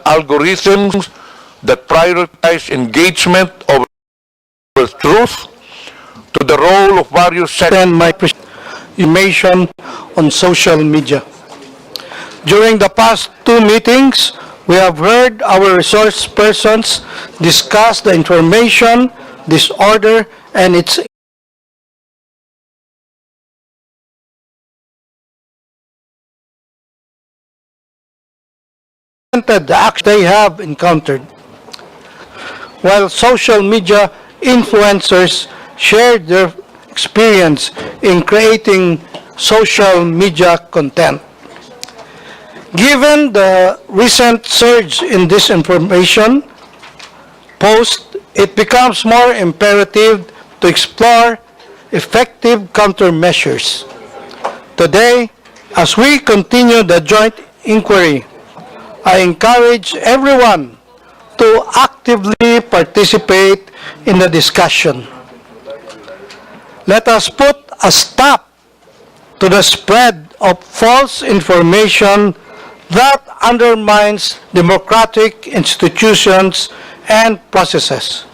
algorithms that prioritize engagement over truth, to the role of various sectors. My information on social media. During the past two meetings, we have heard our resource persons discuss the information disorder and its the acts they have encountered. While social media influencers shared their experience in creating social media content. Given the recent surge in disinformation posts, it becomes more imperative to explore effective countermeasures. Today, as we continue the joint inquiry, I encourage everyone to actively participate in the discussion. Let us put a stop to the spread of false information that undermines democratic institutions and processes,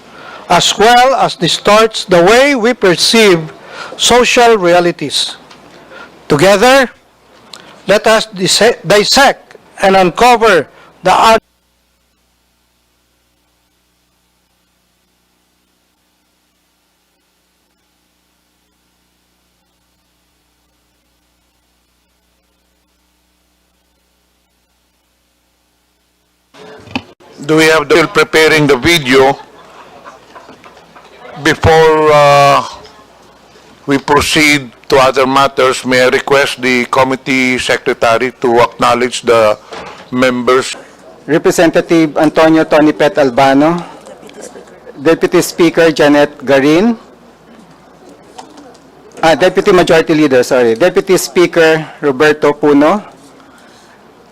as well as distorts the way we perceive social realities. Together, let us dissect and uncover the Do we have still preparing the video before we proceed to other matters? May I request the committee secretary to acknowledge the members? Representative Antonio Tonipet Albano, Deputy Speaker Janet Garin, Deputy Majority Leader, Deputy Speaker Roberto Puno,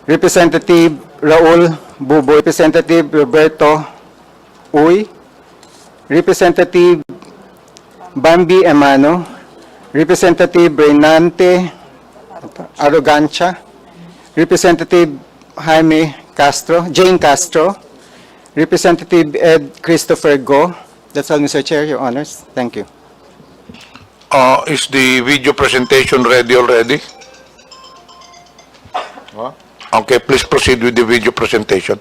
Representative Raul Bubo, Representative Roberto Uy, Representative Bambi Emano, Representative Renante Arrogancia, Representative Jaime Castro, Jane Castro, Representative Ed Christopher Go. That's all, Mr. Chair, Your Honors. Thank you. Is the video presentation ready already? Okay, please proceed with the video presentation.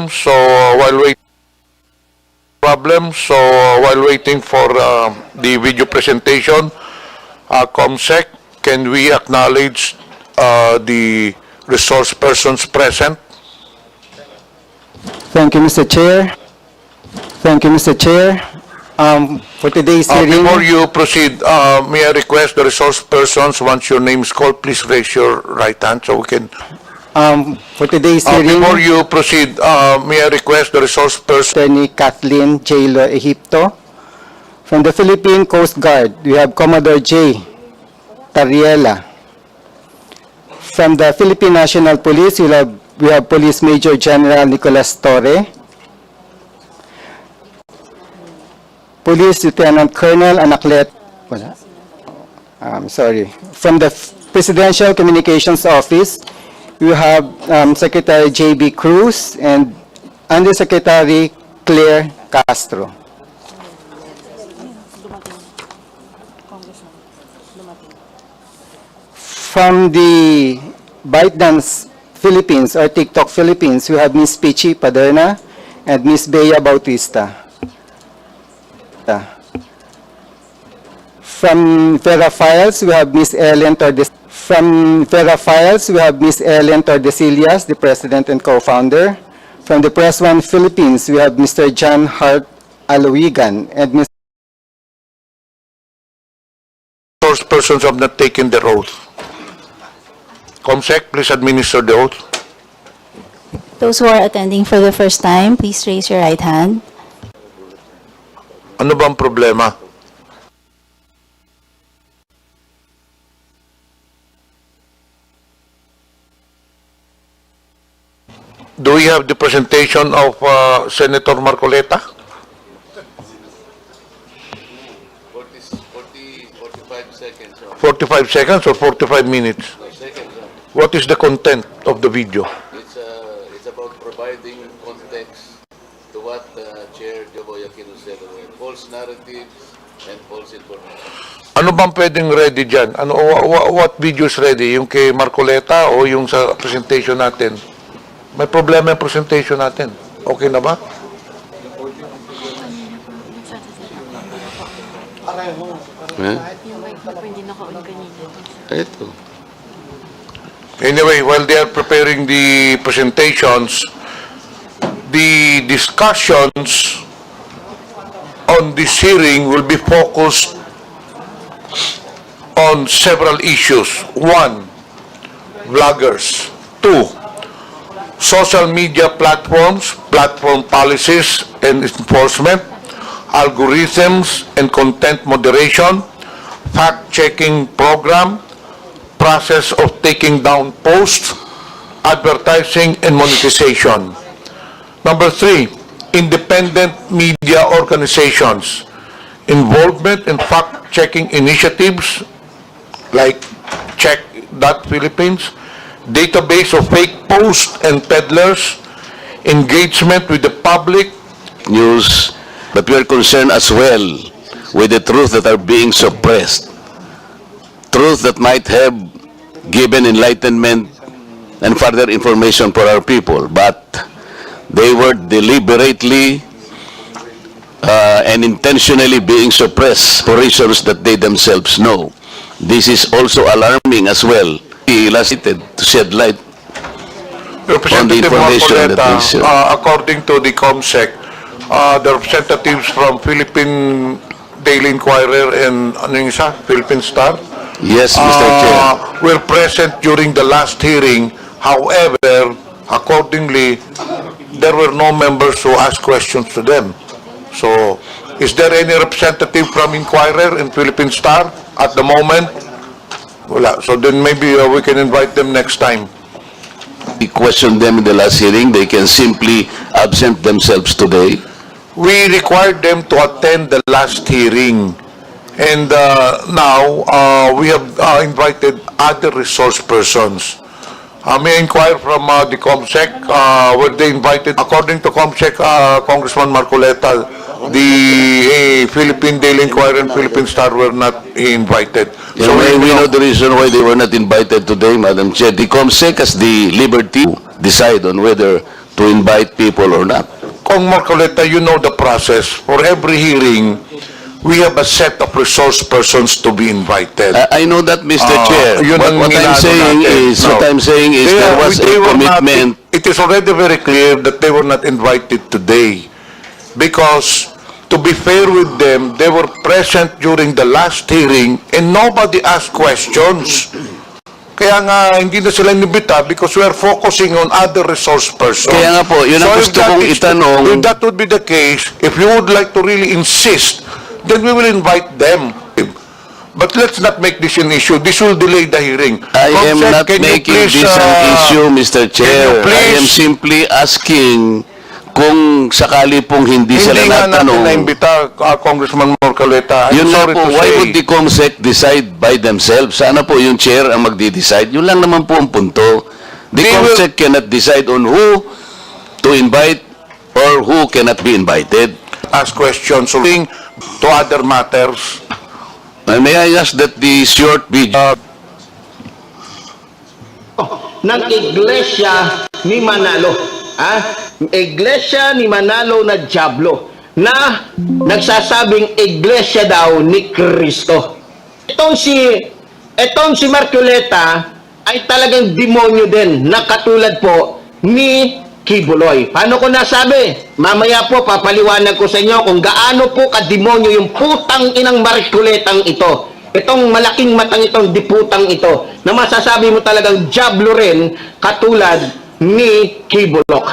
So while waiting for the video presentation, ComSec, can we acknowledge the resource persons present? Thank you, Mr. Chair. Thank you, Mr. Chair. For today's hearing... Before you proceed, may I request the resource persons, once your name is called, please raise your right hand so we can... for today's hearing... Before you proceed, may I request the resource person... Attorney Kathleen J. Egipto. From the Philippine Coast Guard, we have Commodore J. Tariela. From the Philippine National Police, we have Police Major General Nicolas Torre. Police Lieutenant Colonel Anaclet. From the Presidential Communications Office, we have Secretary J.B. Cruz and Undersecretary Claire Castro. From the ByteDance Philippines or TikTok Philippines, we have Ms. Pichi Paderna and Ms. Bea Bautista. From Vera Files, we have Ms. Ellen Tordesillas. From Vera Files, we have Ms. Ellen Tordesillas, the President and Co-Founder. From the Press One Philippines, we have Mr. John Hart Alawigan and Ms. Those persons have not taken the oath. ComSec, please administer the oath. Those who are attending for the first time, please raise your right hand. Ano bang problema? Do we have the presentation of Senator Marcoleta? 45 seconds. 45 seconds or 45 minutes? What is the content of the video? It's about providing context to what Chair Joboy Aquino said, false narratives and false information. Ano bang pwedeng ready dyan? What video is ready? Yung kay Marcoleta o yung sa presentation natin? May problema yung presentation natin. Okay na ba? Ito. Anyway, while they are preparing the presentations, the discussions on this hearing will be focused on several issues. One, vloggers. Two, social media platforms, platform policies and enforcement, algorithms and content moderation, fact-checking program, process of taking down posts, advertising and monetization. Number three, independent media organizations, involvement in fact-checking initiatives like Check.Philippines, database of fake posts and peddlers, engagement with the public, News, but we are concerned as well with the truth that are being suppressed. Truth that might have given enlightenment and further information for our people, but they were deliberately and intentionally being suppressed for reasons that they themselves know. This is also alarming as well. Illustrated to shed light on the Representative information that Marcoleta, is according to the COMSEC, the representatives from Philippine Daily Inquirer and ano yung isa? Philippine Star yes, Mr. Chair. were present during the last hearing. However, accordingly, there were no members who asked questions to them. So, is there any representative from Inquirer and Philippine Star at the moment? Wala. So then maybe we can invite them next time. We questioned them in the last hearing. They can simply absent themselves today. We required them to attend the last hearing. And now, we have invited other resource persons. May I inquire from the COMSEC, were they invited? According to COMSEC, Congressman Marcoleta, the Philippine Daily Inquirer and Philippine Star were not invited. So we know the reason why they were not invited today, Madam Chair. The COMSEC has the liberty to decide on whether to invite people or not. Kong Marcoleta, you know the process. For every hearing, we have a set of resource persons to be invited. I know that, Mr. Chair. Yun ang What I'm minaano saying natin. is, No. what I'm saying is there was a They were not- commitment. It is already very clear that they were not invited today. Because, to be fair with them, they were present during the last hearing and nobody asked questions. Kaya nga, hindi na sila inibita because we are focusing on other resource persons. Kaya nga po, yun ang So, gusto if that kong is- itanong. If that would be the case, if you would like to really insist, then we will invite them. But let's not make this an issue. This will delay the hearing. I am Comsec, not can you making please, this an issue, Mr. Chair. please- I am simply asking kung sakali pong hindi sila Hindi nga natin natanong. na-imbita, Congressman Marcoleta. I'm Yun nga sorry po, to why say. would the COMSEC decide by themselves? Sana po yung chair ang magdi-decide. Yun lang naman po ang punto. The They will- COMSEC cannot decide on who to invite or who cannot be invited. Ask questions relating to other matters. May I ask that the short video ng Iglesia ni Manalo. Iglesia ni Manalo na Diablo na nagsasabing Iglesia daw ni Kristo. Itong si Marcoleta ay talagang demonyo din na katulad po ni Kibuloy. Paano ko nasabi? Mamaya po papaliwanag ko sa inyo kung gaano po kademonyo yung putang inang Marcoletang ito. Itong malaking matang itong diputang ito na masasabi mo talagang diablo rin katulad ni Kibulok.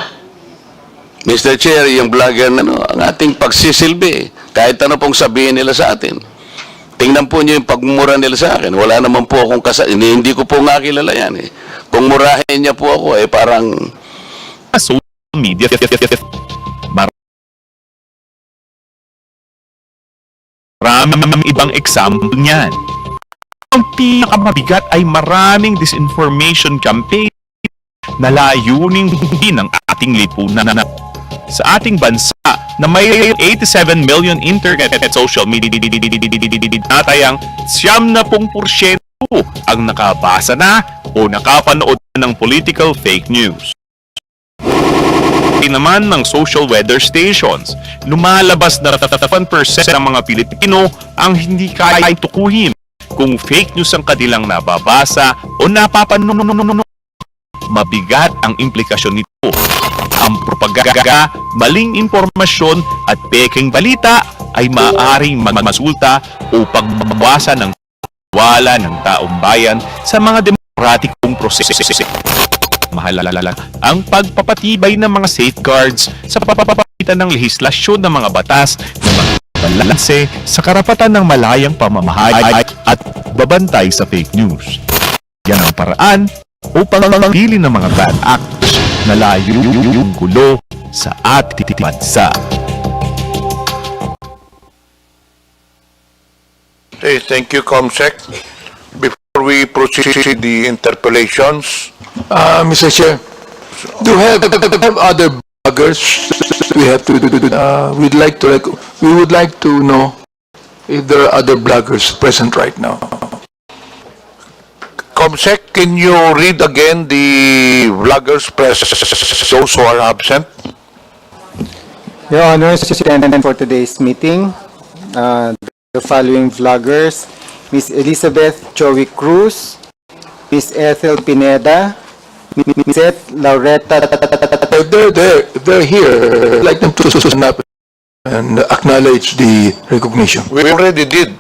Mr. Chair, yung vlogger na ang ating pagsisilbi, kahit ano pong sabihin nila sa atin. Tingnan po niyo yung pagmumura nila sa akin. Wala naman po akong hindi ko po nga kilala yan. Kung murahin niya po ako, parang social media. Maraming ibang example niyan. Ang pinakamabigat ay maraming disinformation campaign na layuning din ng ating lipunan. Sa ating bansa na may 87 million internet at social media natayang 70% ang nakabasa na o nakapanood ng political fake news. Naman ng social weather stations, lumalabas na 8% ng mga Pilipino ang hindi kaya tukuhin kung fake news ang kanilang nababasa o napapanood. Mabigat ang implikasyon nito. Ang propaganda, maling impormasyon at peking balita ay maaaring magmasulta upang mabawasan ng wala ng taong bayan sa mga demokratikong proseso. Mahalaga ang pagpapatibay ng mga safeguards sa pamamagitan ng lehislasyon ng mga batas na magbalanse sa karapatan ng malayang pamamahayag at babantay sa fake news. Yan ang paraan upang manatili ng mga bad acts na layong gulo sa ating bansa. Okay, thank you, Comsec. Before we proceed the interpellations, Mr. Chair, do we have other bloggers we have to we would like to know if there are other bloggers present right now. Comsec, can you read again the vloggers press those who are absent? Your Honor, attendant for today's meeting, the following vloggers: Ms. Elizabeth Joey Cruz, Ms. Ethel Pineda, Ms. Laureta. They're here. I'd like them to stand up and acknowledge the recognition. We already did.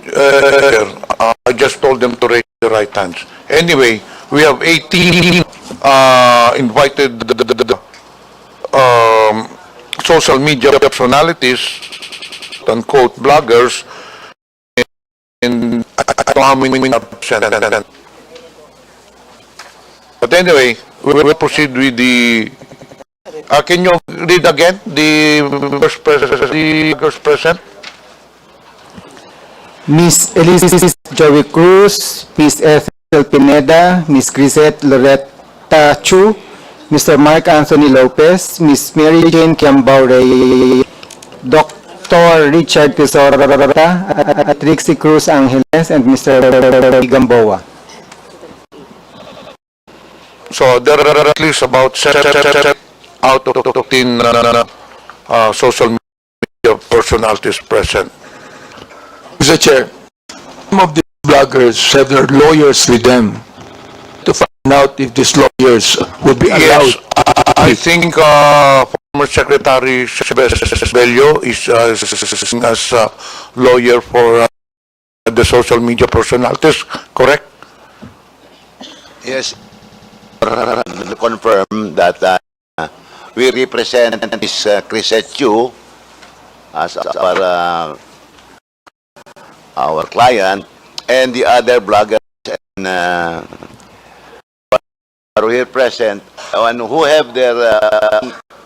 I just told them to raise their right hands. Anyway, we have 18 invited social media personalities, unquote, bloggers, and how many are present. But anyway, we will proceed with the. Can you read again the first present? Ms. Elizabeth Joey Cruz, Ms. Ethel Pineda, Ms. Grisette Loretta Chu, Mr. Mark Anthony Lopez, Ms. Mary Jane Kiambaure, Dr. Richard Tesorata, at Trixie Cruz Angeles, and Mr. Gamboa. So there are at least about 7 out of 15 social media personalities present. Mr. Chair, some of these bloggers have their lawyers with them to find out if these lawyers would be allowed. Yes, I think former Secretary Bello is as a lawyer for the social media personalities, correct? Yes, to confirm that we represent Ms. Chrisette Chu as our client, and the other bloggers and are here present and who have their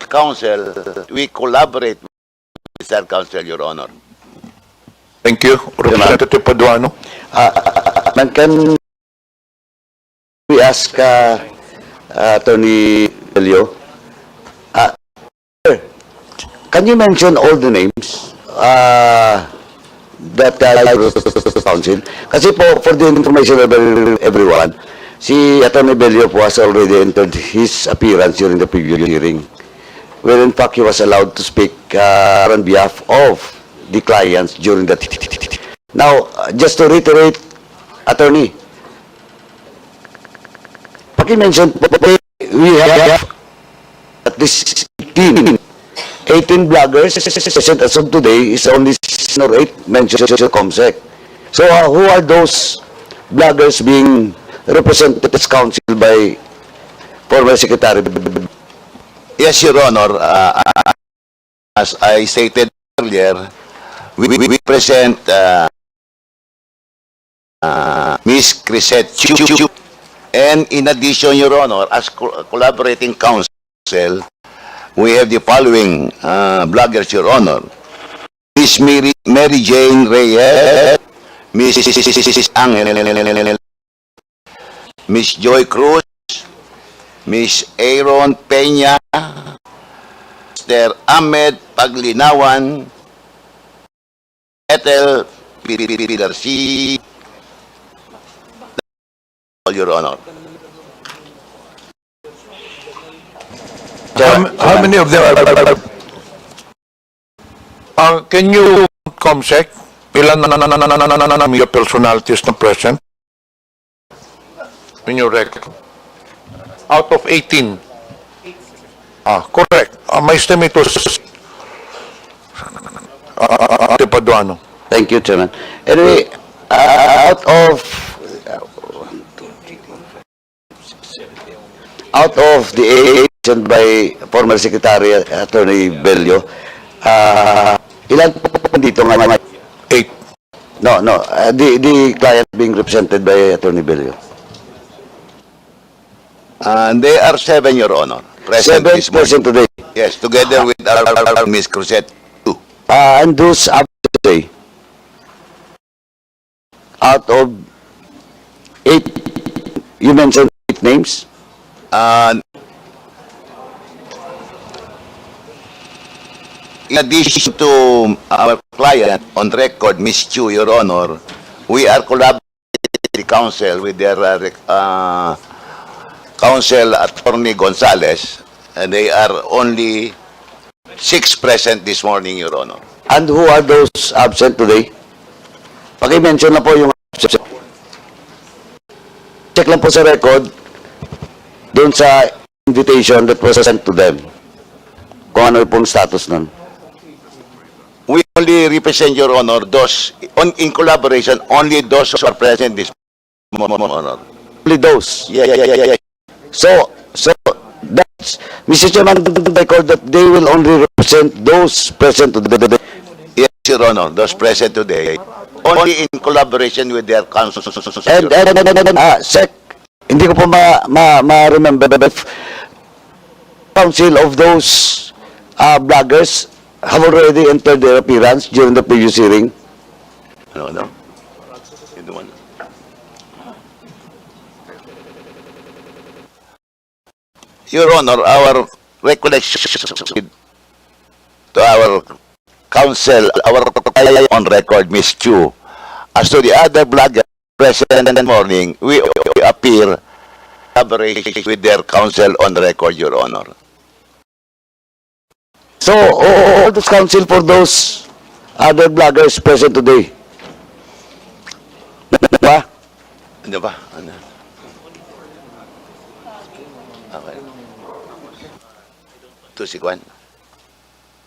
counsel. We collaborate with their counsel, Your Honor. Thank you, Representative Paduano. Can we ask Attorney Bello? Can you mention all the names that counsel? Kasi po, for the information of everyone, si Attorney Bello po has already entered his appearance during the previous hearing, where in fact he was allowed to speak on behalf of the clients during that. Now, just to reiterate, Attorney, paki-mention, we have at least 18 bloggers present as of today is only 7 or 8 mentioned COMSEC. So who are those bloggers being represented as counsel by former Secretary? Yes, Your Honor. As I stated earlier, we present Ms. Chrisette Chu, and in addition, Your Honor, as collaborating counsel, we have the following bloggers, Your Honor. Miss Mary Jane Reyes, Miss Angel, Miss Joy Cruz, Miss Aaron Peña, Mr. Ahmed Paglinawan, Ethel Pilarsi, Your Honor. How many of them are Can you comsec? Ilan na media personalities na present? In your record. Out of 18. Correct. My estimate was Paduano. Thank you, Chairman. Anyway, out of the agent by former Secretary Attorney Bello, ilan po dito nga 8. No, the client being represented by Attorney Bello. They are 7, Your Honor. Present this morning. Present today. Yes, together with our Miss Cruzette, 2. And those up today, out of 8, you mentioned 8 names? In addition to our client on record, Miss Chu, Your Honor, we are collaborating with the counsel with their counsel Attorney Gonzales, and they are only 6 present this morning, Your Honor. And who are those absent today? Paki-mention na po yung absent. Check lang po sa record doon sa invitation that was sent to them. Kung ano pong status nun. We only represent, Your Honor, those, in collaboration, only those who are present this honor. Only those. Yeah. So that's, Mr. Chairman, I call that they will only represent those present today. Yes, Your Honor, those present today. Only in collaboration with their counsel. And Sec, hindi ko po ma-remember if counsel of those bloggers have already entered their appearance during the previous hearing. No. Your Honor, our recollection to our counsel, our on record, Miss Chu, as to the other bloggers present in the morning, we appear collaboration with their counsel on record, Your Honor. So, all those counsel for those other bloggers present today. Ano ba? Okay. To si Juan.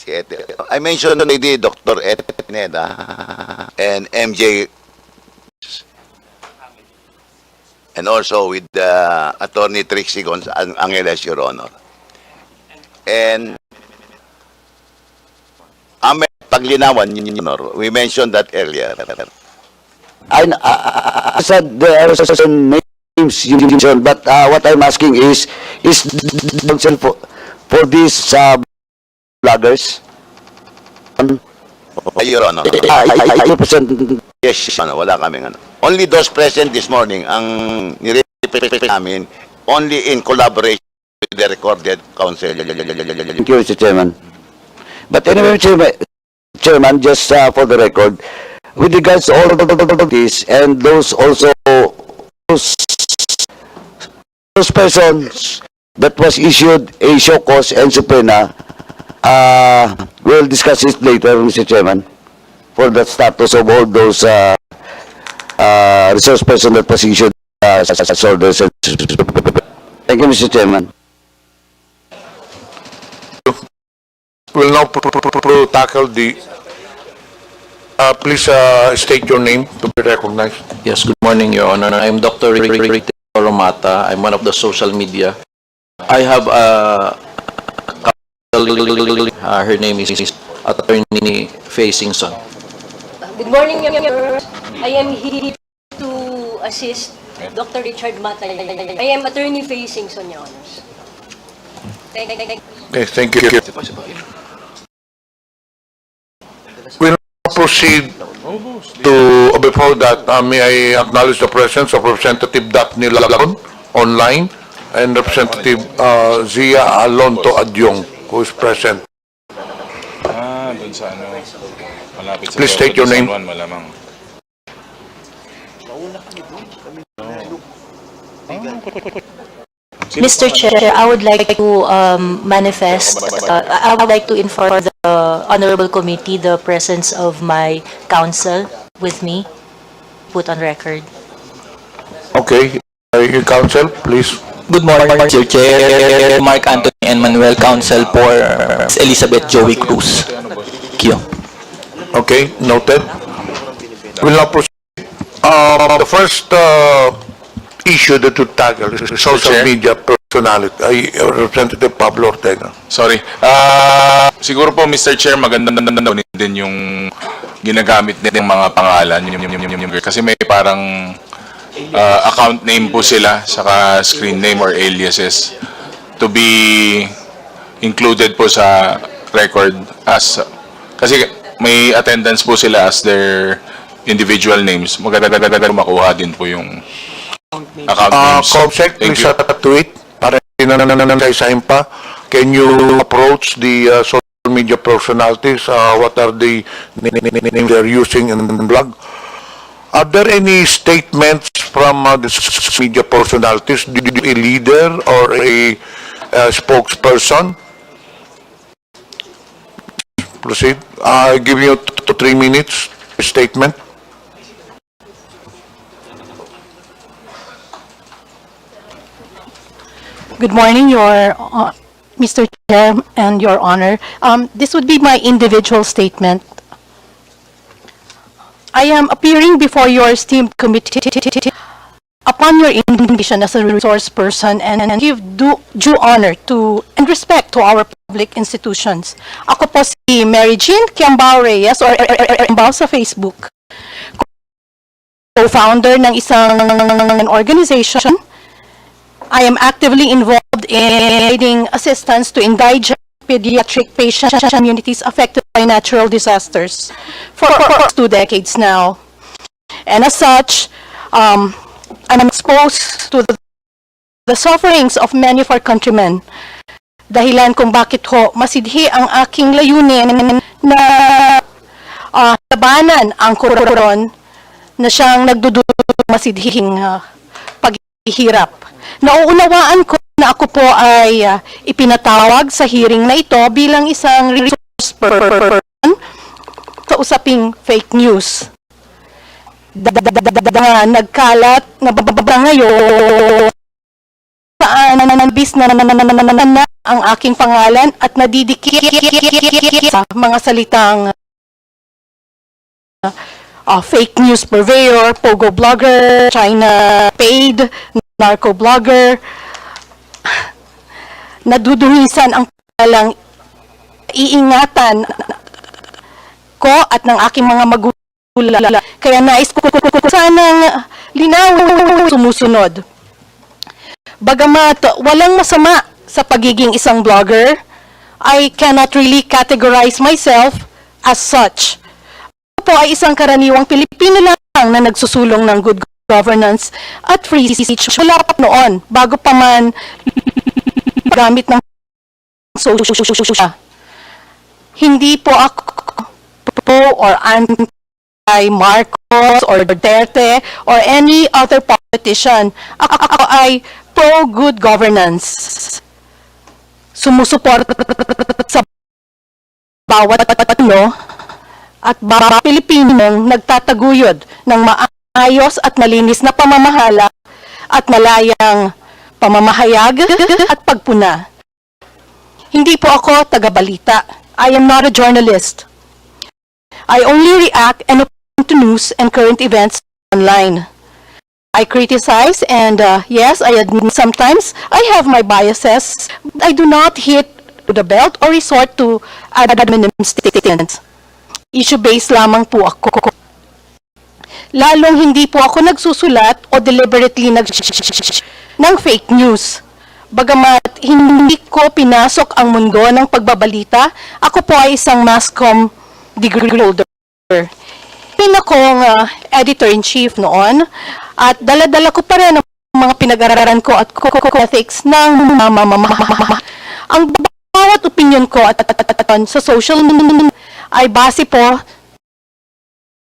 Si Ethel. I mentioned already Dr. Ethel and MJ and also with Attorney Trixie Angeles, Your Honor. And Ahmed Paglinawan, Your Honor, we mentioned that earlier. I said there are certain names you mentioned, but what I'm asking is counsel for these bloggers? Your Honor, I represent. Yes, ano, wala kaming ano. Only those present this morning ang nire-represent namin only in collaboration with the recorded counsel. Thank you, Mr. Chairman. But anyway, Chairman, just for the record, with regards to all of this and those also those persons that was issued a show cause and subpoena, we'll discuss it later, Mr. Chairman, for the status of all those resource person that was issued as orders. Thank you, Mr. Chairman. We'll now tackle the... please state your name to be recognized. Yes, good morning, Your Honor. I'm Dr. Rita Romata. I'm one of the social media. I have her name is Attorney Faye Singson. Good morning, Your Honor. I am here to assist Dr. Richard Mata. I am Attorney Faye Singson, Your Honors. Thank you. Okay, thank you. We'll now proceed to, before that, may I acknowledge the presence of Representative Daphne Lalon online and Representative Zia Alonto Adyong, who is present. Dun sa ano, malapit sa Please state your name. San Juan, malamang. Mr. Chair, I would like to manifest, I would like to inform the Honorable Committee the presence of my counsel with me, put on record. Okay, your counsel, please. Good morning, Mr. Chair. Mark Anthony and Manuel, counsel for Elizabeth Joey Cruz. Thank you. Okay, noted. We'll now proceed. The first issue that to tackle is social Chair? media personality. Representative Pablo Ortega. Sorry. Siguro po, Mr. Chair, maganda din yung ginagamit ng mga pangalan. Kasi may parang account name po sila, saka screen name or aliases to be included po sa record as, kasi may attendance po sila as their individual names. Maganda makuha din po yung account names. Comsec, Thank please you. tweet para hindi na isa pa. Can you approach the social media personalities? What are the names they're using in blog? Are there any statements from the social media personalities? Did a leader or a spokesperson? Proceed. I'll give you 2 to 3 minutes statement. Good morning, Mr. Chair and Your Honor. This would be my individual statement. I am appearing before your esteemed committee upon your invitation as a resource person and give due honor to and respect to our public institutions. Ako po si Mary Jean Kiambao Reyes or Kiambao sa Facebook. Co-founder ng isang organization. I am actively involved in providing assistance to indigent pediatric patient communities affected by natural disasters for 2 decades now. And as such, I'm exposed to the sufferings of many of our countrymen. Dahilan kung bakit ho masidhi ang aking layunin na labanan ang koron na siyang nagdudulot masidhing paghihirap. Nauunawaan ko na ako po ay ipinatawag sa hearing na ito bilang isang resource person sa usaping fake news. Nagkalat na bababa ngayon saan nananabis na ang aking pangalan at nadidikit sa mga salitang fake news purveyor, pogo blogger, China paid, narco blogger. Nadudungisan ang palang iingatan ko at ng aking mga magulang. Kaya nais ko sanang linaw sumusunod. Bagamat walang masama sa pagiging isang blogger, I cannot really categorize myself as such. Ako po ay isang karaniwang Pilipino lang na nagsusulong ng good governance at free speech. Wala pa noon, bago pa man gamit ng social. Hindi po ako pro or anti-Marcos or Duterte or any other politician. Ako ay pro-good governance. Sumusuporta sa bawat at bawat Pilipinong nagtataguyod ng maayos at malinis na pamamahala at malayang pamamahayag at pagpuna. Hindi po ako taga-balita. I am not a journalist. I only react and opine to news and current events online. I criticize and yes, I admit sometimes I have my biases. I do not hit the belt or resort to ad hominem statements. Issue-based lamang po ako. Lalong hindi po ako nagsusulat o deliberately ng fake news. Bagamat hindi ko pinasok ang mundo ng pagbabalita, ako po ay isang mass comm degree holder. Akong editor-in-chief noon at dala-dala ko pa rin ang mga pinag-aralan ko at ethics ng ang bawat opinion ko at sa social media ay base po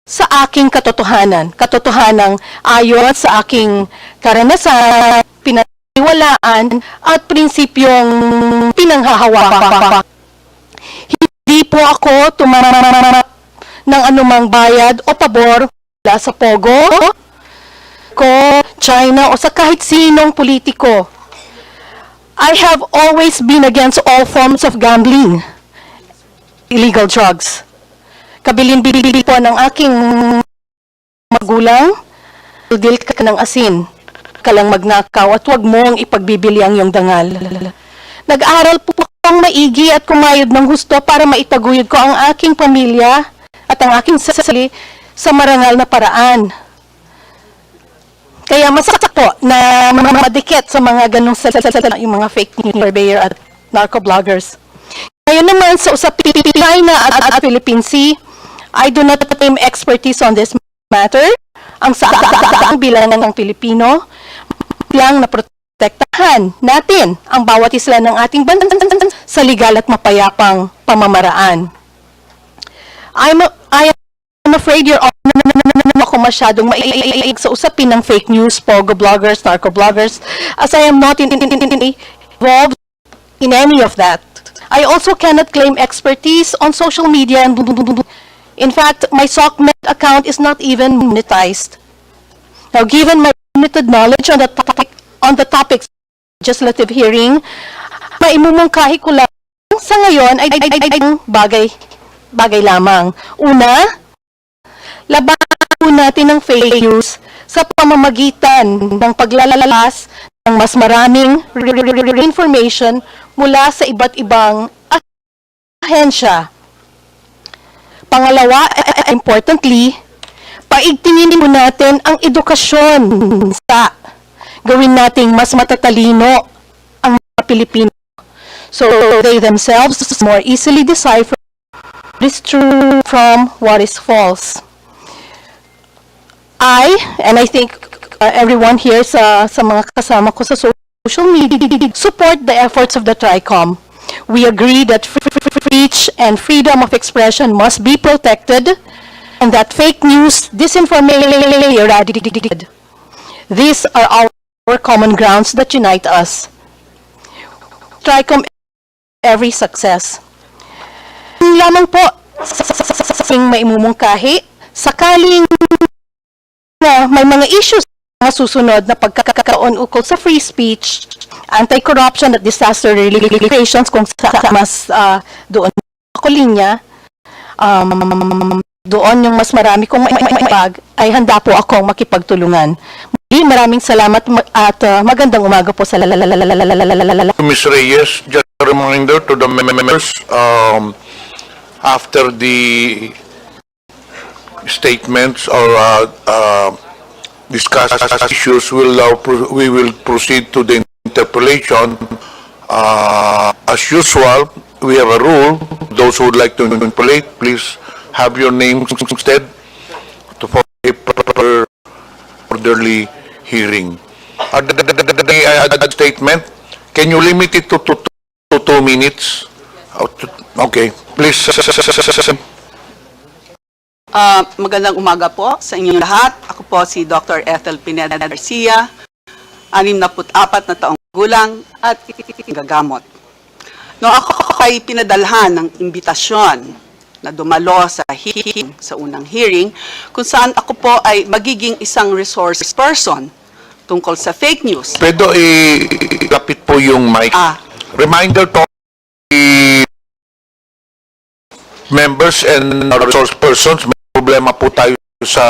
sa aking katotohanang ayon sa aking karanasan, pinaniwalaan at prinsipyong pinanghahawakan. Hindi po ako tumanap ng anumang bayad o pabor mula sa Pogo, China o sa kahit sinong politiko. I have always been against all forms of gambling, illegal drugs. Kabilin-bili po ng aking magulang, deal ka ng asin, ka lang magnakaw at huwag mong ipagbibili ang iyong dangal. Nag-aral po akong maigi at kumayod ng husto para maitaguyod ko ang aking pamilya at ang aking sarili sa marangal na paraan. Kaya masakit po na madikit sa mga ganong yung mga fake news surveyor at narco-bloggers. Ngayon naman sa usapin China at Philippine Sea, I do not claim expertise on this matter. Ang sa bilang ng Pilipino, lang na protektahan natin ang bawat isla ng ating bansa sa legal at mapayapang pamamaraan. I am afraid you're ako masyadong maiig sa usapin ng fake news, pogo bloggers, narco bloggers, as I am not involved in any of that. I also cannot claim expertise on social media. In fact, my SOCMED account is not even monetized. Now, given my limited knowledge on the topics legislative hearing, maimumungkahi ko lang sa ngayon ay bagay lamang. Una, labanan natin ng fake news sa pamamagitan ng paglalalas ng mas maraming information mula sa iba't ibang ahensya. Pangalawa, importantly, paigtingin po natin ang edukasyon sa gawin nating mas matatalino ang mga Pilipino so they themselves more easily decipher what is true from what is false. And I think everyone here sa mga kasama ko sa social media support the efforts of the tri-comm. We agree that speech and freedom of expression must be protected and that fake news, disinformation eradicated. These are our common grounds that unite us. Tri-comm every success. Lamang po sa maimumungkahi sakaling na may mga issues na susunod na pagkakaroon ukol sa free speech, anti-corruption at disaster relations kung mas doon ako linya, doon yung mas marami kong maibag, ay handa po akong makipagtulungan. Maraming salamat at magandang umaga po sa Ms. Reyes, just a reminder to the members, after the statements or discuss issues, we will proceed to the interpellation. As usual, we have a rule. Those who would like to interpellate, please have your names instead to follow a proper orderly hearing. Statement, can you limit it to 2 minutes? Okay, please. Magandang umaga po sa inyong lahat. Ako po si Dr. Ethel Pineda Garcia, 64 na taong gulang at gagamot. No, ako ay pinadalhan ng imbitasyon na dumalo sa unang hearing kung saan ako po ay magiging isang resource person tungkol sa fake news. Pwede ilapit po yung mic. Reminder to the members and resource persons, may problema po tayo sa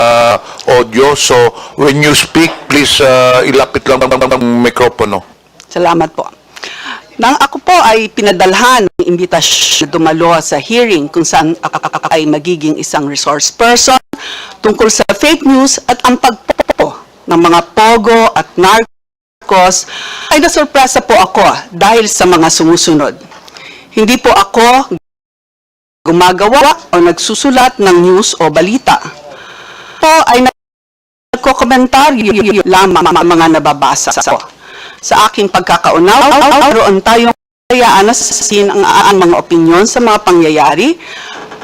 audio. So, when you speak, please ilapit lang ng mikropono. Salamat po. Nang ako po ay pinadalhan ng imbitasyon na dumalo sa hearing kung saan ako ay magiging isang resource person tungkol sa fake news at ang pagpo ng mga pogo at narco Marcos, ay nasurpresa po ako dahil sa mga sumusunod. Hindi po ako gumagawa o nagsusulat ng news o balita. Po ay nagkokomentaryo lamang mga nababasa ko. Sa aking pagkakaunaw, roon tayong kayaan na sasasin ang mga opinyon sa mga pangyayari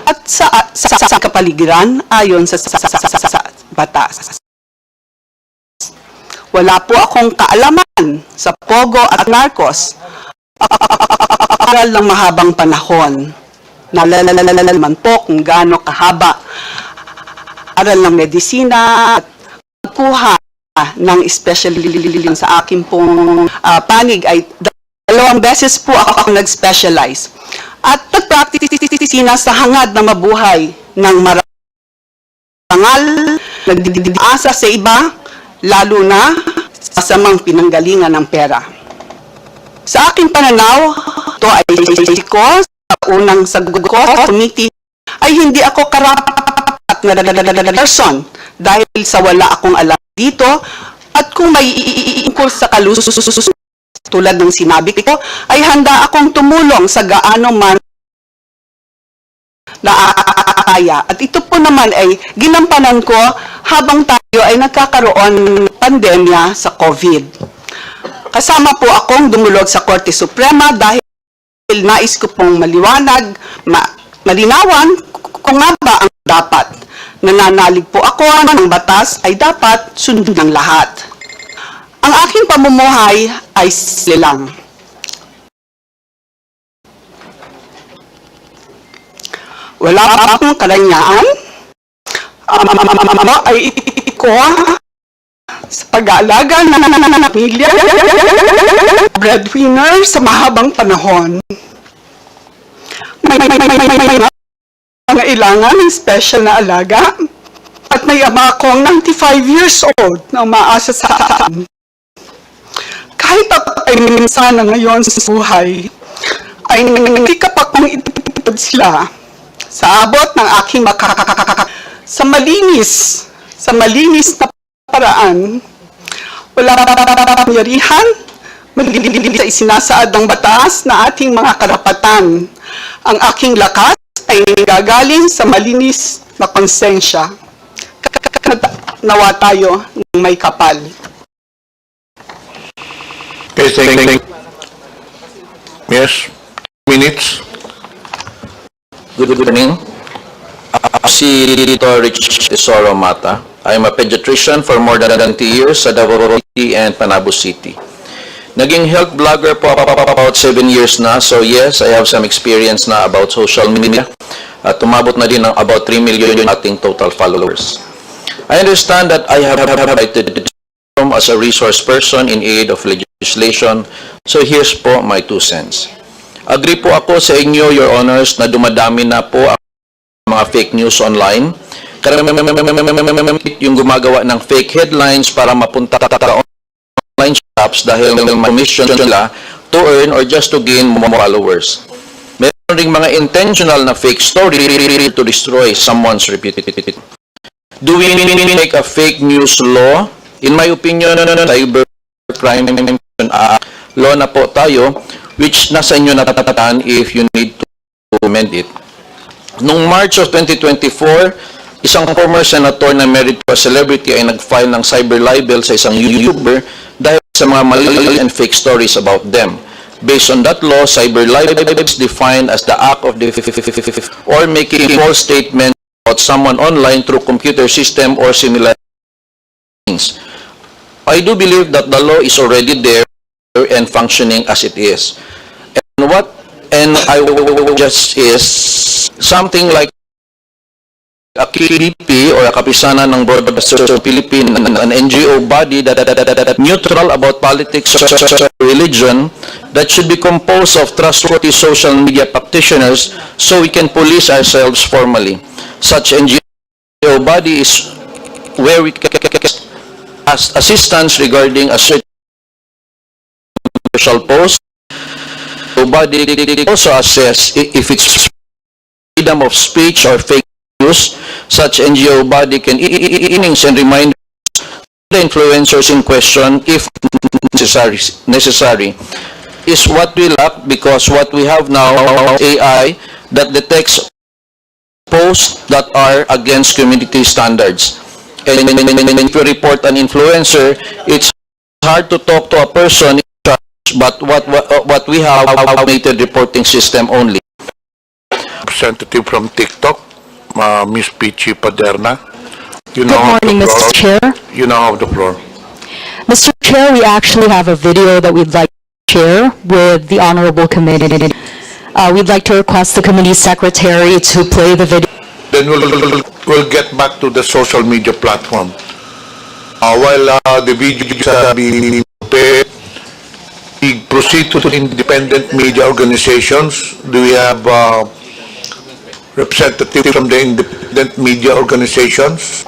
at sa kapaligiran ayon sa batas. Wala po akong kaalaman sa Pogo at Narcos. Aral ng mahabang panahon. Nalalalaman po kung gaano kahaba. Aral ng medisina at pagkuha ng especially sa aking pong panig ay 2 beses po ako nag-specialize. At nag-practice sa hangad na mabuhay ng marangal, nagdidiasa sa iba, lalo na sa samang pinanggalingan ng pera. Sa aking pananaw, ito ay ko sa unang sagot ko sa committee ay hindi ako karapat na person dahil sa wala akong alam dito at kung may iingkol sa kalusus tulad ng sinabi ko ay handa akong tumulong sa gaano man naakaya. At ito po naman ay ginampanan ko habang tayo ay nagkakaroon pandemya sa COVID. Kasama po akong dumulog sa Korte Suprema dahil nais ko pong malinawan kung nga ba ang dapat. Nananalig po ako ng batas ay dapat sundin ng lahat. Ang aking pamumuhay ay silang. Wala pa akong karanyaan. Ay ko sa pag-aalaga ng pamilya. Breadwinner sa mahabang panahon. May mga ilangan ng special na alaga. At may ama akong 95 years old na umaasa sa akin. Kahit ako ay minsan na ngayon sa buhay, ay nangikap akong itipid sila sa abot ng aking sa malinis na paraan. Wala pangyarihan, magiging sa isinasaad ng batas na ating mga karapatan. Ang aking lakas ay gagaling sa malinis na konsensya. Nawa tayo ng may kapal. Okay, thank you. Yes, minutes. Good evening. Si Dr. Rich Tesoro Mata. I am a pediatrician for more than 20 years sa Davao City and Panabo City. Naging health blogger po about 7 years na. So yes, I have some experience na about social media. At umabot na din ng about 3 million ating total followers. I understand that I have invited as a resource person in aid of legislation. So here's po my 2 cents. Agree po ako sa inyo, Your Honors, na dumadami na po ang mga fake news online. Yung gumagawa ng fake headlines para mapunta online shops dahil may mission nila to earn or just to gain more followers. Meron ring mga intentional na fake story to destroy someone's reputation. Do we make a fake news law? In my opinion, cybercrime law na po tayo, which nasa inyo natatataan if you need to amend it. Noong March of 2024, isang former senator na married to a celebrity ay nag-file ng cyber libel sa isang YouTuber dahil sa mga mali and fake stories about them. Based on that law, cyber libel is defined as the act of or making false statements about someone online through computer system or similar things. I do believe that the law is already there and functioning as it is. And I will just is something like a KDP or a kapisanan ng Broadcasters of Philippines, an NGO body that neutral about politics or religion, that should be composed of trustworthy social media practitioners so we can police ourselves formally. Such NGO body is where we can ask assistance regarding a certain social post. The body also assess if it's freedom of speech or fake news. Such NGO body can innings and remind the influencers in question if necessary is what we lack, because what we have now is AI that detects posts that are against community standards. And if you report an influencer, it's hard to talk to a person, but what we have automated reporting system only. Representative from TikTok, Ms. Pichi Paderna. You Good now have morning, the floor. Mr. Chair. You now have the floor. Mr. Chair, we actually have a video that we'd like to share with the Honorable Committee. We'd like to request the committee secretary to play the video. Then we'll get back to the social media platform. While the video is being prepared, we proceed to the independent media organizations. Do we have representatives from the independent media organizations?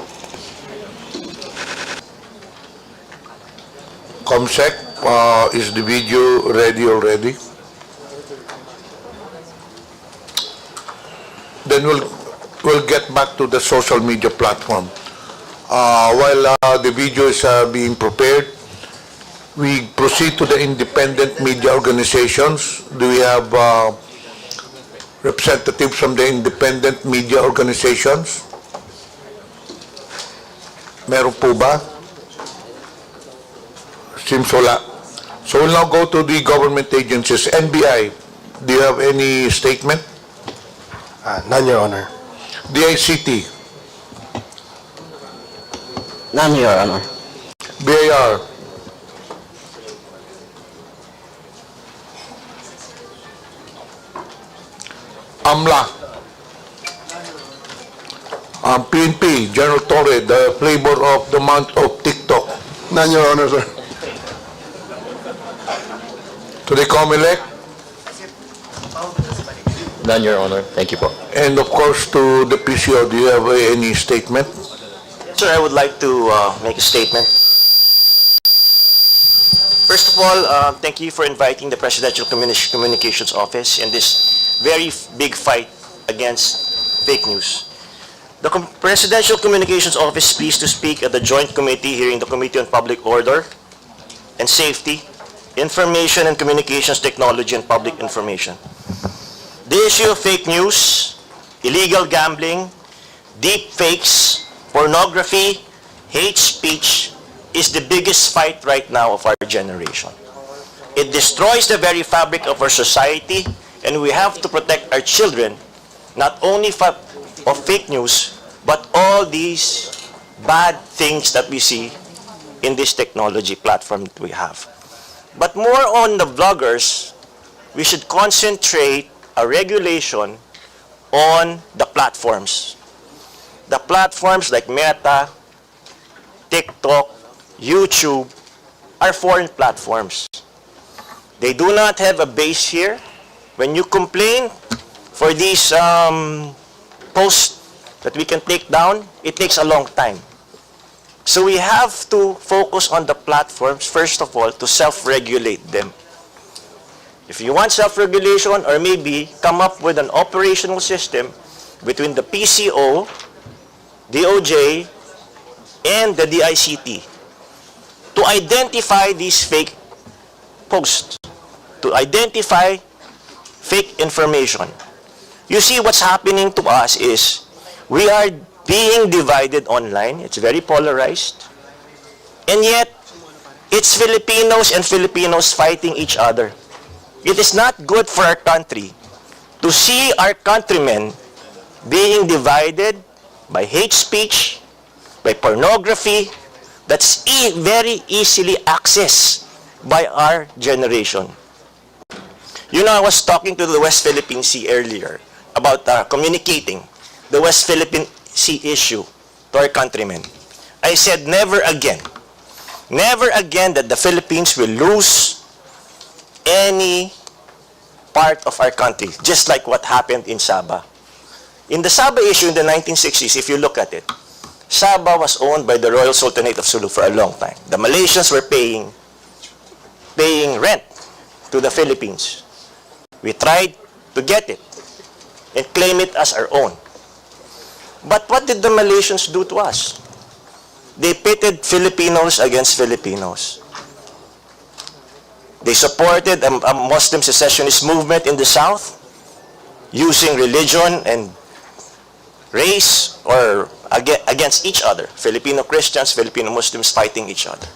ComSec, is the video ready already? Then we'll get back to the social media platform. While the video is being prepared, we proceed to the independent media organizations. Do we have representatives from the independent media organizations? Meron po ba? Seems wala. So we'll now go to the government agencies. NBI, do you have any statement? None, Your Honor. DICT, None, Your Honor. BIR, AMLA, PNP, General Torre, the flavor of the month of TikTok. None, Your Honor, sir. To the COMELEC, None, Your Honor. Thank you po. and of course to the PCO. Do you have any statement? Sir, I would like to make a statement. First of all, thank you for inviting the Presidential Communications Office in this very big fight against fake news. The Presidential Communications Office is pleased to speak at the Joint Committee hearing the Committee on Public Order and Safety, Information and Communications Technology and Public Information. The issue of fake news, illegal gambling, deep fakes, pornography, hate speech is the biggest fight right now of our generation. It destroys the very fabric of our society, and we have to protect our children not only of fake news, but all these bad things that we see in this technology platform that we have. But more on the vloggers, we should concentrate a regulation on the platforms. The platforms like Meta, TikTok, YouTube are foreign platforms. They do not have a base here. When you complain for these posts that we can take down, it takes a long time. So we have to focus on the platforms, first of all, to self-regulate them. If you want self-regulation, or maybe come up with an operational system between the PCO, DOJ, and the DICT to identify these fake posts, to identify fake information. You see, what's happening to us is we are being divided online. It's very polarized. And yet, it's Filipinos and Filipinos fighting each other. It is not good for our country to see our countrymen being divided by hate speech, by pornography, that's very easily accessed by our generation. You know, I was talking to the West Philippine Sea earlier about communicating the West Philippine Sea issue to our countrymen. I said, never again that the Philippines will lose any part of our country, just like what happened in Sabah. In the Sabah issue in the 1960s, if you look at it, Sabah was owned by the Royal Sultanate of Sulu for a long time. The Malaysians were paying rent to the Philippines. We tried to get it and claim it as our own. But what did the Malaysians do to us? They pitted Filipinos against Filipinos. They supported a Muslim secessionist movement in the South using religion and race or against each other. Filipino Christians, Filipino Muslims fighting each other.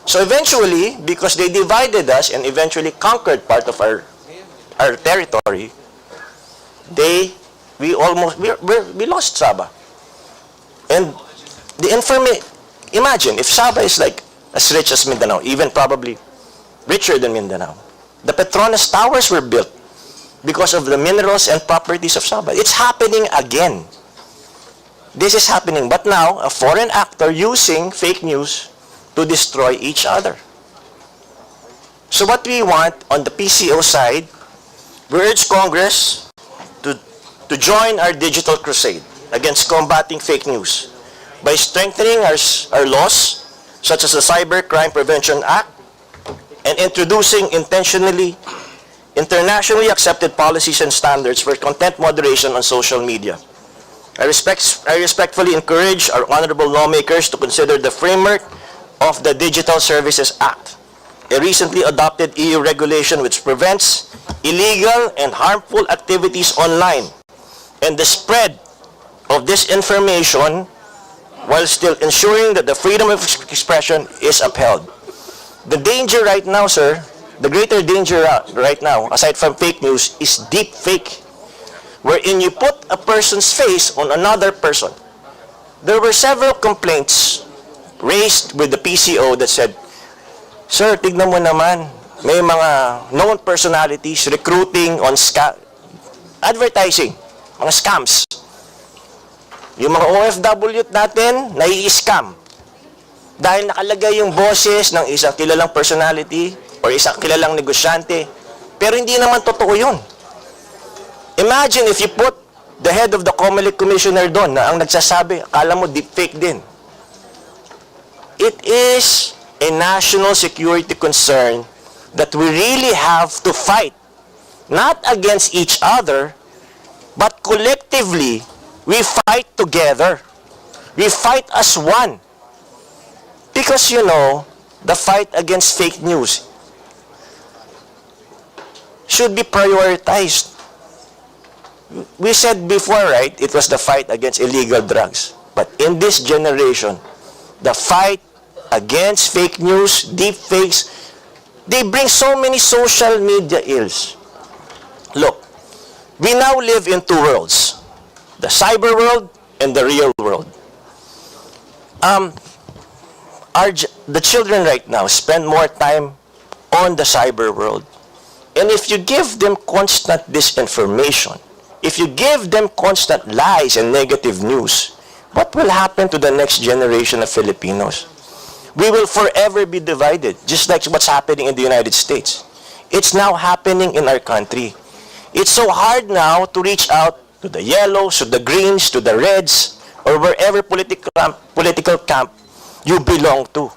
So eventually, because they divided us and eventually conquered part of our territory, we lost Sabah. And imagine if Sabah is like as rich as Mindanao, even probably richer than Mindanao. The Petronas Towers were built because of the minerals and properties of Sabah. It's happening again. This is happening, but now a foreign actor using fake news to destroy each other. So what we want on the PCO side, we urge Congress to join our digital crusade against combating fake news by strengthening our laws, such as the Cybercrime Prevention Act, and introducing internationally accepted policies and standards for content moderation on social media. I respectfully encourage our honorable lawmakers to consider the framework of the Digital Services Act, a recently adopted EU regulation which prevents illegal and harmful activities online and the spread of disinformation while still ensuring that the freedom of expression is upheld. The danger right now, sir, the greater danger right now, aside from fake news, is deep fake, wherein you put a person's face on another person. There were several complaints raised with the PCO that said, "Sir, tignan mo naman, may mga known personalities recruiting on advertising, mga scams. Yung mga OFW natin, nai-scam. Dahil nakalagay yung boses ng isang kilalang personality or isang kilalang negosyante, pero hindi naman totoo yun. Imagine if you put the head of the COMELEC commissioner doon na ang nagsasabi, akala mo deepfake din. It is a national security concern that we really have to fight, not against each other, but collectively, we fight together. We fight as one. Because, you know, the fight against fake news should be prioritized. We said before, right, it was the fight against illegal drugs. But in this generation, the fight against fake news, deep fakes, they bring so many social media ills. Look, we now live in two worlds, the cyber world and the real world. The children right now spend more time on the cyber world. And if you give them constant disinformation, if you give them constant lies and negative news, what will happen to the next generation of Filipinos? We will forever be divided, just like what's happening in the United States. It's now happening in our country. It's so hard now to reach out to the yellows, to the greens, to the reds, or wherever political camp you belong to.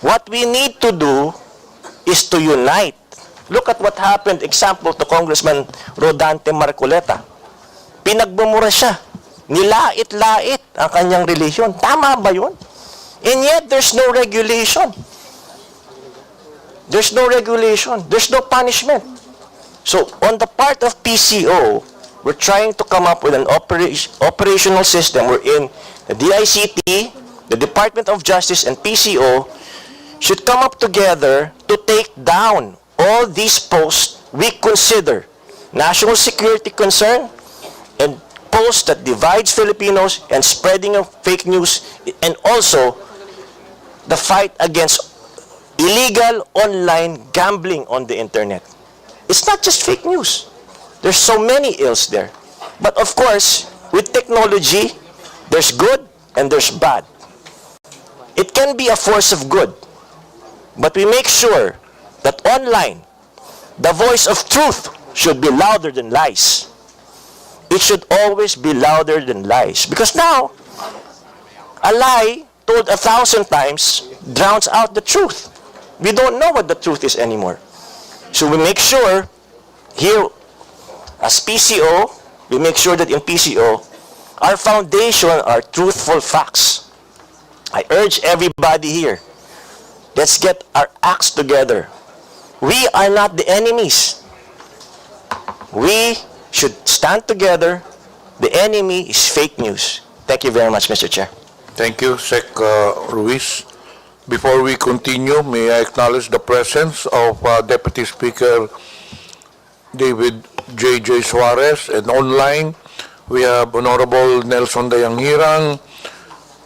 What we need to do is to unite. Look at what happened, example, to Congressman Rodante Marcoleta. Pinagbumura siya. Nilait-lait ang kanyang relihiyon. Tama ba yun? And yet, there's no regulation. There's no regulation. There's no punishment. So, on the part of PCO, we're trying to come up with an operational system wherein the DICT, the Department of Justice, and PCO should come up together to take down all these posts we consider national security concern and posts that divides Filipinos and spreading of fake news, and also the fight against illegal online gambling on the internet. It's not just fake news. There's so many ills there. But of course, with technology, there's good and there's bad. It can be a force of good, but we make sure that online, the voice of truth should be louder than lies. It should always be louder than lies. Because now, a lie told 1,000 times drowns out the truth. We don't know what the truth is anymore. So we make sure here, as PCO, we make sure that in PCO, our foundation are truthful facts. I urge everybody here, Let's get our acts together. We are not the enemies. We should stand together. The enemy is fake news. Thank you very much, Mr. Chair. Thank you, Sec. Ruiz. Before we continue, may I acknowledge the presence of Deputy Speaker David J.J. Suarez, and online we have Honorable Nelson Dayanghirang,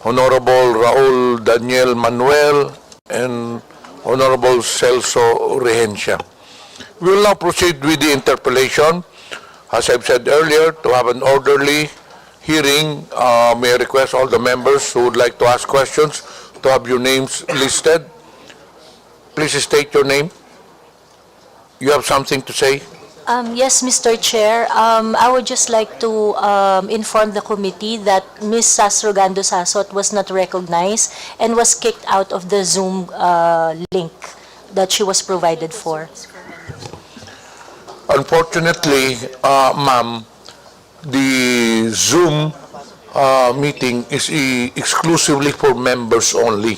Honorable Raul Daniel Manuel, and Honorable Celso Rehencia. We will now proceed with the interpellation. As I've said earlier, to have an orderly hearing, may I request all the members who would like to ask questions to have your names listed. Please state your name. You have something to say? Yes, Mr. Chair. I would just like to inform the committee that Ms. Sasrogando Sasot was not recognized and was kicked out of the Zoom link that she was provided for. Unfortunately, ma'am, the Zoom meeting is exclusively for members only.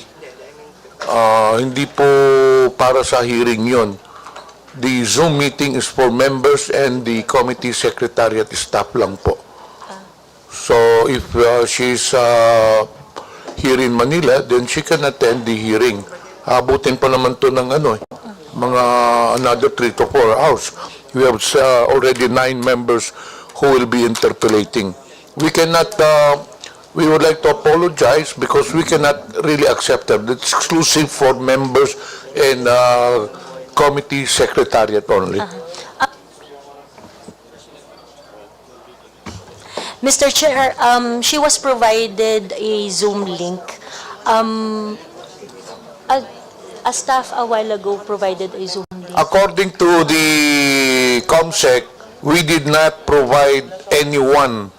Hindi po para sa hearing yon. The Zoom meeting is for members and the committee secretariat staff lang po. So if she's here in Manila, then she can attend the hearing. Abutin pa naman to ng mga another 3 to 4 hours. We have already 9 members who will be interpolating. We cannot, we would like to apologize because we cannot really accept that. It's exclusive for members and committee secretariat only. Mr. Chair, she was provided a Zoom link. A staff a while ago provided a Zoom link. According to the COMSEC, we did not provide anyone,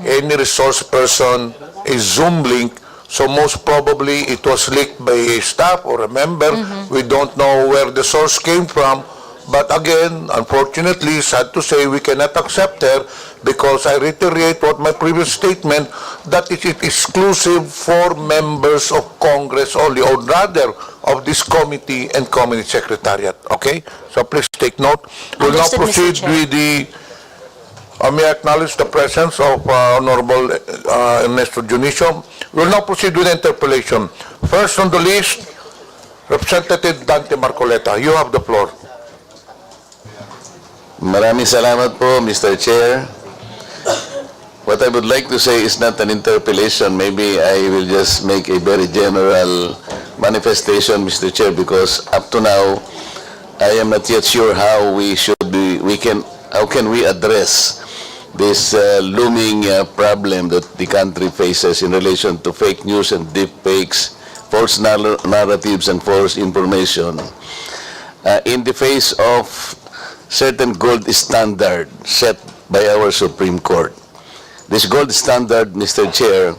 any resource person, a Zoom link. So most probably it was leaked by a staff or a member. We don't know where the source came from. But again, unfortunately, sad to say, we cannot accept her because I reiterate what my previous statement, that it is exclusive for members of Congress only, or rather of this committee and committee secretariat. Okay? So please take note. We'll now proceed with the... may I acknowledge the presence of Honorable Ernesto Junicio. We'll now proceed with the interpellation. First on the list, Representative Dante Marcoleta. You have the floor. Maraming salamat po, Mr. Chair. What I would like to say is not an interpellation. Maybe I will just make a very general manifestation, Mr. Chair, because up to now, I am not yet sure how we should be, how can we address this looming problem that the country faces in relation to fake news and deep fakes, false narratives and false information in the face of certain gold standard set by our Supreme Court. This gold standard, Mr. Chair,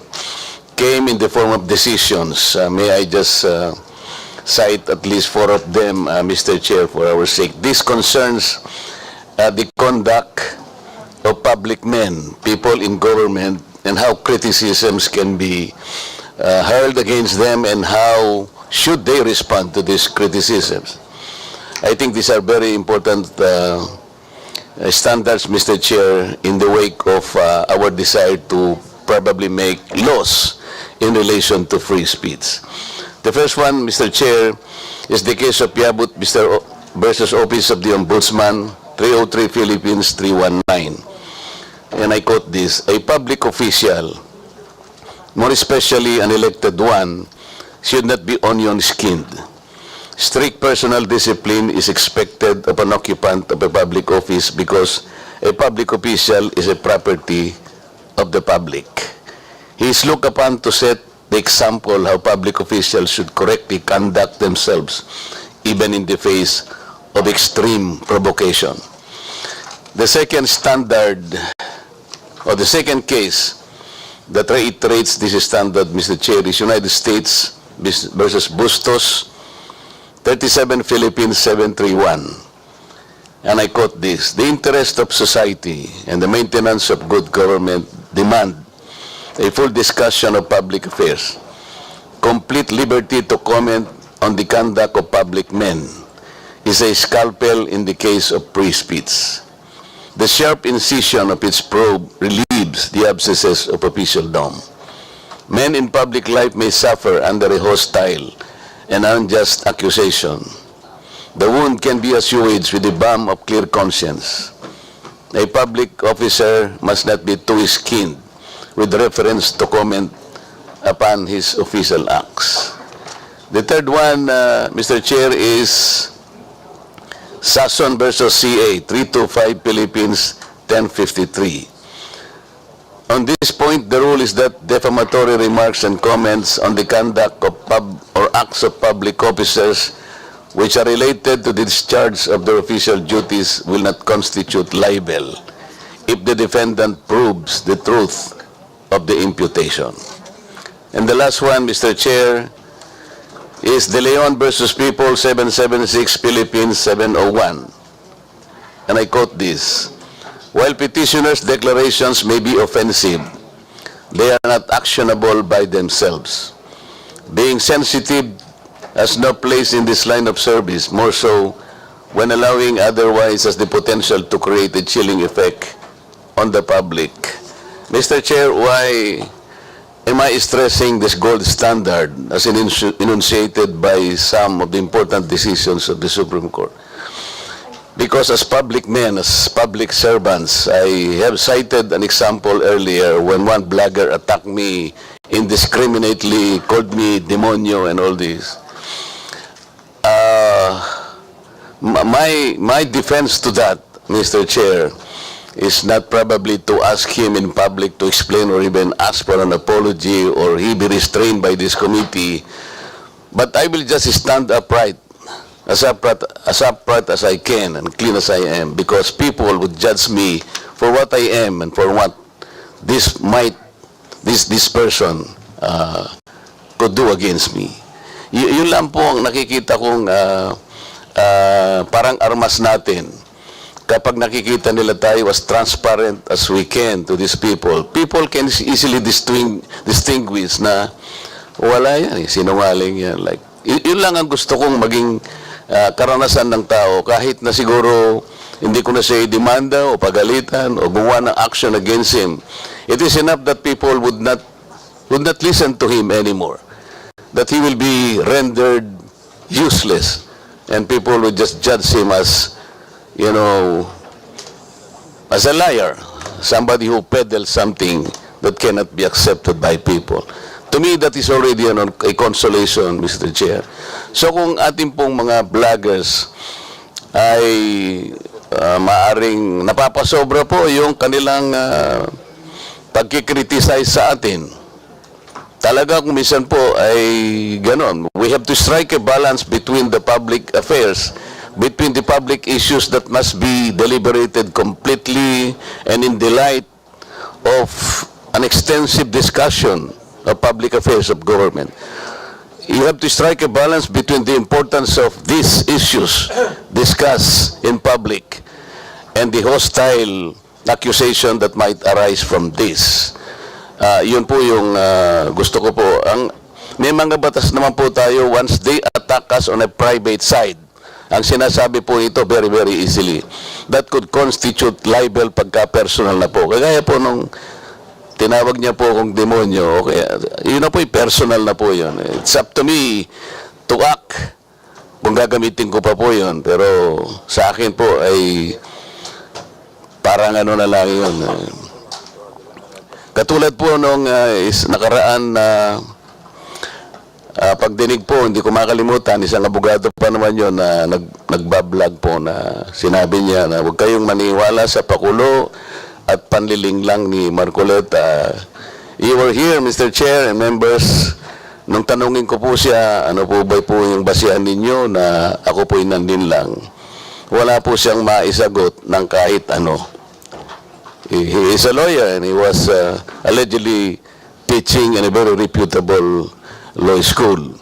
came in the form of decisions. May I just cite at least 4 of them, Mr. Chair, for our sake. This concerns the conduct of public men, people in government, and how criticisms can be hurled against them and how should they respond to these criticisms. I think these are very important standards, Mr. Chair, in the wake of our desire to probably make laws in relation to free speech. The first one, Mr. Chair, is the case of Yabut versus Office of the Ombudsman, 303 Philippines 319. And I quote this: a public official, more especially an elected one, should not be onion-skinned. Strict personal discipline is expected of an occupant of a public office because a public official is a property of the public. He is looked upon to set the example how public officials should correctly conduct themselves, even in the face of extreme provocation. The second standard, or the second case that reiterates this standard, Mr. Chair, is United States versus Bustos, 37 Philippines 731. And I quote this: the interest of society and the maintenance of good government demand a full discussion of public affairs, complete liberty to comment on the conduct of public men is a scalpel in the case of free speech. The sharp incision of its probe relieves the abscesses of official dome. Men in public life may suffer under a hostile and unjust accusation. The wound can be assuaged with the balm of clear conscience. A public officer must not be too skinned with reference to comment upon his official acts. The third one, Mr. Chair, is Sason versus CA, 325 Philippines 1053. On this point, the rule is that defamatory remarks and comments on the conduct of acts of public officers which are related to the discharge of their official duties will not constitute libel if the defendant proves the truth of the imputation. And the last one, Mr. Chair, is De Leon versus People 776 Philippines 701. And I quote this: while petitioners' declarations may be offensive, they are not actionable by themselves. Being sensitive has no place in this line of service, more so when allowing otherwise has the potential to create a chilling effect on the public. Mr. Chair, why am I stressing this gold standard as enunciated by some of the important decisions of the Supreme Court? Because as public men, as public servants, I have cited an example earlier when one blogger attacked me indiscriminately, called me demonyo and all this. My defense to that, Mr. Chair, is not probably to ask him in public to explain or even ask for an apology or he be restrained by this committee, but I will just stand upright, as upright as I can and clean as I am, because people would judge me for what I am and for what this person could do against me. Yun lang po ang nakikita kong parang armas natin. Kapag nakikita nila tayo as transparent as we can to these people, people can easily distinguish na wala yan, sinungaling yan. Like, yun lang ang gusto kong maging karanasan ng tao, kahit na siguro hindi ko na siya demanda o pagalitan o gumawa ng action against him. It is enough that people would not listen to him anymore. That he will be rendered useless and people would just judge him as, you know, as a liar, somebody who peddles something that cannot be accepted by people. To me, that is already a consolation, Mr. Chair. So kung ating pong mga vloggers ay maaring napapasobra po yung kanilang pagkikriticize sa atin, talaga kung minsan po ay ganon. We have to strike a balance between the public affairs, between the public issues that must be deliberated completely and in the light of an extensive discussion of public affairs of government. You have to strike a balance between the importance of these issues discussed in public and the hostile accusation that might arise from this. Yun po yung gusto ko po. May mga batas naman po tayo, once they attack us on a private side, ang sinasabi po ito very, very easily, that could constitute libel pagka-personal na po. Kagaya po nung tinawag niya po akong demonyo, okay, yun na po, personal na po yun. It's up to me to act kung gagamitin ko pa po yun. Pero sa akin po ay parang ano na lang yun. Katulad po nung nakaraan na pagdinig po, hindi ko makalimutan, isang abogado pa naman yun na nagbablog po na sinabi niya na huwag kayong maniwala sa pakulo at panliling lang ni Marcoleta. You were here, Mr. Chair and members, nung tanungin ko po siya, ano po ba po yung basihan ninyo na ako po'y nandin lang. Wala po siyang maisagot ng kahit ano. He is a lawyer and he was allegedly teaching in a very reputable law school.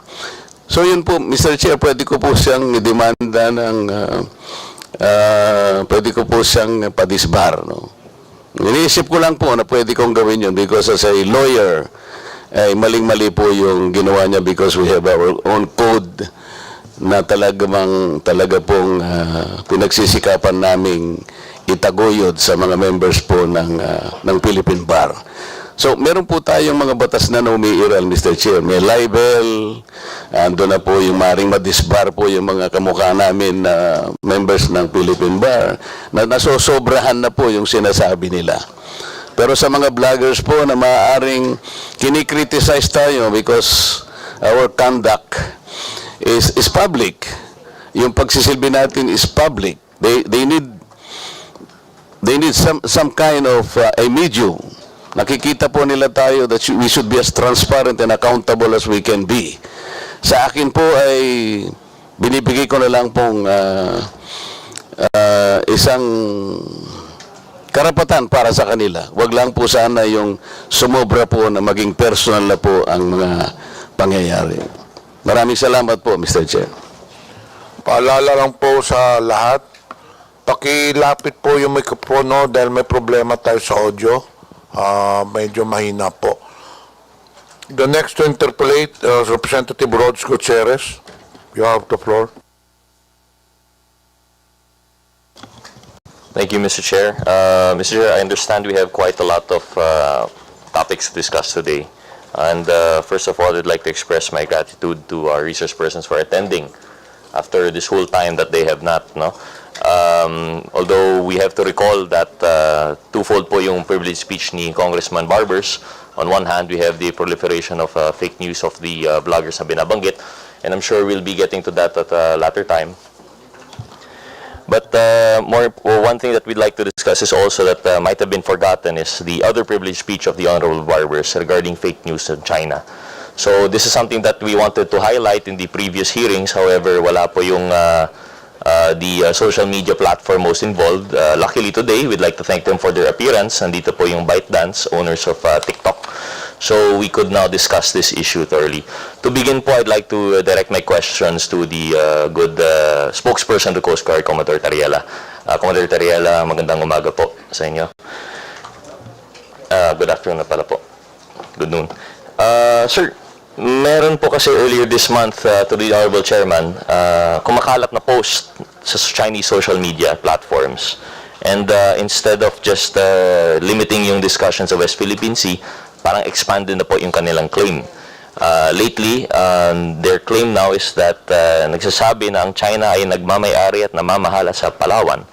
So yun po, Mr. Chair, pwede ko po siyang demanda ng, pwede ko po siyang padisbar, no? Iniisip ko lang po na pwede kong gawin yun because as a lawyer, ay maling-mali po yung ginawa niya because we have our own code na talaga pong pinagsisikapan naming itaguyod sa mga members po ng Philippine Bar. So, meron po tayong mga batas na umiiral, Mr. Chair. May libel, ando na po yung maring madisbar po yung mga kamukha namin na members ng Philippine Bar, na nasosobrahan na po yung sinasabi nila. Pero sa mga vloggers po na maaaring kinikriticize tayo because our conduct is public. Yung pagsisilbi natin is public. They need some kind of a medium. Nakikita po nila tayo that we should be as transparent and accountable as we can be. Sa akin po ay binibigay ko na lang pong isang karapatan para sa kanila. Wag lang po sana yung sumobra po na maging personal na po ang mga pangyayari. Maraming salamat po, Mr. Chair. Paalala lang po sa lahat, pakilapit po yung mikropono dahil may problema tayo sa audio. Medyo mahina po. The next to interpolate, Representative Rods Gutierrez. You have the floor. Thank you, Mr. Chair. Mr. Chair, I understand we have quite a lot of topics to discuss today. And first of all, I'd like to express my gratitude to our resource persons for attending after this whole time that they have not, no? Although we have to recall that twofold po yung privileged speech ni Congressman Barbers. On one hand, we have the proliferation of fake news of the bloggers na binabanggit, and I'm sure we'll be getting to that at a later time. But one thing that we'd like to discuss is also that might have been forgotten is the other privileged speech of the Honorable Barbers regarding fake news in China. So this is something that we wanted to highlight in the previous hearings. However, wala po yung the social media platform most involved. Luckily today, we'd like to thank them for their appearance. Nandito po yung ByteDance, owners of TikTok. So we could now discuss this issue thoroughly. To begin po, I'd like to direct my questions to the good spokesperson of the Coast Guard, Commodore Tariela. Commodore Tariela, magandang umaga po sa inyo. Good afternoon na pala po. Good noon. Sir, meron po kasi earlier this month to the Honorable Chairman, kumakalat na post sa Chinese social media platforms. And instead of just limiting yung discussion sa West Philippine Sea, parang expanded na po yung kanilang claim. Lately, their claim now is that nagsasabi na ang China ay nagmamay-ari at namamahala sa Palawan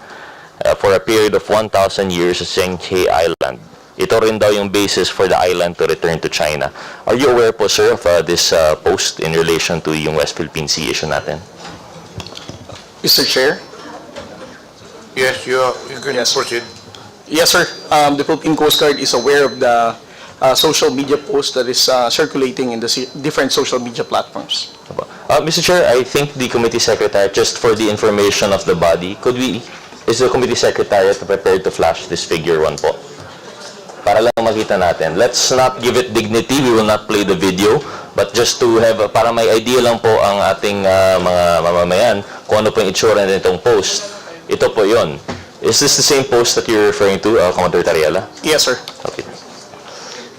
for a period of 1,000 years sa Zhenghe Island. Ito rin daw yung basis for the island to return to China. Are you aware po, sir, of this post in relation to yung West Philippine Sea issue natin? Mr. Chair? Yes, you can proceed. Yes, sir. The Philippine Coast Guard is aware of the social media post that is circulating in the different social media platforms. Mr. Chair, I think the committee secretary, just for the information of the body, is the committee secretary prepared to flash this figure 1 po? Para lang makita natin. Let's not give it dignity. We will not play the video. But just to have, para may idea lang po ang ating mga mamamayan kung ano po yung itsura nitong post. Ito po yon. Is this the same post that you're referring to, Commodore Tariela? Yes, sir. Okay.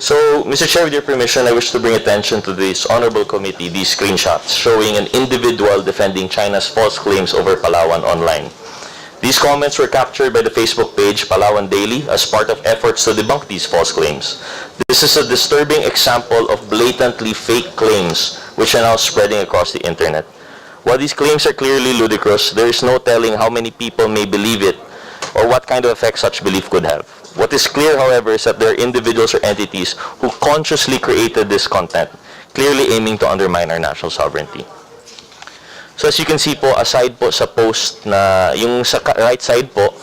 So, Mr. Chair, with your permission, I wish to bring attention to this honorable committee these screenshots showing an individual defending China's false claims over Palawan online. These comments were captured by the Facebook page Palawan Daily as part of efforts to debunk these false claims. This is a disturbing example of blatantly fake claims which are now spreading across the internet. While these claims are clearly ludicrous, there is no telling how many people may believe it or what kind of effect such belief could have. What is clear, however, is that there are individuals or entities who consciously created this content, clearly aiming to undermine our national sovereignty. So as you can see po, aside po sa post na, yung sa right side po,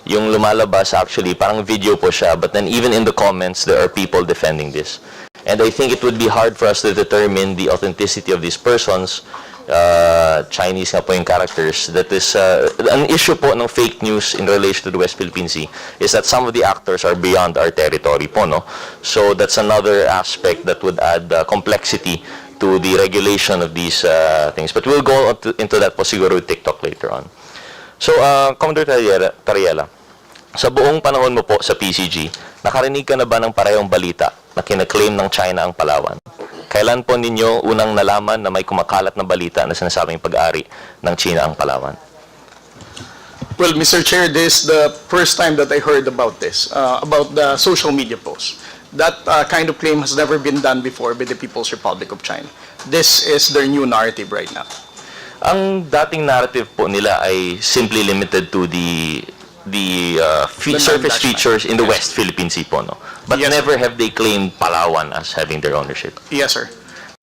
yung lumalabas actually, parang video po siya, but then even in the comments, there are people defending this. And I think it would be hard for us to determine the authenticity of these persons, Chinese nga po yung characters, that is, an issue po ng fake news in relation to the West Philippine Sea is that some of the actors are beyond our territory po, no? So that's another aspect that would add complexity to the regulation of these things. But we'll go into that po siguro with TikTok later on. So, Commodore Tariela, sa buong panahon mo po sa PCG, nakarinig ka na ba ng parehong balita na kinaklaim ng China ang Palawan? Kailan po ninyo unang nalaman na may kumakalat na balita na sinasabing pag-ari ng China ang Palawan? Well, Mr. Chair, this is the first time that I heard about this, about the social media post. That kind of claim has never been done before by the People's Republic of China. This is their new narrative right now. Ang dating narrative po nila ay simply limited to the surface features in the West Philippine Sea po, no? But Yes, never have they claimed Palawan as having their ownership. Yes, sir.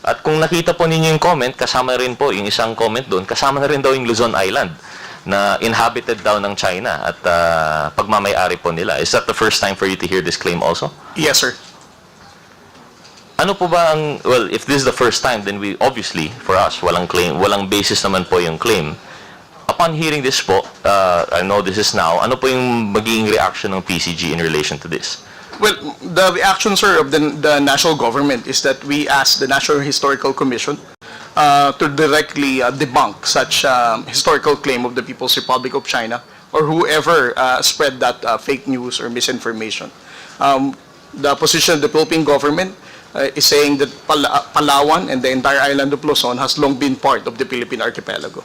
At kung nakita po ninyo yung comment, kasama rin po yung isang comment doon, kasama na rin daw yung Luzon Island na inhabited daw ng China at pagmamay-ari po nila. Is that the first time for you to hear this claim also? Yes, sir. Ano po ba ang, well, if this is the first time, then we, obviously, for us, walang claim, walang basis naman po yung claim. Upon hearing this po, I know this is now, ano po yung magiging reaction ng PCG in relation to this? Well, the reaction, sir, of the national government is that we asked the National Historical Commission to directly debunk such historical claim of the People's Republic of China or whoever spread that fake news or misinformation. The position of the Philippine government is saying that Palawan and the entire island of Luzon has long been part of the Philippine archipelago.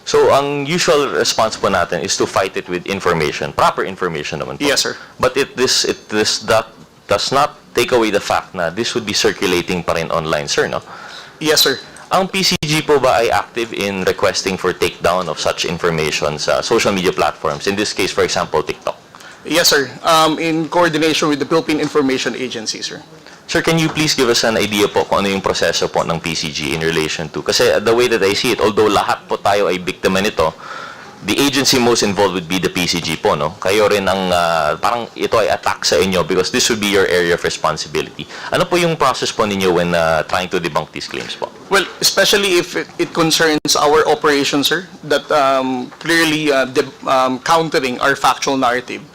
So, ang usual response po natin is to fight it with information, proper information naman po. Yes, sir. But that does not take away the fact na this would be circulating pa rin online, sir, no? Yes, sir. Ang PCG po ba ay active in requesting for takedown of such information sa social media platforms? In this case, for example, TikTok. Yes, sir. In coordination with the Philippine Information Agency, sir. Sir, can you please give us an idea po kung ano yung proseso po ng PCG in relation to? Kasi the way that I see it, although lahat po tayo ay biktima nito, the agency most involved would be the PCG po, no? Kayo rin ang, parang ito ay attack sa inyo because this would be your area of responsibility. Ano po yung process po ninyo when trying to debunk these claims po? Well, especially if it concerns our operation, sir, that clearly countering our factual narrative,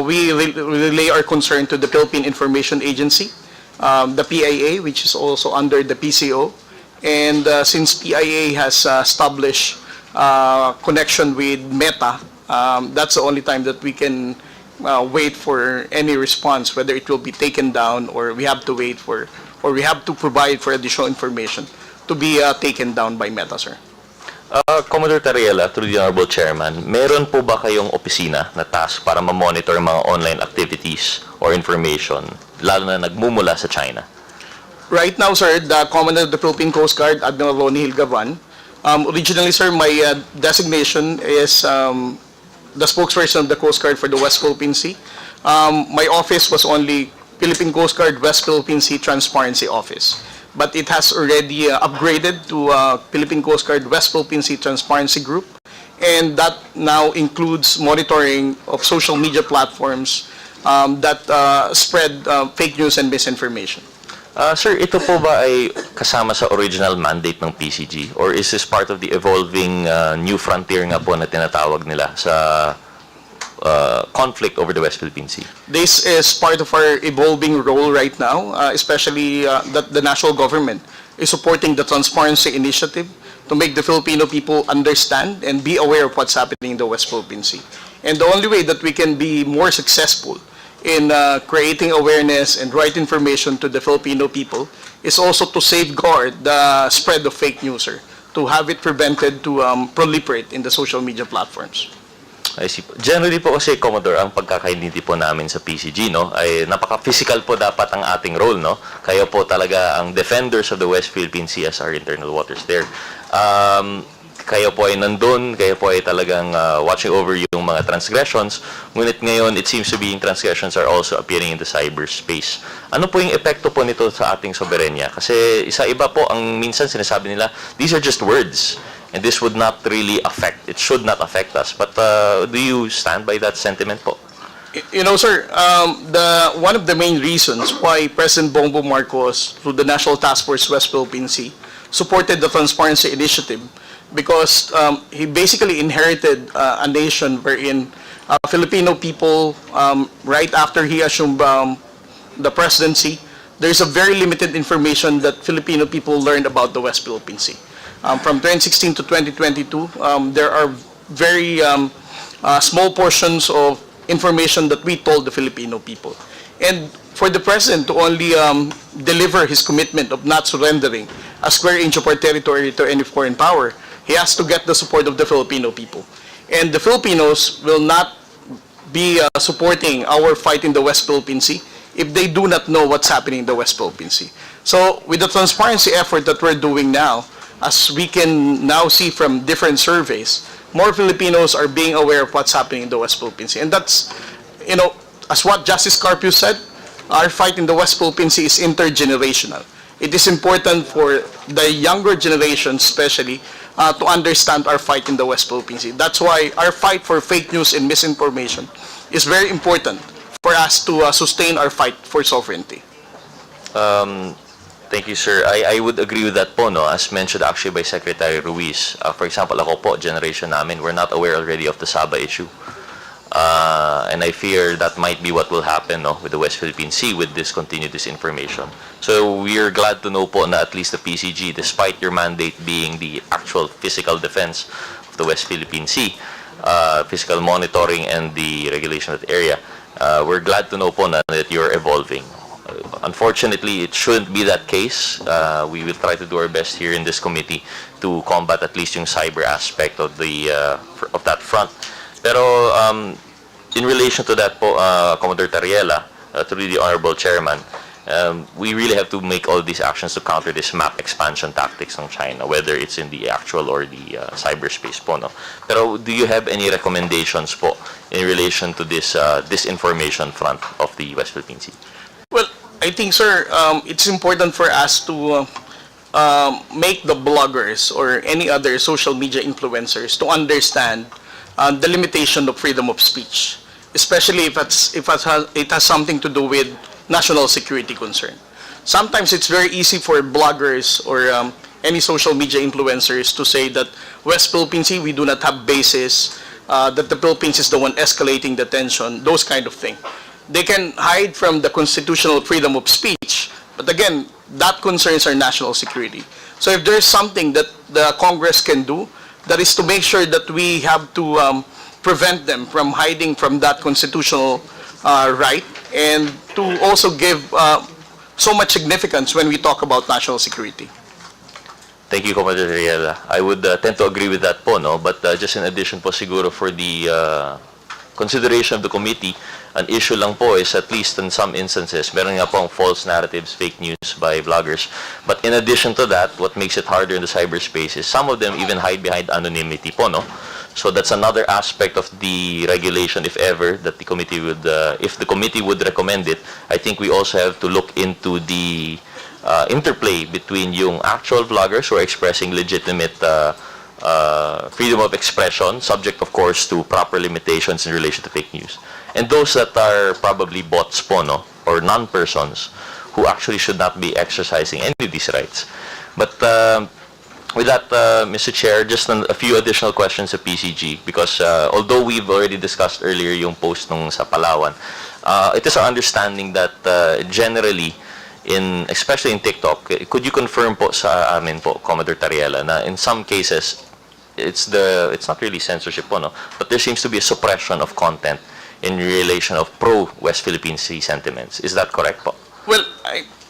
we relay our concern to the Philippine Information Agency, the PIA, which is also under the PCO, and since PIA has established connection with Meta, that's the only time that we can wait for any response, whether it will be taken down or we have to wait for, or we have to provide for additional information to be taken down by Meta, sir. Commodore Tariela, through the Honorable Chairman, meron po ba kayong opisina na task para ma-monitor mga online activities or information, lalo na nagmumula sa China? Right now, sir, the Commander of the Philippine Coast Guard, Admiral Ronnie Hilgavan, originally, sir, my designation is the spokesperson of the Coast Guard for the West Philippine Sea. My office was only Philippine Coast Guard West Philippine Sea Transparency Office. But it has already upgraded to Philippine Coast Guard West Philippine Sea Transparency Group, and that now includes monitoring of social media platforms that spread fake news and misinformation. Sir, ito po ba ay kasama sa original mandate ng PCG or is this part of the evolving new frontier nga po na tinatawag nila sa conflict over the West Philippine Sea? This is part of our evolving role right now, especially that the national government is supporting the Transparency Initiative to make the Filipino people understand and be aware of what's happening in the West Philippine Sea. And the only way that we can be more successful in creating awareness and right information to the Filipino people is also to safeguard the spread of fake news, sir, to have it prevented to proliferate in the social media platforms. I see po. Generally po kasi, Commodore, ang pagkakaintindi po namin sa PCG, no, ay napaka-physical po dapat ang ating role, no? Kayo po talaga ang defenders of the West Philippine Sea as our internal waters there. Kayo po ay nandun, kayo po ay talagang watching over yung mga transgressions, ngunit ngayon, it seems to be yung transgressions are also appearing in the cyberspace. Ano po yung epekto po nito sa ating soberenya? Kasi isa-iba po, ang minsan sinasabi nila, these are just words. And this would not really affect, it should not affect us. But do you stand by that sentiment po? You know, sir, one of the main reasons why President Bongbong Marcos, through the National Task Force West Philippine Sea, supported the Transparency Initiative because he basically inherited a nation wherein Filipino people, right after he assumed the presidency, there's a very limited information that Filipino people learned about the West Philippine Sea. From 2016 to 2022, there are very small portions of information that we told the Filipino people. And for the President to only deliver his commitment of not surrendering a square inch of our territory to any foreign power, he has to get the support of the Filipino people. And the Filipinos will not be supporting our fight in the West Philippine Sea if they do not know what's happening in the West Philippine Sea. So with the transparency effort that we're doing now, as we can now see from different surveys, more Filipinos are being aware of what's happening in the West Philippine Sea. And that's, you know, as what Justice Carpio said, our fight in the West Philippine Sea is intergenerational. It is important for the younger generation especially to understand our fight in the West Philippine Sea. That's why our fight for fake news and misinformation is very important for us to sustain our fight for sovereignty. Thank you, sir. I would agree with that po, no? As mentioned actually by Secretary Ruiz. For example, ako po, generation namin, we're not aware already of the Sabah issue. And I fear that might be what will happen, no, with the West Philippine Sea with this continued disinformation. So we are glad to know po na at least the PCG, despite your mandate being the actual physical defense of the West Philippine Sea, physical monitoring and the regulation of the area, we're glad to know po na that you're evolving. Unfortunately, it shouldn't be that case. We will try to do our best here in this committee to combat at least yung cyber aspect of the of that front. Pero in relation to that po, Commodore Tariela, to the Honorable Chairman, we really have to make all these actions to counter this map expansion tactics ng China, whether it's in the actual or the cyberspace po, no? Pero do you have any recommendations po in relation to this disinformation front of the West Philippine Sea? Well, I think, sir, it's important for us to make the bloggers or any other social media influencers to understand the limitation of freedom of speech, especially if it has something to do with national security concern. Sometimes it's very easy for bloggers or any social media influencers to say that West Philippine Sea, we do not have bases, that the Philippines is the one escalating the tension, those kind of thing. They can hide from the constitutional freedom of speech, but again, that concerns our national security. So if there's something that the Congress can do, that is to make sure that we have to prevent them from hiding from that constitutional right, and to also give so much significance when we talk about national security. Thank you, Commander Riela. I would tend to agree with that po, no? But just in addition po siguro for the consideration of the committee, an issue lang po is at least in some instances, meron nga pong false narratives, fake news by vloggers. But in addition to that, what makes it harder in the cyberspace is some of them even hide behind anonymity po, no? So that's another aspect of the regulation, if ever, that the committee would, if the committee would recommend it, I think we also have to look into the interplay between yung actual vloggers who are expressing legitimate freedom of expression, subject of course to proper limitations in relation to fake news, and those that are probably bots po, no, or non-persons who actually should not be exercising any of these rights. But with that, Mr. Chair, just a few additional questions of PCG, because although we've already discussed earlier yung post nung sa Palawan, it is our understanding that generally, especially in TikTok, could you confirm po sa amin po, Commodore Tariela, na in some cases, it's not really censorship po, no, but there seems to be a suppression of content in relation of pro-West Philippine Sea sentiments. Is that correct po? Well,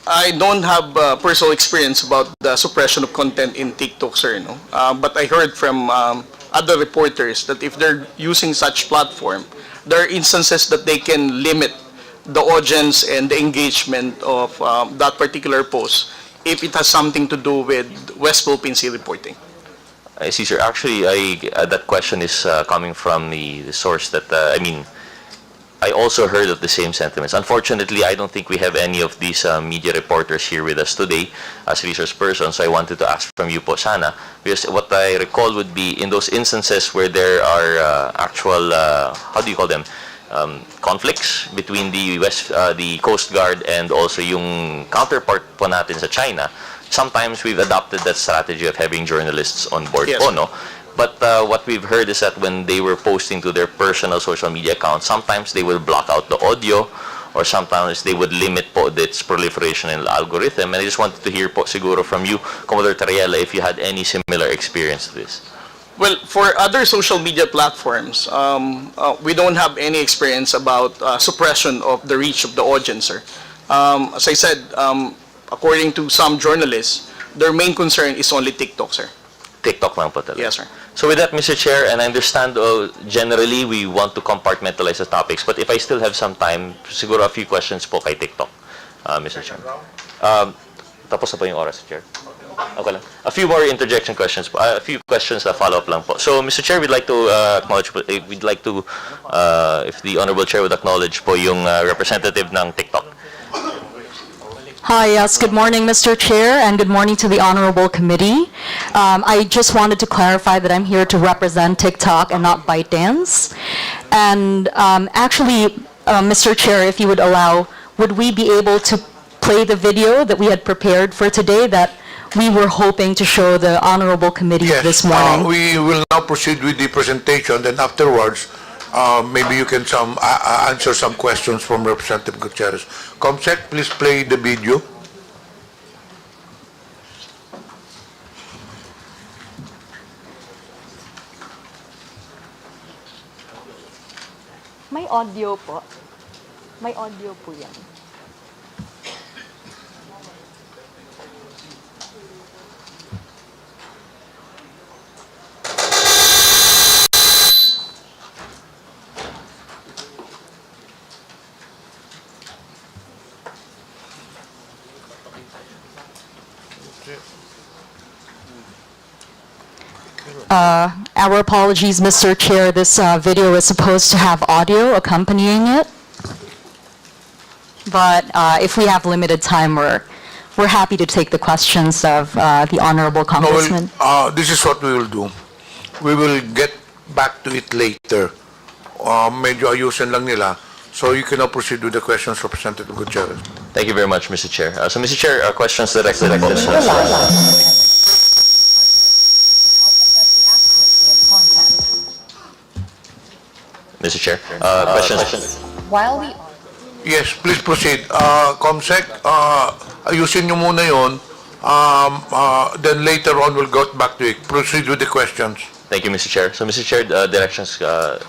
I don't have personal experience about the suppression of content in TikTok, sir, no? But I heard from other reporters that if they're using such platform, there are instances that they can limit the audience and the engagement of that particular post if it has something to do with West Philippine Sea reporting. I see, sir. Actually, that question is coming from the source that, I also heard of the same sentiments. Unfortunately, I don't think we have any of these media reporters here with us today as resource persons, so I wanted to ask from you po sana, because what I recall would be in those instances where there are actual, how do you call them, conflicts between the Coast Guard and also yung counterpart po natin sa China. Sometimes we've adopted that strategy of having journalists on board po, no? But what we've heard is that when they were posting to their personal social media accounts, sometimes they will block out the audio, or sometimes they would limit po its proliferation in the algorithm. And I just wanted to hear po siguro from you, Commodore Tariela, if you had any similar experience to this. Well, for other social media platforms, we don't have any experience about suppression of the reach of the audience, sir. As I said, according to some journalists, their main concern is only TikTok, sir. TikTok lang po talaga. Yes, sir. So with that, Mr. Chair, and I understand generally we want to compartmentalize the topics, but if I still have some time, siguro a few questions po kay TikTok, Mr. Chair. Tapos na po yung oras, Chair. Okay lang. A few more interjection questions po. A few questions na follow-up lang po. So, Mr. Chair, we'd like to acknowledge, if the Honorable Chair would acknowledge po yung representative ng TikTok. Hi, yes, good morning, Mr. Chair, and good morning to the Honorable Committee. I just wanted to clarify that I'm here to represent TikTok and not ByteDance. And actually, Mr. Chair, if you would allow, would we be able to play the video that we had prepared for today that we were hoping to show the Honorable Committee this morning? We will now proceed with the presentation, then afterwards, maybe you can answer some questions from Representative Gutierrez. Comsec, please play the video. May audio po. May audio po yan. Our apologies, Mr. Chair. This video is supposed to have audio accompanying it. But if we have limited time, we're happy to take the questions of the Honorable Congressman. This is what we will do. We will get back to it later. Medyo ayusin lang nila. So you can now proceed with the questions, Representative Gutierrez. Thank you very much, Mr. Chair. So, Mr. Chair, questions directed at Mr. Chair, questions. While we... Yes, please proceed. Comsec, ayusin nyo muna yun. Then later on, we'll go back to it. Proceed with the questions. Thank you, Mr. Chair. So, Mr. Chair,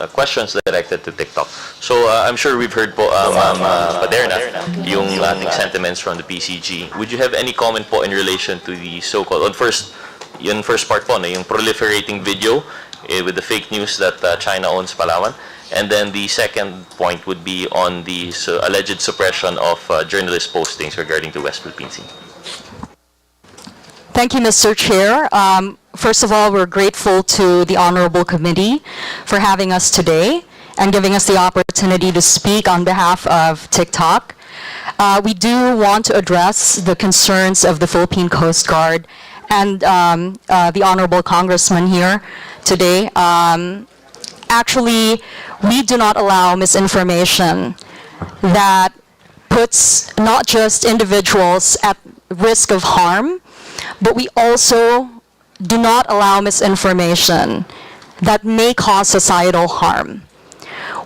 questions directed to TikTok. So, I'm sure we've heard po, Paderna, yung ating sentiments from the PCG. Would you have any comment po in relation to the so-called, first part po, yung proliferating video with the fake news that China owns Palawan? And then the second point would be on the alleged suppression of journalist postings regarding the West Philippine Sea. Thank you, Mr. Chair. First of all, we're grateful to the Honorable Committee for having us today and giving us the opportunity to speak on behalf of TikTok. We do want to address the concerns of the Philippine Coast Guard and the Honorable Congressman here today. Actually, we do not allow misinformation that puts not just individuals at risk of harm, but we also do not allow misinformation that may cause societal harm.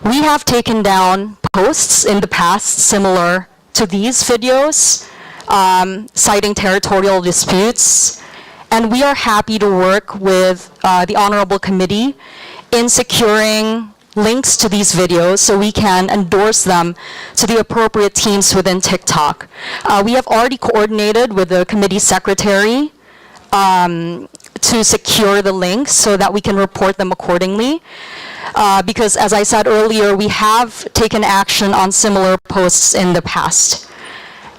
We have taken down posts in the past similar to these videos, citing territorial disputes, and we are happy to work with the Honorable Committee in securing links to these videos so we can endorse them to the appropriate teams within TikTok. We have already coordinated with the committee secretary to secure the links so that we can report them accordingly. Because as I said earlier, we have taken action on similar posts in the past.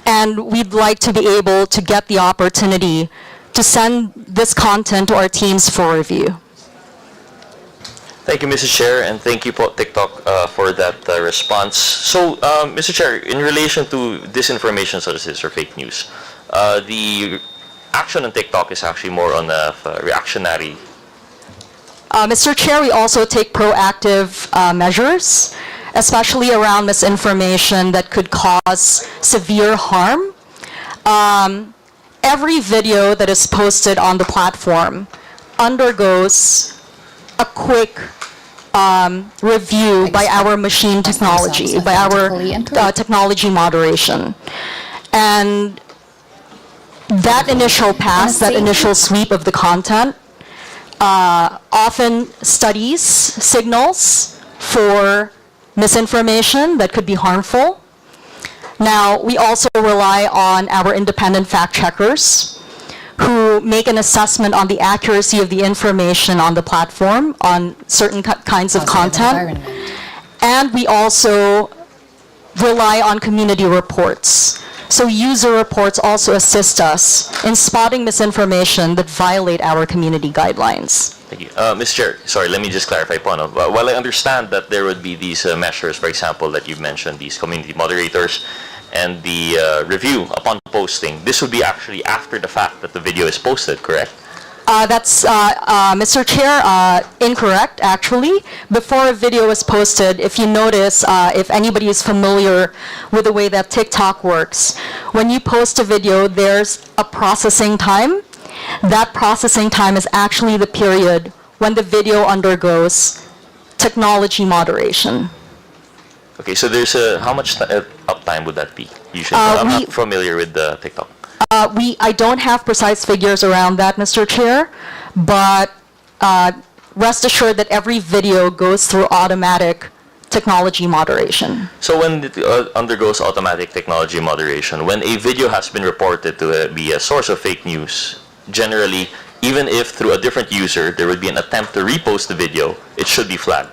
And we'd like to be able to get the opportunity to send this content to our teams for review. Thank you, Mr. Chair, and thank you po, TikTok, for that response. So, Mr. Chair, in relation to disinformation services or fake news, the action on TikTok is actually more on a reactionary. Mr. Chair, we also take proactive measures, especially around misinformation that could cause severe harm. Every video that is posted on the platform undergoes a quick review by our machine technology, by our technology moderation. And that initial pass, that initial sweep of the content, often studies signals for misinformation that could be harmful. Now, we also rely on our independent fact checkers who make an assessment on the accuracy of the information on the platform on certain kinds of content. And we also rely on community reports. So user reports also assist us in spotting misinformation that violate our community guidelines. Thank you. Mr. Chair, sorry, let me just clarify po. No? While I understand that there would be these measures, for example, that you've mentioned, these community moderators and the review upon posting, this would be actually after the fact that the video is posted, correct? That's, Mr. Chair, incorrect, actually. Before a video is posted, if you notice, if anybody is familiar with the way that TikTok works, when you post a video, there's a processing time. That processing time is actually the period when the video undergoes technology moderation. Okay, so there's a, how much uptime would that be usually? I'm not familiar with the TikTok. I don't have precise figures around that, Mr. Chair, but rest assured that every video goes through automatic technology moderation. So when it undergoes automatic technology moderation, when a video has been reported to be a source of fake news, generally, even if through a different user, there would be an attempt to repost the video, it should be flagged.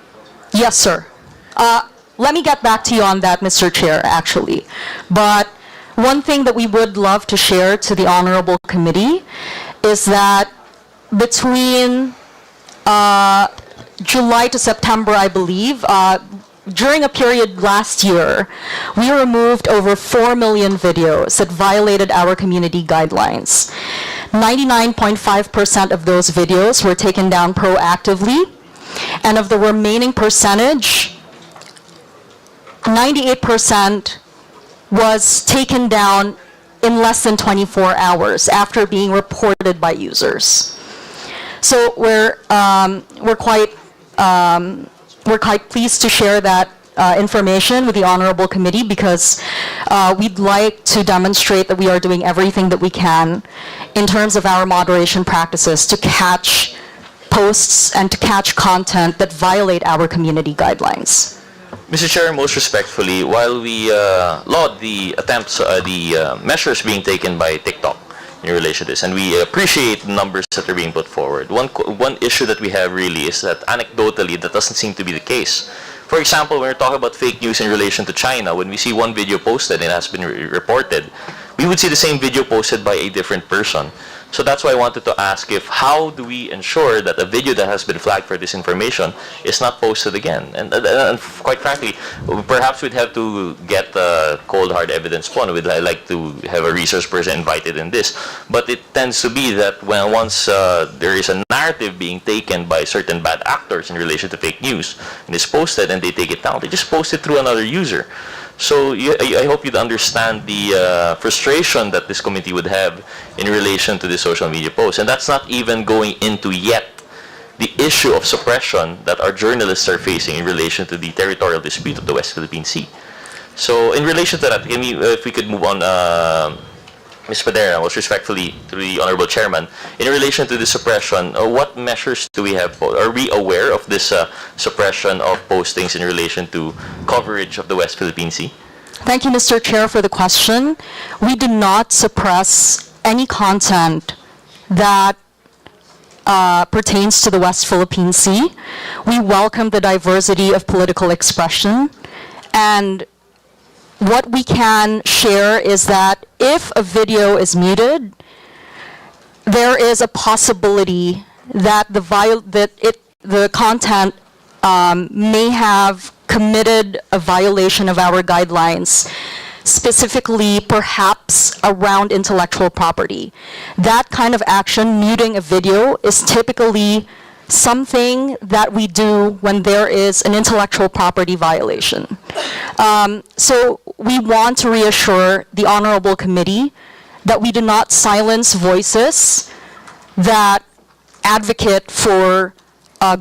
Yes, sir. Let me get back to you on that, Mr. Chair, actually. But one thing that we would love to share to the Honorable Committee is that between July to September, I believe, during a period last year, we removed over 4 million videos that violated our community guidelines. 99.5% of those videos were taken down proactively, and of the remaining percentage, 98% was taken down in less than 24 hours after being reported by users. So we're quite pleased to share that information with the Honorable Committee because we'd like to demonstrate that we are doing everything that we can in terms of our moderation practices to catch posts and to catch content that violate our community guidelines. Mr. Chair, most respectfully, while we laud the attempts, the measures being taken by TikTok in relation to this, and we appreciate the numbers that are being put forward, one issue that we have really is that anecdotally that doesn't seem to be the case. For example, when we're talking about fake news in relation to China, when we see one video posted and it has been reported, we would see the same video posted by a different person. So that's why I wanted to ask if how do we ensure that a video that has been flagged for disinformation is not posted again? And quite frankly, perhaps we'd have to get cold hard evidence point. We'd like to have a research person invited in this. But it tends to be that when once there is a narrative being taken by certain bad actors in relation to fake news and it's posted and they take it down, they just post it through another user. So I hope you'd understand the frustration that this committee would have in relation to the social media posts. And that's not even going into yet the issue of suppression that our journalists are facing in relation to the territorial dispute of the West Philippine Sea. So in relation to that, if we could move on, Ms. Padera, most respectfully to the Honorable Chairman, in relation to the suppression, what measures do we have? Are we aware of this suppression of postings in relation to coverage of the West Philippine Sea? Thank you, Mr. Chair, for the question. We do not suppress any content that pertains to the West Philippine Sea. We welcome the diversity of political expression, and what we can share is that if a video is muted, there is a possibility that the content may have committed a violation of our guidelines, specifically perhaps around intellectual property. That kind of action, muting a video, is typically something that we do when there is an intellectual property violation. So we want to reassure the Honorable Committee that we do not silence voices that advocate for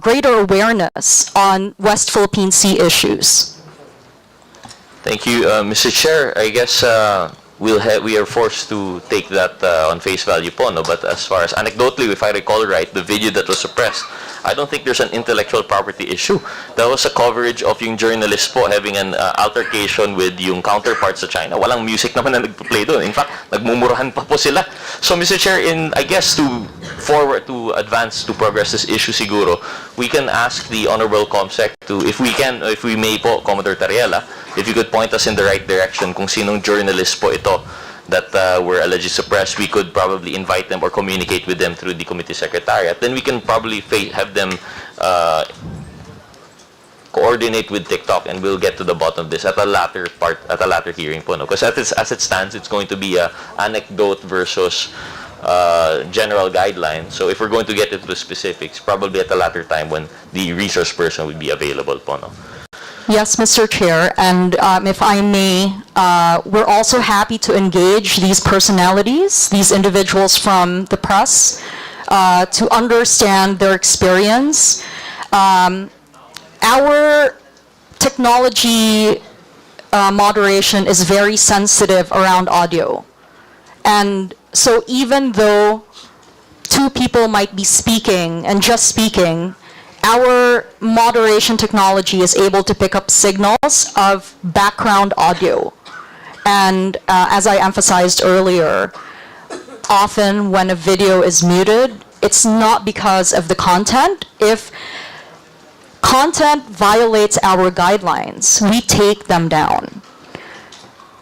greater awareness on West Philippine Sea issues. Thank you, Mr. Chair. I guess we are forced to take that on face value po, no? But as far as anecdotally, if I recall right, the video that was suppressed, I don't think there's an intellectual property issue. That was a coverage of yung journalist po having an altercation with yung counterparts sa China. Walang music naman na nagpo-play doon. In fact, nagmumurahan pa po sila. So, Mr. Chair, I guess to advance, to progress this issue siguro, we can ask the Honorable ComSec to, if we may po, Commodore Tariela, if you could point us in the right direction kung sinong journalist po ito that were allegedly suppressed, we could probably invite them or communicate with them through the committee secretariat. Then we can probably have them coordinate with TikTok, and we'll get to the bottom of this at a latter hearing po, no? Because as it stands, it's going to be a anecdote versus general guideline. So if we're going to get into the specifics, probably at a latter time when the resource person will be available po, no? Yes, Mr. Chair, and if I may, we're also happy to engage these personalities, these individuals from the press, to understand their experience. Our technology moderation is very sensitive around audio. And so even though two people might be speaking and just speaking, our moderation technology is able to pick up signals of background audio. And as I emphasized earlier, often when a video is muted, it's not because of the content. If content violates our guidelines, we take them down.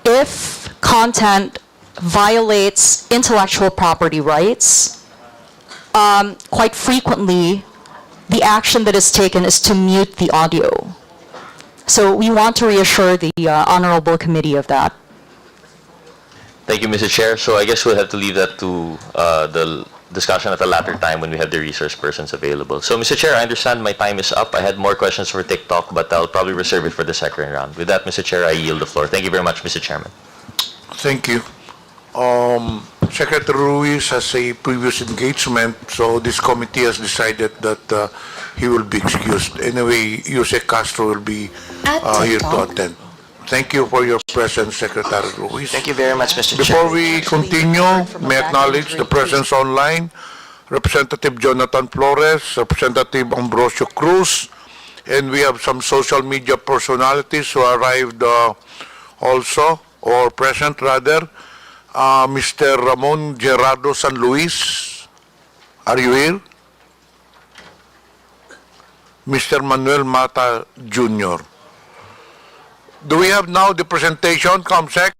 If content violates intellectual property rights, quite frequently, the action that is taken is to mute the audio. So we want to reassure the Honorable Committee of that. Thank you, Mr. Chair. So I guess we'll have to leave that to the discussion at a later time when we have the resource persons available. So, Mr. Chair, I understand my time is up. I had more questions for TikTok, but I'll probably reserve it for the second round. With that, Mr. Chair, I yield the floor. Thank you very much, Mr. Chairman. Thank you. Secretary Ruiz has a previous engagement, so this committee has decided that he will be excused. Anyway, Jose Castro will be here to attend. Thank you for your presence, Secretary Ruiz. Thank you very much, Mr. Chair. Before we continue, may I acknowledge the presence online, Representative Jonathan Flores, Representative Ambrosio Cruz, and we have some social media personalities who arrived also, or present rather. Mr. Ramon Gerardo San Luis, are you here? Mr. Manuel Mata Jr. Do we have now the presentation, ComSec?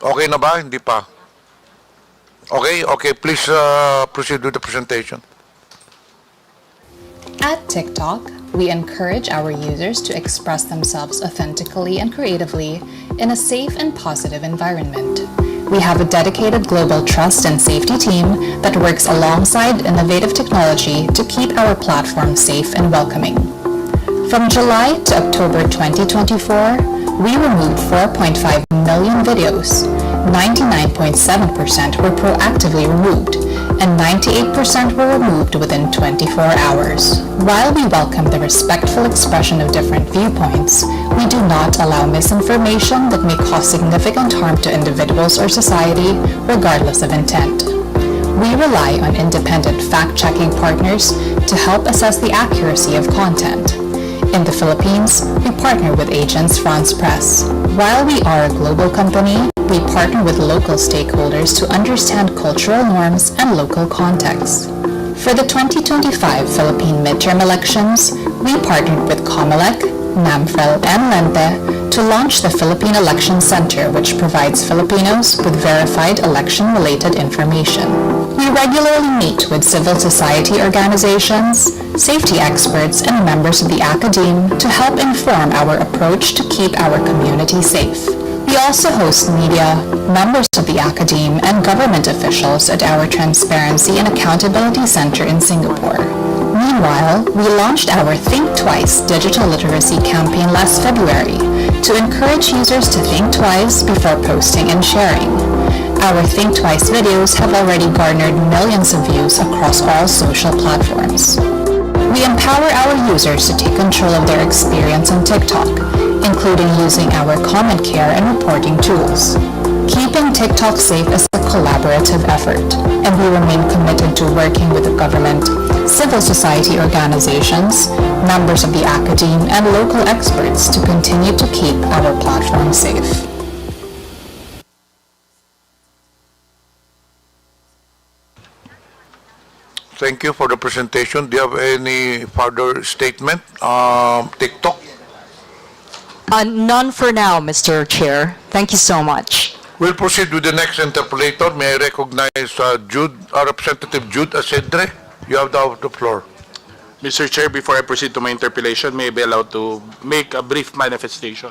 Okay na ba? Hindi pa. Okay, please proceed with the presentation. At TikTok, we encourage our users to express themselves authentically and creatively in a safe and positive environment. We have a dedicated global trust and safety team that works alongside innovative technology to keep our platform safe and welcoming. From July to October 2024, we removed 4.5 million videos. 99.7% were proactively removed, and 98% were removed within 24 hours. While we welcome the respectful expression of different viewpoints, we do not allow misinformation that may cause significant harm to individuals or society, regardless of intent. We rely on independent fact-checking partners to help assess the accuracy of content. In the Philippines, we partner with Agence France-Presse. While we are a global company, we partner with local stakeholders to understand cultural norms and local contexts. For the 2025 Philippine midterm elections, we partnered with COMELEC, NAMFREL, and LENTE to launch the Philippine Election Center, which provides Filipinos with verified election-related information. We regularly meet with civil society organizations, safety experts, and members of the academe to help inform our approach to keep our community safe. We also host media, members of the academe, and government officials at our Transparency and Accountability Center in Singapore. Meanwhile, we launched our Think Twice digital literacy campaign last February to encourage users to think twice before posting and sharing. Our Think Twice videos have already garnered millions of views across all social platforms. We empower our users to take control of their experience on TikTok, including using our comment care and reporting tools. Keeping TikTok safe is a collaborative effort, and we remain committed to working with the government, civil society organizations, members of the academe, and local experts to continue to keep our platform safe. Thank you for the presentation. Do you have any further statement? TikTok? None for now, Mr. Chair. Thank you so much. We'll proceed with the next interpolator. May I recognize Representative Jude Asedre? You have the floor. Mr. Chair, before I proceed to my interpellation, may I be allowed to make a brief manifestation?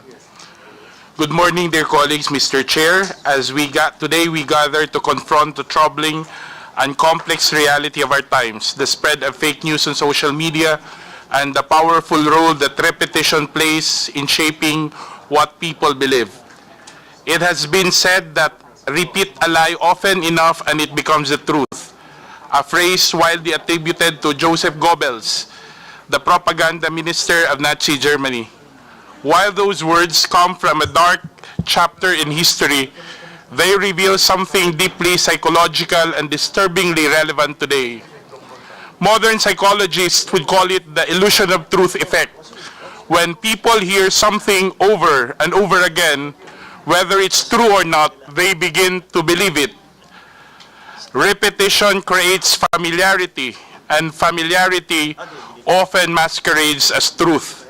Good morning, dear colleagues, Mr. Chair. Today we gather to confront the troubling and complex reality of our times, the spread of fake news on social media, and the powerful role that repetition plays in shaping what people believe. It has been said that repeat a lie often enough and it becomes the truth, a phrase widely attributed to Joseph Goebbels, the propaganda minister of Nazi Germany. While those words come from a dark chapter in history, they reveal something deeply psychological and disturbingly relevant today. Modern psychologists would call it the illusion of truth effect. When people hear something over and over again, whether it's true or not, they begin to believe it. Repetition creates familiarity, and familiarity often masquerades as truth.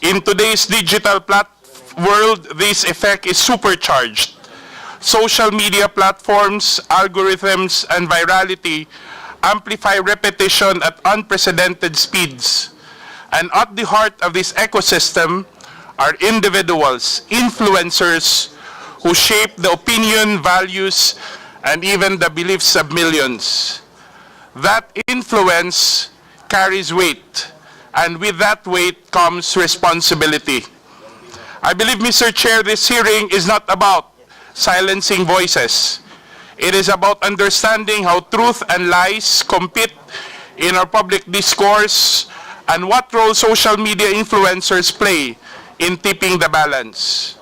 In today's digital world, this effect is supercharged. Social media platforms, algorithms, and virality amplify repetition at unprecedented speeds. And at the heart of this ecosystem are individuals, influencers, who shape the opinion, values, and even the beliefs of millions. That influence carries weight, and with that weight comes responsibility. I believe, Mr. Chair, this hearing is not about silencing voices. It is about understanding how truth and lies compete in our public discourse and what role social media influencers play in tipping the balance.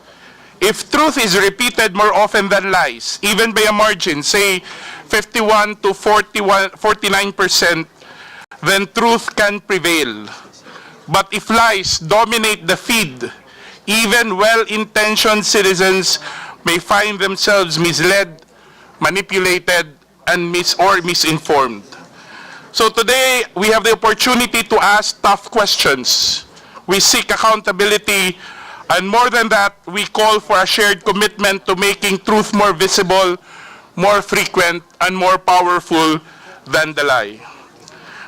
If truth is repeated more often than lies, even by a margin, say 51 to 49%, then truth can prevail. But if lies dominate the feed, even well-intentioned citizens may find themselves misled, manipulated, and misinformed. So today, we have the opportunity to ask tough questions. We seek accountability, and more than that, we call for a shared commitment to making truth more visible, more frequent, and more powerful than the lie.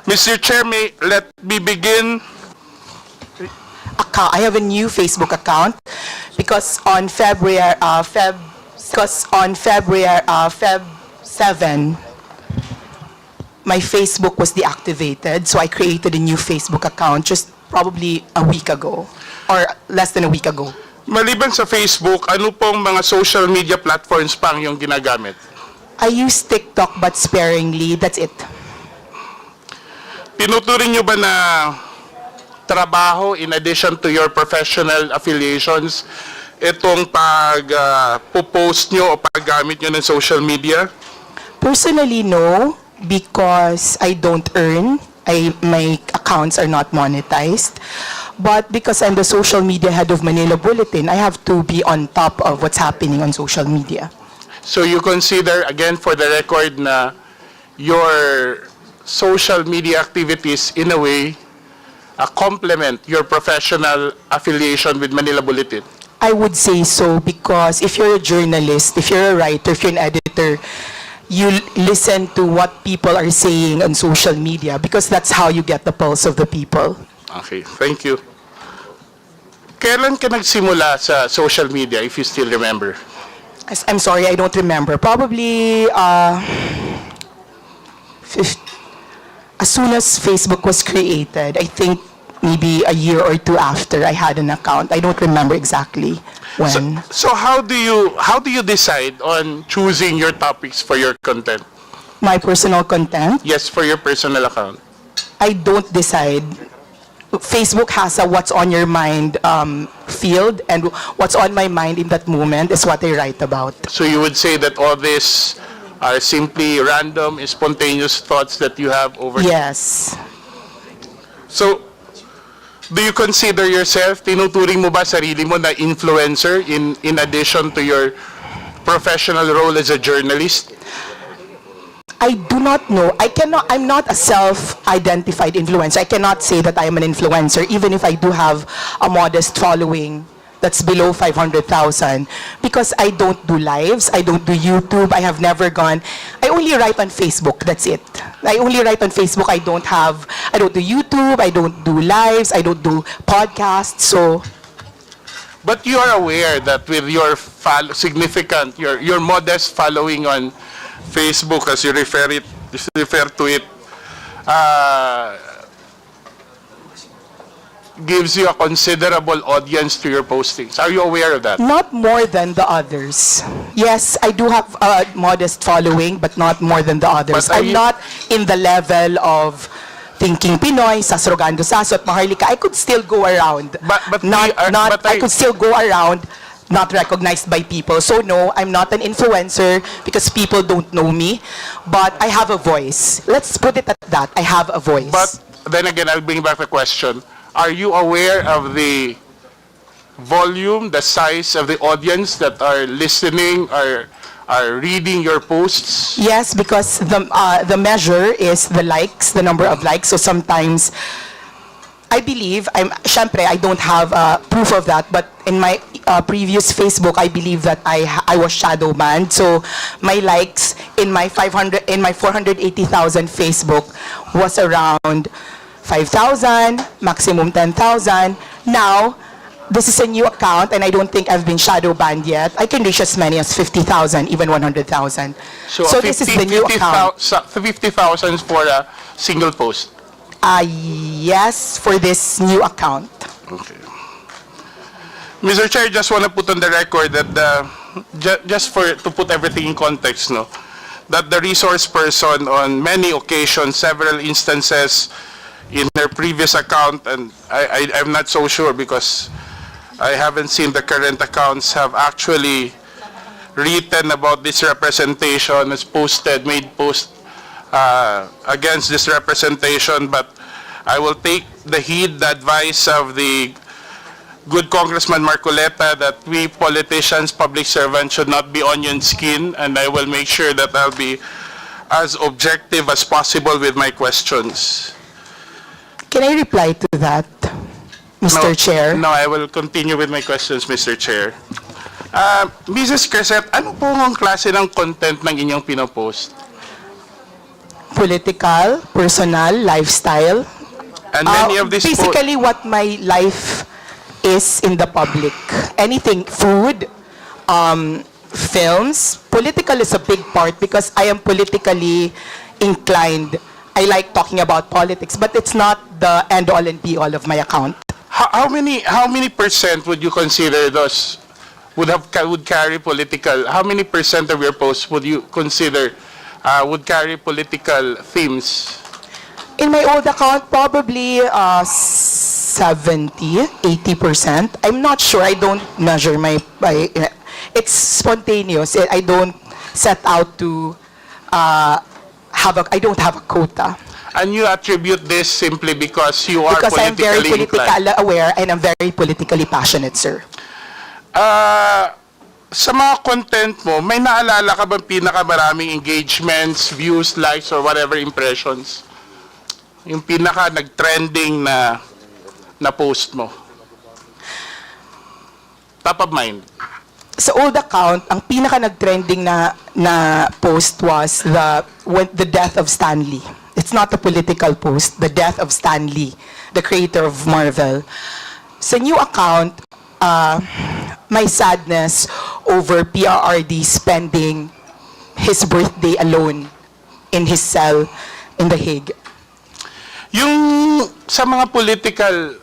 Mr. Chair, let me begin. I have a new Facebook account because on February 7, my Facebook was deactivated, so I created a new Facebook account just probably a week ago or less than a week ago. Maliban sa Facebook, ano pong mga social media platforms pang yung ginagamit? I use TikTok but sparingly, that's it. Tinuturing nyo ba na trabaho in addition to your professional affiliations itong pag-post nyo o paggamit nyo ng social media? Personally, no, because I don't earn. My accounts are not monetized. But because I'm the social media head of Manila Bulletin, I have to be on top of what's happening on social media. So you consider, again for the record, na your social media activities in a way complement your professional affiliation with Manila Bulletin? I would say so because if you're a journalist, if you're a writer, if you're an editor, you listen to what people are saying on social media because that's how you get the pulse of the people. Okay, thank you. Kailan ka nagsimula sa social media, if you still remember? I'm sorry, I don't remember. Probably as soon as Facebook was created, I think maybe a year or two after I had an account. I don't remember exactly when. So how do you decide on choosing your topics for your content? My personal content? Yes, for your personal account. I don't decide. Facebook has a what's on your mind field, and what's on my mind in that moment is what I write about. So you would say that all this are simply random, spontaneous thoughts that you have over... Yes. So, do you consider yourself, tinuturing mo ba sarili mo na influencer in addition to your professional role as a journalist? I do not know. I'm not a self-identified influencer. I cannot say that I am an influencer, even if I do have a modest following that's below 500,000, because I don't do lives, I don't do YouTube, I have never gone. I only write on Facebook, that's it. I only write on Facebook. I don't do YouTube, I don't do lives, I don't do podcasts, so. But you are aware that with your your modest following on Facebook, as you refer to it, gives you a considerable audience to your postings. Are you aware of that? Not more than the others. Yes, I do have a modest following, but not more than the others. I'm not in the level of Thinking Pinoy, Sasrogando Saso, at Maharlika. I could still go around. I could still go around not recognized by people. So no, I'm not an influencer because people don't know me, but I have a voice. Let's put it at that. I have a voice. But then again, I'll bring back the question. Are you aware of the volume, the size of the audience that are listening, are reading your posts? Yes, because the measure is the likes, the number of likes. So sometimes, I believe, syempre, I don't have proof of that, but in my previous Facebook, I believe that I was shadow banned. So my likes in my 480,000 Facebook was around 5,000, maximum 10,000. Now, this is a new account, and I don't think I've been shadow banned yet. I can reach as many as 50,000, even 100,000. So this is the new account. 50,000 for a single post? Yes, for this new account. Okay. Mr. Chair, just want to put on the record that to put everything in context, no, that the resource person on many occasions, several instances in her previous account, and I'm not so sure because I haven't seen the current accounts, have actually written about this representation, has made post against this representation, but I will take the advice of the good Congressman Marcoleta that we politicians, public servants, should not be onion skin, and I will make sure that I'll be as objective as possible with my questions. Can I reply to that, Mr. Chair? No, I will continue with my questions, Mr. Chair. Mrs. Crescent, ano po ang klase ng content ng inyong pinopost? Political, personal, lifestyle. And many of these basically what my life is in the public. Anything, food, films. Political is a big part because I am politically inclined. I like talking about politics, but it's not the end-all and be-all of my account. How many percent would you consider those would carry political? How many percent of your posts would you consider would carry political themes? In my old account, probably 70, 80%. I'm not sure. I don't measure it's spontaneous. I don't set out to I don't have a quota. And you attribute this simply because you are because I'm very politically inclined. aware and I'm very politically passionate, sir. Sa mga content mo, may naalala ka bang pinakamaraming engagements, views, likes, or whatever impressions? Yung pinaka nag-trending na post mo? Top of mind. Sa old account, ang pinaka nag-trending na post was the death of Stan Lee. It's not a political post, the death of Stan Lee, the creator of Marvel. Sa new account, my sadness over PRRD spending his birthday alone in his cell in The Hague. Yung sa mga political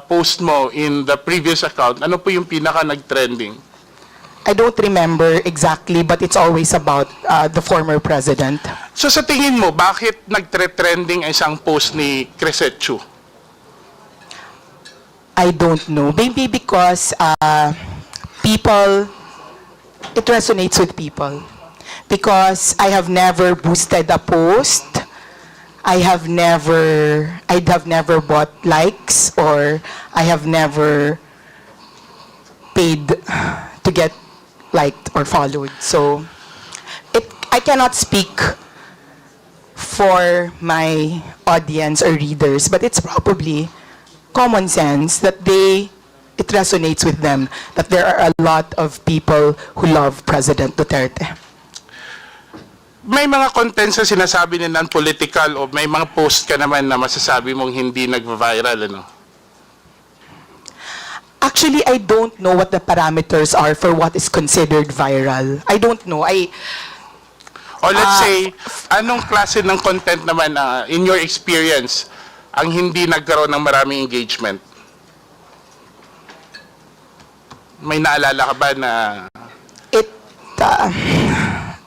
post mo in the previous account, ano po yung pinaka nag-trending? I don't remember exactly, but it's always about the former president. So sa tingin mo, bakit nagtre-trending ang isang post ni Crescent Chua? I don't know. Maybe because people, it resonates with people. Because I have never boosted a post. I'd have never bought likes, or I have never paid to get liked or followed. So I cannot speak for my audience or readers, but it's probably common sense that it resonates with them, that there are a lot of people who love President Duterte. May mga contents na sinasabi ni non-political o may mga post ka naman na masasabi mong hindi nag-viral, ano? Actually, I don't know what the parameters are for what is considered viral. I don't know. Or let's say, anong klase ng content naman in your experience ang hindi nagkaroon ng maraming engagement? May naalala ka ba na...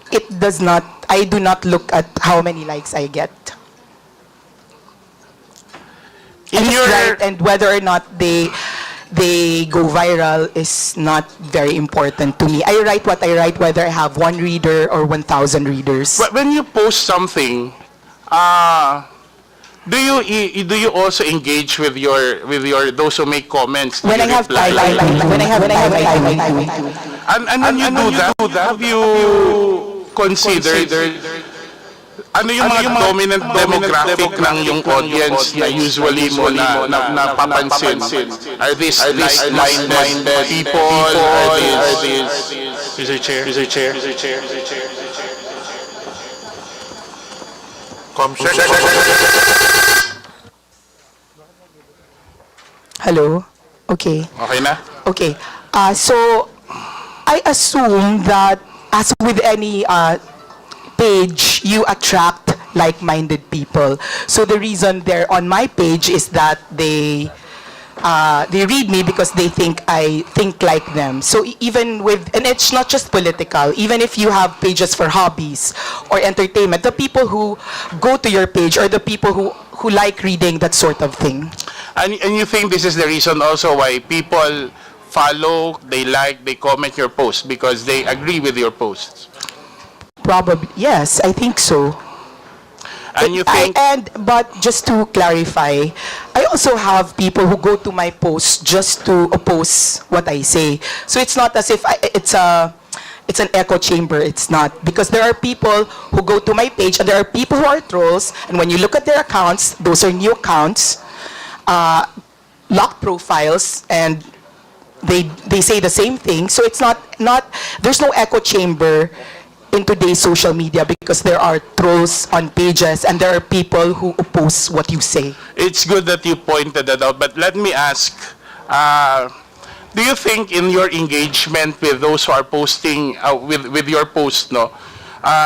It does not, I do not look at how many likes I get. And whether or not they go viral is not very important to me. I write what I write, whether I have 1 reader or 1,000 readers. But when you post something, do you also engage with your those who make comments? When I have time, and when you do that, have you considered ano yung mga dominant demographic ng yung audience na usually mo napapansin? Are these like-minded people? Are these... Mr. Chair. Hello? Okay. Okay na? Okay. So, I assume that as with any page, you attract like-minded people. So the reason they're on my page is that they read me because they think I think like them. So even with, and it's not just political, even if you have pages for hobbies or entertainment, the people who go to your page are the people who like reading that sort of thing. And you think this is the reason also why people follow, they like, they comment your posts because they agree with your posts? Probably, yes, I think so. And you think... But just to clarify, I also have people who go to my posts just to oppose what I say. So it's not as if it's an echo chamber. It's not. Because there are people who go to my page and there are people who are trolls. And when you look at their accounts, those are new accounts, locked profiles, and they say the same thing. So it's not there's no echo chamber in today's social media because there are trolls on pages and there are people who oppose what you say. It's good that you pointed that out, but let me ask, do you think in your engagement with those who are posting, with your post,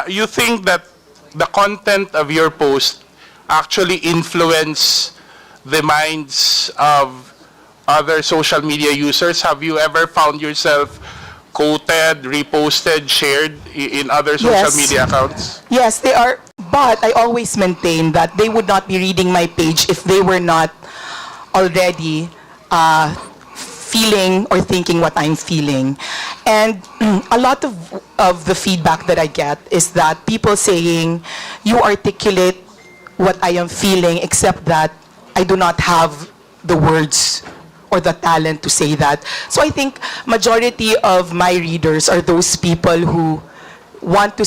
you think that the content of your post actually influence the minds of other social media users? Have you ever found yourself quoted, reposted, shared in other social media accounts? Yes, they are, but I always maintain that they would not be reading my page if they were not already feeling or thinking what I'm feeling. And a lot of the feedback that I get is that people saying, you articulate what I am feeling, except that I do not have the words or the talent to say that. So I think majority of my readers are those people who want to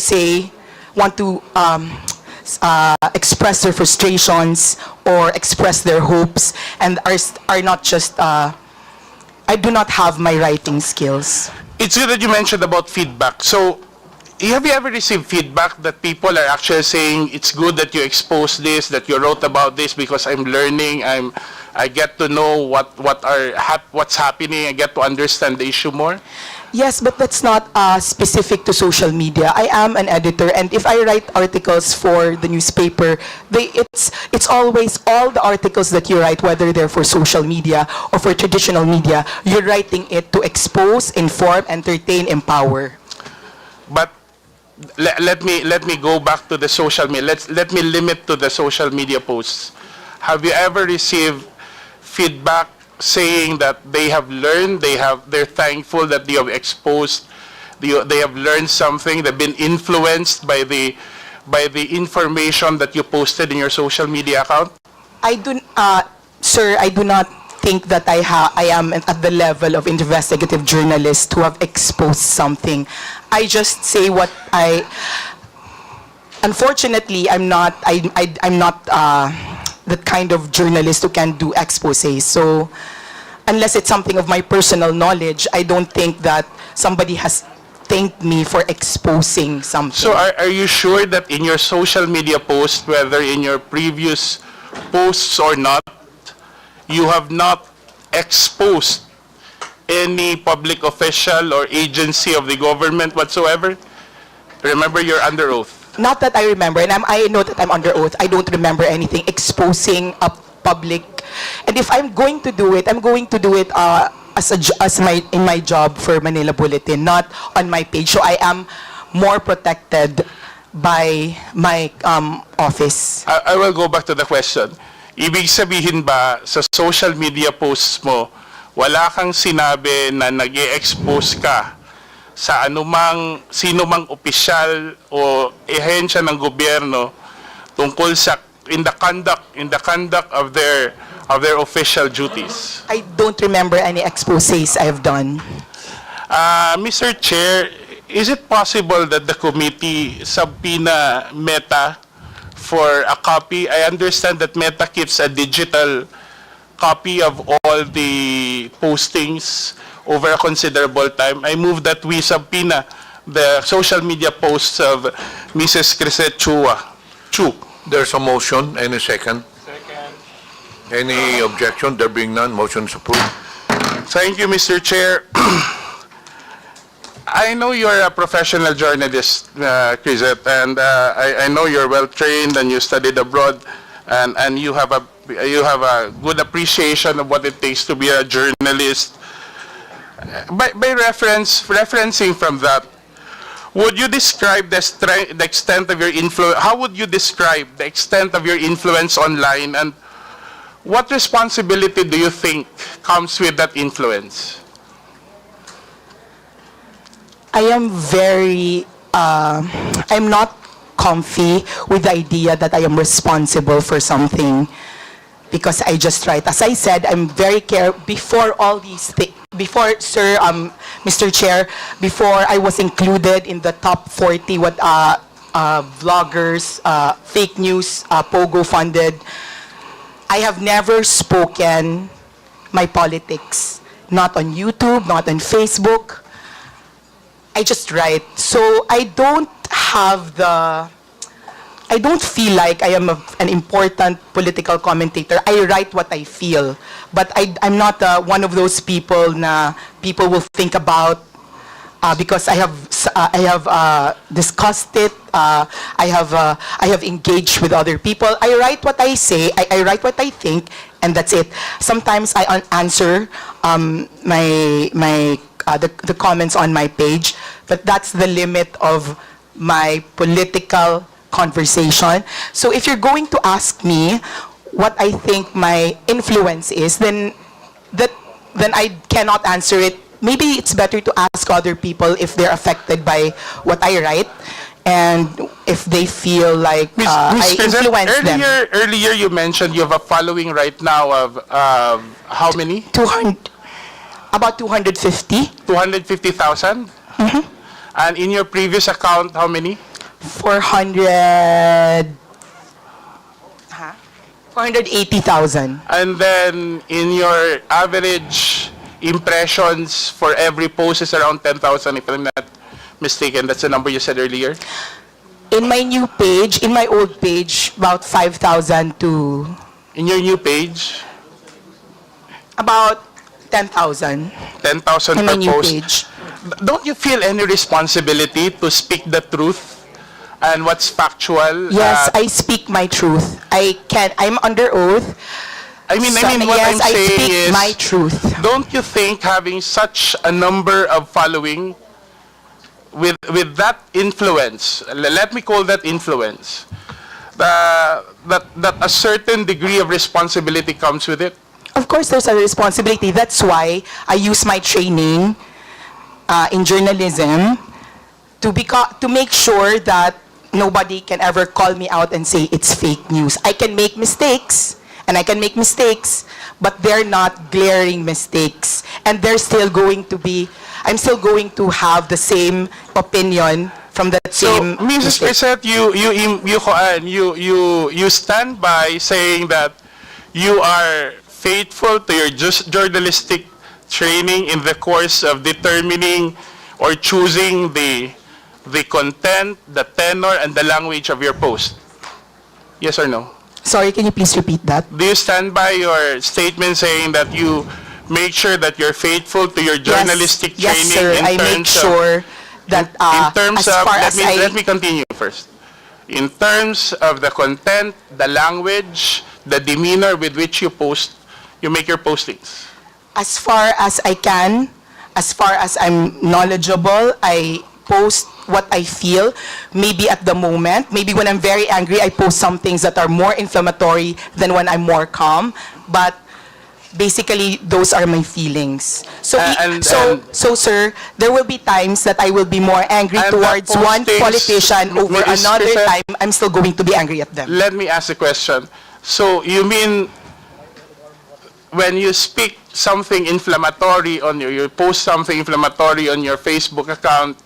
express their frustrations or express their hopes, and are not just, I do not have my writing skills. It's good that you mentioned about feedback. So, have you ever received feedback that people are actually saying, it's good that you exposed this, that you wrote about this because I'm learning, I get to know what's happening, I get to understand the issue more? Yes, but that's not specific to social media. I am an editor, and if I write articles for the newspaper, it's always all the articles that you write, whether they're for social media or for traditional media, you're writing it to expose, inform, entertain, empower. But let me go back to the social media. Let me limit to the social media posts. Have you ever received feedback saying that they have learned, they're thankful that they have exposed, they have learned something, they've been influenced by the information that you posted in your social media account? Sir, I do not think that I am at the level of investigative journalist who have exposed something. I just say what unfortunately, I'm not the kind of journalist who can do exposés. So unless it's something of my personal knowledge, I don't think that somebody has thanked me for exposing something. So are you sure that in your social media post, whether in your previous posts or not, you have not exposed any public official or agency of the government whatsoever? Remember, you're under oath. Not that I remember, and I know that I'm under oath. I don't remember anything exposing a public. And if I'm going to do it, I'm going to do it in my job for Manila Bulletin, not on my page. So I am more protected by my office. I will go back to the question. Ibig sabihin ba sa social media posts mo, wala kang sinabi na nag-e-expose ka sa sino mang opisyal o ehensya ng gobyerno tungkol sa in the conduct of their official duties? I don't remember any exposés I've done. Mr. Chair, is it possible that the committee subpoena Meta for a copy? I understand that Meta keeps a digital copy of all the postings over a considerable time. I move that we subpoena the social media posts of Mrs. Crisette Chua. There's a motion. Any second? Second. Any objection? There being none, motion is approved. Thank you, Mr. Chair. I know you're a professional journalist, Crisette, and I know you're well trained and you studied abroad, and you have a good appreciation of what it takes to be a journalist. By referencing from that, would you describe the extent of your influence? How would you describe the extent of your influence online, and what responsibility do you think comes with that influence? I am I'm not comfy with the idea that I am responsible for something because I just write. As I said, I'm very careful before all these things. Before, sir, Mr. Chair, before I was included in the top 40 vloggers, fake news, Pogo funded, I have never spoken my politics. Not on YouTube, not on Facebook. I just write. So I don't feel like I am an important political commentator. I write what I feel. But I'm not one of those people na people will think about because I have discussed it. I have engaged with other people. I write what I say. I write what I think, and that's it. Sometimes I answer the comments on my page, but that's the limit of my political conversation. So if you're going to ask me what I think my influence is, then I cannot answer it. Maybe it's better to ask other people if they're affected by what I write and if they feel like I influence them. Earlier you mentioned you have a following right now of how many? About 250. 250,000? Mm-hmm. And in your previous account, how many? 480,000. And then in your average impressions for every post is around 10,000, if I'm not mistaken. That's the number you said earlier. In my new page, in my old page, about 5,000 to... In your new page? About 10,000. 10,000 in per my new post. page. Don't you feel any responsibility to speak the truth and what's factual? Yes, I speak my truth. I'm under oath. What yes, I'm I saying speak is, my truth. Don't you think having such a number of following with that influence, let me call that influence, that a certain degree of responsibility comes with it? Of course, there's a responsibility. That's why I use my training in journalism to make sure that nobody can ever call me out and say it's fake news. I can make mistakes, and I can make mistakes, but they're not glaring mistakes. And they're still going to be, I'm still going to have the same opinion from that same Mrs. mistake. Crisette, you stand by saying that you are faithful to your journalistic training in the course of determining or choosing the content, the tenor, and the language of your post. Yes or no? Sorry, can you please repeat that? Do you stand by your statement saying that you make sure that you're faithful to your journalistic Yes, training sir. in I make terms sure that in terms as of far as let me continue first. In terms of the content, the language, the demeanor with which you post, you make your postings. As far as I can, as far as I'm knowledgeable, I post what I feel. Maybe at the moment, maybe when I'm very angry, I post some things that are more inflammatory than when I'm more calm. But basically, those are my feelings. So, sir, there will be times that I will be more angry And the towards one postings, politician over Ms. another Crisette, time. I'm still going to be angry at them. Let me ask a question. So you mean when you speak something inflammatory on you post something inflammatory on your Facebook account,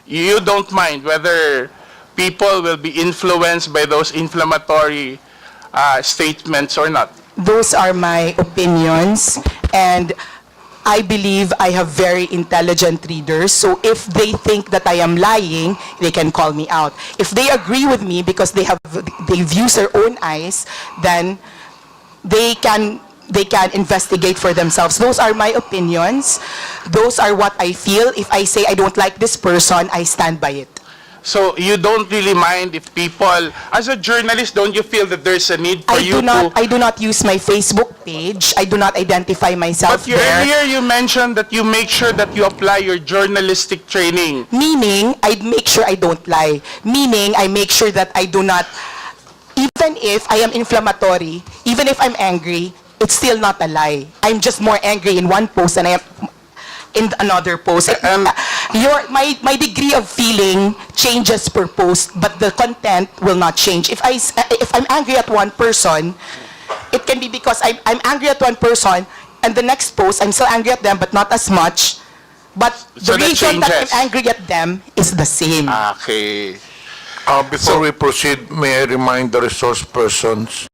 you don't mind whether people will be influenced by those inflammatory statements or not? Those are my opinions, and I believe I have very intelligent readers, so if they think that I am lying, they can call me out. If they agree with me because they've used their own eyes, then they can investigate for themselves. Those are my opinions. Those are what I feel. If I say I don't like this person, I stand by it. So you don't really mind if people, as a journalist, don't you feel that there's a need for I do not use my Facebook page. I do not identify myself But earlier you mentioned that you make sure that you apply your journalistic training. Meaning, I make sure I don't lie. Meaning, I make sure that I do not, even if I am inflammatory, even if I'm angry, it's still not a lie. I'm just more angry in one post than I am in another post. My degree of feeling changes per post, but the content will not change. If I'm angry at one person, it can be because I'm angry at one person, and the next post I'm still angry at them, but not as much. But So the that reason that changes. I'm angry at them is the same. Okay. Before we proceed, may I remind the resource persons,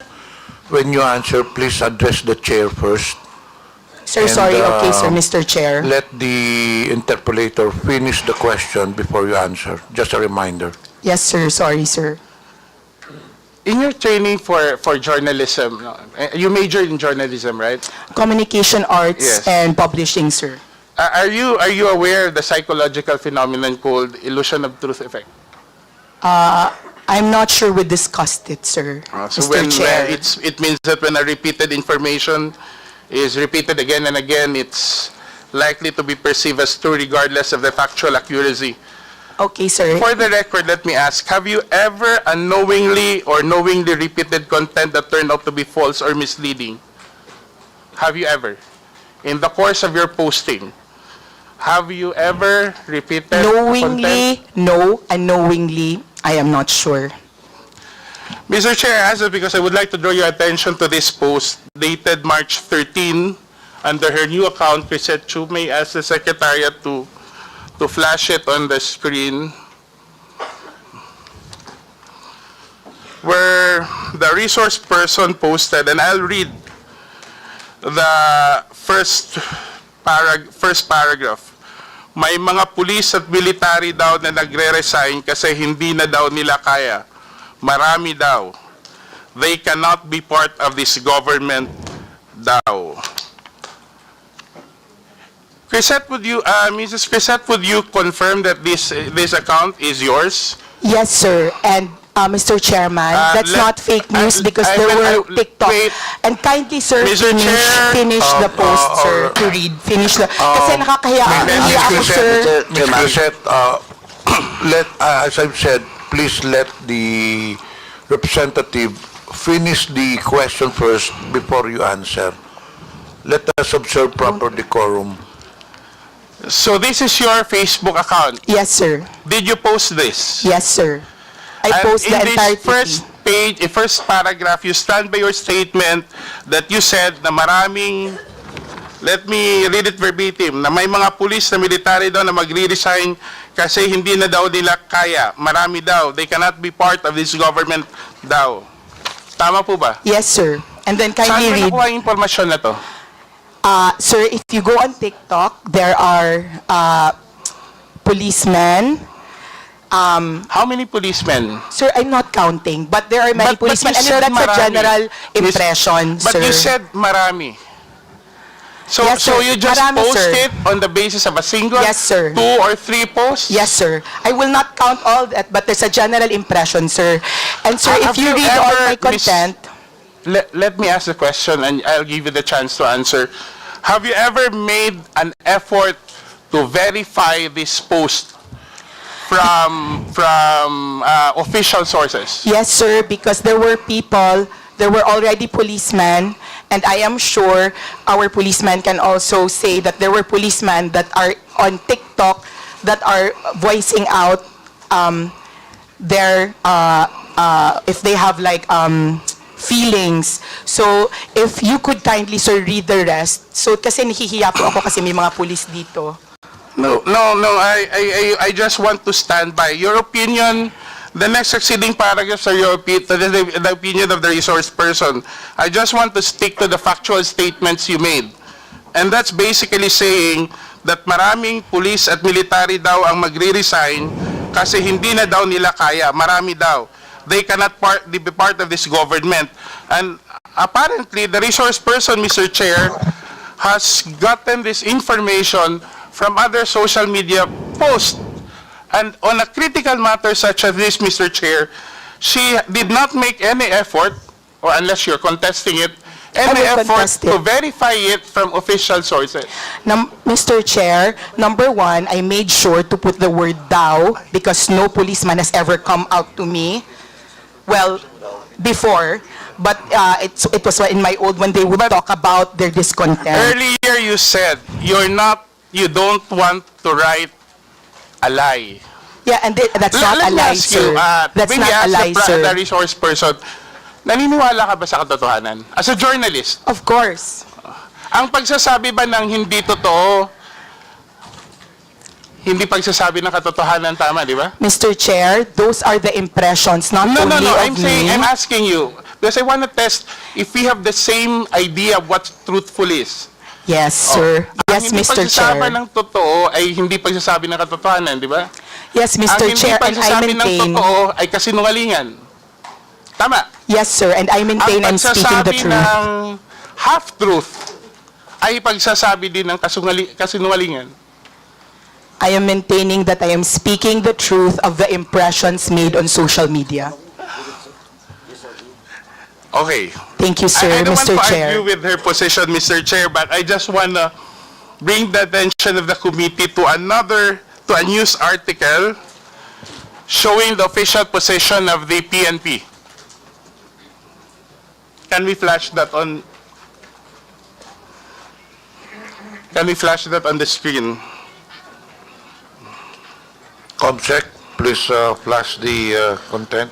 when you answer, please address the chair first. Sir, And, sorry. Okay, sir, Mr. Chair. Let the interpolator finish the question before you answer. Just a reminder. Yes, sir. Sorry, sir. In your training for journalism, you majored in journalism, right? Communication arts Yes. and publishing, sir. Are you aware of the psychological phenomenon called illusion of truth effect? I'm not sure we discussed it, sir. So Mr. Chair. it means that when a repeated information is repeated again and again, it's likely to be perceived as true regardless of the factual accuracy. Okay, sir. For the record, let me ask, have you ever unknowingly or knowingly repeated content that turned out to be false or misleading? Have you ever? In the course of your posting, have you ever repeated Knowingly, content? no. Unknowingly, I am not sure. Mr. Chair, I ask it because I would like to draw your attention to this post dated March 13 under her new account, Crisette Chua. May I ask the Secretariat to flash it on the screen, where the resource person posted, and I'll read the first paragraph. May mga pulis at military daw na nagre-resign kasi hindi na daw nila kaya. Marami daw. They cannot be part of this government daw. Crisette, Mrs. Crisette, would you confirm that this account is yours? Yes, sir. And Mr. Chairman, that's not fake news because there were TikTok. And kindly, sir, Mr. Chair, finish the post, sir, to read. Finish the... Kasi nakakahiya. Nahiya ako, sir. Ms. Crisette, as I've said, please let the representative finish the question first before you answer. let us observe proper decorum. So this is your Facebook account. Yes, sir. Did you post this? Yes, sir. I And post the in this entire first page, first paragraph, you stand by your statement that you said na maraming, let me read it verbatim, na may mga pulis na military daw na magre-resign kasi hindi na daw nila kaya. Marami daw. They cannot be part of this government daw. Tama po ba? Yes, sir. And then Saan kindly mo read. nakuha yung impormasyon na to? Sir, if you go on TikTok, there are policemen. How many policemen? Sir, I'm not counting, but there are many But policemen. you And said that's a marami. general impression, But sir. you said marami. So, Yes, so sir. you just Marami, post sir. it on the basis of a single, Yes, sir. 2 or 3 posts? Yes, sir. I will not count all that, but there's a general impression, sir. And sir, Have if you you read all ever my content, Let me ask the question and I'll give you the chance to answer. Have you ever made an effort to verify this post from official sources? yes, sir, because there were people, there were already policemen, and I am sure our policemen can also say that there were policemen that are on TikTok that are voicing out their, if they have like feelings. So, if you could kindly, sir, read the rest. So, kasi nahihiya po ako kasi may mga police dito. No. I just want to stand by your opinion. The next succeeding paragraphs are your the opinion of the resource person. I just want to stick to the factual statements you made. And that's basically saying that maraming police at military daw ang magre-resign kasi hindi na daw nila kaya. Marami daw. They cannot be part of this government. And apparently, the resource person, Mr. Chair, has gotten this information from other social media posts. And on a critical matter such as this, Mr. Chair, she did not make any effort, or unless you're contesting it, any will effort contest it. to verify it from official sources. Mr. Chair, number one, I made sure to put the word thou because no policeman has ever come out to me. Well, before, but it was in my old when they would talk about their discontent. Earlier you said you don't want to write a lie. Yeah, and that's not a Let me lie, ask you, sir. That's when you not a ask lie, sir. the resource person, naniniwala ka ba sa katotohanan? As a journalist, Of course. ang pagsasabi ba ng hindi totoo, hindi pagsasabi ng katotohanan, tama, di ba? Mr. Chair, those are the impressions, not No, only of me. I'm asking you, because I want to test if we have the same idea of what truthful is. Yes, sir. Yes, Ang hindi Mr. pagsasabi Chair. ng totoo ay hindi pagsasabi ng katotohanan, di ba? Yes, Ang Mr. hindi Chair, and I pagsasabi ng maintain. totoo ay kasinungalingan. Tama. Yes, sir, and I maintain I'm Ang speaking the pagsasabi truth. ng half-truth ay pagsasabi din ng kasinungalingan. I am maintaining that I am speaking the truth of the impressions made on social media. Okay. Thank you, sir, I don't Mr. want to Chair. argue with her position, Mr. Chair, but I just want to bring the attention of the committee to a news article showing the official position of the PNP. Can we flash that on? Can we flash that on the screen? Comsec, please flash the content.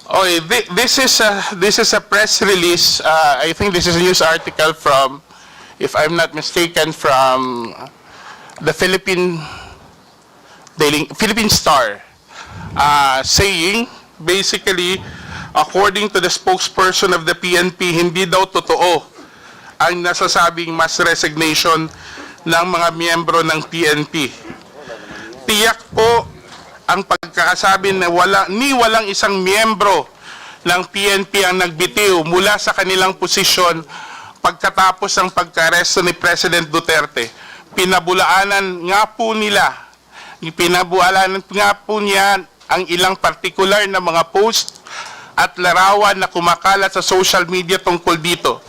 Okay, this is a press release. I think this is a news article from, if I'm not mistaken, from the Philippine Star, saying basically, according to the spokesperson of the PNP, hindi daw totoo ang nasasabing mass resignation ng mga miyembro ng PNP. Tiyak po ang pagkakasabi na walang isang miyembro ng PNP ang nagbitiw mula sa kanilang posisyon pagkatapos ng pagka-aresto ni President Duterte. Pinabulaanan nga po niya ang ilang partikular na mga post at larawan na kumakalat sa social media tungkol dito.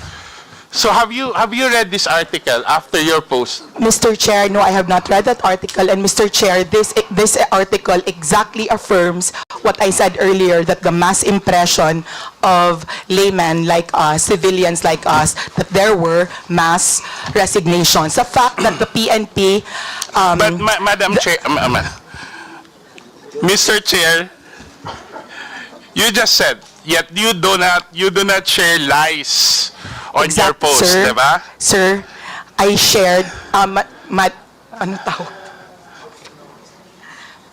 So have you read this article after your post? Mr. Chair, no, I have not read that article. And Mr. Chair, this article exactly affirms what I said earlier, that the mass impression of laymen like us, civilians like us, that there were mass resignations. The fact that the PNP... But Madam Chair, Mr. Chair, you just said, yet you do not share lies on your post, sir, diba? Sir, I shared, ano tawag?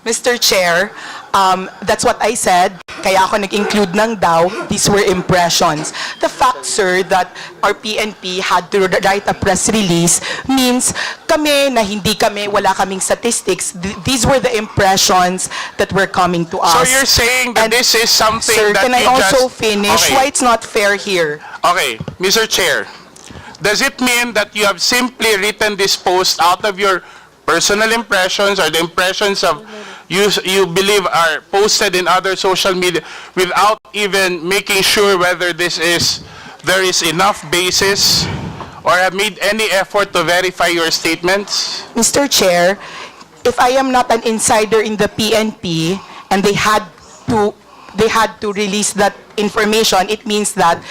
Mr. Chair, that's what I said, kaya ako nag-include ng daw, these were impressions. The fact, sir, that our PNP had to write a press release means kami na hindi kami, wala kaming statistics, these were the impressions that were coming to us. So you're saying that this is something sir, that can I you also just... finish? Okay. Why it's not fair here? Okay, Mr. Chair, does it mean that you have simply written this post out of your personal impressions or the impressions of you believe are posted in other social media without even making sure whether there is enough basis or have made any effort to verify your statements? Mr. Chair, if I am not an insider in the PNP and they had to release that information, it means that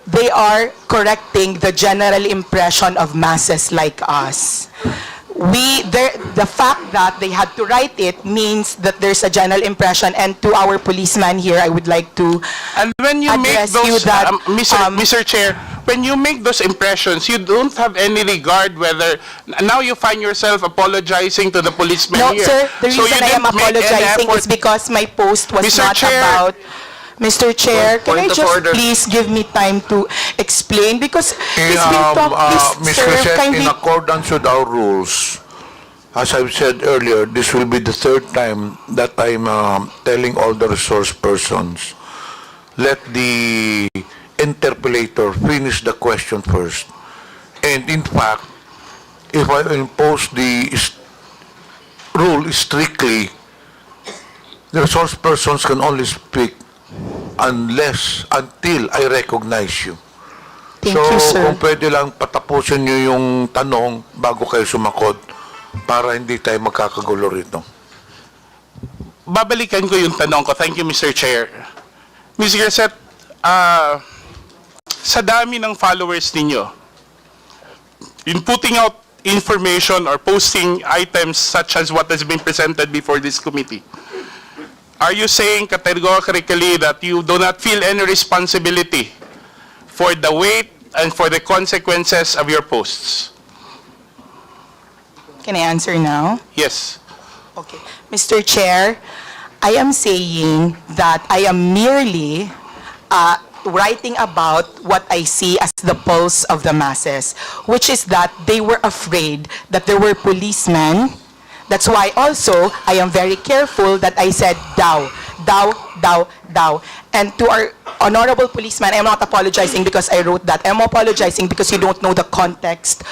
they are correcting the general impression of masses like us. The fact that they had to write it means that there's a general impression, and to our policeman here, I would like to and when you make address those, you that, Mr. Chair, when you make those impressions, you don't have any regard whether now you find yourself apologizing to the policeman no, here. sir, the So reason you I am didn't make any apologizing effort. is because my post was Mr. not Chair. about... Mr. Chair, can I Point of just order. please give me time to explain? Because Okay, it's been talked, Ms. sir, Crescent, kindly... in accordance with our rules, as I've said earlier, this will be the third time that I'm telling all the resource persons, let the interpellator finish the question first. And in fact, if I impose the rule strictly, the resource persons can only speak until I recognize you. Thank So, you, sir. kung pwede lang patapusin nyo yung tanong bago kayo sumakot para hindi tayo magkakagulo rito. Babalikan ko yung tanong ko. Thank you, Mr. Chair. Mr. Garcet, sa dami ng followers ninyo, in putting out information or posting items such as what has been presented before this committee, are you saying categorically that you do not feel any responsibility for the weight and for the consequences of your posts? Can I answer now? Yes. Okay. Mr. Chair, I am saying that I am merely writing about what I see as the pulse of the masses, which is that they were afraid that there were policemen. That's why also I am very careful that I said thou. And to our honorable policeman, I'm not apologizing because I wrote that. I'm apologizing because you don't know the context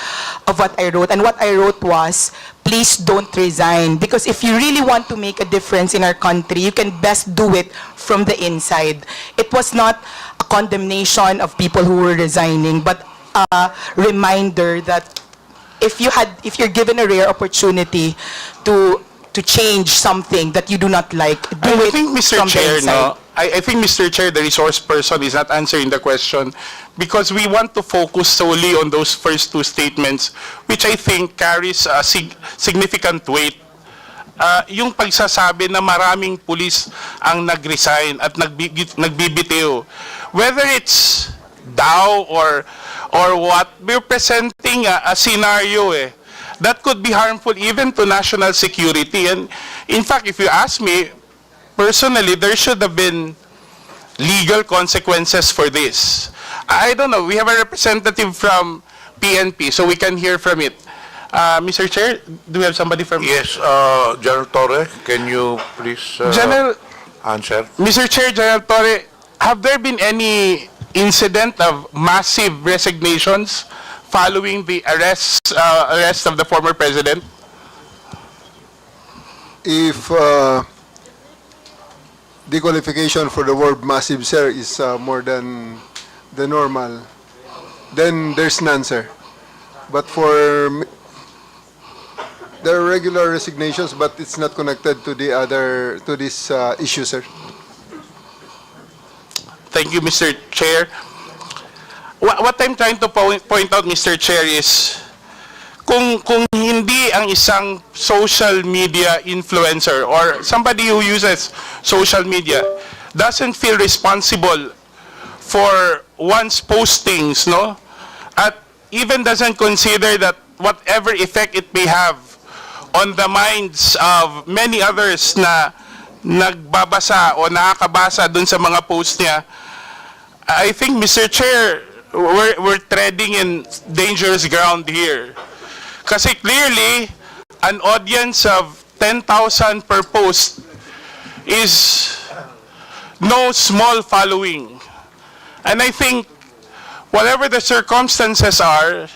of what I wrote. And what I wrote was, please don't resign. Because if you really want to make a difference in our country, you can best do it from the inside. It was not a condemnation of people who were resigning, but a reminder that if you're given a rare opportunity to change something that you do not like, do I it think, Mr. from Chair, the inside. I think, Mr. Chair, the resource person is not answering the question because we want to focus solely on those first two statements, which I think carries a significant weight. Yung pagsasabi na maraming pulis ang nag-resign at nagbibitiw, whether it's daw or what, we're presenting a scenario that could be harmful even to national security. And in fact, if you ask me, personally, there should have been legal consequences for this. I don't know. We have a representative from PNP, so we can hear from it. Mr. Chair, do we have somebody from... Yes, General Torre, can you please answer? Mr. Chair, General Torre, have there been any incident of massive resignations following the arrest of the former president? If the qualification for the word massive, sir, is more than the normal, then there's none, sir. But for there are regular resignations, but it's not connected to the other to this issue, sir. Thank you, Mr. Chair. What I'm trying to point out, Mr. Chair, is kung hindi ang isang social media influencer or somebody who uses social media doesn't feel responsible for one's postings, no? At even doesn't consider that whatever effect it may have on the minds of many others na nagbabasa o nakakabasa dun sa mga post niya, I think, Mr. Chair, we're treading in dangerous ground here. Kasi clearly, an audience of 10,000 per post is no small following. And I think, whatever the circumstances are,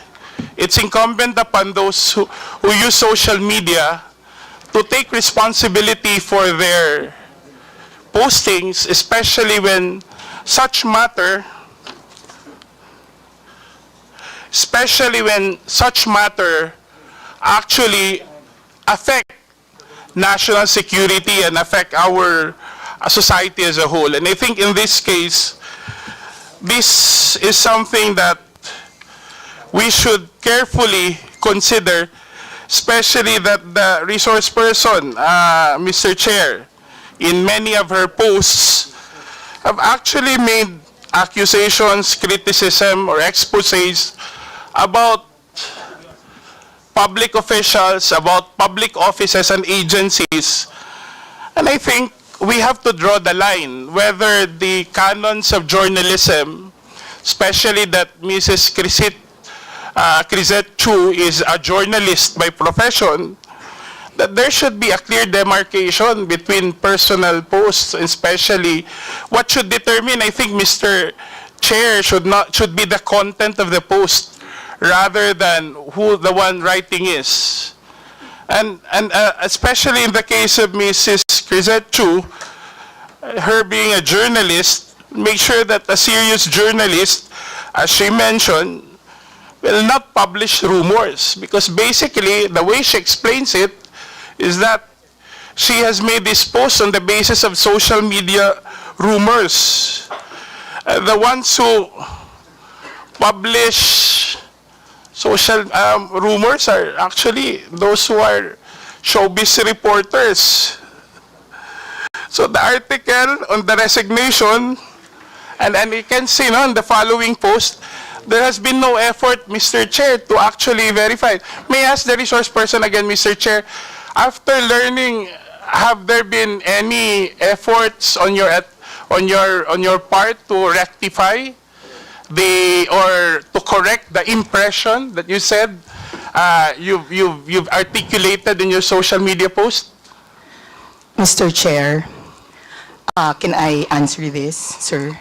it's incumbent upon those who use social media to take responsibility for their postings, especially when such matter actually affect national security and affect our society as a whole. And I think in this case, this is something that we should carefully consider, especially that the resource person, Mr. Chair, in many of her posts, have actually made accusations, criticism, or exposés about public officials, about public offices and agencies. And I think we have to draw the line whether the canons of journalism, especially that Mrs. Crisette Chu is a journalist by profession, that there should be a clear demarcation between personal posts, especially what should determine, I think, Mr. Chair, should be the content of the post rather than who the one writing is. And especially in the case of Mrs. Crisette Chu, her being a journalist, make sure that a serious journalist, as she mentioned, will not publish rumors, because basically the way she explains it is that she has made this post on the basis of social media rumors. The ones who publish social rumors are actually those who are showbiz reporters. So the article on the resignation, and you can see on the following post, there has been no effort, Mr. Chair, to actually verify. May I ask the resource person again, Mr. Chair, after learning, have there been any efforts on your part to rectify or to correct the impression that you said you've articulated in your social media post? Mr. Chair, can I answer this, sir?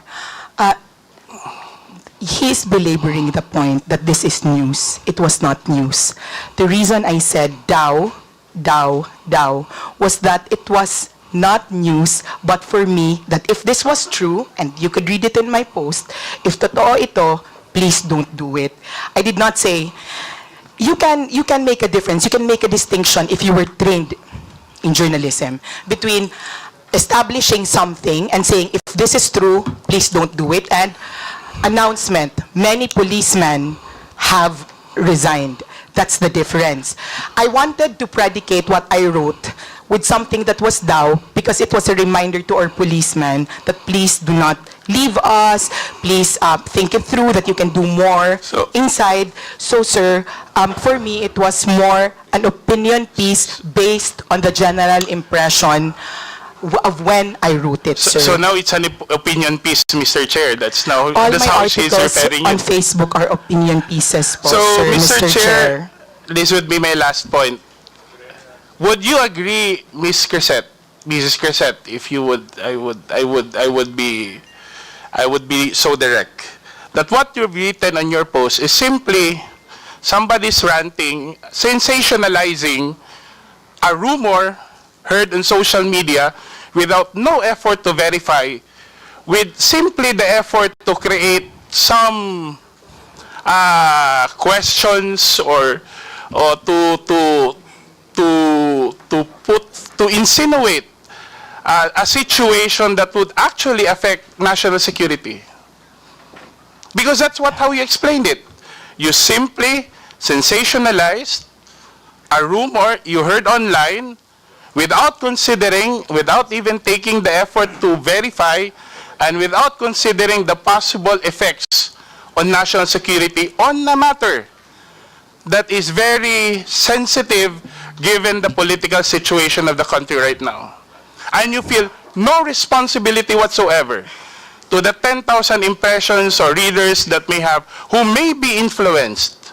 He's belaboring the point that this is news. It was not news. The reason I said daw was that it was not news, but for me, that if this was true, and you could read it in my post, if totoo ito, please don't do it. I did not say, you can make a difference, you can make a distinction if you were trained in journalism between establishing something and saying, if this is true, please don't do it, and announcement, many policemen have resigned. That's the difference. I wanted to predicate what I wrote with something that was daw, because it was a reminder to our policemen that please do not leave us, please think it through, that you can do more inside. So, sir, for me, it was more an opinion piece based on the general impression of when I wrote it, sir. So now it's an opinion piece, Mr. Chair. That's All that's my how she's articles referring on it. Facebook are opinion pieces po, So, sir, Mr. Chair, this would be my last point. Would you agree, Mrs. Crisette, if you would, I would be so direct, that what you've written on your post is simply somebody's ranting, sensationalizing a rumor heard on social media without no effort to verify, with simply the effort to create some questions or to insinuate a situation that would actually affect national security. Because that's how you explained it. You simply sensationalized a rumor you heard online without considering, without even taking the effort to verify, and without considering the possible effects on national security on a matter that is very sensitive given the political situation of the country right now. And you feel no responsibility whatsoever to the 10,000 impressions or readers that may have, who may be influenced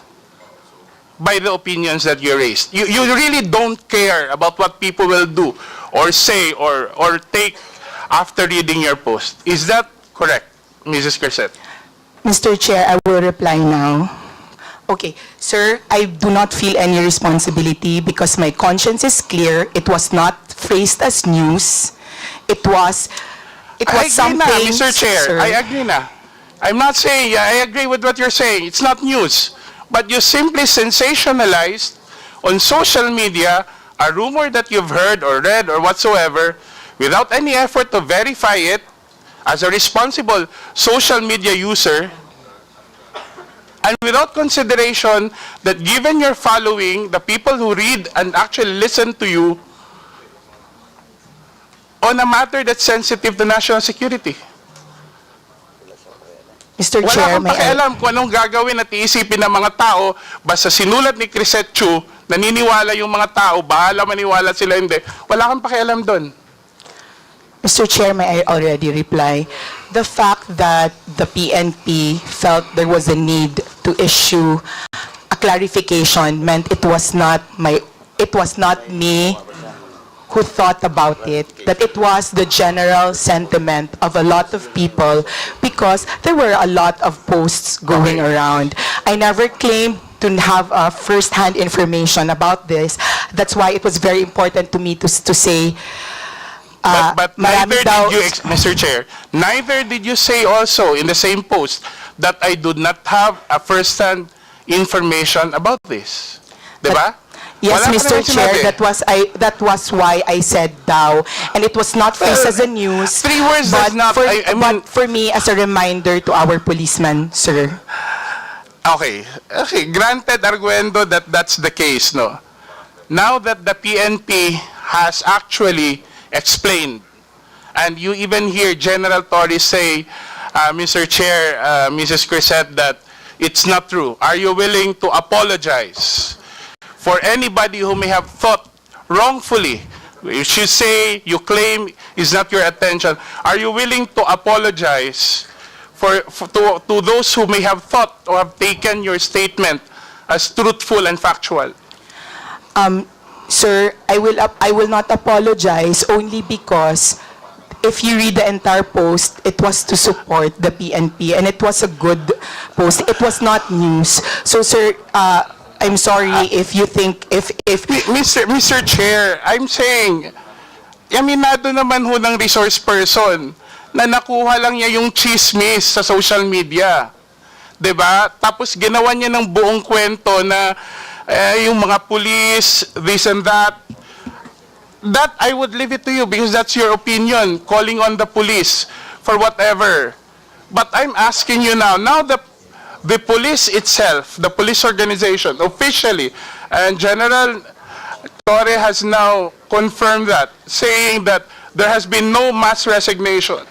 by the opinions that you raised. You really don't care about what people will do or say or take after reading your post. Is that correct, Mrs. Crescent? Mr. Chair, I will reply now. Okay, sir, I do not feel any responsibility because my conscience is clear. It was not phrased as news. It was something. I agree na, Mr. Chair. Sir. I agree na. I'm not saying, I agree with what you're saying. It's not news. But you simply sensationalized on social media a rumor that you've heard or read or whatsoever without any effort to verify it as a responsible social media user, and without consideration that given your following, the people who read and actually listen to you on a matter that's sensitive to national security. Mr. Wala Chair, kang pakialam kung anong gagawin at iisipin ng mga tao, basta sinulat ni Crisette Chu, naniniwala yung mga tao, bahala maniwala sila hindi. Wala kang pakialam doon. Mr. Chair, may I already reply? The fact that the PNP felt there was a need to issue a clarification meant it was not me who thought about it, that it was the general sentiment of a lot of people because there were a lot of posts going around. I never claimed to have first-hand information about this. That's why it was very important to me to say But neither did you, Mr. Chair, neither did you say also in the same post that I do not have a first-hand information about this. Diba? Yes, Wala ka Mr. naman Chair, sinabi. that was why I said daw, and it was not phrased as a news. 3 words but does not, but for me as a reminder to our policemen, sir. Okay, granted arguendo that that's the case, no? Now that the PNP has actually explained, and you even hear General Torres say, Mr. Chair, Mrs. Crisette, that it's not true. Are you willing to apologize for anybody who may have thought wrongfully? You should say, you claim is not your attention. Are you willing to apologize to those who may have thought or have taken your statement as truthful and factual? Sir, I will not apologize only because if you read the entire post, it was to support the PNP and it was a good post. It was not news. So, sir, I'm sorry if you think if Mr. Chair, I'm saying, aminado naman ho ng resource person na nakuha lang niya yung chismis sa social media. 'Di ba? Tapos ginawa niya ng buong kwento na yung mga police, this and that. That I would leave it to you because that's your opinion, calling on the police for whatever. But I'm asking you now the police itself, the police organization, officially, and General Torre has now confirmed that, saying that there has been no mass resignation.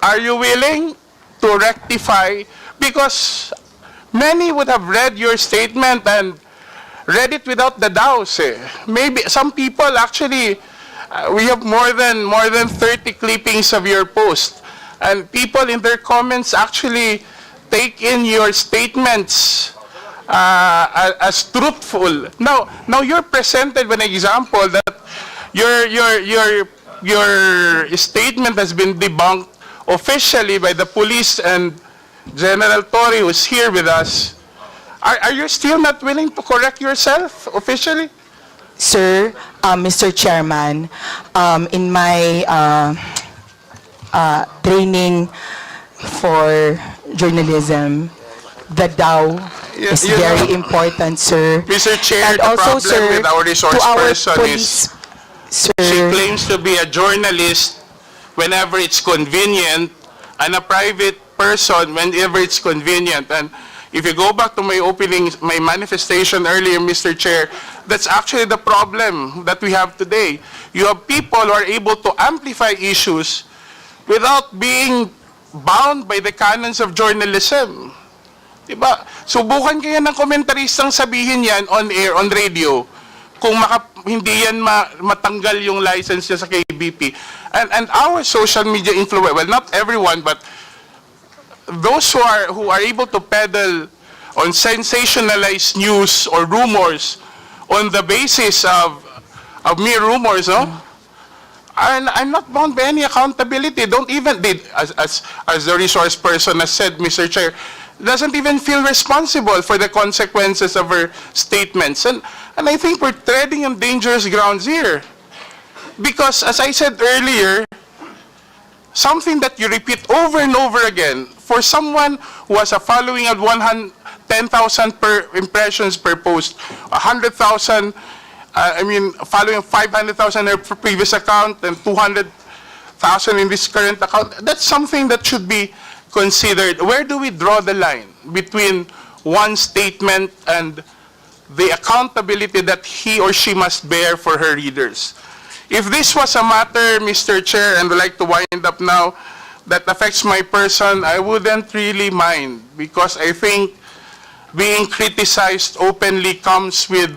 Are you willing to rectify? Because many would have read your statement and read it without the doubts. Maybe some people actually, we have more than 30 clippings of your post, and people in their comments actually take in your statements as truthful. Now you're presented with an example that your statement has been debunked officially by the police and General Torre, who's here with us. Are you still not willing to correct yourself officially? Sir, Mr. Chairman, in my training for journalism, the DAO is you very know, important, sir. Mr. Chair, And the also, problem sir, with our resource to our person police, is she claims to be a journalist whenever it's convenient and a private person whenever it's convenient. And if you go back to my manifestation earlier, Mr. Chair, that's actually the problem that we have today. You have people who are able to amplify issues without being bound by the canons of journalism. Diba? Subukan kaya ng komentaristang sabihin yan on air, on radio, kung hindi yan matanggal yung license niya sa KBP. And our social media influence, well, not everyone, but those who are able to peddle on sensationalized news or rumors on the basis of mere rumors, no? And I'm not bound by any accountability. Don't even, as the resource person has said, Mr. Chair, doesn't even feel responsible for the consequences of her statements. And I think we're treading on dangerous grounds here. Because, as I said earlier, something that you repeat over and over again, for someone who has a following of 10,000 per impressions per post, 100,000, following 500,000 in her previous account and 200,000 in this current account, that's something that should be considered. Where do we draw the line between one statement and the accountability that he or she must bear for her readers? If this was a matter, Mr. Chair, and I'd like to wind up now, that affects my person, I wouldn't really mind, because I think being criticized openly comes with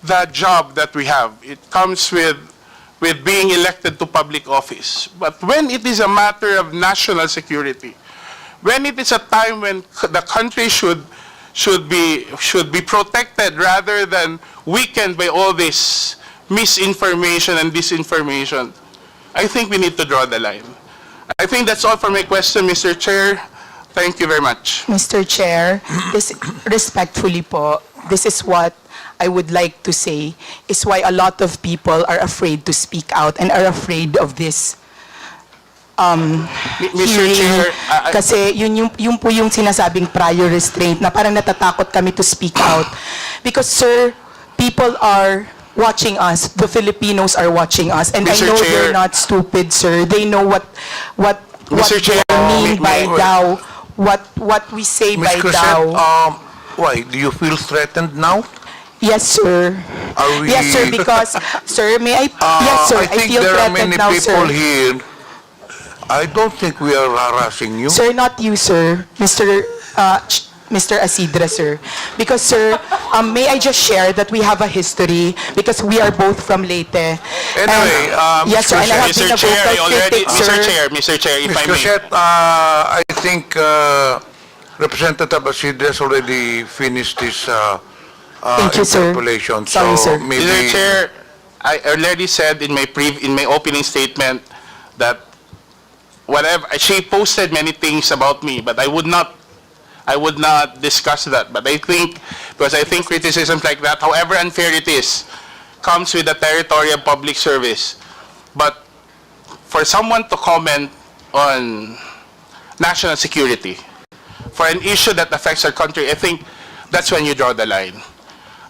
the job that we have. It comes with being elected to public office. But when it is a matter of national security, when it is a time when the country should be protected rather than weakened by all this misinformation and disinformation, I think we need to draw the line. I think that's all for my question, Mr. Chair. Thank you very much. Mr. Chair, respectfully po, this is what I would like to say, is why a lot of people are afraid to speak out and are afraid of this Mr. Chair, kasi yun po yung sinasabing prior restraint na parang natatakot kami to speak out. Because, sir, people are watching us. The Filipinos are watching us. And Mr. I know Chair, they're not stupid, sir. They know what Mr. Chair, they mean by DAO, what we say by DAO. Why? Do you feel threatened now? Yes, sir. Are we... Yes, sir, because, sir, may I... yes, sir, I think feel there are threatened many now, people sir. here. I don't think we are harassing you. Sir, not you, sir. Mr. Asidra, sir. Because, sir, may I just share that we have a history because we are both from Leyte. Anyway, yes, sir, and I have been a vocal critic, sir. Mr. Chair, if I Ms. may. Cosette, I think Representative Asidra has already finished his Thank you, sir. interpolation. Sorry, so sir. maybe... Mr. Chair, I already said in my opening statement that whatever she posted many things about me, but I would not discuss that. But I think, because I think criticisms like that, however unfair it is, comes with the territory of public service. But for someone to comment on national security, for an issue that affects our country, I think that's when you draw the line.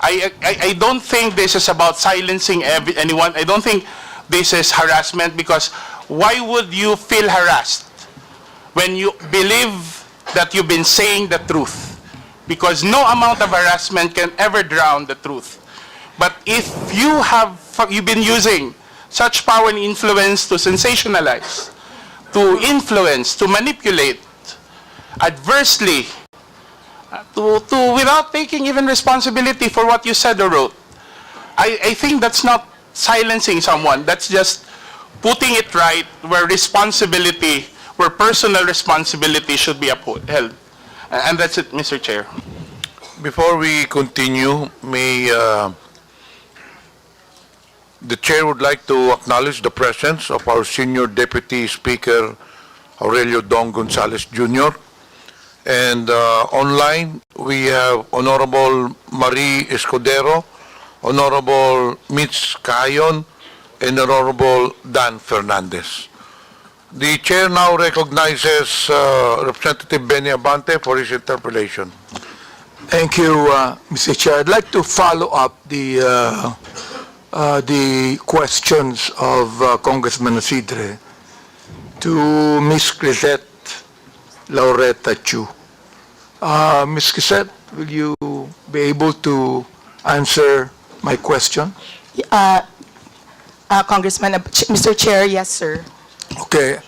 I don't think this is about silencing anyone. I don't think this is harassment, because why would you feel harassed when you believe that you've been saying the truth? Because no amount of harassment can ever drown the truth. But if you've been using such power and influence to sensationalize, to influence, to manipulate adversely, without taking even responsibility for what you said or wrote, I think that's not silencing someone. That's just putting it right where responsibility, where personal responsibility should be upheld. And that's it, Mr. Chair. Before we continue, the Chair would like to acknowledge the presence of our Senior Deputy Speaker, Aurelio Dong Gonzales Jr. And online, we have Honorable Marie Escudero, Honorable Mitch Cayon, and Honorable Dan Fernandez. The chair now recognizes Representative Benny Abante for his interpellation. Thank you, Mr. Chair. I'd like to follow up the questions of Congressman Isidre to Ms. Crisette Laureta Chu. Ms. Crisette, will you be able to answer my question? Congressman, Mr. Chair, yes, sir. Okay.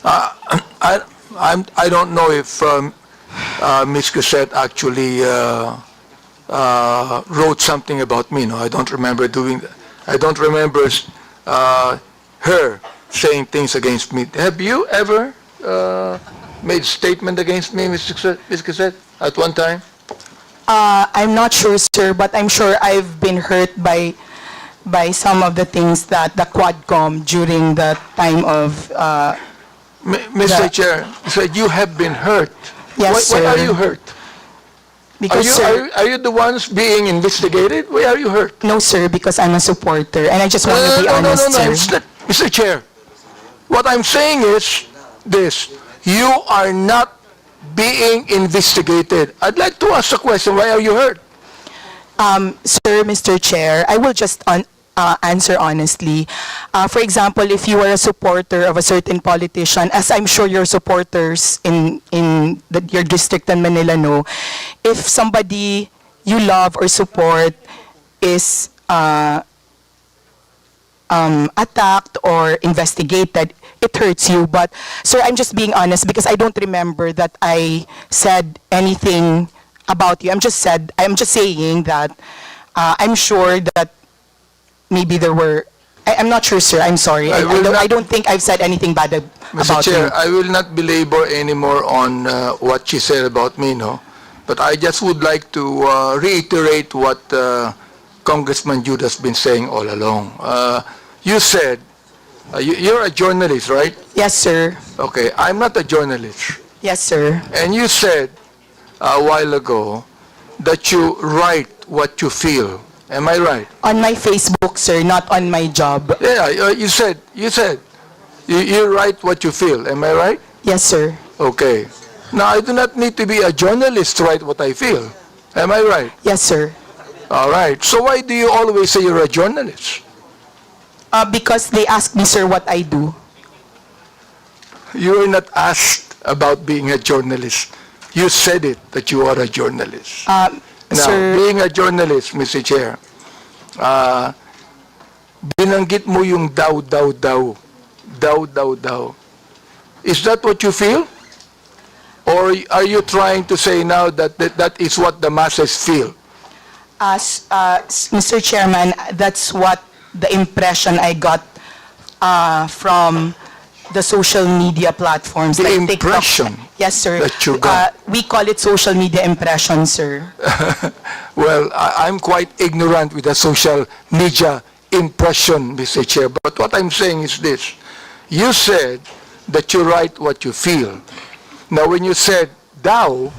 I don't know if Ms. Cassette actually wrote something about me. No, I don't remember doing that. I don't remember her saying things against me. Have you ever made a statement against me, Ms. Cassette, at one time? I'm not sure, sir, but I'm sure I've been hurt by some of the things that the Quadcom during the time of... Mr. Chair, you have been hurt. Yes, why sir. are you hurt? Because, sir, are you the ones being investigated? Why are you hurt? no, sir, because I'm a supporter, and I just want to be honest, No, sir. Mr. Chair, what I'm saying is this. You are not being investigated. I'd like to ask a question. Why are you hurt? Sir, Mr. Chair, I will just answer honestly. For example, if you are a supporter of a certain politician, as I'm sure your supporters in your district in Manila know, if somebody you love or support is attacked or investigated, it hurts you. But, sir, I'm just being honest because I don't remember that I said anything about you. I'm just saying that I'm sure that maybe there were... I'm not sure, sir. I'm sorry. I don't think I've said anything bad Mr. about Chair, you. I will not belabor anymore on what she said about me, no? But I just would like to reiterate what Congressman Jude has been saying all along. You said, you're a journalist, right? Yes, sir. Okay, I'm not a journalist. Yes, sir. And you said a while ago that you write what you feel. Am I right? On my Facebook, sir, not on my job. Yeah, you said you write what you feel. Am I right? Yes, sir. Okay. Now, I do not need to be a journalist to write what I feel. Am I right? Yes, sir. All right. So why do you always say you're a journalist? Because they asked me, sir, what I do. You were not asked about being a journalist. You said it, that you are a journalist. Now, Sir, being a journalist, Mr. Chair, binanggit mo yung daw. Is that what you feel? Or are you trying to say now that that is what the masses feel? Mr. Chairman, that's what the impression I got from the social media platforms. The like impression TikTok. Yes, sir. that you got. We call it social media impression, sir. Well, I'm quite ignorant with the social media impression, Mr. Chair. But what I'm saying is this. You said that you write what you feel. Now, when you said daw,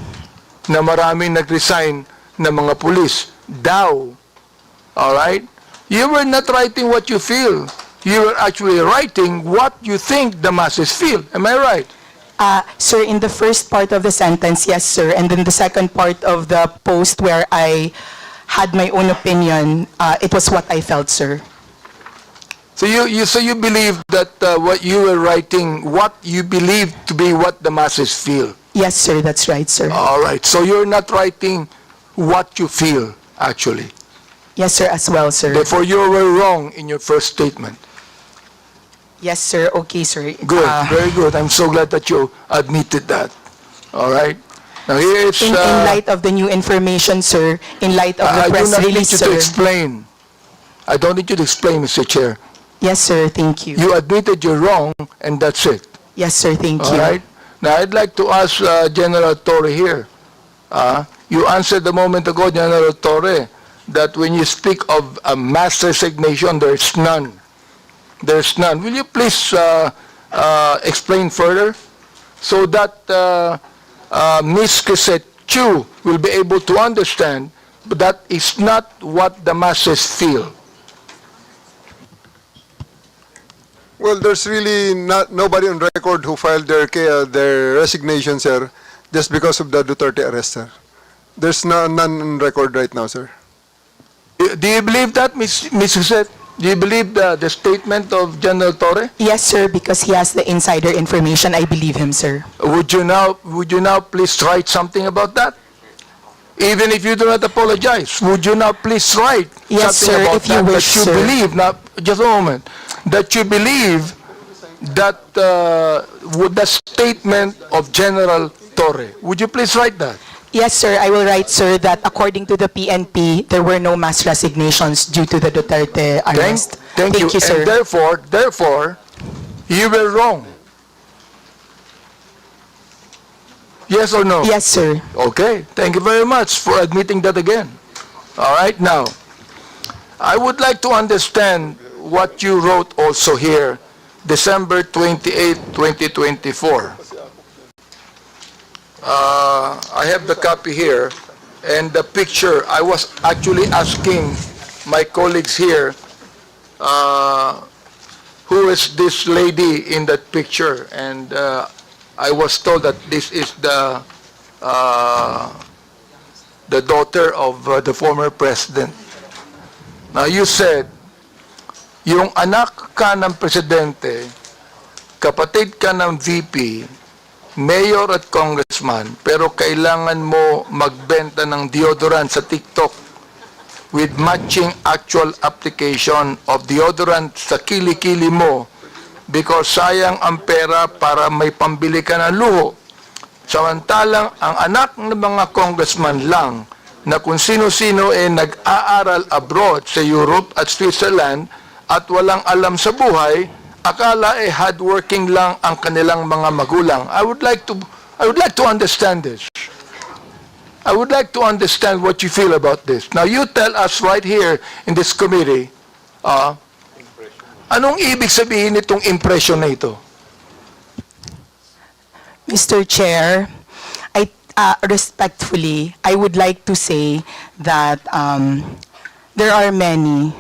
na maraming nag-resign na mga pulis, daw, all right? You were not writing what you feel. You were actually writing what you think the masses feel. Am I right? Sir, in the first part of the sentence, yes, sir. And then the second part of the post where I had my own opinion, it was what I felt, sir. So you believe that what you were writing, what you believe to be what the masses feel? Yes, sir, that's right, sir. All right. So you're not writing what you feel, actually. Yes, sir, as well, sir. Therefore, you were wrong in your first statement. Yes, sir. Okay, sir. Good. Very good. I'm so glad that you admitted that. All right. Now here is... In light of the new information, sir, in light of the press release, I do not need you to explain. I don't need you to explain, Mr. Chair. Yes, sir. Thank you. You admitted you're wrong, and that's it. Yes, sir. Thank you. All right. Now, I'd like to ask General Torre here. You answered a moment ago, General Torre, that when you speak of a mass resignation, there's none. There's none. Will you please explain further so that Ms. Crisette Chu will be able to understand that is not what the masses feel? Well, there's really nobody on record who filed their resignation, sir, just because of the Duterte arrest, sir. There's none on record right now, sir. Do you believe that, Ms. Josette? Do you believe the statement of General Torre? Yes, sir, because he has the insider information. I believe him, sir. Would you now please write something about that? Even if you do not apologize, would you now please write Yes, something sir, about if you that, wish, that you sir. believe, now, just a moment, that you believe that with the statement of General Torre? Would you please write that? Yes, sir, I will write, sir, that according to the PNP, there were no mass resignations due to the Duterte arrest. Thank you, sir. And therefore, you were wrong. Yes or no? Yes, sir. Okay, thank you very much for admitting that again. All right, now, I would like to understand what you wrote also here, December 28, 2024. I have the copy here, and the picture, I was actually asking my colleagues here, who is this lady in that picture, and I was told that this is the daughter of the former president. Now, you said, yung anak ka ng presidente, kapatid ka ng VP, mayor at congressman, pero kailangan mo magbenta ng deodorant sa TikTok with matching actual application of deodorant sa kilikili mo because sayang ang pera para may pambili ka ng luho. Samantalang ang anak ng mga congressman lang na kung sino-sino nag-aaral abroad sa Europe at Switzerland at walang alam sa buhay, akala hardworking lang ang kanilang mga magulang. I would like to understand this. I would like to understand what you feel about this. Now you tell us right here in this committee, anong ibig sabihin nitong impression na ito? Mr. Chair, respectfully, I would like to say that there are many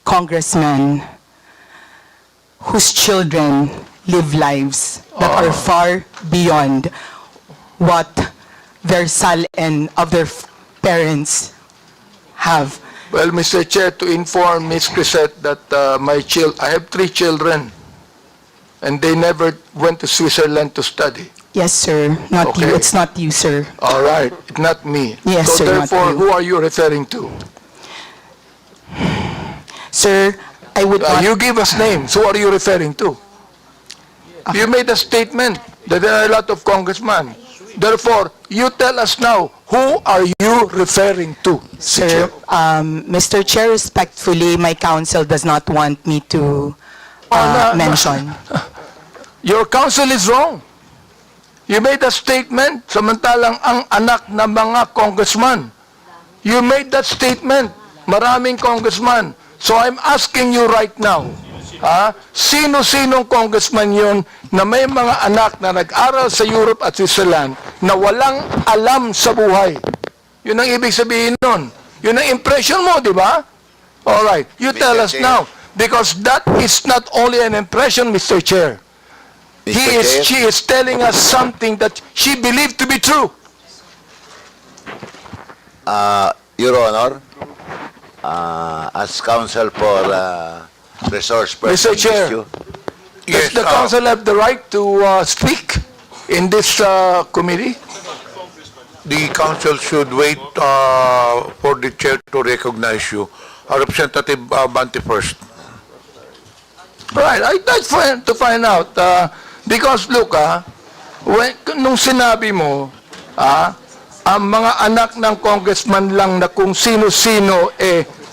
congressmen whose children live lives that are far beyond what their salin of their parents have. Well, Mr. Chair, to inform Ms. Crisette that I have 3 children, and they never went to Switzerland to study. Yes, sir. Not Okay. you. It's not you, sir. All right, not me. Yes, so sir, not therefore, you. who are you referring to? Sir, I would not... You give us names. Who are you referring to? You made a statement that there are a lot of congressmen. Therefore, you tell us now, who are you referring to? Sir, Mr. Chair, respectfully, my counsel does not want me to mention. Your counsel is wrong. You made a statement, samantalang ang anak ng mga congressman. You made that statement, maraming congressman. So I'm asking you right now, sino-sinong congressman yun na may mga anak na nag-aral sa Europe at Switzerland na walang alam sa buhay? Yun ang ibig sabihin nun. Yun ang impression mo, di ba? Alright, you tell us now. Because that is not only an impression, Mr. Chair. She is telling us something that she believed to be true. Your Honor, as counsel for resource person Mr. Chair, does the council have the right to speak in this committee? The council should wait for the chair to recognize you. Representative Bante first. Right, I'd like to find out. Because look, nung sinabi mo, ang mga anak ng congressman lang na kung sino-sino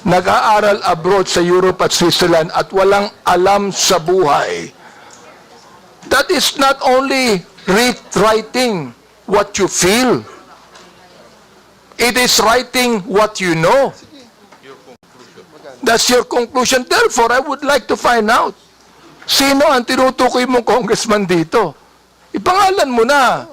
nag-aaral abroad sa Europe at Switzerland at walang alam sa buhay. That is not only writing what you feel. It is writing what you know. That's your conclusion. Therefore, I would like to find out, sino ang tinutukoy mong congressman dito? Ipangalan mo na.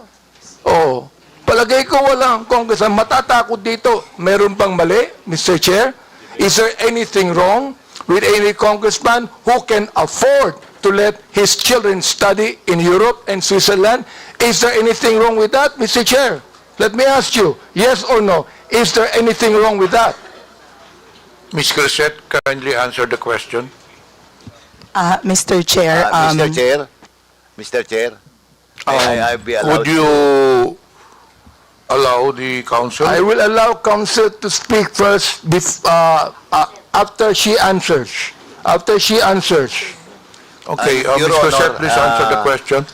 Oh, palagay ko walang congressman. Matatakot dito. Meron bang mali, Mr. Chair? Is there anything wrong with any congressman who can afford to let his children study in Europe and Switzerland. Is there anything wrong with that, Mr. Chair? Let me ask you, yes or no, is there anything wrong with that? Ms. Crisette, kindly answer the question. Mr. Chair, Mr. Chair, may I be allowed Would you allow the counsel? I will allow counsel to speak first after she answers. After she answers. Okay, Your Ms. Crisette, Honor, please answer the question.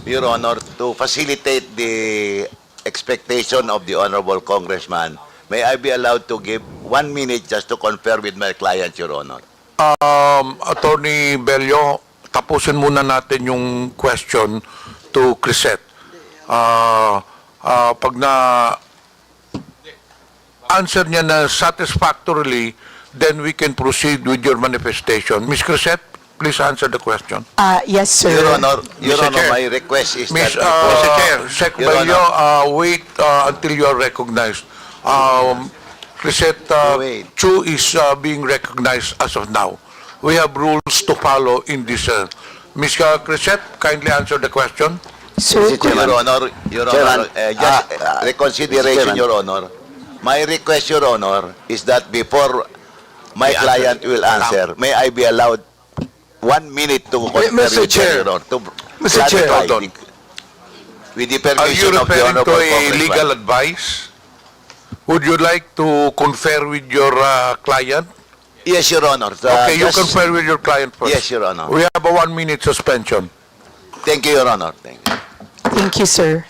Your Honor, to facilitate the expectation of the Honorable Congressman, may I be allowed to give 1 minute just to confer with my client, Your Honor? Attorney Bello, tapusin muna natin yung question to Crisette. Pag na answer niya na satisfactorily, then we can proceed with your manifestation. Ms. Crisette, please answer the question. Yes, sir. Your Honor, Chair. my request is Ms. that Mr. Chair, Sec. Your Bello, wait until you are recognized. Crisette, Chu is being recognized as of now. We have rules to follow in this. Ms. Crisette, kindly answer the question. Your Honor, just reconsideration, Your Honor. My request, Your Honor, is that before my client will answer, may I be allowed 1 minute to confer Mr. with Chair. Your Honor, to Mr. Chair, clarify hold on. with the Are you permission of the referring to Honorable a Congressman. legal advice? Would you like to confer with your client? Yes, Your Honor. Okay, you just- confer with your client first. Yes, Your Honor. We have a 1 minute suspension. Thank you, Your Honor. Thank you. Thank you, sir.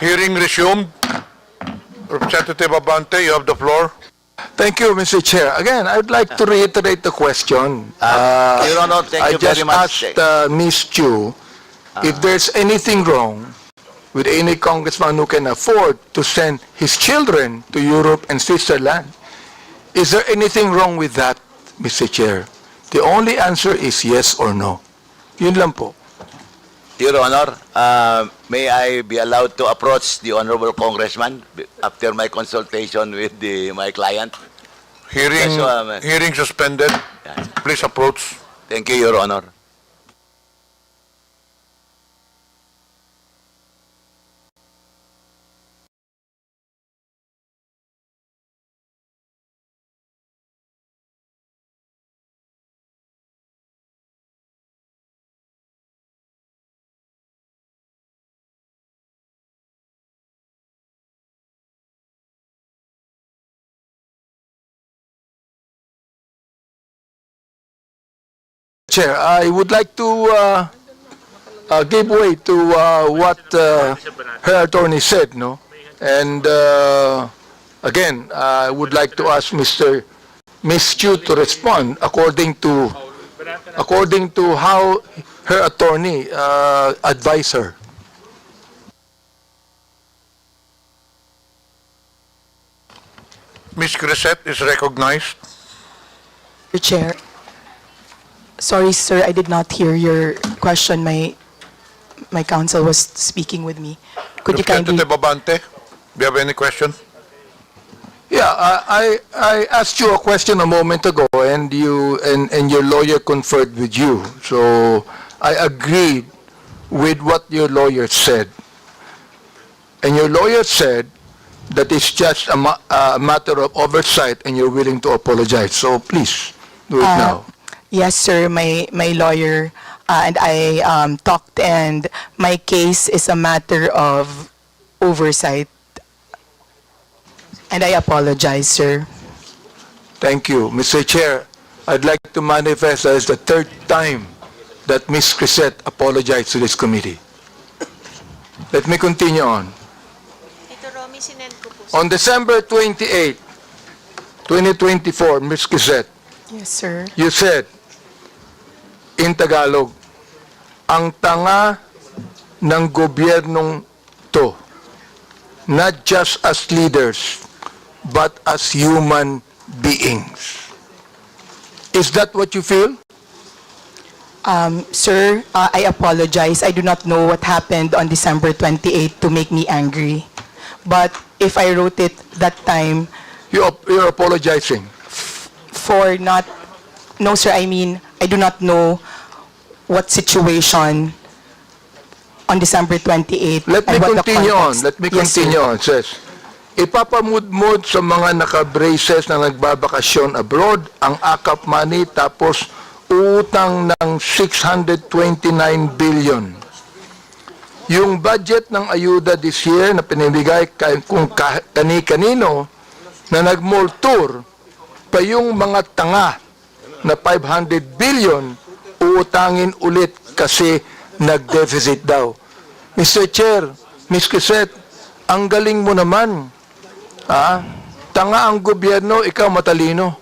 Hearing resumed. Representative Abante, you have the floor. Thank you, Mr. Chair. Again, I'd like to reiterate the question. Your Honor, thank you very much. I just asked Ms. Chu if there's anything wrong with any congressman who can afford to send his children to Europe and Switzerland. Is there anything wrong with that, Mr. Chair? The only answer is yes or no. Yun lang po. Your Honor, may I be allowed to approach the Honorable Congressman after my consultation with my client? Hearing, Yes, hearing suspended. Please approach. Thank you, Your Honor. Chair, I would like to give way to what her attorney said, no? And again, I would like to ask Ms. Chu to respond according to how her attorney advised her. Ms. Crisette is recognized. Mr. Chair. Sorry, sir, I did not hear your question. My counsel was speaking with me. Could you kindly... Representative Abante, do you have any question? Yeah, I asked you a question a moment ago, and your lawyer conferred with you. So I agreed with what your lawyer said, and your lawyer said that it's just a matter of oversight, and you're willing to apologize. So please do it now. Yes, sir, my lawyer and I talked, and my case is a matter of oversight. And I apologize, sir. Thank you. Mr. Chair, I'd like to manifest that it's the third time that Ms. Crisette apologized to this committee. Let me continue on. On December 28, 2024, Ms. Crisette, Yes, sir. you said, in Tagalog, ang tanga ng gobyernong to, not just as leaders, but as human beings. Is that what you feel? Sir, I apologize. I do not know what happened on December 28 to make me angry. But if I wrote it that time You're apologizing. for not... No, sir, I mean, I do not know what situation on December 28. Let me and what the continue on. context. Let me Yes, sir. continue on. It says, ipapamudmud sa mga naka-braces na nagbabakasyon abroad ang AKAP money tapos utang ng 629 billion. Yung budget ng ayuda this year na pinibigay kung kani-kanino na nag-mall tour pa yung mga tanga na 500 billion uutangin ulit kasi nag-deficit daw. Mr. Chair, Ms. Crisette, ang galing mo naman. Tanga ang gobyerno, ikaw matalino.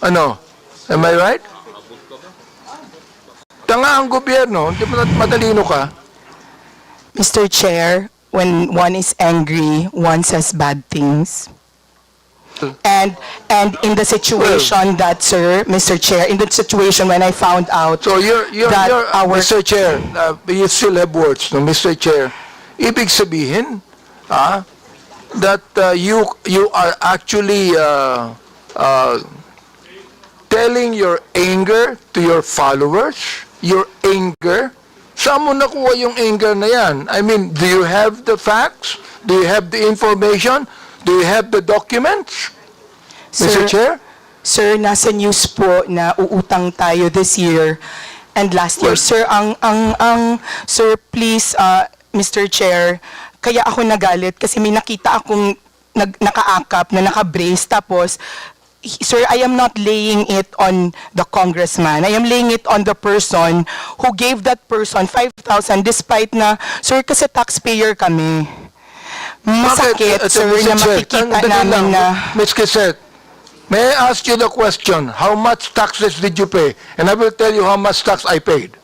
Ano? Am I right? Tanga ang gobyerno, hindi mo matalino ka. Mr. Chair, when one is angry, one says bad things. And in the situation that, sir, Mr. Chair, in the situation when I found out So you're Mr. Chair, you still have words, no, Mr. Chair. Ibig sabihin, that you are actually telling your anger to your followers, your anger. Saan mo nakuha yung anger na yan? I mean, do you have the facts? Do you have the information? Do you have the documents? Mr. Chair? Sir, nasa news po na uutang tayo this year and last year. Sir, sir, please, Mr. Chair, kaya ako nagalit kasi may nakita akong nakaakap na naka-brace tapos sir, I am not laying it on the congressman. I am laying it on the person who gave that person 5,000 despite na, sir, kasi taxpayer kami. Masakit, sir, na makikita namin na... Ms. Crisette, may I ask you the question, how much taxes did you pay? And I will tell you how much tax I paid.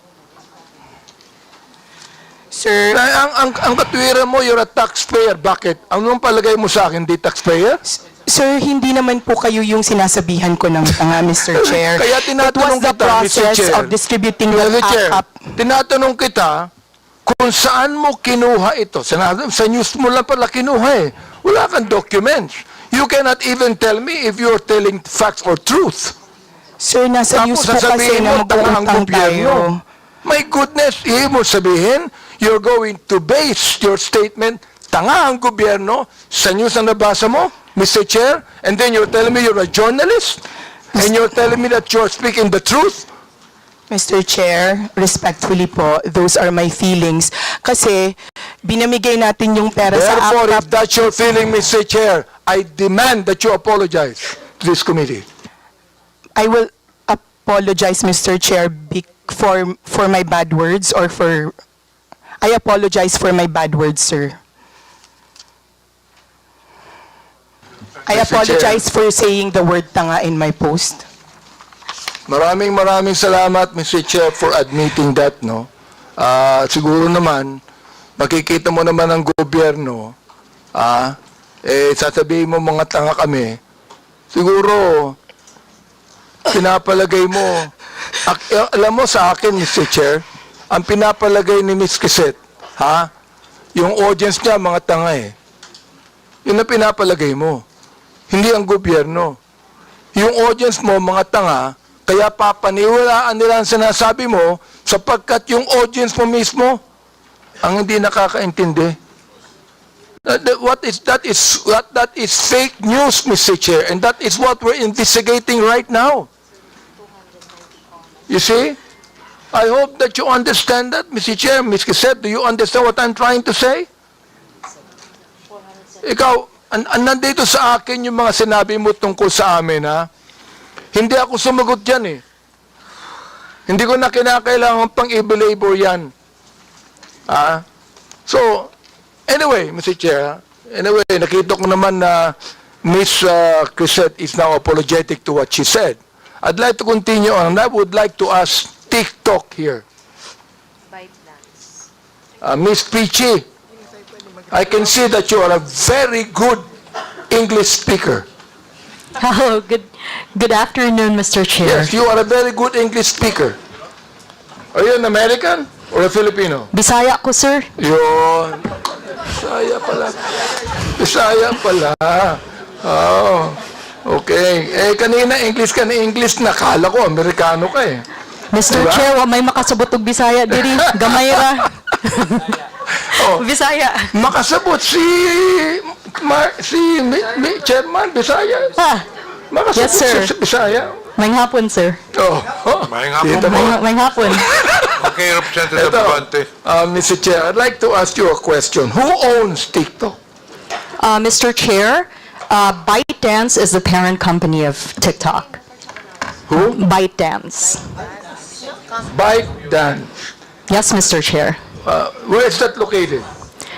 Sir... Ang katwiran mo, you're a taxpayer. Bakit? Anong palagay mo sa akin, di taxpayer? Sir, hindi naman po kayo yung sinasabihan ko ng tanga, Mr. Chair. Kaya tinatanong It was the kita, Mr. process Chair. of distributing Mr. the Chair, up. tinatanong kita kung saan mo kinuha ito. Sa news mo lang pala kinuha eh. Wala kang documents. You cannot even tell me if you're telling facts or truth. Sir, nasa news po kasi sasabihin na mo, tanga ang mag-uutang gobyerno. tayo. My goodness, ibig mo sabihin, you're going to base your statement, tanga ang gobyerno, sa news na nabasa mo, Mr. Chair, and then you're telling me you're a journalist, and you're telling me that you're speaking the truth? Mr. Chair, respectfully po, those are my feelings. Kasi, binamigay natin yung pera sa Therefore, APAP. if that's your feeling, Mr. Chair, I demand that you apologize to this committee. I will apologize, Mr. Chair, for my bad words or for... I apologize for my bad words, sir. I Mr. apologize for saying the word tanga in my post. Maraming salamat, Mr. Chair, for admitting that, no? Siguro naman, makikita mo naman ang gobyerno, sasabihin mo mga tanga kami, siguro, pinapalagay mo, alam mo sa akin, Mr. Chair, ang pinapalagay ni Ms. Crisette, yung audience niya, mga tanga eh. Yun ang pinapalagay mo. Hindi ang gobyerno. Yung audience mo, mga tanga, kaya papaniwalaan nila ang sinasabi mo sapagkat yung audience mo mismo ang hindi nakakaintindi. That is fake news, Mr. Chair, and that is what we're investigating right now. You see? I hope that you understand that, Mr. Chair. Ms. Crisette, do you understand what I'm trying to say? Ikaw, nandito sa akin yung mga sinabi mo tungkol sa amin, ha? Hindi ako sumagot yan, eh. Hindi ko na kinakailangan pang i-belabor yan. So, anyway, Mr. Chair, anyway, nakita ko naman na Ms. Crisette is now apologetic to what she said. I'd like to continue on, and I would like to ask TikTok here. Ms. Peachy, I can see that you are a very good English speaker. Hello, good afternoon, Mr. Chair. Yes, you are a very good English speaker. Are you an American or a Filipino? Bisaya ko, sir. Yun. Bisaya pala. Bisaya pala. Oh, okay. Eh, kanina English ka na English, nakala ko Amerikano ka eh. Mr. Diba? Chair, wa may makasabot og Bisaya diri. Gamay ra. Bisaya. Makasabot si Chairman Bisaya. Makasabot Yes, sir. si Bisaya. May hapon, sir. Oh, May hapon mo. May hapon. Okay, Representative Debunking. Mr. Chair, I'd like to ask you a question. Who owns TikTok? Mr. Chair, ByteDance is the parent company of TikTok. Who? ByteDance. ByteDance. Yes, Mr. Chair. Where is that located?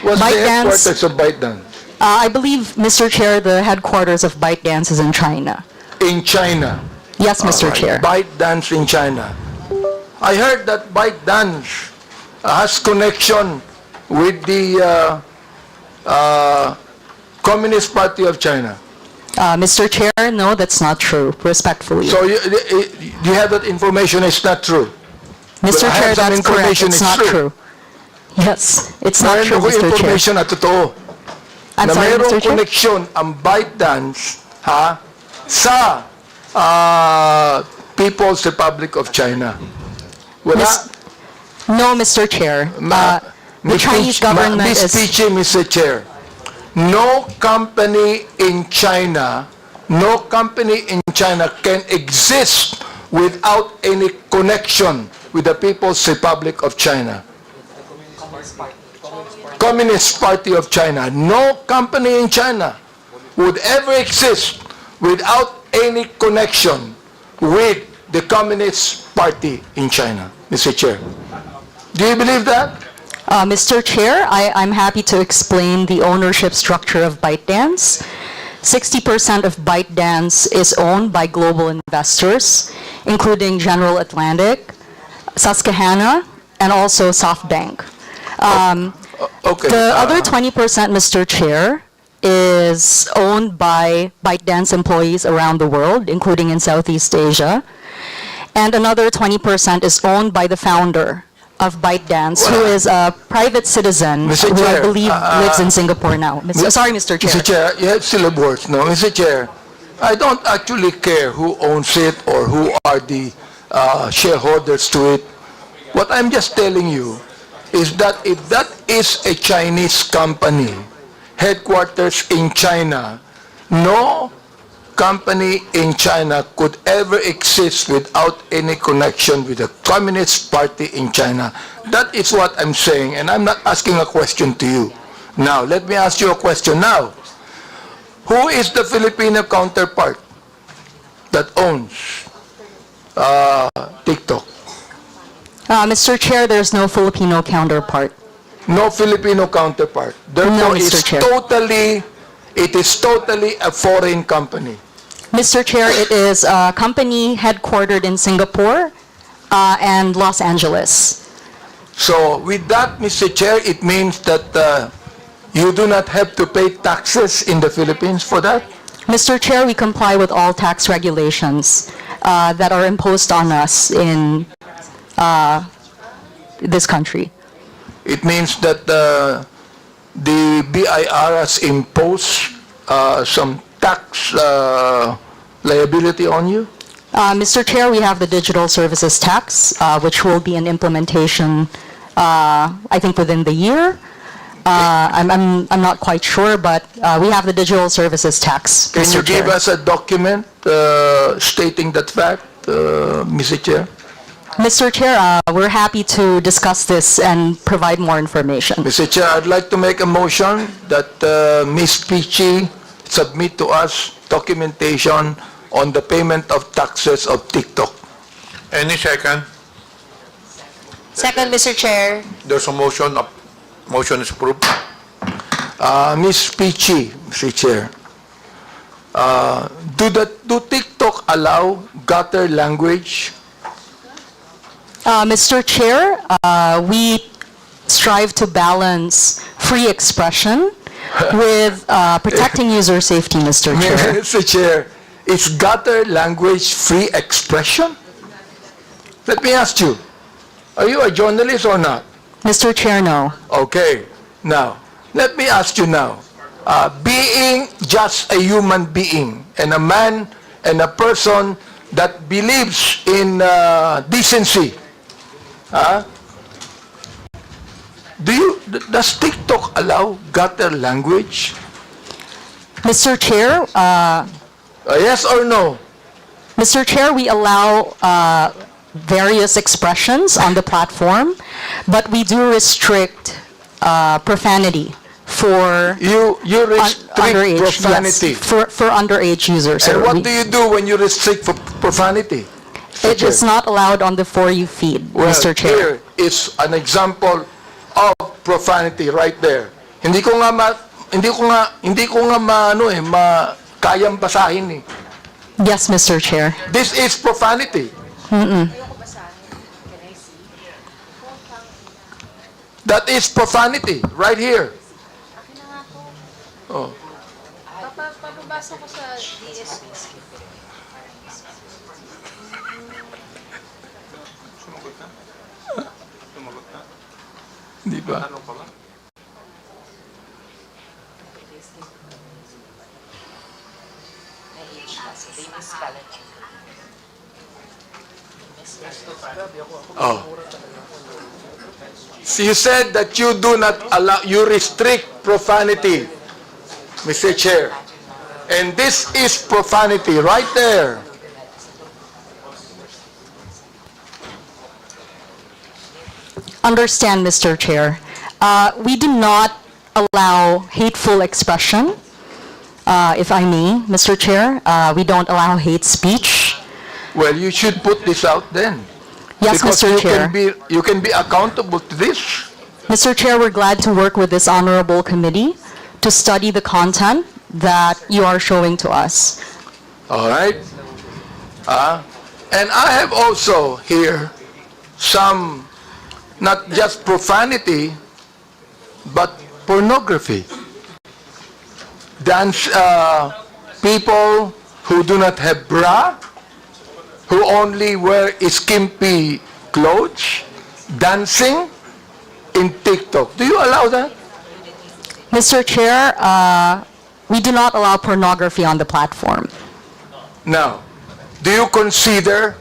What's the ByteDance- headquarters of ByteDance? I believe, Mr. Chair, the headquarters of ByteDance is in China. In China. Yes, Mr. Chair. ByteDance in China. I heard that ByteDance has connection with the Communist Party of China. Mr. Chair, no, that's not true, respectfully. So you have that information, it's not true. Mr. Well, I Chair, have some that's correct, information, it's it's not true. true. Yes, it's not true, Mayroon ko Mr. Chair. information na totoo. I'm Na sorry, mayroong Mr. Chair? connection ang ByteDance sa People's Republic of China. Wala. No, Mr. Chair. The Chinese government Miss is... Peachy, Mr. Chair, no company in China can exist without any connection with the People's Republic of China. Communist Party of China. No company in China would ever exist without any connection with the Communist Party in China, Mr. Chair. Do you believe that? Mr. Chair, I'm happy to explain the ownership structure of ByteDance. 60% of ByteDance is owned by global investors, including General Atlantic, Susquehanna, and also SoftBank. Okay. The other 20%, Mr. Chair, is owned by ByteDance employees around the world, including in Southeast Asia. And another 20% is owned by the founder of ByteDance, who is a private citizen Mr. who I Chair, believe lives in Singapore now. Sorry, Mr. Chair. Mr. Chair, you have syllables, no? Mr. Chair, I don't actually care who owns it or who are the shareholders to it. What I'm just telling you is that if that is a Chinese company, headquarters in China, no company in China could ever exist without any connection with the Communist Party in China. That is what I'm saying, and I'm not asking a question to you. Now, let me ask you a question now. Who is the Filipino counterpart that owns TikTok? Mr. Chair, there's no Filipino counterpart. No Filipino counterpart. Therefore, No, Mr. Chair. it is totally a foreign company. Mr. Chair, it is a company headquartered in Singapore and Los Angeles. So, with that, Mr. Chair, it means that you do not have to pay taxes in the Philippines for that? Mr. Chair, we comply with all tax regulations that are imposed on us in this country. It means that the BIR has imposed some tax liability on you? Mr. Chair, we have the digital services tax, which will be in implementation, I think, within the year. I'm not quite sure, but we have the digital services tax, Can Mr. you Chair. give us a document stating that fact, Mr. Chair? Mr. Chair, we're happy to discuss this and provide more information. Mr. Chair, I'd like to make a motion that Ms. Peachy submit to us documentation on the payment of taxes of TikTok. Any second? Second, Mr. Chair. There's a motion. Motion is approved. Ms. Pichi, Mr. Chair, do TikTok allow gutter language? Mr. Chair, we strive to balance free expression with protecting user safety, Mr. Chair. Mr. Chair, is gutter language free expression? Let me ask you, are you a journalist or not? Mr. Chair, no. Okay, now, let me ask you now, being just a human being and a man and a person that believes in decency, does TikTok allow gutter language? Mr. Chair, yes or no? Mr. Chair, we allow various expressions on the platform, but we do restrict profanity for you restrict underage, profanity. yes, for underage users. And what do you do when you restrict profanity? It is not allowed on the For You feed, Well, Mr. Chair. here is an example of profanity right there. Hindi ko nga kayang basahin eh. Yes, Mr. Chair. This is profanity. That is profanity right here. Oh. Papabasa ko sa DSP. Di ba? Oh. So you said that you do not allow, you restrict profanity, Mr. Chair. And this is profanity right there. Understand, Mr. Chair. We do not allow hateful expression, if I may, Mr. Chair. We don't allow hate speech. Well, you should put this out then. Yes, because Mr. Chair. You can be accountable to this. Mr. Chair, we're glad to work with this honorable committee to study the content that you are showing to us. All right? And I have also here some, not just profanity, but pornography. Dance, people who do not have bra, who only wear skimpy clothes, dancing in TikTok. Do you allow that? Mr. Chair, we do not allow pornography on the platform. Now, do you consider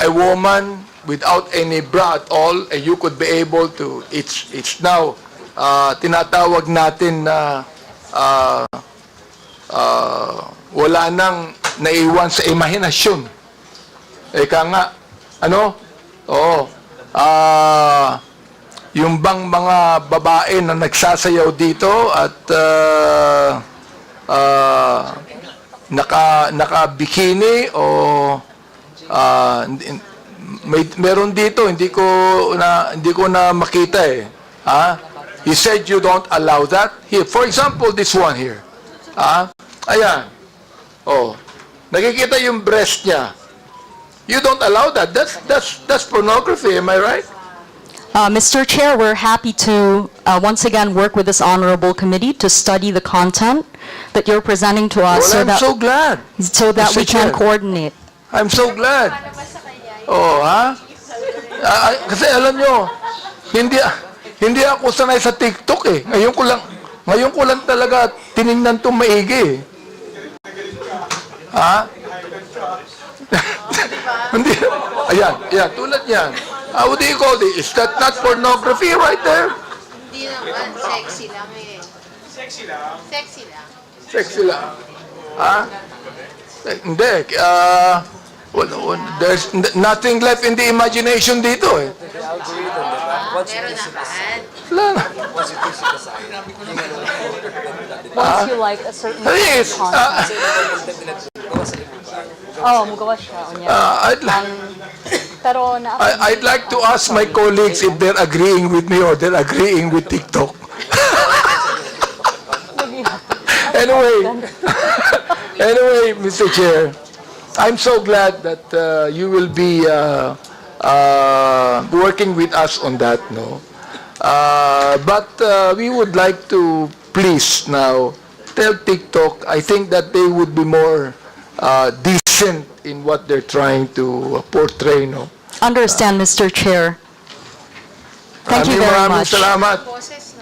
a woman without any bra at all, and you could be able to, it's now, tinatawag natin na wala nang naiwan sa imahinasyon. Eka nga, ano? Oo. Yung bang mga babae na nagsasayaw dito at naka-bikini o meron dito, hindi ko na makita eh. You said you don't allow that. Here, for example, this one here. Ayan. Oh. Nakikita yung breast niya. You don't allow that. That's pornography, am I right? Mr. Chair, we're happy to once again work with this honorable committee to study the content that you're presenting to us, Well, I'm so glad. so that we Mr. can Chair. coordinate. I'm so glad. Oh, kasi alam nyo, hindi ako sanay sa TikTok eh. Ngayon ko lang talaga tiningnan itong maigi eh. Hindi. Ayan, tulad yan. What do you call it? Is that not pornography right there? Hindi naman, sexy lang eh. Sexy lang? Sexy lang. Sexy lang. Hindi. There's nothing left in the imagination dito eh. Meron naman. Wala na. Once you like a certain Yes. content. Oh, magawa siya. Unya. Pero I'd like to ask my colleagues if they're agreeing with me or they're agreeing with TikTok. Anyway, Mr. Chair, I'm so glad that you will be working with us on that, no? But we would like to please now tell TikTok, I think that they would be more decent in what they're trying to portray, no? understand, Mr. Chair. Thank you very Maraming much. salamat. Boses,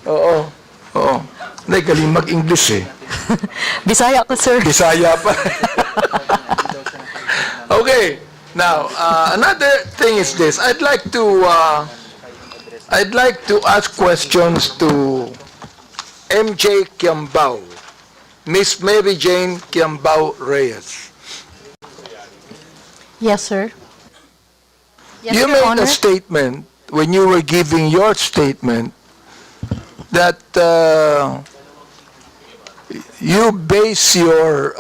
no? Oo. Galing mag-English eh. Bisaya ko, sir. Bisaya pa. Okay. Now, another thing is this. I'd like to ask questions to MJ Kiambao, Miss Mary Jane Kiambao Reyes. Yes, sir. Yes, You Your made Honor. a statement when you were giving your statement that you base your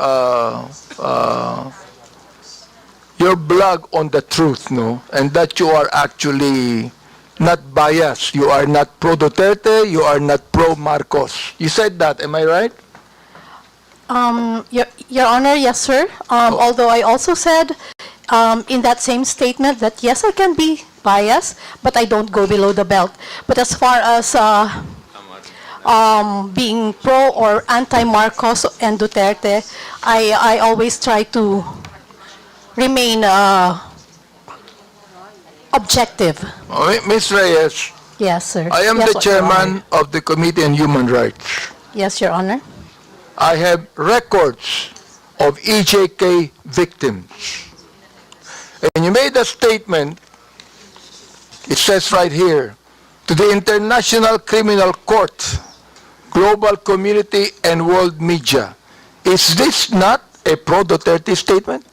blog on the truth, no? And that you are actually not biased. You are not pro-Duterte, you are not pro-Marcos. You said that, am I right? Your Honor, yes, sir. Although I also said in that same statement that yes, I can be biased, but I don't go below the belt. But as far as being pro or anti-Marcos and Duterte, I always try to remain objective. Ms. Reyes, Yes, sir. I am Yes, the Your Honor. chairman of the Committee on Human Rights. Yes, Your Honor. I have records of EJK victims. And you made a statement, it says right here, to the International Criminal Court, global community and world media. Is this not a pro-Duterte statement?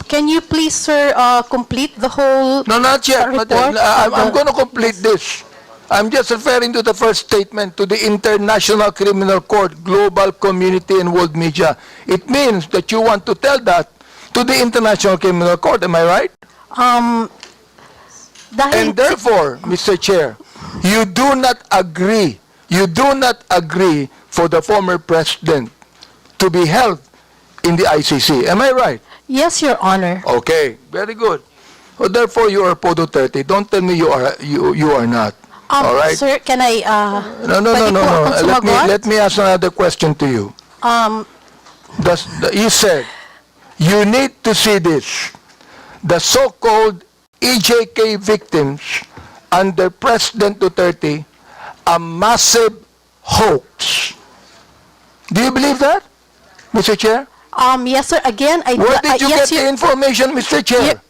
Can you please, sir, complete the whole No, not yet. Not yet. report? I'm going to complete this. I'm just referring to the first statement, to the International Criminal Court, global community and world media. It means that you want to tell that to the International Criminal Court, am I right? Dahil And therefore, Mr. Chair, you do not agree for the former president to be held in the ICC. Am I right? yes, Your Honor. Okay, very good. So therefore, you are Pro-Duterte. Don't tell me you are not. All right? Sir, can I No. pwede po akong sumagot? Let me ask another question to you. You said, you need to see this. The so-called EJK victims under President Duterte, a massive hoax. Do you believe that, Mr. Chair? Yes, sir. Again, Where did you yes, get the information, Mr. Chair?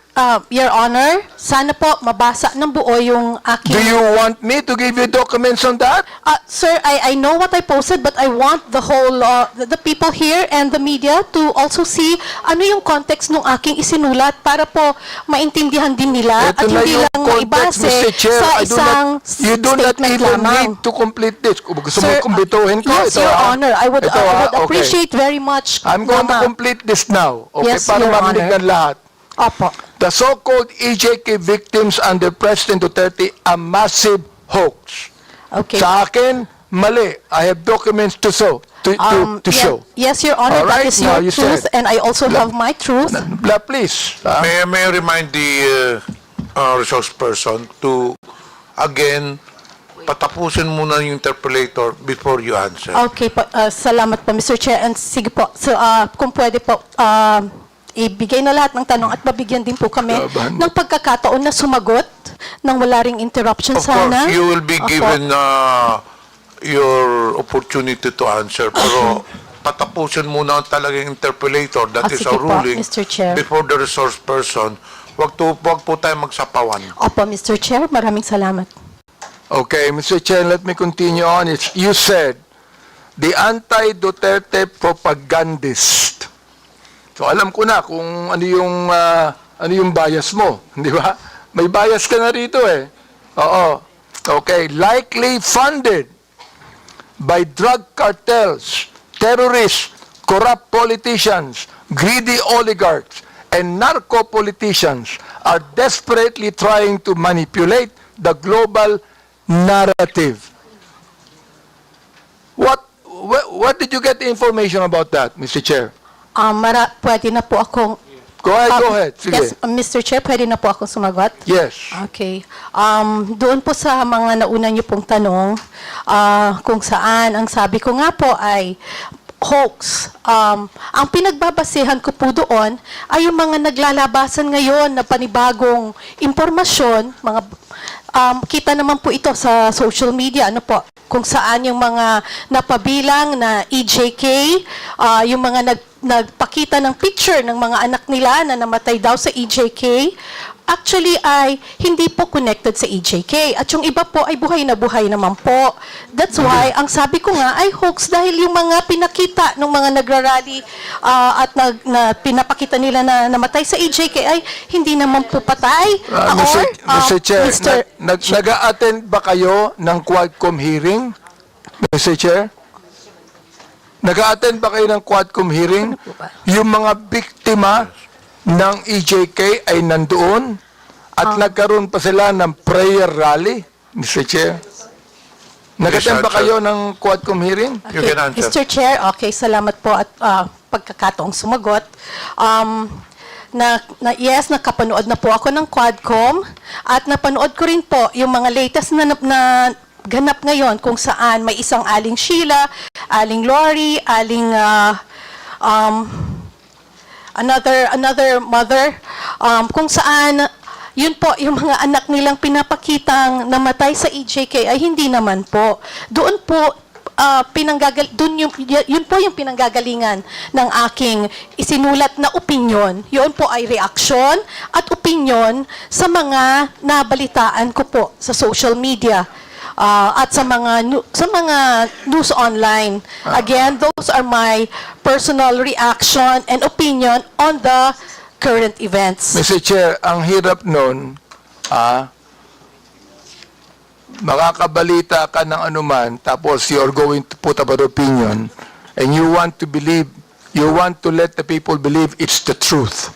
Your Honor, sana po mabasa ng buo yung aking... Do you want me to give you documents on that? Sir, I know what I posted, but I want the whole, the people here and the media to also see ano yung context ng aking isinulat para po maintindihan din nila Ito at na hindi yung lang context, maibase Mr. Chair. sa isang You do not statement even lamang. need to complete this. Kung gusto mo Sir, kumbituhin ko, yes, ito Your ah. Honor, I would Ito ah, okay. appreciate very much. I'm going to Mama. complete this now. Okay, Yes, para Your marinig Honor. ng lahat. Opo. The so-called EJK victims under President Duterte, a massive hoax. Okay. Sa akin, mali. I have documents to show. Yes, Your Honor, All right, that is now your you truth, said. and I also have my truth. Please. May I remind the resource person to, again, patapusin muna yung interpolator before you answer. Okay po, salamat po, Mr. Chair. And sige po, so, kung pwede po, ibigay na lahat ng tanong at mabigyan din po kami ng pagkakataon na sumagot nang wala ring interruption Of sana. course, you will be Opo. given your opportunity to answer. Pero patapusin muna talagang interpolator. That is Sige a po, ruling Mr. Chair. before the resource person. Wag po tayo magsapawan. Opo, Mr. Chair, maraming salamat. Okay, Mr. Chair, let me continue on. You said, the anti-Duterte propagandist. So alam ko na kung ano yung bias mo, di ba? May bias ka na rito eh. Oo. Okay. Likely funded by drug cartels, terrorists, corrupt politicians, greedy oligarchs, and narco-politicians are desperately trying to manipulate the global narrative. What did you get the information about that, Mr. Chair? Pwede na po akong... Go ahead. Sige. Yes, Mr. Chair, pwede na po akong sumagot? Yes. Okay. Doon po sa mga nauna niyo pong tanong, kung saan, ang sabi ko nga po ay hoax. Ang pinagbabasehan ko po doon ay yung mga naglalabasan ngayon na panibagong impormasyon, kita naman po ito sa social media, ano po, kung saan yung mga napabilang na EJK, yung mga nagpakita ng picture ng mga anak nila na namatay daw sa EJK, actually ay hindi po connected sa EJK. At yung iba po ay buhay na buhay naman po. That's why, ang sabi ko nga ay hoax dahil yung mga pinakita ng mga nagrarally at pinapakita nila na namatay sa EJK ay hindi naman po patay. Mr. Chair, nag-a-attend ba kayo ng Quadcom hearing? Mr. Chair? Nag-a-attend ba kayo ng Quadcom hearing? Yung mga biktima ng EJK ay nandoon at nagkaroon pa sila ng prayer rally, Mr. Chair. Nag-attend ba kayo ng Quadcom hearing? You can answer. Mr. Chair, okay, salamat po at pagkakataong sumagot. Yes, nakapanood na po ako ng Quadcom at napanood ko rin po yung mga latest na ganap ngayon kung saan may isang Aling Sheila, Aling Lori, Aling another mother, kung saan yun po, yung mga anak nilang pinapakitang namatay sa EJK ay hindi naman po. Doon po, yun po yung pinanggagalingan ng aking isinulat na opinyon. Yun po ay reaksyon at opinyon sa mga nabalitaan ko po sa social media. At sa mga news online. Again, those are my personal reaction and opinion on the current events. Mr. Chair, ang hirap nun, makakabalita ka ng anuman, tapos you're going to put up an opinion, and you want to let the people believe it's the truth.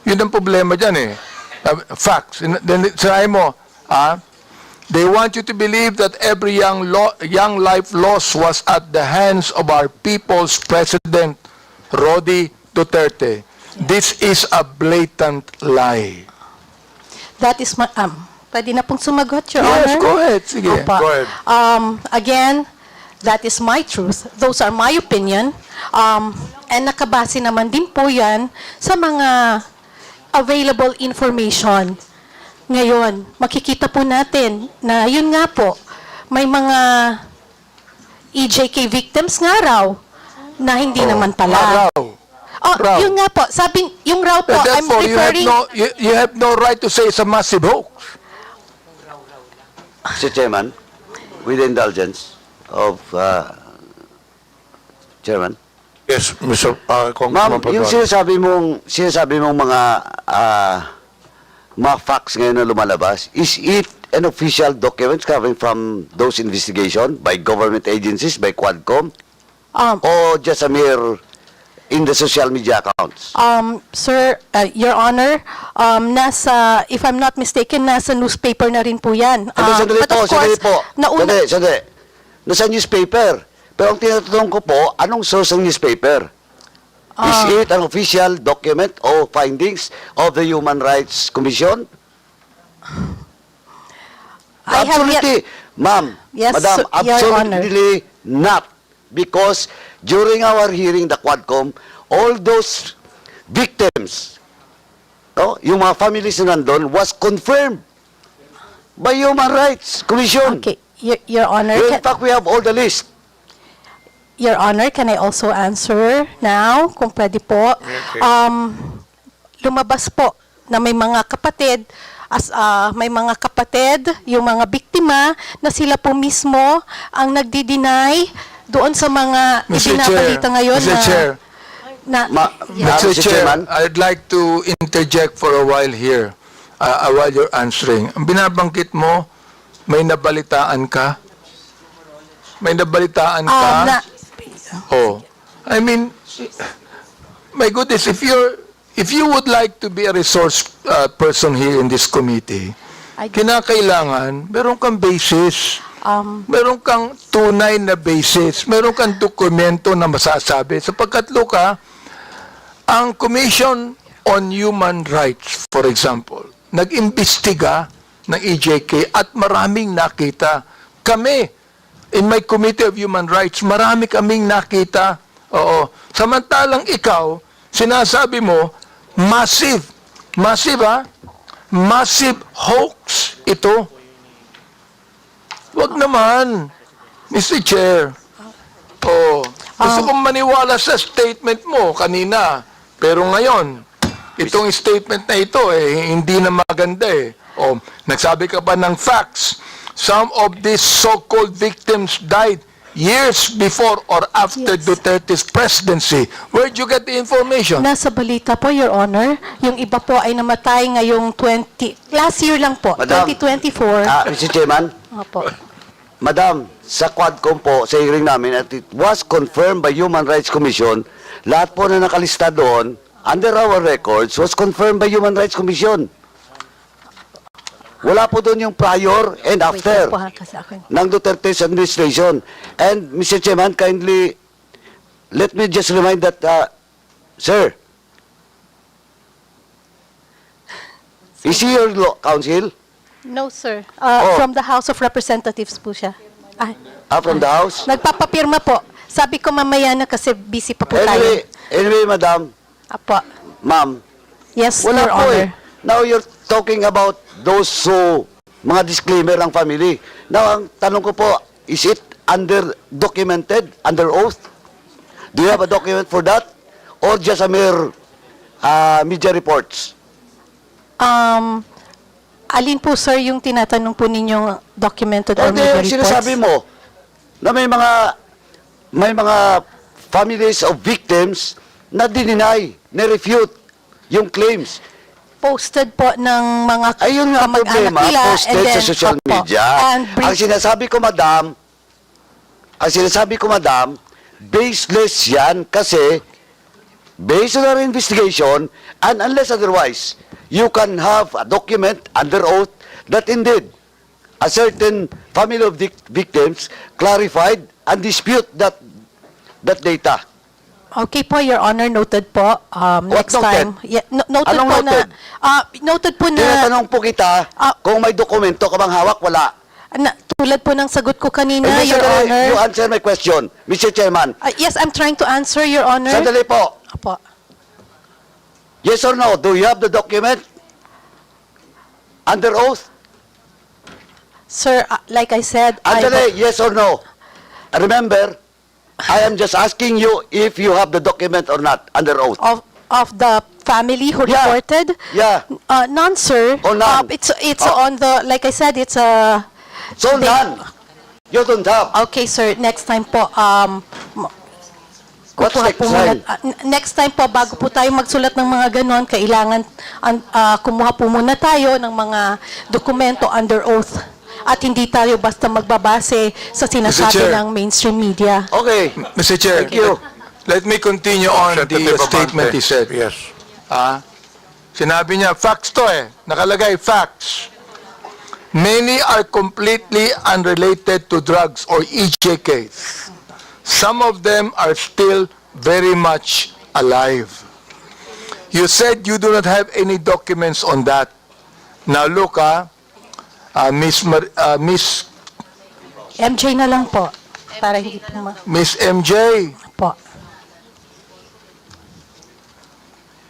Yun ang problema dyan eh. Facts. Then, sinabi mo, they want you to believe that every young life lost was at the hands of our people's president, Duterte. This is a blatant lie. That is my, pwede na pong sumagot, Your Yes, Honor? go ahead. Sige, Opa. go ahead. Again, that is my truth. Those are my opinion. And nakabase naman din po yan sa mga available information. Ngayon, makikita po natin na yun nga po, may mga EJK victims nga raw na hindi naman pala. Raw. Yun nga po, sabi, yung raw po, I'm Therefore, referring... you have no right to say it's a massive hoax. Mr. Chairman, with the indulgence of Chairman. Yes, Mr. Ma'am, yung sinasabi mong mga facts ngayon na lumalabas, is it an official document coming from those investigation by government agencies, by Quadcom, or just a mere in the social media accounts? Sir, Your Honor, if I'm not mistaken, nasa newspaper na rin po yan. Sandali po. Nasa newspaper. Pero ang tinatanong ko po, anong source ng newspaper? Is it an official document or findings of the Human Rights Commission? Absolutely, ma'am, Yes, madam, Your Honor. absolutely not. Because during our hearing, the Quadcom, all those victims, yung mga families na nandun, was confirmed by Human Rights Commission. Okay, Your Honor. In fact, we have all the list. Your Honor, can I also answer now, kung pwede po? Okay. Lumabas po na may mga kapatid, yung mga biktima, na sila po mismo ang nagdi-deny doon sa mga ibinabalita ngayon Mr. Chair, na... Mr. Chair, I'd like to interject for a while here. while you're answering. Ang binabanggit mo, may nabalitaan ka? May nabalitaan ka? Oh. I mean, my goodness, if you would like to be a resource person here in this committee, kinakailangan, meron kang basis. Meron kang tunay na basis. Meron kang dokumento na masasabi. Sapagkat, Luka, ang Commission on Human Rights, for example, nag-imbestiga ng EJK at maraming nakita. Kami, in my Committee of Human Rights, marami kaming nakita. Oo. Samantalang ikaw, sinasabi mo, massive hoax ito. Wag naman, Mr. Chair. Oh, gusto kong maniwala sa statement mo kanina. Pero ngayon, itong statement na ito, hindi na maganda eh. Oh, nagsabi ka pa ng facts. Some of these so-called victims died years before or after Duterte's presidency. Where'd you get the information? Nasa balita po, Your Honor. Yung iba po ay namatay ngayong last year lang po, Madam, 2024. Mr. Chairman? Opo. Madam, sa Quadcom po, sa hearing namin, at it was confirmed by Human Rights Commission, lahat po na nakalista doon, under our records, was confirmed by Human Rights Commission. Wala po doon yung prior and after ng Duterte's administration. And, Mr. Chairman, kindly, let me just remind that, sir, is he your counsel? No, sir. From the House of Representatives po siya. From the House? Nagpapapirma po. Sabi ko mamaya na kasi busy pa po tayo. Anyway, madam. Apo. Ma'am. Yes, Wala Your po Honor. Now you're talking about those mga disclaimer ng family. Now, ang tanong ko po, is it documented, under oath? Do you have a document for that? Or just a mere media reports? Alin po, sir, yung tinatanong po ninyong documented or media reports? Sinasabi mo na may mga families of victims na dininay, na-refute yung claims. Posted po ng mga ayun nga problema, nila, posted sa social media. Ang sinasabi ko, madam, baseless yan kasi based on our investigation and unless otherwise, you can have a document under oath that indeed a certain family of victims clarified and dispute that data. Okay po, Your Honor, noted po. Next time. Yeah, noted Anong po noted? noted po na... Tinatanong po kita kung may dokumento ka bang hawak, wala. Tulad po ng sagot ko kanina, Mr. Your Honor. You answer my question, Mr. Chairman. Yes, I'm trying to answer, Your Honor. Sandali po. Apo. Yes or no? Do you have the document? Under oath? Sir, like I said... Andale, yes or no? Remember, I am just asking you if you have the document or not, under oath. Of the family who reported? Yeah. None, sir. Oh, none. It's on the... Like I said, it's a... So, none. You don't have. Okay, sir. Next time po, What's next time? Next time po, bago po tayo magsulat ng mga ganon, kailangan kumuha po muna tayo ng mga dokumento under oath. At hindi tayo basta magbabase sa sinasabi ng mainstream media. Okay. Mr. Chair, Thank you. let me continue on the statement he said. Yes. Sinabi niya, facts to nakalagay, facts. Many are completely unrelated to drugs or EJK. Some of them are still very much alive. You said you do not have any documents on that. Now look, Miss MJ na lang po. Para hindi po Miss MJ, po.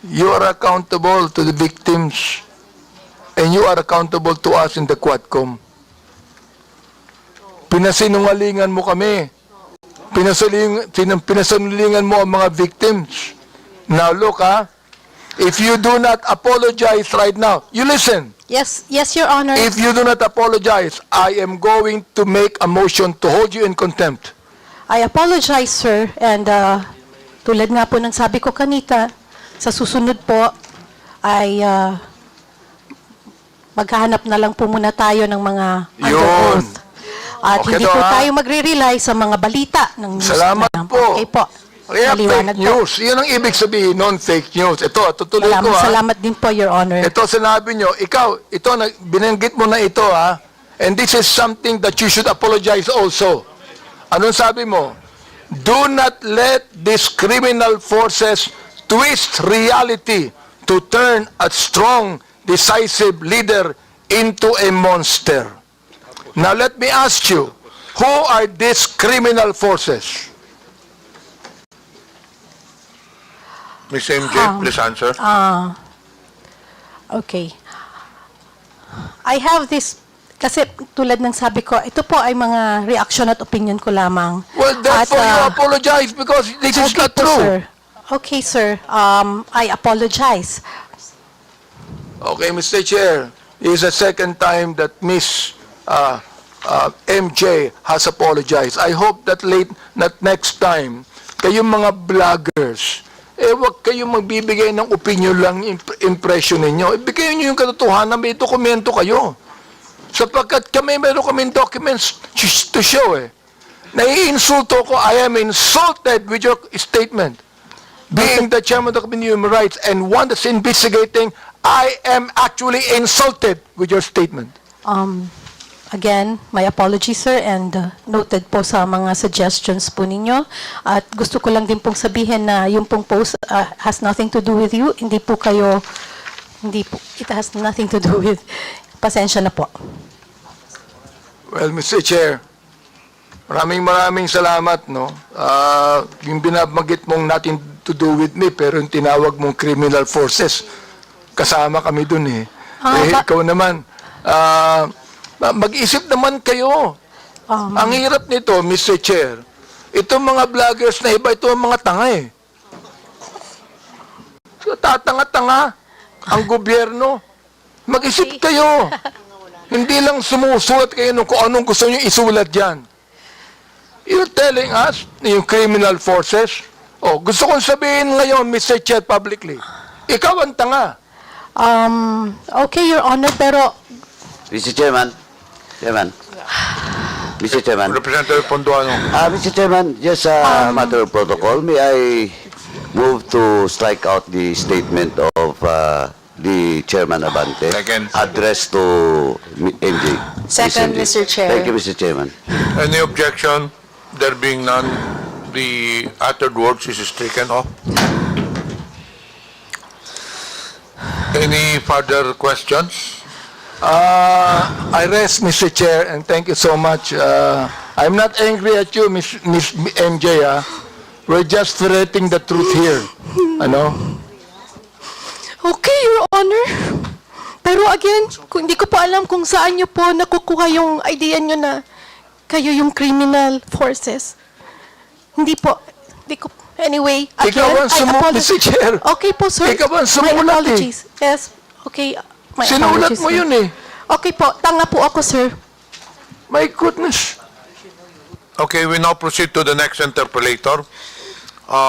you are accountable to the victims and you are accountable to us in the Quadcom. Pinasinungalingan mo kami. Pinasinungalingan mo ang mga victims. Now look, if you do not apologize right now, you listen. Yes, Your Honor. If you do not apologize, I am going to make a motion to hold you in contempt. I apologize, sir. And tulad nga po ng sabi ko kanita, sa susunod po ay maghahanap na lang po muna tayo ng mga under Yun. oath. At Okay hindi daw, po ha? tayo magre-rely sa mga balita ng news. Salamat na- po. Okay po. Kaya Maliwanag fake po. news. Yun ang ibig sabihin non fake news. Ito, tutuloy ko ha. Salamat din po, Your Honor. Ito sinabi nyo, ikaw, ito, binanggit mo na ito ha. And this is something that you should apologize also. Anong sabi mo? Do not let these criminal forces twist reality to turn a strong, decisive leader into a monster. Now let me ask you, who are these criminal forces? Ms. MJ, please answer. Okay. I have this, kasi tulad ng sabi ko, ito po ay mga reaction at opinion ko lamang. Well, therefore you apologize because this is not true. Sir. Okay, sir. I apologize. Okay, Mr. Chair, this is the second time that Ms. MJ has apologized. I hope that next time, kayong mga vloggers, wag kayong magbibigay ng opinion lang, impression ninyo. Ibigay nyo yung katotohanan, may dokumento kayo. Sapagkat meron kaming documents to show Naiinsulto ko, I am insulted with your statement. Being the chairman of the Committee on Human Rights and one that's investigating, I am actually insulted with your statement. Again, my apologies, sir, and noted po sa mga suggestions po ninyo. At gusto ko lang din pong sabihin na yung pong post has nothing to do with you. Hindi po, it has nothing to do with, pasensya na po. Well, Mr. Chair, maraming salamat, no? Yung binabanggit mong nothing to do with me, pero yung tinawag mong criminal forces, kasama kami dun ikaw naman, mag-isip naman kayo. Ang hirap nito, Mr. Chair, itong mga vloggers na iba, ito ang mga tanga Tatanga-tanga ang gobyerno. Mag-isip kayo. Hindi lang sumusulat kayo kung anong gusto nyo isulat dyan. You're telling us yung criminal forces. Gusto kong sabihin ngayon, Mr. Chair, publicly, ikaw ang tanga. Okay, Your Honor, pero Mr. Chairman. Mr. Chairman. Representative Ponduano. Mr. Chairman, just a matter of protocol, may I move to strike out the statement of the Chairman Abante Second. addressed to MJ. Second, MJ. Mr. Chair. Thank you, Mr. Chairman. Any objection? There being none, the uttered words is stricken off. Any further questions? I rest, Mr. Chair, and thank you so much. I'm not angry at you, Miss MJ. We're just ferreting the truth here. okay, Your Honor. Pero again, hindi ko po alam kung saan nyo po nakukuha yung idea nyo na kayo yung criminal forces. Hindi po. Anyway, Ikaw ang sumulat, Mr. Chair. Okay po, sir. Ikaw ang My sumulat apologies. Yes. Okay. My Sinulat apologies, mo sir. yun Okay po. Tanga po ako, sir. My goodness. Okay, we now proceed to the next interpellator.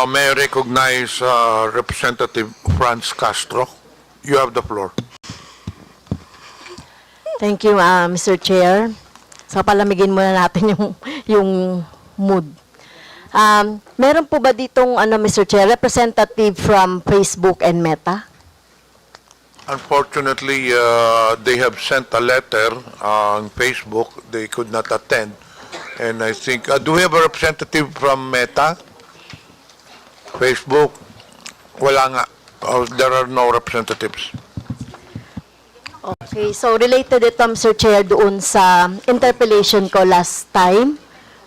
May I recognize Representative Franz Castro. You have the floor. Thank you, Mr. Chair. So palamigin muna natin yung mood. Meron po ba ditong Mr. Chair, representative from Facebook and Meta? Unfortunately, they have sent a letter on Facebook. They could not attend. And I think, do we have a representative from Meta? Facebook? Wala nga. There are no representatives. Okay, so related ito, Mr. Chair, doon sa interpellation ko last time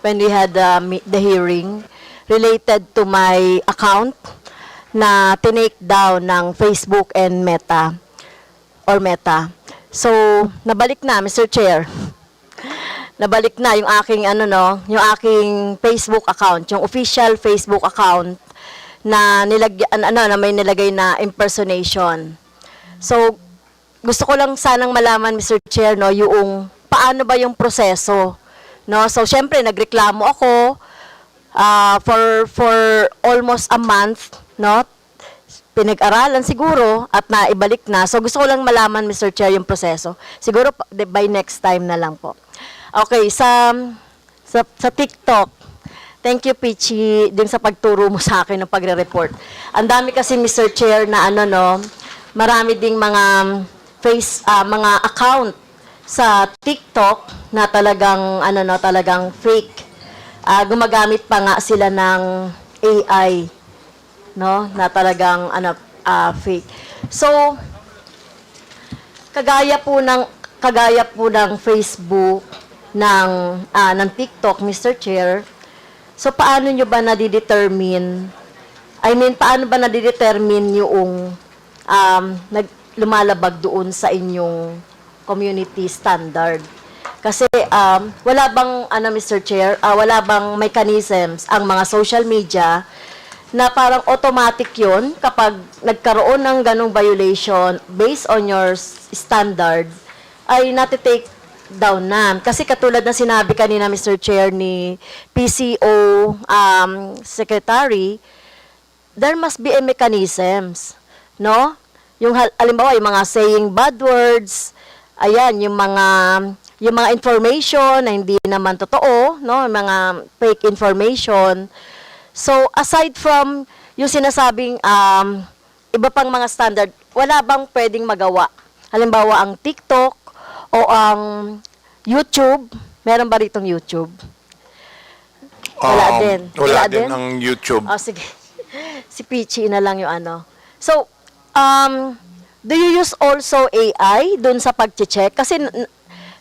when we had the hearing related to my account na tinake down ng Facebook and Meta or Meta. So, nabalik na, Mr. Chair. Nabalik na yung aking yung aking Facebook account, yung official Facebook account na na may nilagay na impersonation. So, gusto ko lang sanang malaman, Mr. Chair, yung paano ba yung proseso, So, syempre nagreklamo ako for almost a month, pinag-aralan siguro at naibalik na. So gusto ko lang malaman, Mr. Chair, yung proseso. Siguro by next time na lang po. Okay, sa TikTok, thank you, Pichi, din sa pagturo mo sa akin ng pagre-report. Ang dami kasi, Mr. Chair, na marami ding mga mga account sa TikTok na talagang talagang fake. Gumagamit pa nga sila ng AI, no, na talagang fake. So kagaya po ng Facebook, ng TikTok, Mr. Chair. So paano nyo ba nadidetermine, paano ba nadidetermine yung lumalabag doon sa inyong community standard? Kasi wala bang Mr. Chair, wala bang mechanisms ang mga social media na parang automatic yun kapag nagkaroon ng ganong violation based on your standard ay natitake down na. Kasi katulad ng sinabi kanina, Mr. Chair, ni PCO Secretary, there must be a mechanisms, no? Yung halimbawa, yung mga saying bad words, ayan, yung mga information na hindi naman totoo, no? Yung mga fake information. So, aside from yung sinasabing iba pang mga standard, wala bang pwedeng magawa? Halimbawa, ang TikTok o ang YouTube, meron ba ritong YouTube? Wala din. Wala din ang YouTube. Oh, sige. Si Pichi na lang yung So, do you use also AI dun sa pag-check? Kasi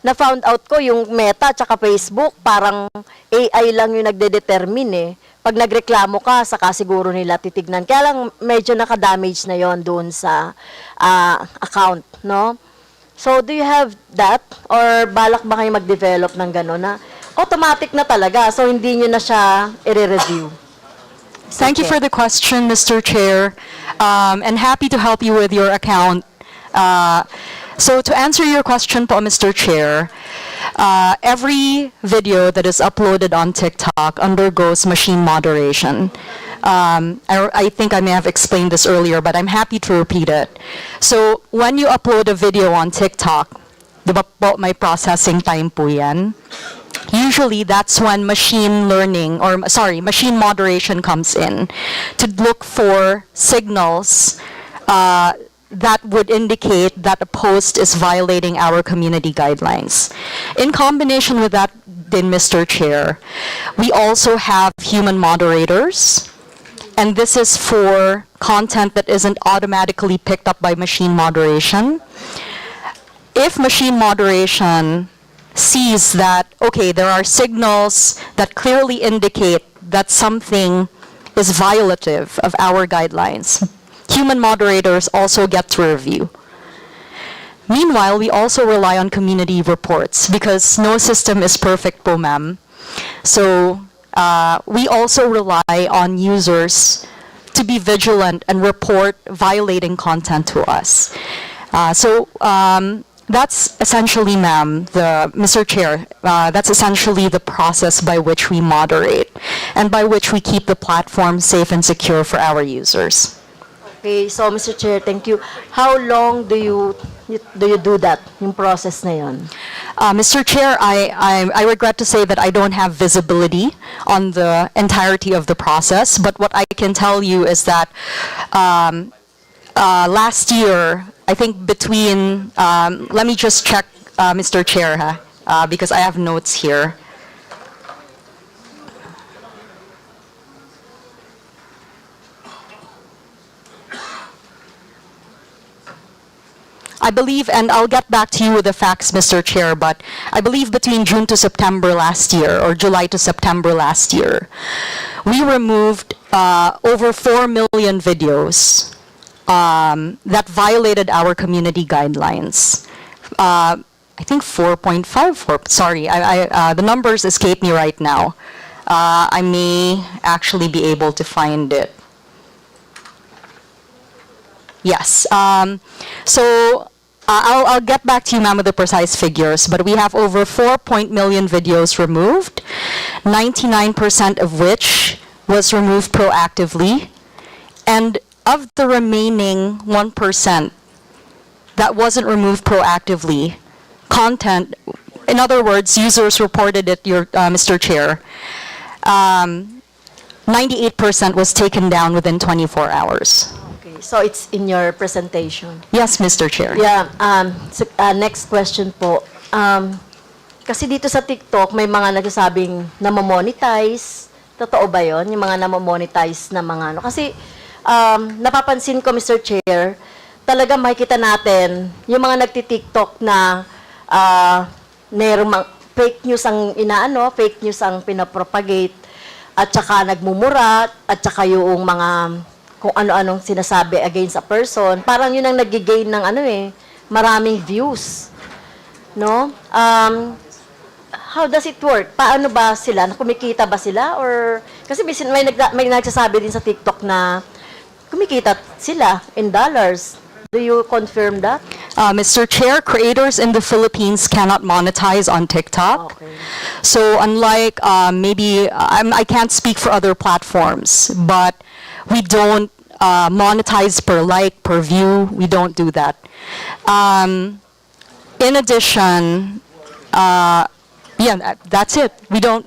na-found out ko yung Meta at Facebook, parang AI lang yung nagde-determine eh. Pag nagreklamo ka, saka siguro nila titignan. Kaya lang medyo naka-damage na yon doon sa account, no? So, do you have that? Or balak ba kayo mag-develop ng gano'n na automatic na talaga, so hindi nyo na siya i-review? Thank you for the question, Mr. Chair, and happy to help you with your account. So to answer your question po, Mr. Chair, every video that is uploaded on TikTok undergoes machine moderation. I think I may have explained this earlier, but I'm happy to repeat it. So when you upload a video on TikTok, di ba po may processing time po yan? Usually, that's when machine moderation comes in to look for signals that would indicate that a post is violating our community guidelines. In combination with that, then, Mr. Chair, we also have human moderators, and this is for content that isn't automatically picked up by machine moderation. If machine moderation sees that, okay, there are signals that clearly indicate that something is violative of our guidelines, human moderators also get to review. Meanwhile, we also rely on community reports because no system is perfect po, ma'am. So we also rely on users to be vigilant and report violating content to us. That's essentially, ma'am, Mr. Chair, that's essentially the process by which we moderate and by which we keep the platform safe and secure for our users. Okay, so Mr. Chair, thank you. How long do you do that, yung process na yun? Mr. Chair, I regret to say that I don't have visibility on the entirety of the process, but what I can tell you is that last year, I think between, let me just check, Mr. Chair, because I have notes here. I believe, and I'll get back to you with the facts, Mr. Chair, but I believe between June to September last year, or July to September last year, we removed over 4 million videos that violated our community guidelines. I think 4.5, sorry, the numbers escape me right now. I may actually be able to find it. Yes. So I'll get back to you, ma'am, with the precise figures, but we have over 4 million videos removed, 99% of which was removed proactively, and of the remaining 1% that wasn't removed proactively, content, in other words, users reported it, Mr. Chair, 98% was taken down within 24 hours. Okay, so it's in your presentation. Yes, Mr. Chair. Yeah, next question po. Kasi dito sa TikTok, may mga nagsasabing namamonetize. Totoo ba yon? Yung mga namamonetize na mga ano? Kasi napapansin ko, Mr. Chair, talaga makikita natin yung mga nagti-TikTok na mayroong fake news ang inaano, fake news ang pinapropagate, at saka nagmumura, at saka yung mga kung ano-anong sinasabi against a person. Parang yun ang nag-gain ng maraming views. No? How does it work? Paano ba sila? Kumikita ba sila? Or kasi may nagsasabi din sa TikTok na kumikita sila in dollars. Do you confirm that? Mr. Chair, creators in the Philippines cannot monetize on TikTok. Okay. So unlike maybe, I can't speak for other platforms, but we don't monetize per like, per view. We don't do that. In addition, yeah, that's it. We don't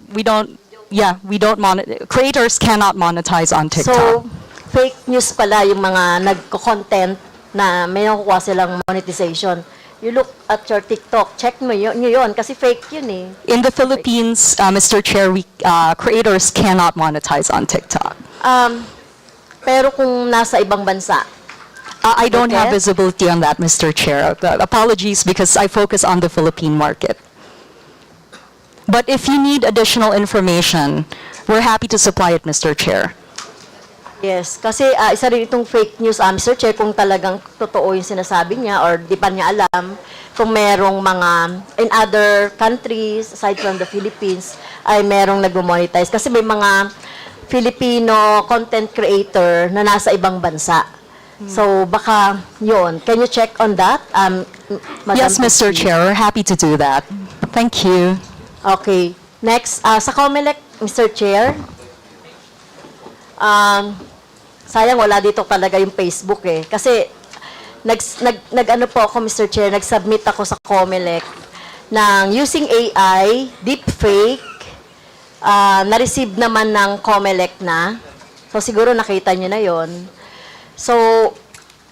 creators cannot monetize on TikTok. So, fake news pala yung mga nagko-content na may nakukuha silang monetization. You look at your TikTok, check mo yun kasi fake yun eh. In the Philippines, Mr. Chair, creators cannot monetize on TikTok. Pero kung nasa ibang bansa, I don't Okay. have visibility on that, Mr. Chair. Apologies because I focus on the Philippine market. But if you need additional information, we're happy to supply it, Mr. Chair. yes, kasi isa rin itong fake news, Mr. Chair, kung talagang totoo yung sinasabi niya or di pa niya alam kung merong mga in other countries aside from the Philippines ay merong nag-monetize. Kasi may mga Filipino content creator na nasa ibang bansa. So baka yun. Can you check on that? Madam Yes, Mr. Christine? Chair, we're happy to do that. Thank you. Okay. Next, sa COMELEC, Mr. Chair, sayang wala dito talaga yung Facebook eh. Kasi nag-ano po ako, Mr. Chair, nag-submit ako sa COMELEC ng using AI, deepfake, na-receive naman ng COMELEC na. So siguro nakita niyo na yon. So,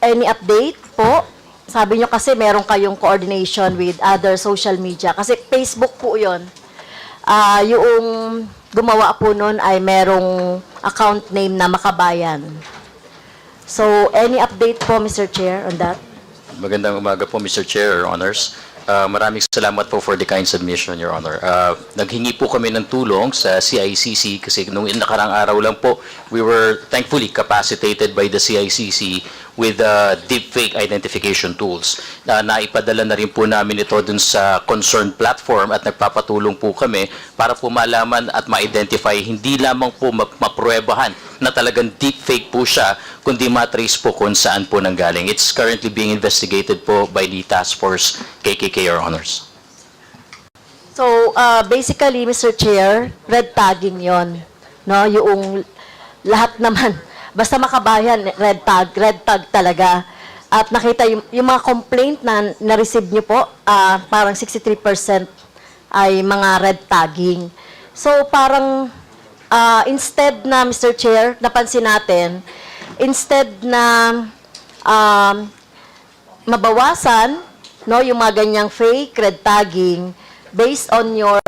any update po? Sabi nyo kasi meron kayong coordination with other social media. Kasi Facebook po yun. Yung gumawa po nun ay merong account name na Makabayan. So, any update po, Mr. Chair, on that? Magandang umaga po, Mr. Chair, Your Honors. Maraming salamat po for the kind submission, Your Honor. Naghingi po kami ng tulong sa CICC kasi nung nakarang araw lang po, we were thankfully capacitated by the CICC with deepfake identification tools. Naipadala na rin po namin ito dun sa concerned platform at nagpapatulong po kami para po malaman at ma-identify, hindi lamang po mapruebahan na talagang deepfake po siya, kundi matrace po kung saan po nanggaling. It's currently being investigated po by the Task Force KKK, Your Honors. So, basically, Mr. Chair, red tagging yon, no? Yung lahat naman, basta Makabayan, red tag talaga. At nakita yung mga complaint na na-receive nyo po, parang 63% ay mga red tagging. So, parang instead na, Mr. Chair, napansin natin, instead na mabawasan, no, yung mga ganyang fake red tagging, based on your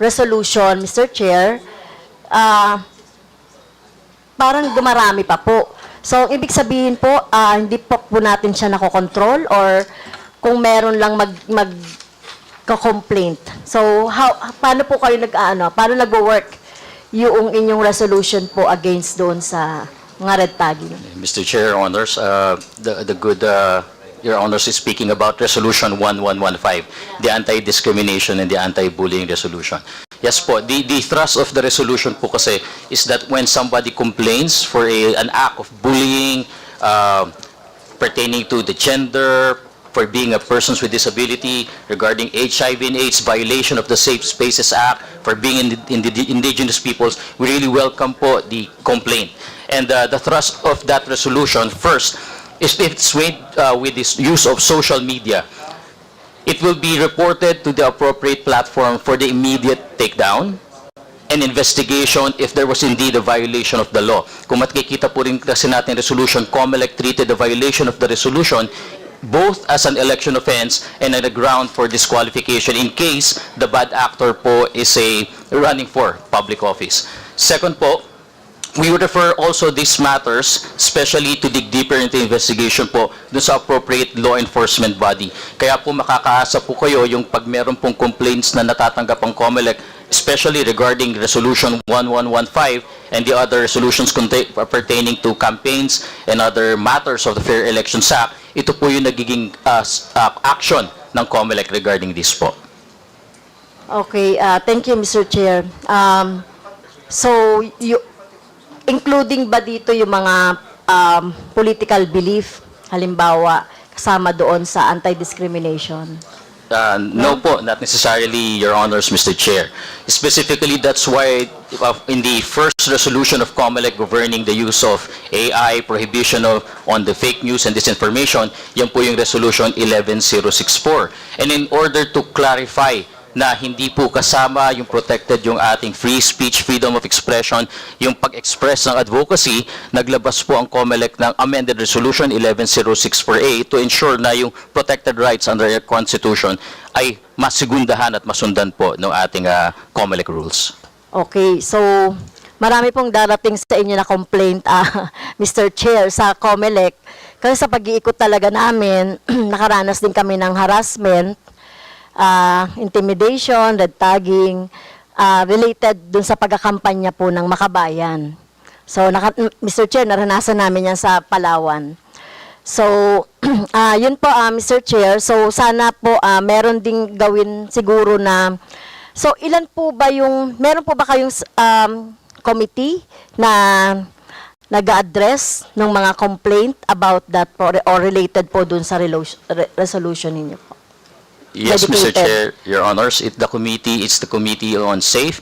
resolution, Mr. Chair, parang dumarami pa po. So, ibig sabihin po, hindi po natin siya nakokontrol or kung meron lang mag-complaint. So, paano po kayo paano nag-work yung inyong resolution po against doon sa mga red tagging? Mr. Chair, Your Honors, Your Honors is speaking about Resolution 1115, the Anti-discrimination and the Anti-bullying Resolution. Yes po, the thrust of the resolution po kasi is that when somebody complains for an act of bullying pertaining to the gender, for being a persons with disability, regarding HIV and AIDS, violation of the Safe Spaces Act, for being in the indigenous peoples, we really welcome po the complaint. And the thrust of that resolution, first, is if it's made with this use of social media, it will be reported to the appropriate platform for the immediate takedown and investigation if there was indeed a violation of the law. Kung makikita po rin kasi natin resolution, COMELEC treated the violation of the resolution both as an election offense and as a ground for disqualification in case the bad actor po is running for public office. Second po, we would refer also these matters, especially to dig deeper into investigation po dun sa appropriate law enforcement body. Kaya po makakaasa po kayo yung pag meron pong complaints na natatanggap ang COMELEC, especially regarding Resolution 1115 and the other resolutions pertaining to campaigns and other matters of the Fair Elections Act, ito po yung nagiging action ng COMELEC regarding this po. Okay, thank you, Mr. Chair. So, including ba dito yung mga political belief, halimbawa, kasama doon sa anti-discrimination? No po, not necessarily, Your Honors, Mr. Chair. Specifically, that's why in the first resolution of COMELEC governing the use of AI, prohibition on the fake news and disinformation, yan po yung resolution 11064. And in order to clarify na hindi po kasama yung protected yung ating free speech, freedom of expression, yung pag-express ng advocacy, naglabas po ang COMELEC ng amended resolution 11064A to ensure na yung protected rights under our Constitution ay masigundahan at masundan po ng ating COMELEC rules. Okay, so marami pong darating sa inyo na complaint, Mr. Chair, sa COMELEC. Kasi sa pag-iikot talaga namin, nakaranas din kami ng harassment, intimidation, red tagging, related dun sa pagkakampanya po ng Makabayan. So, Mr. Chair, naranasan namin yan sa Palawan. So, yun po, Mr. Chair. So, sana po, meron ding gawin siguro na, so, ilan po ba yung, meron po ba kayong committee na nag-address ng mga complaint about that po, or related po dun sa resolution ninyo po? Yes, Mr. Chair, Your Honors, it's the Committee on Safe.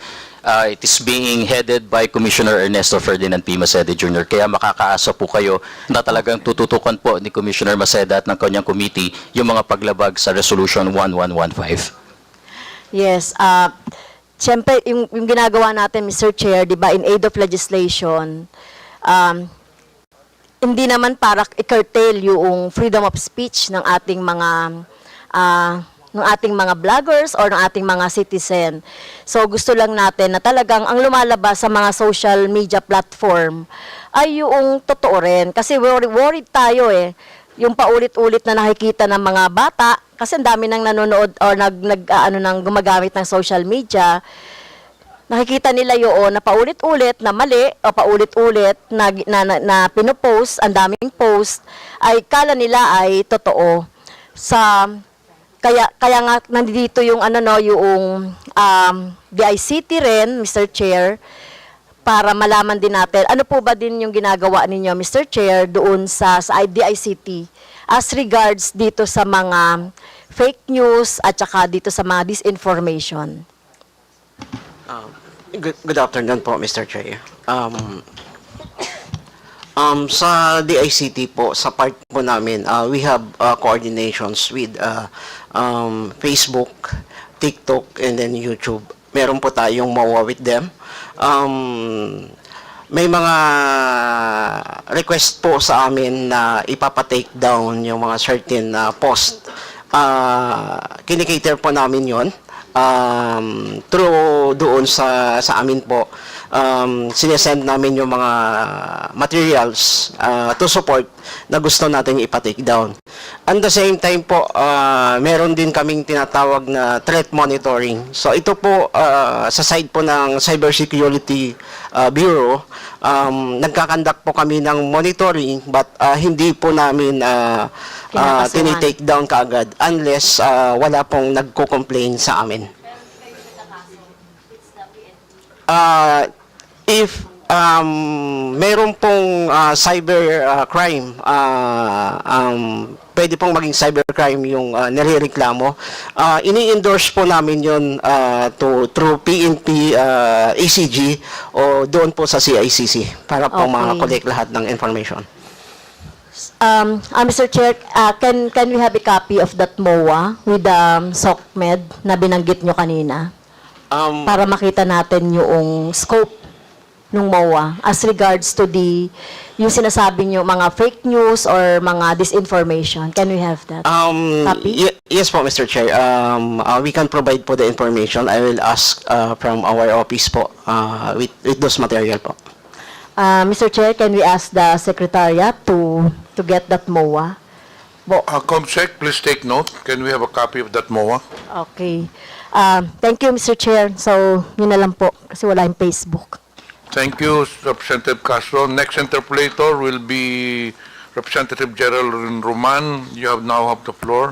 It is being headed by Commissioner Ernesto Ferdinand P. Maceda Jr. Kaya makakaasa po kayo na talagang tututukan po ni Commissioner Maceda at ng kanyang committee yung mga paglabag sa Resolution 1115. Yes, siyempre, yung ginagawa natin, Mr. Chair, di ba, in aid of legislation, hindi naman para i-curtail yung freedom of speech ng ating mga vloggers or ng ating mga citizen. So gusto lang natin na talagang ang lumalabas sa mga social media platform ay yung totoo rin. Kasi worried tayo yung paulit-ulit na nakikita ng mga bata, kasi ang dami nang nanonood or nang gumagamit ng social media. Nakikita nila yun na paulit-ulit na mali o paulit-ulit na pinopost, ang daming post, ay kala nila ay totoo. Kaya nga nandito yung yung DICT rin, Mr. Chair, para malaman din natin ano po ba din yung ginagawa ninyo, Mr. Chair, doon sa DICT as regards dito sa mga fake news at saka dito sa mga disinformation. Good afternoon po, Mr. Chair. Sa DICT po, sa part po namin, we have coordinations with Facebook, TikTok, and then YouTube. Meron po tayong MOA with them. May mga request po sa amin na ipapa-take down yung mga certain post. Kinikater po namin yon through doon sa amin po. Sinesend namin yung mga materials to support na gusto natin ipa-take down. At the same time po, meron din kaming tinatawag na threat monitoring. So ito po, sa side po ng Cybersecurity Bureau, nagkakandak po kami ng monitoring, but hindi po namin tinitake down kaagad unless wala pong nagko-complain sa amin. If Meron pong cyber crime. Pwede pong maging cybercrime yung nirereklamo. Ini-endorse po namin yun through PNP, ACG, o doon po sa CICC para po ma-collect lahat ng information. Mr. Chair, can we have a copy of that MOA with SOCMED na binanggit nyo kanina? Para makita natin yung scope ng MOA as regards to yung sinasabi nyo, mga fake news or mga disinformation. Can we have that copy? Yes po, Mr. Chair. We can provide po the information. I will ask from our office po with those material po. Mr. Chair, can we ask the Secretariat to get that MOA? Comsec, please take note. Can we have a copy of that MOA? Okay. Thank you, Mr. Chair. So, yun na lang po kasi wala yung Facebook. Thank you, Representative Castro. Next interpolator will be Representative Gerald Roman. You now have the floor.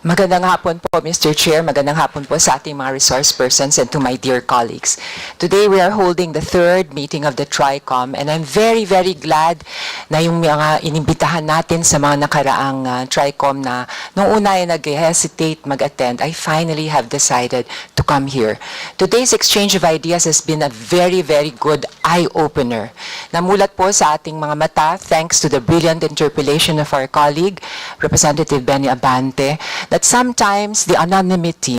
Magandang hapon po, Mr. Chair. Magandang hapon po sa ating mga resource persons and to my dear colleagues. Today, we are holding the third meeting of the tri-comm, and I'm very, very glad na yung mga inimbitahan natin sa mga nakaraang tri-comm na nung una ay nag-hesitate mag-attend, I finally have decided to come here. Today's exchange of ideas has been a very, very good eye-opener. Namulat po sa ating mga mata thanks to the brilliant interpellation of our colleague, Representative Benny Abante, that sometimes the anonymity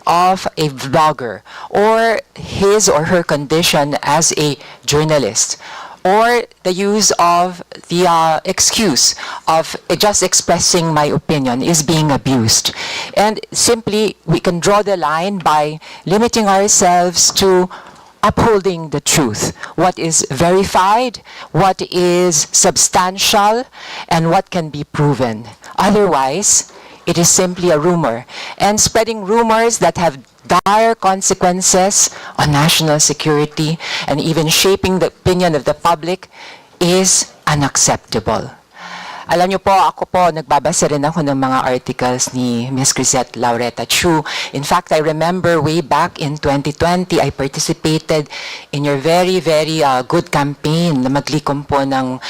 of a vlogger or his or her condition as a journalist or the use of the excuse of just expressing my opinion is being abused. And simply, we can draw the line by limiting ourselves to upholding the truth, what is verified, what is substantial, and what can be proven. Otherwise, it is simply a rumor. And spreading rumors that have dire consequences on national security and even shaping the opinion of the public is unacceptable. Alam niyo po, ako po, nagbabasa rin ako ng mga articles ni Ms. Grisette Laureta Chu. In fact, I remember way back in 2020, I participated in your very, very good campaign na maglikom po ng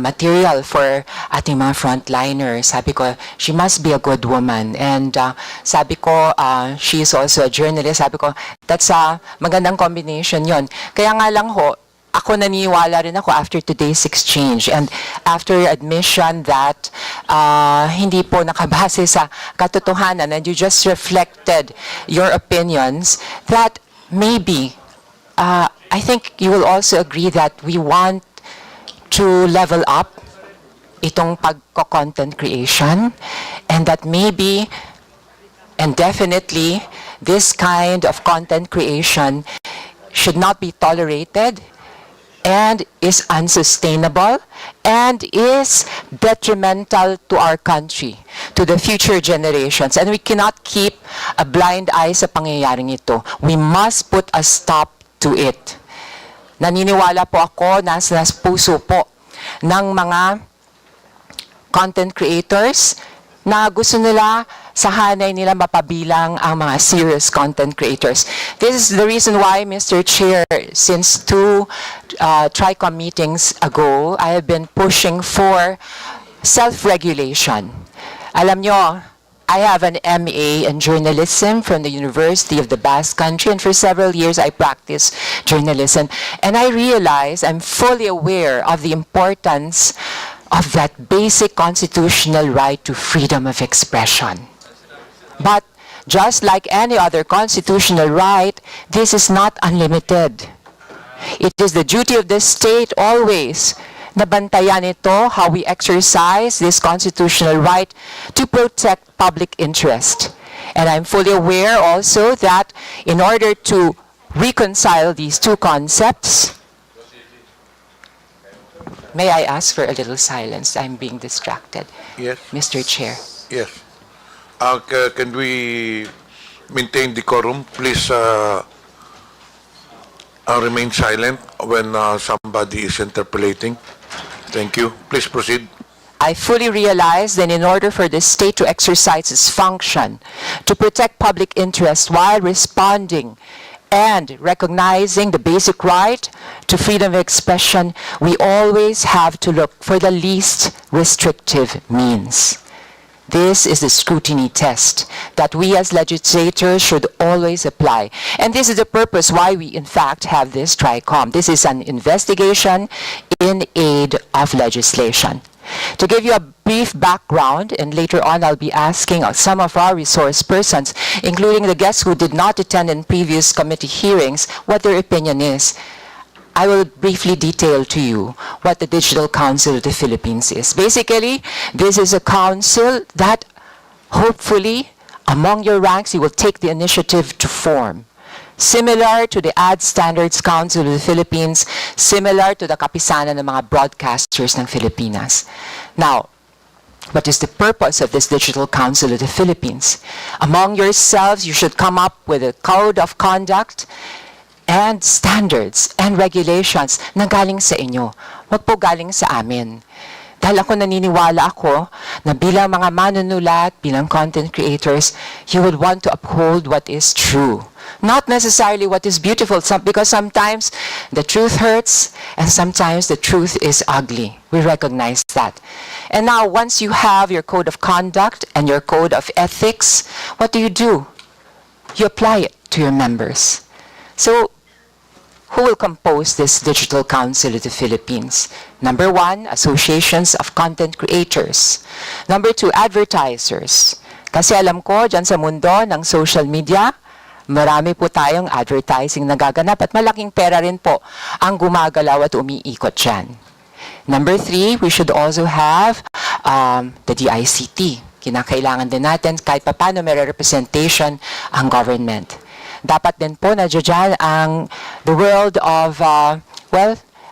material for ating mga frontliners. Sabi ko, she must be a good woman. And sabi ko, she is also a journalist. Sabi ko, that's a magandang combination yon. Kaya nga lang ho, ako naniniwala rin ako after today's exchange and after your admission that hindi po nakabase sa katotohanan and you just reflected your opinions that maybe I think you will also agree that we want to level up itong pagko-content creation and that maybe and definitely this kind of content creation should not be tolerated and is unsustainable and is detrimental to our country, to the future generations. And we cannot keep a blind eye sa pangyayaring ito. We must put a stop to it. Naniniwala po ako na sa puso po ng mga content creators na gusto nila sa hanay nila mapabilang ang mga serious content creators. This is the reason why, Mr. Chair, since two tri-comm meetings ago, I have been pushing for self-regulation. Alam nyo, I have an MA in journalism from the University of the Basque Country, and for several years I practiced journalism. And I realize, I'm fully aware of the importance of that basic constitutional right to freedom of expression. But just like any other constitutional right, this is not unlimited. It is the duty of the state always na bantayan ito how we exercise this constitutional right to protect public interest. And I'm fully aware also that in order to reconcile these two concepts, may I ask for a little silence? I'm being distracted. Yes. Mr. Chair. Yes. Can we maintain decorum? Please remain silent when somebody is interpolating. Thank you. Please proceed. I fully realize that in order for the state to exercise its function, to protect public interest while responding and recognizing the basic right to freedom of expression, we always have to look for the least restrictive means. This is the scrutiny test that we as legislators should always apply. And this is the purpose why we in fact have this tri-comm. This is an investigation in aid of legislation. To give you a brief background, and later on I'll be asking some of our resource persons, including the guests who did not attend in previous committee hearings, what their opinion is. I will briefly detail to you what the Digital Council of the Philippines is. Basically, this is a council that hopefully among your ranks you will take the initiative to form. Similar to the Ad Standards Council of the Philippines, similar to the kapisanan ng mga broadcasters ng Filipinas. Now, what is the purpose of this Digital Council of the Philippines? Among yourselves, you should come up with a code of conduct and standards and regulations na galing sa inyo. Wag po galing sa amin. Dahil ako naniniwala ako na bilang mga manunulat, bilang content creators, you would want to uphold what is true. Not necessarily what is beautiful, because sometimes the truth hurts and sometimes the truth is ugly. We recognize that. And now, once you have your code of conduct and your code of ethics, what do? You apply it to your members. So, who will compose this Digital Council of the Philippines? Number one, associations of content creators. Number two, advertisers. Kasi alam ko, dyan sa mundo ng social media, marami po tayong advertising nagaganap at malaking pera rin po ang gumagalaw at umiikot dyan. Number three, we should also have the DICT. Kinakailangan din natin kahit paano may representation ang government. Dapat din po nandiyan ang the world of,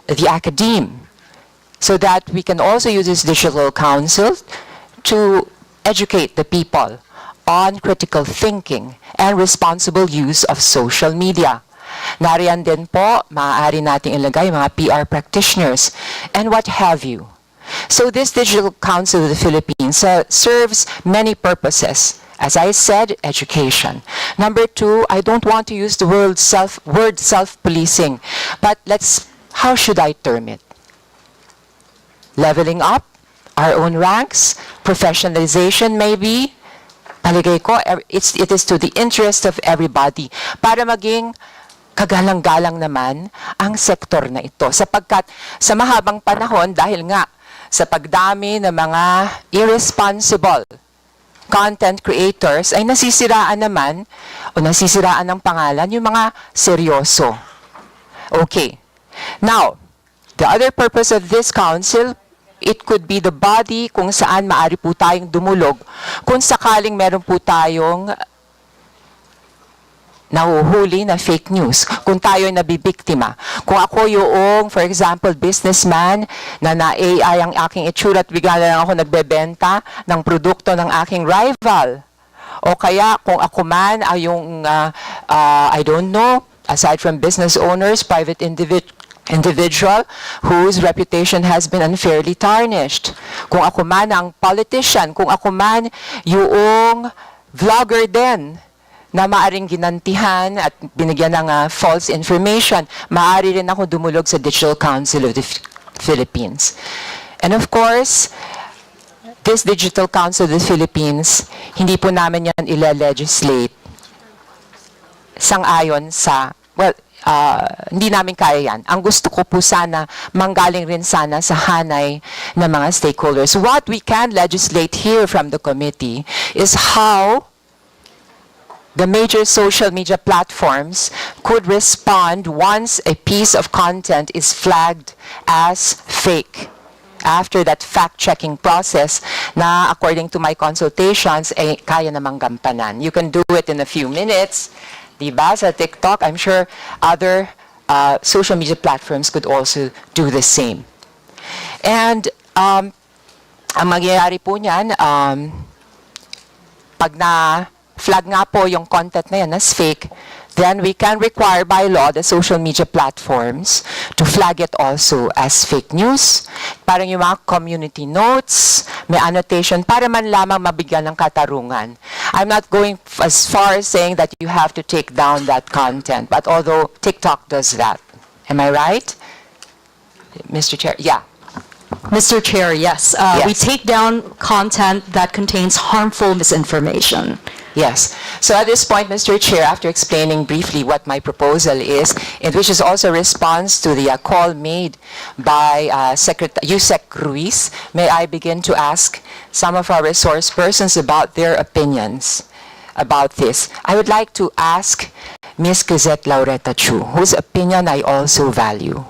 the academe, so that we can also use this digital council to educate the people on critical thinking and responsible use of social media. Nariyan din po, maaari nating ilagay mga PR practitioners and what have you. So this Digital Council of the Philippines serves many purposes. As I said, education. Number two, I don't want to use the word self-policing, but how should I term it? Leveling up our own ranks, professionalization maybe. Palagay ko, it is to the interest of everybody para maging kagalang-galang naman ang sektor na ito. Sapagkat sa mahabang panahon, dahil nga sa pagdami ng mga irresponsible content creators, ay nasisiraan naman o nasisiraan ng pangalan yung mga seryoso. Okay. Now, the other purpose of this council, it could be the body kung saan maaari po tayong dumulog kung sakaling meron po tayong nahuhuli na fake news, kung tayo ay nabibiktima. Kung ako yung, for example, businessman na na-AI ang aking itsura at bigla na lang ako nagbebenta ng produkto ng aking rival. O kaya kung ako man ay yung, I don't know, aside from business owners, private individual whose reputation has been unfairly tarnished. Kung ako man ang politician, kung ako man yung vlogger din, na maaring ginantihan at binigyan ng false information, maaari rin ako dumulog sa Digital Council of the Philippines. And of course, this Digital Council of the Philippines, hindi po namin yan ila-legislate sang-ayon sa, hindi namin kaya yan. Ang gusto ko po sana, manggaling rin sana sa hanay ng mga stakeholders. What we can legislate here from the committee is how the major social media platforms could respond once a piece of content is flagged as fake. After that fact-checking process na according to my consultations, kaya namang gampanan. You can do it in a few minutes. Diba? Sa TikTok, I'm sure other social media platforms could also do the same. And ang mangyayari po niyan, pag na flag nga po yung content na yan as fake, then we can require by law the social media platforms to flag it also as fake news. Parang yung mga community notes, may annotation para man lamang mabigyan ng katarungan. I'm not going as far as saying that you have to take down that content, but although TikTok does that. Am I right? Mr. Chair, yeah. Mr. Chair, yes. We take down content that contains harmful misinformation. Yes. So at this point, Mr. Chair, after explaining briefly what my proposal is, which is also a response to the call made by Yusek Ruiz, may I begin to ask some of our resource persons about their opinions about this. I would like to ask Ms. Cosette Laureta Chu, whose opinion I also value.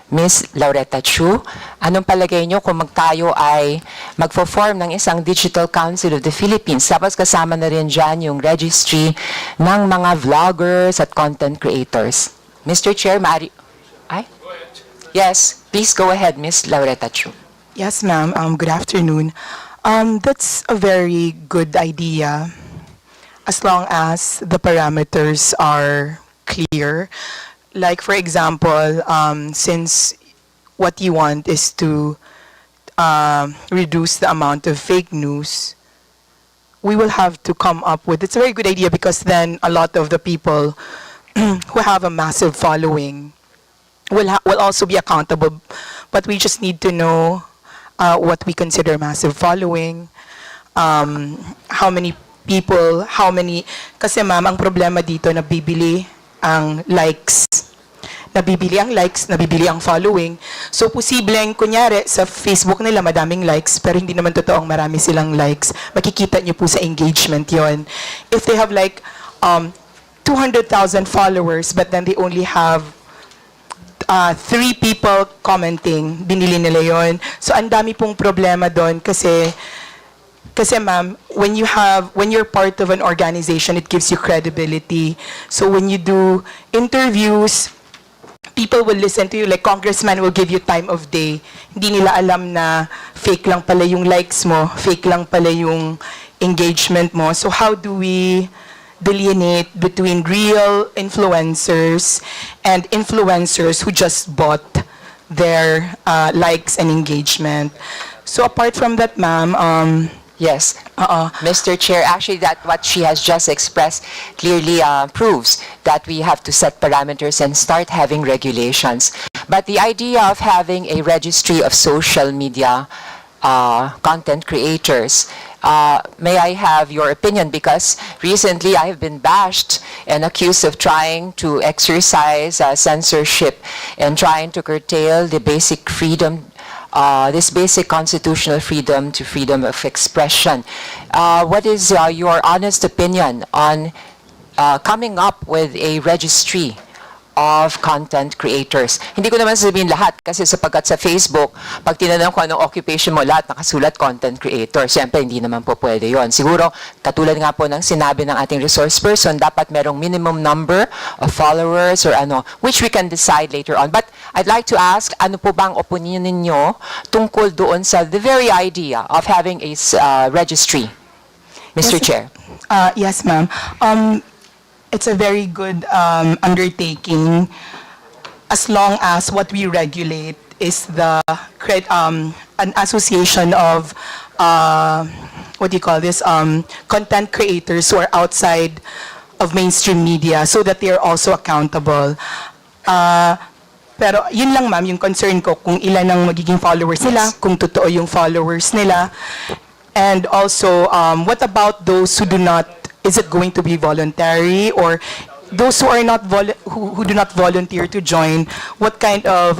Ms. Laureta Chu, anong palagay nyo kung tayo ay magpo-form ng isang Digital Council of the Philippines? Tapos kasama na rin dyan yung registry ng mga vloggers at content creators. Mr. Chair, maari... Ay? Yes, please go ahead, Ms. Laureta Chu. Yes, ma'am. Good afternoon. That's a very good idea as long as the parameters are clear. Like, for example, since what you want is to reduce the amount of fake news, we will have to come up with, it's a very good idea because then a lot of the people who have a massive following will also be accountable. But we just need to know what we consider massive following, how many people, kasi ma'am, ang problema dito, nabibili ang likes, nabibili ang following. So, posibleng, kunyari, sa Facebook nila, madaming likes, pero hindi naman totoong marami silang likes. Makikita nyo po sa engagement yon. If they have like 200,000 followers, but then they only have 3 people commenting, binili nila yon. So, ang dami pong problema doon kasi ma'am, when you're part of an organization, it gives you credibility. So when you do interviews, people will listen to you. Like congressman will give you time of day. Hindi nila alam na fake lang pala yung likes mo, fake lang pala yung engagement mo. So how do we delineate between real influencers and influencers who just bought their likes and engagement? So apart from that, ma'am, yes. Mr. Chair, actually what she has just expressed clearly proves that we have to set parameters and start having regulations. But the idea of having a registry of social media content creators, may I have your opinion? Because recently I have been bashed and accused of trying to exercise censorship and trying to curtail the basic freedom, this basic constitutional freedom to freedom of expression. What is your honest opinion on coming up with a registry of content creators? Hindi ko naman sabihin lahat kasi sapagkat sa Facebook, pag tinanong ko anong occupation mo, lahat nakasulat content creator. Siyempre, hindi naman po pwede yon. Siguro, katulad nga po ng sinabi ng ating resource person, dapat merong minimum number of followers or ano, which we can decide later on. But I'd like to ask, ano po bang opinion ninyo tungkol doon sa the very idea of having a registry? Mr. Chair. Yes, ma'am. It's a very good undertaking as long as what we regulate is the an association of what do you call this, content creators who are outside of mainstream media so that they are also accountable. Pero yun lang ma'am, yung concern ko kung ilan ang magiging followers nila, kung totoo yung followers nila. And also, what about those who do not, is it going to be voluntary, or those who are not who do not volunteer to join? What kind of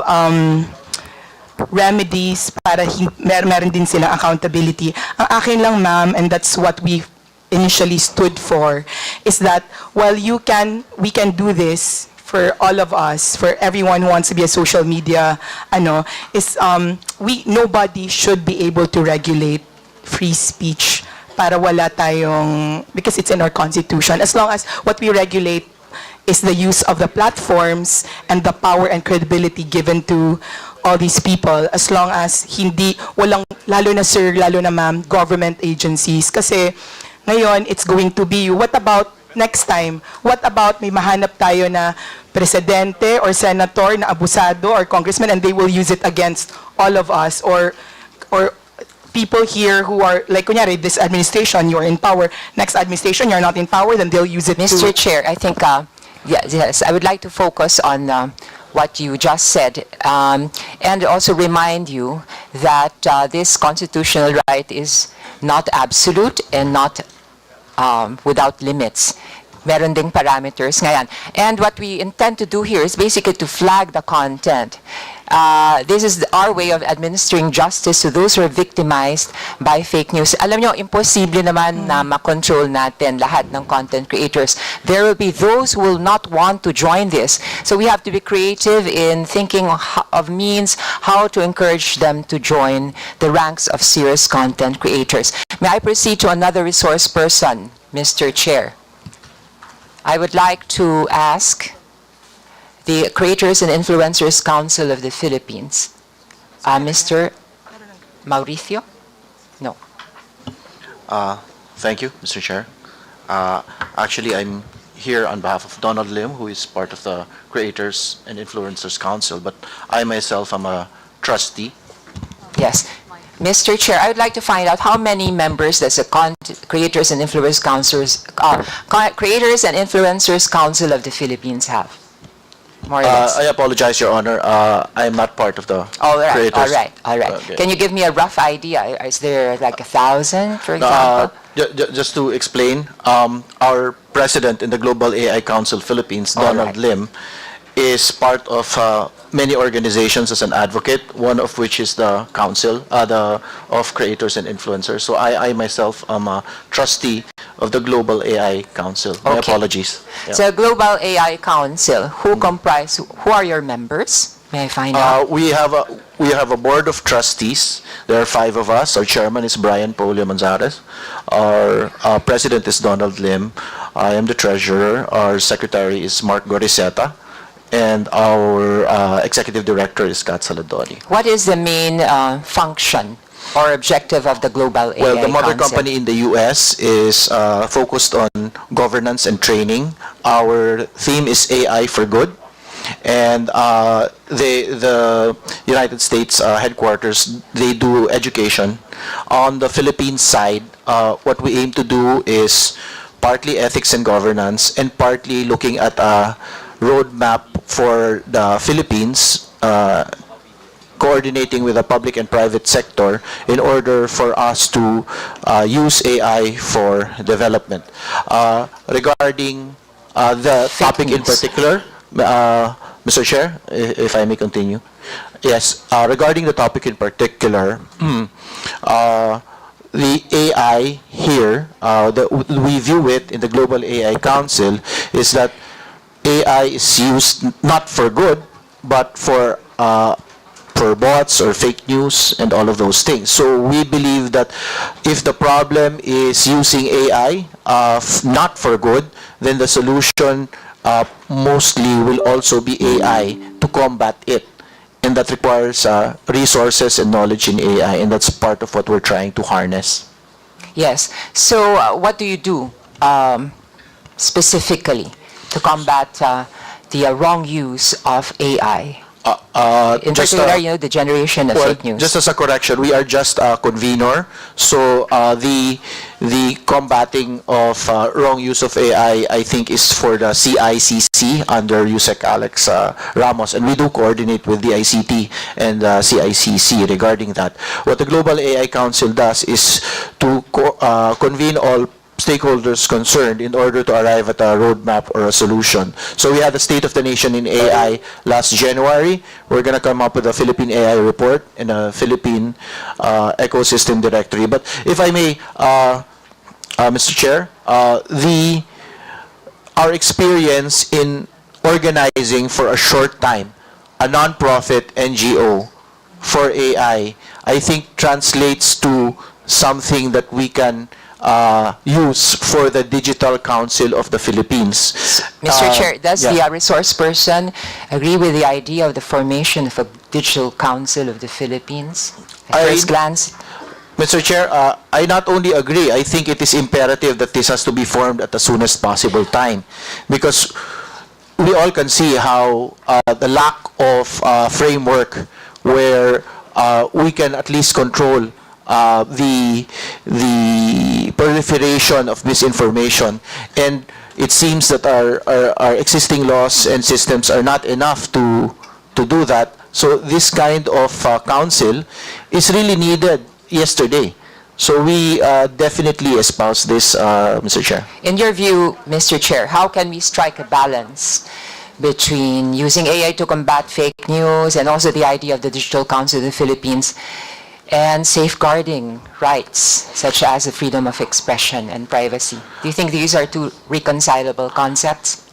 remedies para meron din silang accountability? Ang akin lang, ma'am, and that's what we initially stood for, is that while we can do this for all of us, for everyone who wants to be a social media, nobody should be able to regulate free speech para wala tayong, because it's in our constitution. As long as what we regulate is the use of the platforms and the power and credibility given to all these people, as long as walang, lalo na sir, lalo na ma'am, government agencies. Kasi ngayon, it's going to be, what about next time, what about may mahanap tayo na presidente or senator na abusado or congressman and they will use it against all of us or people here who are, like, kunyari, this administration, you're in power, next administration, you're not in power, then they'll use it Mr. Chair, I think, yes, I would like to focus on what you just said, and also remind you that this constitutional right is not absolute and not without limits. Meron ding parameters ngayon. And what we intend to do here is basically to flag the content. This is our way of administering justice to those who are victimized by fake news. Alam nyo, imposible naman na makontrol natin lahat ng content creators. There will be those who will not want to join this. So we have to be creative in thinking of means how to encourage them to join the ranks of serious content creators. May I proceed to another resource person, Mr. Chair? I would like to ask the Creators and Influencers Council of the Philippines. Mr. Mauricio? No. Thank you, Mr. Chair. Actually, I'm here on behalf of Donald Lim, who is part of the Creators and Influencers Council, but I myself am a trustee. Yes. Mr. Chair, I would like to find out how many members does the Creators and Influencers Council of the Philippines have? More or less. I apologize, Your Honor. I am not part of the Creators. All right. Okay. Can you give me a rough idea? Is there like 1,000, for example? Just to explain, our president in the Global AI Council Philippines, Donald Lim, is part of many organizations as an advocate, one of which is the Council of Creators and Influencers. So I myself am a trustee of the Global AI Council. My apologies. Yeah. So Global AI Council, who are your members? May I find out? We have a board of trustees. There are 5 of us. Our chairman is Brian Polio Manzares. Our president is Donald Lim. I am the treasurer. Our secretary is Mark Goriseta. And our executive director is Kat Saladoni. What is the main function or objective of the Global AI Well, the mother Council? company in the US is focused on governance and training. Our theme is AI for good. And the United States headquarters, they do education. On the Philippines side, what we aim to do is partly ethics and governance and partly looking at a roadmap for the Philippines, coordinating with the public and private sector in order for us to use AI for development. Regarding the topic in particular, Mr. Chair, if I may continue. Yes, regarding the topic in particular, the AI here, we view it in the Global AI Council, is that AI is used not for good, but for bots or fake news and all of those things. So we believe that if the problem is using AI not for good, then the solution mostly will also be AI to combat it. And that requires resources and knowledge in AI, and that's part of what we're trying to harness. Yes. So what do you do specifically to combat the wrong use of AI? In particular, the generation of fake news. Just as a correction, we are just a convener. So the combating of wrong use of AI, I think, is for the CICC under USEC Alex Ramos, and we do coordinate with the ICT and CICC regarding that. What the Global AI Council does is to convene all stakeholders concerned in order to arrive at a roadmap or a solution. So we had the State of the Nation in AI last January. We're going to come up with a Philippine AI report and a Philippine ecosystem directory. But if I may, Mr. Chair, our experience in organizing for a short time a non-profit NGO for AI, I think translates to something that we can use for the Digital Council of the Philippines. Mr. Chair, does the resource person agree with the idea of the formation of a Digital Council of the Philippines? At first glance? Mr. Chair, I not only agree, I think it is imperative that this has to be formed at the soonest possible time, because we all can see how the lack of framework where we can at least control the proliferation of misinformation, and it seems that our existing laws and systems are not enough to do that. So this kind of counsel is really needed yesterday. So we definitely espouse this, Mr. Chair. In your view, Mr. Chair, how can we strike a balance between using AI to combat fake news and also the idea of the Digital Council of the Philippines and safeguarding rights such as the freedom of expression and privacy? Do you think these are two reconcilable concepts?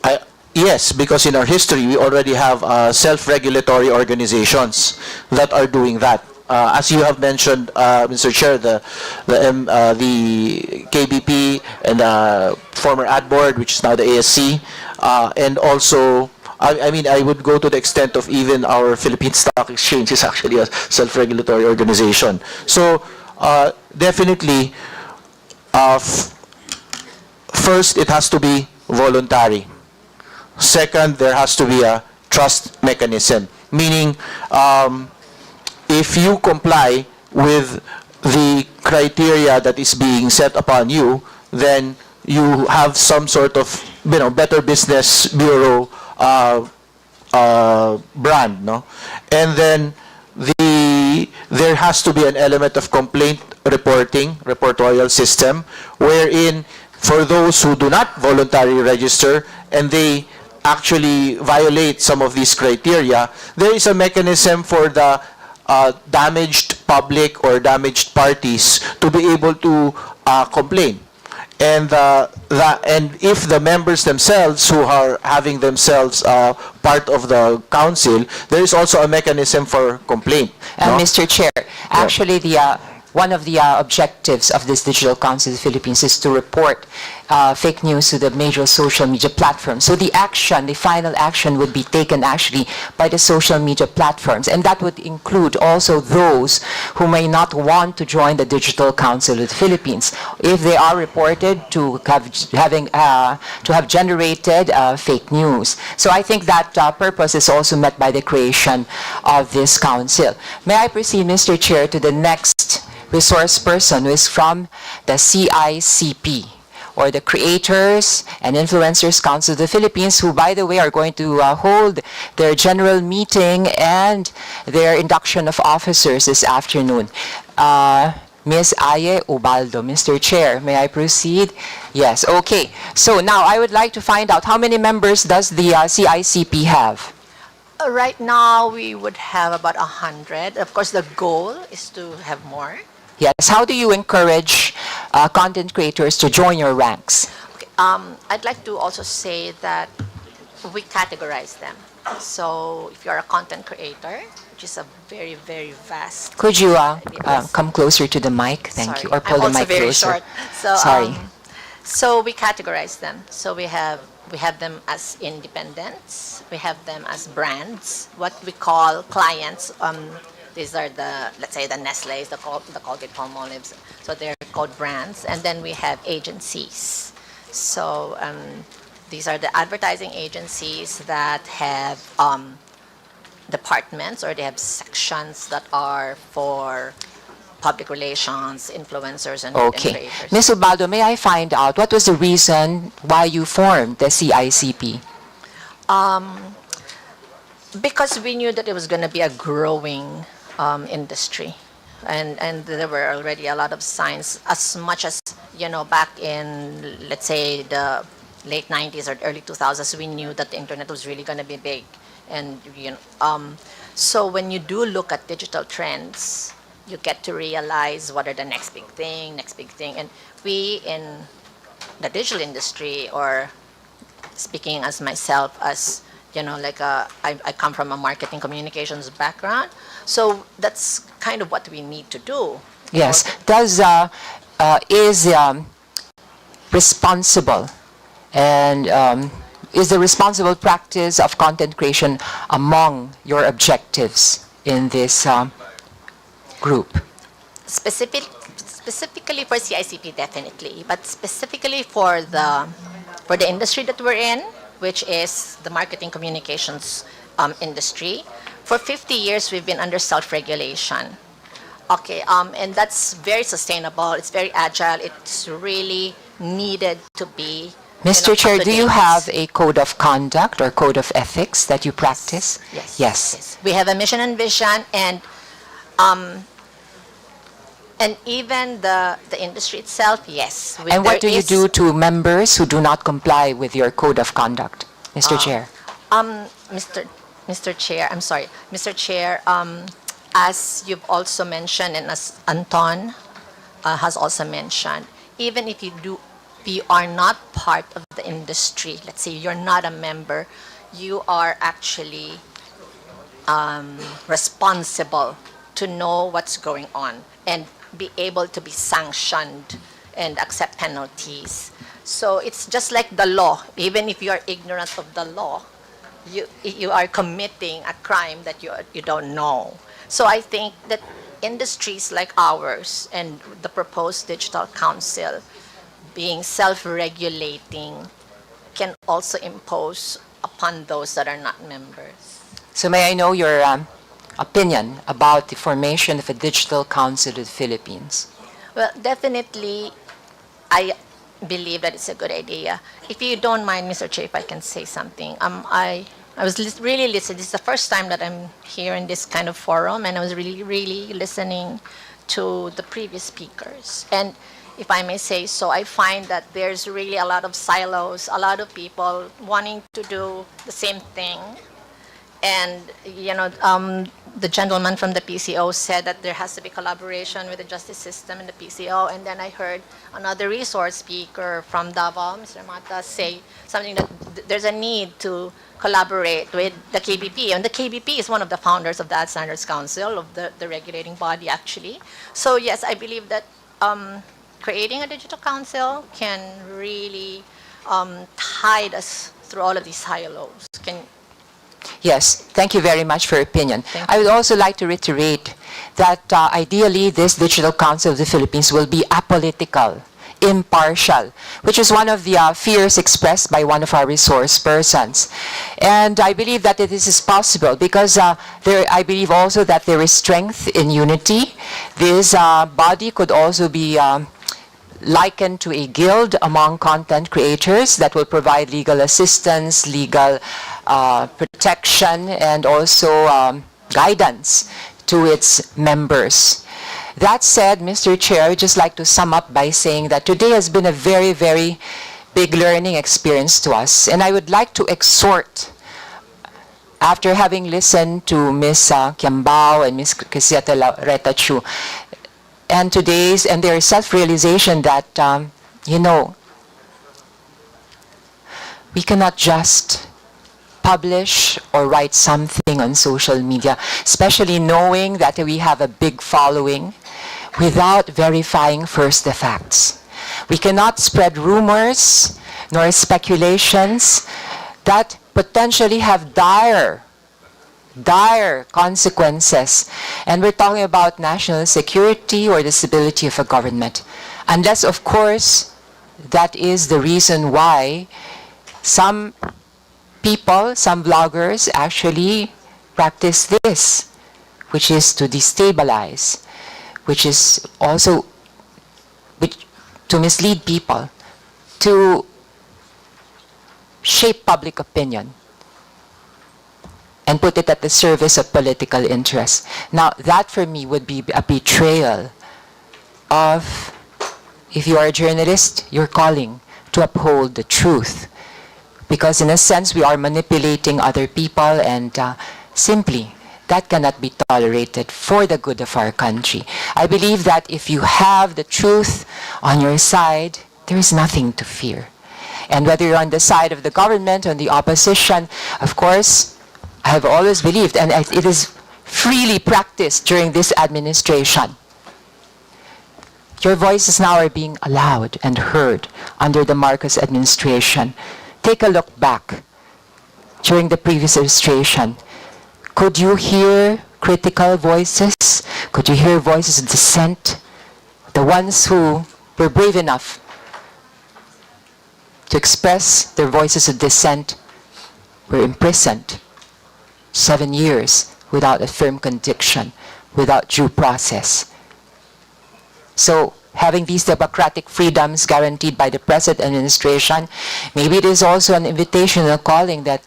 Yes, because in our history, we already have self-regulatory organizations that are doing that. As you have mentioned, Mr. Chair, the KBP and former ad board, which is now the ASC, and also, I mean, I would go to the extent of even our Philippine Stock Exchange is actually a self-regulatory organization. So definitely, first, it has to be voluntary. Second, there has to be a trust mechanism, meaning if you comply with the criteria that is being set upon you, then you have some sort of, Better Business Bureau brand, no? And then there has to be an element of complaint reporting, reportorial system, wherein for those who do not voluntarily register and they actually violate some of these criteria, there is a mechanism for the damaged public or damaged parties to be able to complain. And if the members themselves who are having themselves part of the council, there is also a mechanism for complaint. No? Mr. Chair, actually one of the objectives of this Digital Council of the Philippines is to report fake news to the major social media platforms. So the final action would be taken actually by the social media platforms, and that would include also those who may not want to join the Digital Council of the Philippines if they are reported to have generated fake news. So I think that purpose is also met by the creation of this council. May I proceed, Mr. Chair, to the next resource person, who is from the CICP, or the Creators and Influencers Council of the Philippines, who, by the way, are going to hold their general meeting and their induction of officers this afternoon. Ms. Aye Ubaldo. Mr. Chair, may I proceed? Yes, okay. So now I would like to find out, how many members does the CICP have? Right now, we would have about 100. Of course, the goal is to have more. Yes, how do you encourage content creators to join your ranks? Okay. I'd like to also say that we categorize them. So if you're a content creator, which is a very, very vast... Could you come closer to the mic? Thank you. Or pull the mic closer. Short. So, sorry. So we categorize them. So we have them as independents. We have them as brands. What we call clients. These are let's say the Nestle's, the Colgate-Palmolives. So they're called brands. And then we have agencies. So these are the advertising agencies that have departments, or they have sections that are for public relations, influencers, and okay. creators. Ms. Ubaldo, may I find out what was the reason why you formed the CICP? Because we knew that it was going to be a growing industry, and there were already a lot of signs. As much as back in, let's say, the late 90s or early 2000s, we knew that the internet was really going to be big, and so when you do look at digital trends, you get to realize what are the next big thing, and we in the digital industry, or speaking as myself, as I come from a marketing communications background, so that's kind of what we need to do. Yes. Is responsible and is the responsible practice of content creation among your objectives in this group? specifically for CICP, definitely, but specifically for the industry that we're in, which is the marketing communications industry. For 50 years, we've been under self-regulation. Okay, and that's very sustainable. It's very agile. It's really needed to be. Mr. Chair, do you up-to-date. have a code of conduct or code of ethics that you practice? Yes. Yes. We have a mission and vision, and even the industry itself, yes. And what do There you is- do to members who do not comply with your code of conduct, Mr. Chair? Mr. Chair, I'm sorry, Mr. Chair, as you've also mentioned, and as Anton has also mentioned, even if you are not part of the industry, let's say you're not a member, you are actually responsible to know what's going on and be able to be sanctioned and accept penalties. So it's just like the law. Even if you are ignorant of the law, you are committing a crime that you don't know. So I think that industries like ours and the proposed digital council being self-regulating can also impose upon those that are not members. So may I know your opinion about the formation of a digital council of the Philippines? Well, definitely, I believe that it's a good idea. If you don't mind, Mr. Chair, if I can say something. I was really listening. This is the first time that I'm here in this kind of forum, and I was really listening to the previous speakers. And if I may say so, I find that there's really a lot of silos, a lot of people wanting to do the same thing. And, the gentleman from the PCO said that there has to be collaboration with the justice system and the PCO. And then I heard another resource speaker from Davao, Mr. Mata, say something that there's a need to collaborate with the KBP. And the KBP is one of the founders of the Ad Standards Council, of the regulating body, actually. So, yes, I believe that creating a digital council can really tide us through all of these silos. Yes, thank you very much for your opinion. I would also like to reiterate that ideally this Digital Council of the Philippines will be apolitical, impartial, which is one of the fears expressed by one of our resource persons. And I believe that this is possible because I believe also that there is strength in unity. This body could also be likened to a guild among content creators that will provide legal assistance, legal protection, and also guidance to its members. That said, Mr. Chair, I would just like to sum up by saying that today has been a very big learning experience to us. And I would like to exhort, after having listened to Ms. Kiambao and Ms. Reta Chu, and their self-realization that, we cannot just publish or write something on social media, especially knowing that we have a big following, without verifying first the facts. We cannot spread rumors nor speculations that potentially have dire consequences. And we're talking about national security or the stability of a government. Unless, of course, that is the reason why some people, some bloggers actually practice this, which is to destabilize, which is also to mislead people, to shape public opinion, and put it at the service of political interests. Now, that for me would be a betrayal of, if you are a journalist, your calling to uphold the truth. Because in a sense, we are manipulating other people, and simply, that cannot be tolerated for the good of our country. I believe that if you have the truth on your side, there is nothing to fear. And whether you're on the side of the government or the opposition, of course, I have always believed, and it is freely practiced during this administration, your voices now are being allowed and heard under the Marcos administration. Take a look back during the previous administration. Could you hear critical voices? Could you hear voices of dissent? The ones who were brave enough to express their voices of dissent were imprisoned 7 years without a firm conviction, without due process. So, having these democratic freedoms guaranteed by the present administration, maybe it is also an invitation, a calling that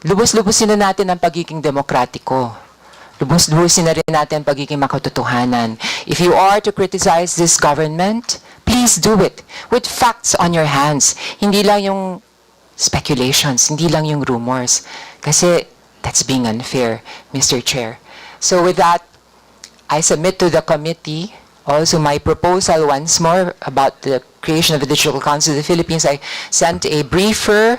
lubos-lubosin na natin ang pagiging demokratiko. Lubos-lubosin na rin natin ang pagiging makatotohanan. If you are to criticize this government, please do it with facts on your hands. Hindi lang yung speculations, hindi lang yung rumors. Kasi that's being unfair, Mr. Chair. So with that, I submit to the committee also my proposal once more about the creation of a digital council of the Philippines. I sent a briefer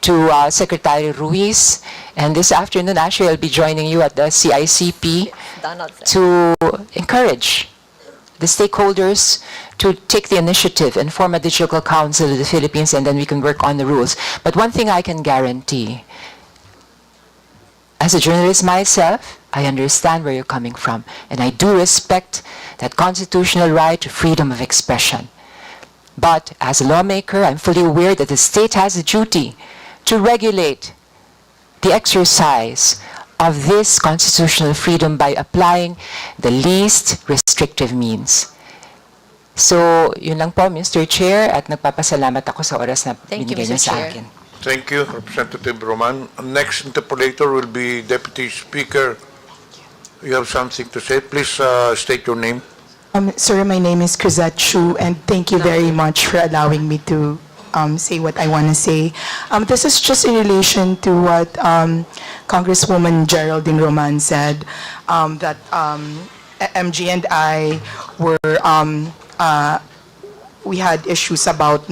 to Secretary Ruiz, and this afternoon actually I'll be joining you at the CICP to encourage the stakeholders to take the initiative and form a digital council of the Philippines, and then we can work on the rules. But one thing I can guarantee, as a journalist myself, I understand where you're coming from, and I do respect that constitutional right to freedom of expression. But as a lawmaker, I'm fully aware that the state has a duty to regulate the exercise of this constitutional freedom by applying the least restrictive means. So, yun lang po, Mr. Chair, at nagpapasalamat ako sa oras na binigay niyo sa akin. Thank you, Representative Roman. Next interpolator will be Deputy Speaker. You have something to say? Please state your name. Sir, my name is Chua, and thank you very much for allowing me to say what I want to say. This is just in relation to what Congresswoman Geraldine Roman said, that MG and I were, we had issues about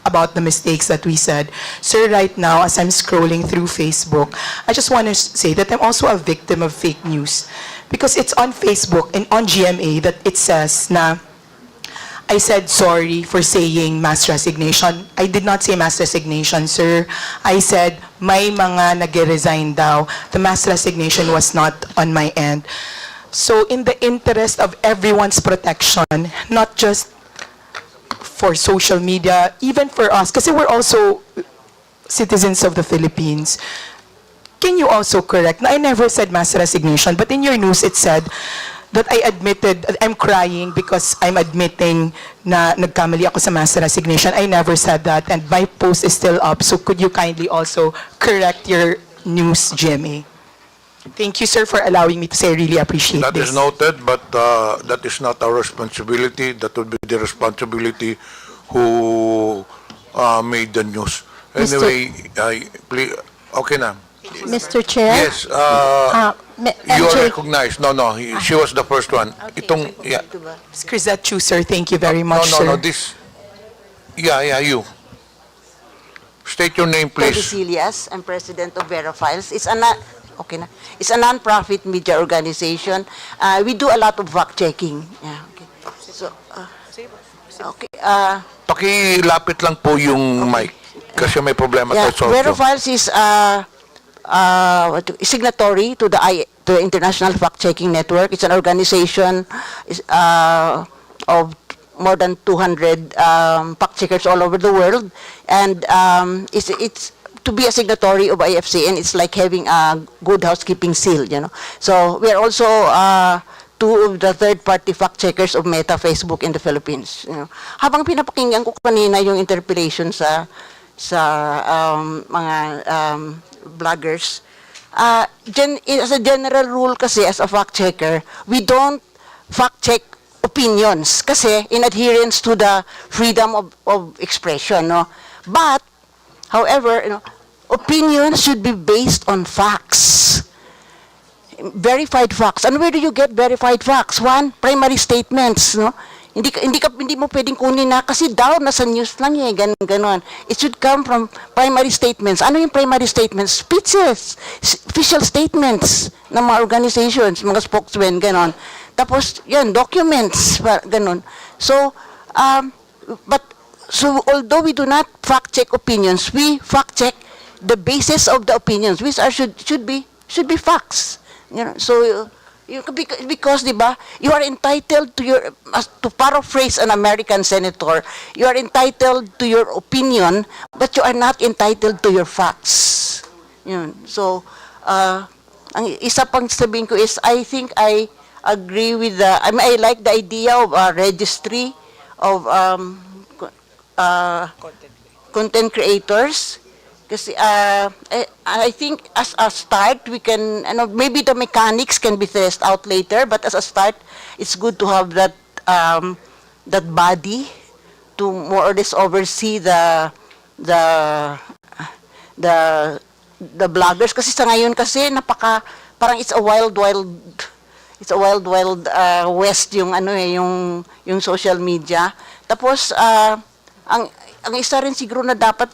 about the mistakes that we said. Sir, right now, as I'm scrolling through Facebook, I just want to say that I'm also a victim of fake news. Because it's on Facebook and on GMA that it says na I said sorry for saying mass resignation. I did not say mass resignation, sir. I said may mga nag-resign daw. The mass resignation was not on my end. So in the interest of everyone's protection, not just for social media, even for us, kasi we're also citizens of the Philippines, can you also correct, na I never said mass resignation, but in your news it said that I admitted, I'm crying because I'm admitting na nagkamali ako sa mass resignation. I never said that, and my post is still up, so could you kindly also correct your news, GMA? Thank you, sir, for allowing me to say I really appreciate That this. is noted, but that is not our responsibility. That would be the responsibility who made the news. Anyway, please, okay na. Mr. Chair? Yes, you are recognized. No, she was the first one. Itong, yeah. Chua, sir, thank you very much, sir. No, this, yeah, you. State your name, please. Codicilias, I'm president of Verifiles. It's a non-profit media organization. We do a lot of fact-checking. Yeah, okay. So, okay. Pakilapit lang po yung mic kasi may problema tayo sa audio. Verifiles is signatory to the International Fact-Checking Network. It's an organization of more than 200 fact-checkers all over the world, and it's to be a signatory of IFCN, it's like having a good housekeeping seal, you know. So we are also two of the third-party fact-checkers of Meta, Facebook in the Philippines. You know. Habang pinapakinggan ko kanina yung interpellation sa mga bloggers, as a general rule kasi, as a fact-checker, we don't fact-check opinions kasi in adherence to the freedom of expression, no? But however, you know, opinions should be based on facts, verified facts. And where do you get verified facts? One, primary statements, no? Hindi mo pwedeng kunin na kasi daw nasa news lang eh, ganon. It should come from primary statements. Ano yung primary statements? Speeches, official statements ng mga organizations, mga spokesmen, ganon. Tapos, yan, documents, ganon. So, So although we do not fact-check opinions, we fact-check the basis of the opinions, which are should be facts. You know, so Because, di ba, you are entitled to your, to paraphrase an American senator, you are entitled to your opinion, but you are not entitled to your facts. Yun. So, ang isa pang sabihin ko is, I think I agree with I like the idea of a registry of content creators. Kasi I think as a start, we can, maybe the mechanics can be tested out later, but as a start, it's good to have that that body to more or less oversee the bloggers. Kasi sa ngayon kasi parang it's a wild west yung yung social media. Tapos ang isa rin siguro na dapat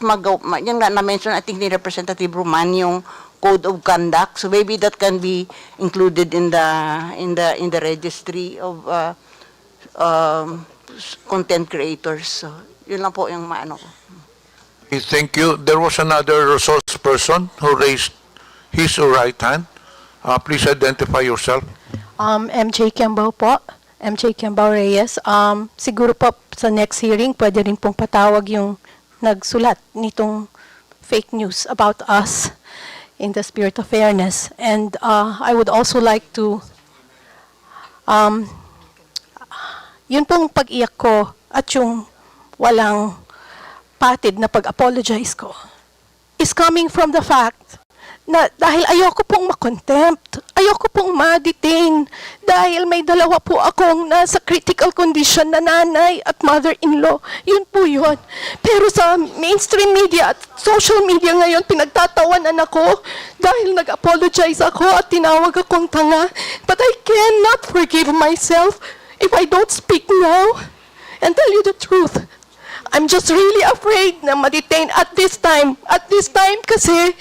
yan nga na-mention, I think ni Representative Roman, yung code of conduct. So maybe that can be included in the registry of content creators. So yun lang po yung maano ko. Okay, thank you. There was another resource person who raised his or right hand. Please identify yourself. MJ Kiambao po. MJ Kiambao Reyes. Siguro po sa next hearing, pwede rin pong patawag yung nagsulat nitong fake news about us in the spirit of fairness. And I would also like to, yun pong pag-iyak ko at yung walang patid na pag-apologize ko is coming from the fact na dahil ayoko pong makontempt, ayoko pong ma-detain, dahil may dalawa po akong nasa critical condition na nanay at mother-in-law. Yun po yun. Pero sa mainstream media at social media ngayon, pinagtatawanan ako dahil nag-apologize ako at tinawag akong tanga. But I cannot forgive myself if I don't speak now and tell you the truth. I'm just really afraid na ma-detain at this time. At this time kasi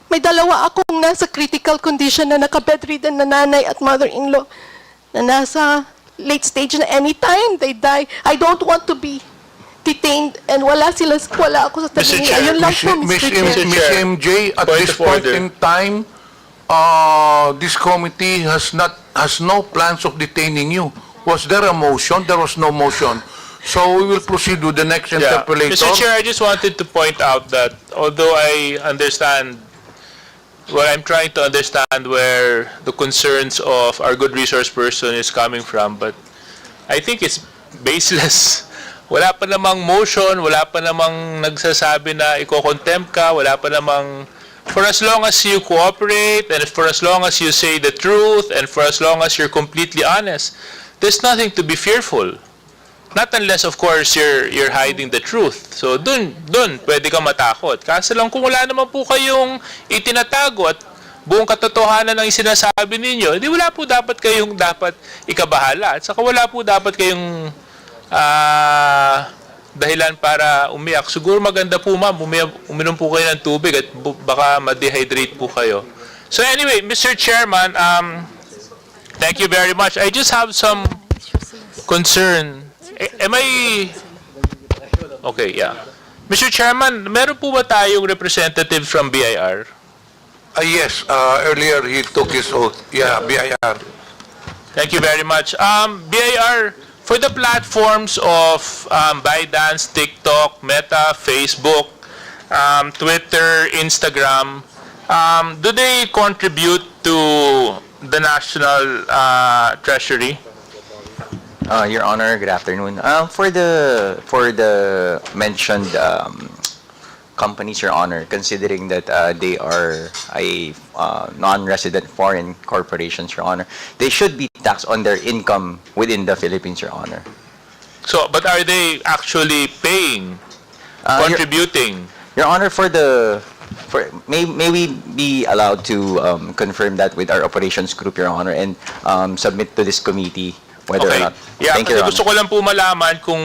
may dalawa akong nasa critical condition na naka-bedridden na nanay at mother-in-law na nasa late stage na anytime they die. I don't want to be detained and wala ako sa tabi niya. Ayun lang po, Mr. Chair. Ms. MJ, at this point in time, this committee has no plans of detaining you. Was there a motion? There was no motion. So we will proceed with the next interpellator. Mr. Chair, I just wanted to point out that although I understand, well, I'm trying to understand where the concerns of our good resource person is coming from, but I think it's baseless. Wala pa namang motion, wala pa namang nagsasabi na iko-contempt ka, wala pa namang, for as long as you cooperate, and for as long as you say the truth, and for as long as you're completely honest, there's nothing to be fearful. Not unless, of course, you're hiding the truth. So, dun, pwede kang matakot. Kaso lang, kung wala naman po kayong itinatago at buong katotohanan ng sinasabi ninyo, di wala po dapat kayong ikabahala. At saka wala po dapat kayong dahilan para umiyak. Siguro maganda po, ma'am, uminom po kayo ng tubig at baka ma-dehydrate po kayo. So anyway, Mr. Chairman, thank you very much. I just have some concern. Am I... Okay, yeah. Mr. Chairman, meron po ba tayong representative from BIR? Yes, earlier he took his oath. Yeah, BIR. Thank you very much. BIR, for the platforms of ByteDance, TikTok, Meta, Facebook, Twitter, Instagram, do they contribute to the national treasury? Your Honor, good afternoon. For the mentioned companies, Your Honor, considering that they are a non-resident foreign corporations, Your Honor, they should be taxed on their income within the Philippines, Your Honor. So, but are they actually paying, contributing? Your Honor, may we be allowed to confirm that with our operations group, Your Honor, and submit to this committee whether or not. Yeah, Thank you, Your gusto ko lang po malaman kung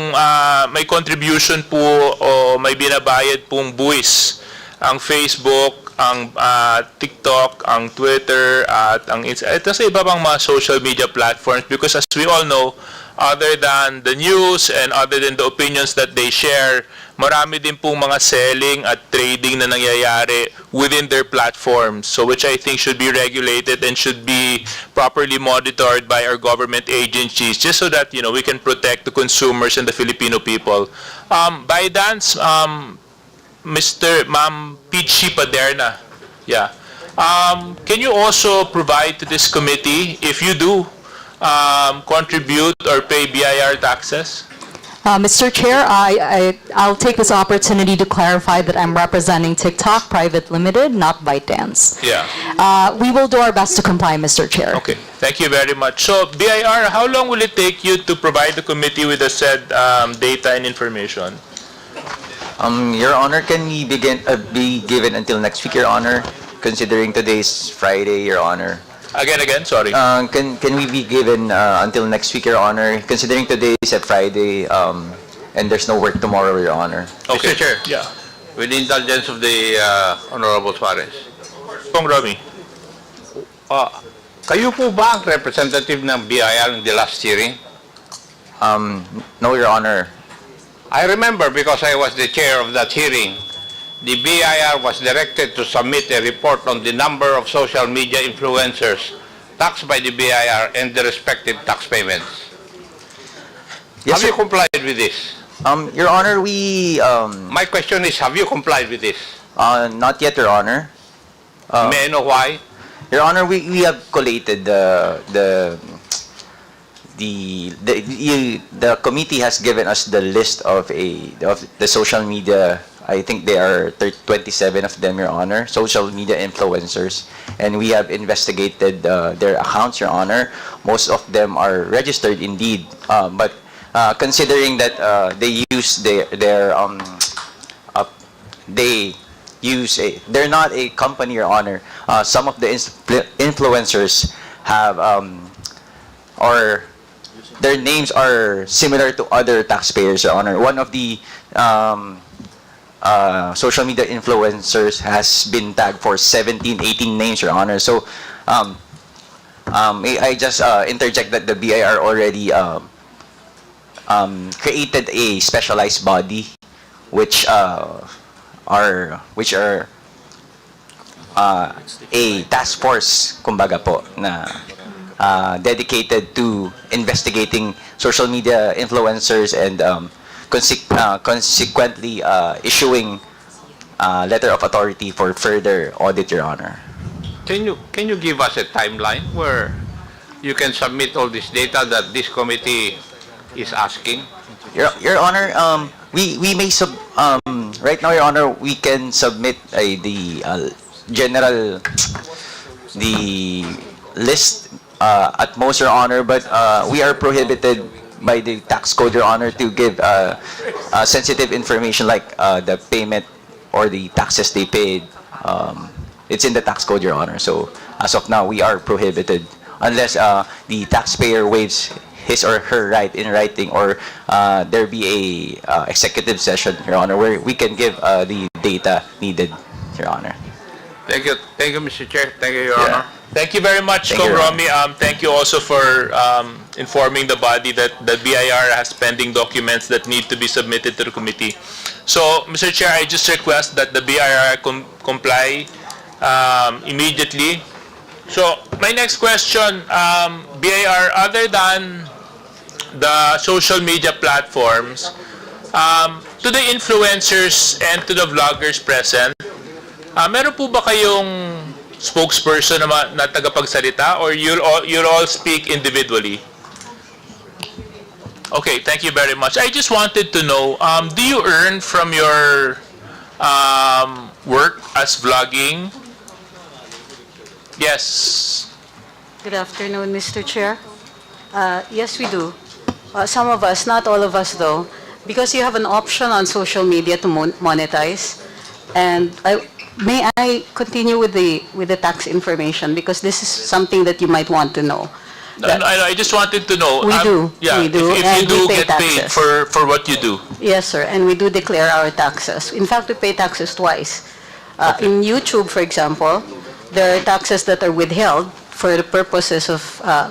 may contribution po o may binabayad pong buwis ang Facebook, ang TikTok, ang Twitter, at ang sa iba pang mga social media platforms, because as we all know, other than the news and other than the opinions that they share, marami din pong mga selling at trading na nangyayari within their platforms, so which I think should be regulated and should be properly monitored by our government agencies, just so that, you know, we can protect the consumers and the Filipino people. By dance, Ma'am Peachy Paderna, yeah. Can you also provide to this committee, if you do, contribute or pay BIR taxes? Mr. Chair, I'll take this opportunity to clarify that I'm representing TikTok Private Limited, not ByteDance. Yeah. We will do our best to comply, Mr. Chair. Okay, thank you very much. So, BIR, how long will it take you to provide the committee with the said data and information? Your Honor, can we be given until next week, Your Honor? Considering today's Friday, Your Honor. Again, sorry. Can we be given until next week, Your Honor? Considering today is a Friday, and there's no work tomorrow, Your Honor. Okay. Mr. Chair. Yeah. With the indulgence of the Honorable Suarez. Kong Romy. Kayo po ba ang representative ng BIR in the last hearing? No, Your Honor. I remember because I was the chair of that hearing. The BIR was directed to submit a report on the number of social media influencers taxed by the BIR and the respective tax payments. Yes, have you complied with this? Your Honor, we... My question is, have you complied with this? Not yet, Your Honor. May I know why? Your Honor, we have collated the committee has given us the list of the social media. I think there are 27 of them, Your Honor, social media influencers, and we have investigated their accounts, Your Honor. Most of them are registered indeed, but considering that they're not a company, Your Honor. Some of the influencers have or their names are similar to other taxpayers, Your Honor. One of the social media influencers has been tagged for 17, 18 names, Your Honor. So, I just interject that the BIR already created a specialized body, which are a task force, kumbaga po, na dedicated to investigating social media influencers and consequently issuing letter of authority for further audit, Your Honor. Can you give us a timeline where you can submit all this data that this committee is asking? Your Honor, we may right now, Your Honor, we can submit the general list at most, Your Honor, but we are prohibited by the tax code, Your Honor, to give sensitive information like the payment or the taxes they paid. It's in the tax code, Your Honor. So as of now, we are prohibited unless the taxpayer waives his or her right in writing, or there be a executive session, Your Honor, where we can give the data needed, Your Honor. Thank you, Mr. Chair. Thank you, Your Honor. Thank you very much, Thank you, Kong Your Romy. Thank you also for informing the body that the BIR has pending documents that need to be submitted to the committee. So, Mr. Chair, I just request that the BIR comply immediately. So, my next question, BIR, other than the social media platforms, to the influencers and to the vloggers present, meron po ba kayong spokesperson na tagapagsalita, or you'll all speak individually? Okay, thank you very much. I just wanted to know, do you earn from your work as vlogging? Yes. Good afternoon, Mr. Chair. Yes, we do. Some of us, not all of us though, because you have an option on social media to monetize. And may I continue with the tax information, because this is something that you might want to know. I just wanted to know. We do. Yeah, we do. If and you do we pay get paid taxes. for what you do. Yes, sir. And we do declare our taxes. In fact, we pay taxes twice. In YouTube, for example, there are taxes that are withheld for the purposes of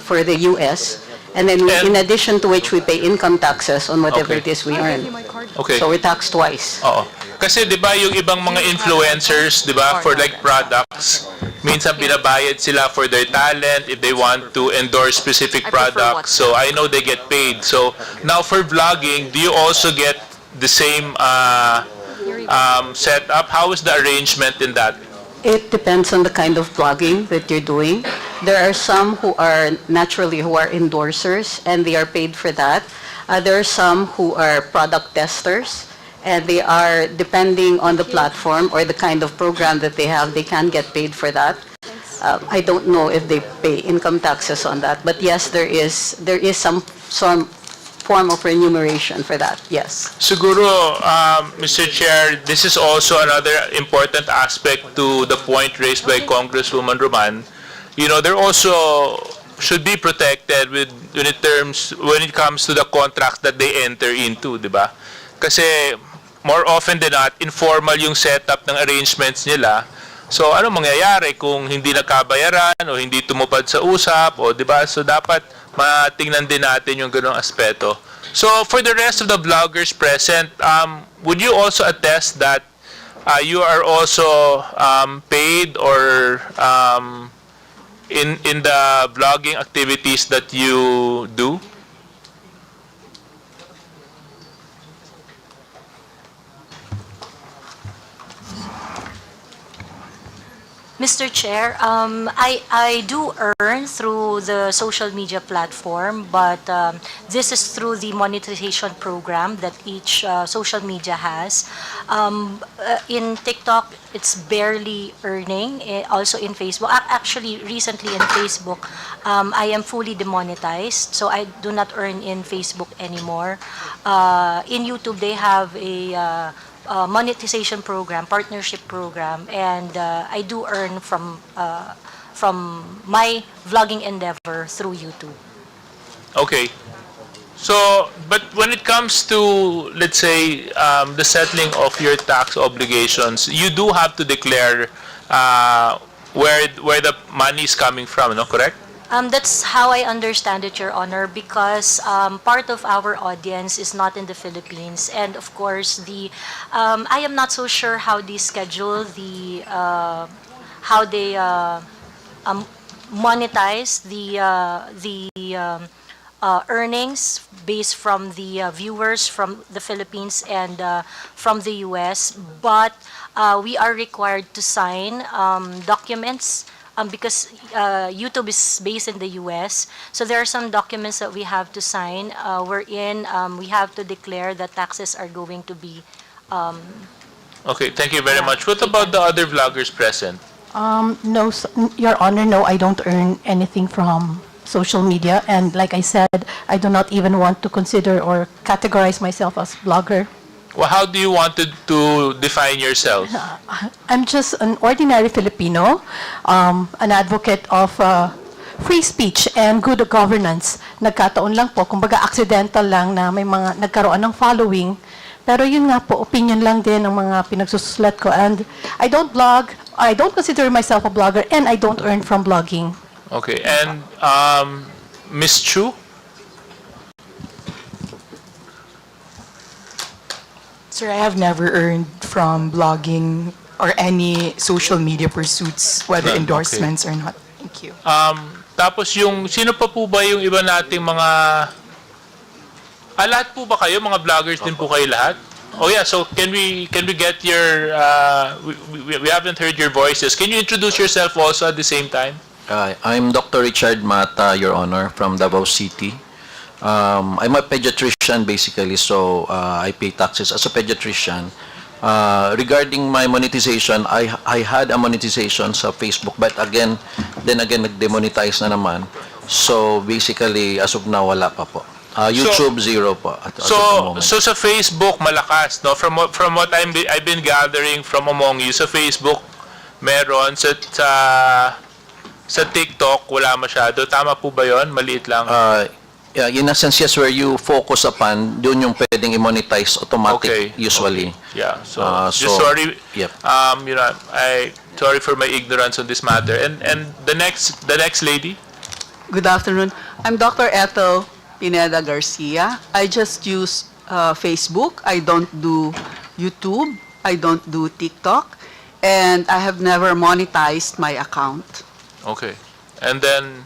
for the U.S. And then in addition to which we pay income taxes on whatever Okay. it is we earn. Okay. So we're taxed twice. Oo. Kasi 'di ba yung ibang mga influencers, 'di ba, for like products, minsan binabayad sila for their talent if they want to endorse specific products. So I know they get paid. So now for vlogging, do you also get the same setup? How is the arrangement in that? It depends on the kind of blogging that you're doing. There are some who are endorsers and they are paid for that. There are some who are product testers and they are, depending on the platform or the kind of program that they have, they can get paid for that. I don't know if they pay income taxes on that, but yes, there is some form of remuneration for that, yes. Siguro, Mr. Chair, this is also another important aspect to the point raised by Congresswoman Roman. You know, they're also should be protected when it comes to the contract that they enter into, di ba? Kasi more often than not, informal yung setup ng arrangements nila. So ano mangyayari kung hindi nagkabayaran o hindi tumupad sa usap o di ba? So dapat matingnan din natin yung ganung aspeto. So for the rest of the vloggers present, would you also attest that you are also paid or in the vlogging activities that you do? Mr. Chair, I do earn through the social media platform, but this is through the monetization program that each social media has. In TikTok, it's barely earning. Also in Facebook, actually recently in Facebook, I am fully demonetized, so I do not earn in Facebook anymore. In YouTube, they have a monetization program, partnership program, and I do earn from my vlogging endeavor through YouTube. Okay. So, but when it comes to, let's say, the settling of your tax obligations, you do have to declare where the money is coming from, no? Correct? That's how I understand it, Your Honor, because part of our audience is not in the Philippines, and of course, I am not so sure how they schedule how they monetize the earnings based from the viewers from the Philippines and from the U.S., but we are required to sign documents. Because YouTube is based in the U.S., so there are some documents that we have to sign, wherein we have to declare that taxes are going to be. Okay, thank you very much. What about the other vloggers present? No, Your Honor, no, I don't earn anything from social media, and like I said, I do not even want to consider or categorize myself as blogger. Well, how do you want to define yourself? I'm just an ordinary Filipino, an advocate of free speech and good governance. Nagkataon lang po, kumbaga accidental lang na may mga nagkaroon ng following. Pero yun nga po, opinion lang din ng mga pinagsusulat ko. And I don't blog, I don't consider myself a blogger, and I don't earn from blogging. Okay, and Ms. Chu? Sir, I have never earned from blogging or any social media pursuits, whether None, endorsements or not. Thank you. Tapos sino pa po ba yung iba nating mga, lahat po ba kayo, mga vloggers din po kayo lahat? Oh yeah, so can we get your, we haven't heard your voices. Can you introduce yourself also at the same time? I'm Dr. Richard Mata, Your Honor, from Davao City. I'm a pediatrician basically, so I pay taxes as a pediatrician. Regarding my monetization, I had a monetization sa Facebook, but then again, nag-demonetize na naman. So basically, as of now, wala pa po. YouTube, zero po. So sa Facebook, malakas, no? From what I've been gathering from among you, sa Facebook, meron. Sa TikTok, wala masyado. Tama po ba yun? Maliit lang. Yeah, in a sense, yes, where you focus upon, doon yung pwedeng i-monetize automatic, usually. Okay. Yeah, so just sorry. Yep. You know, sorry for my ignorance on this matter. And the next lady. Good afternoon. I'm Dr. Ethel Pineda Garcia. I just use Facebook. I don't do YouTube. I don't do TikTok. And I have never monetized my account. Okay. And then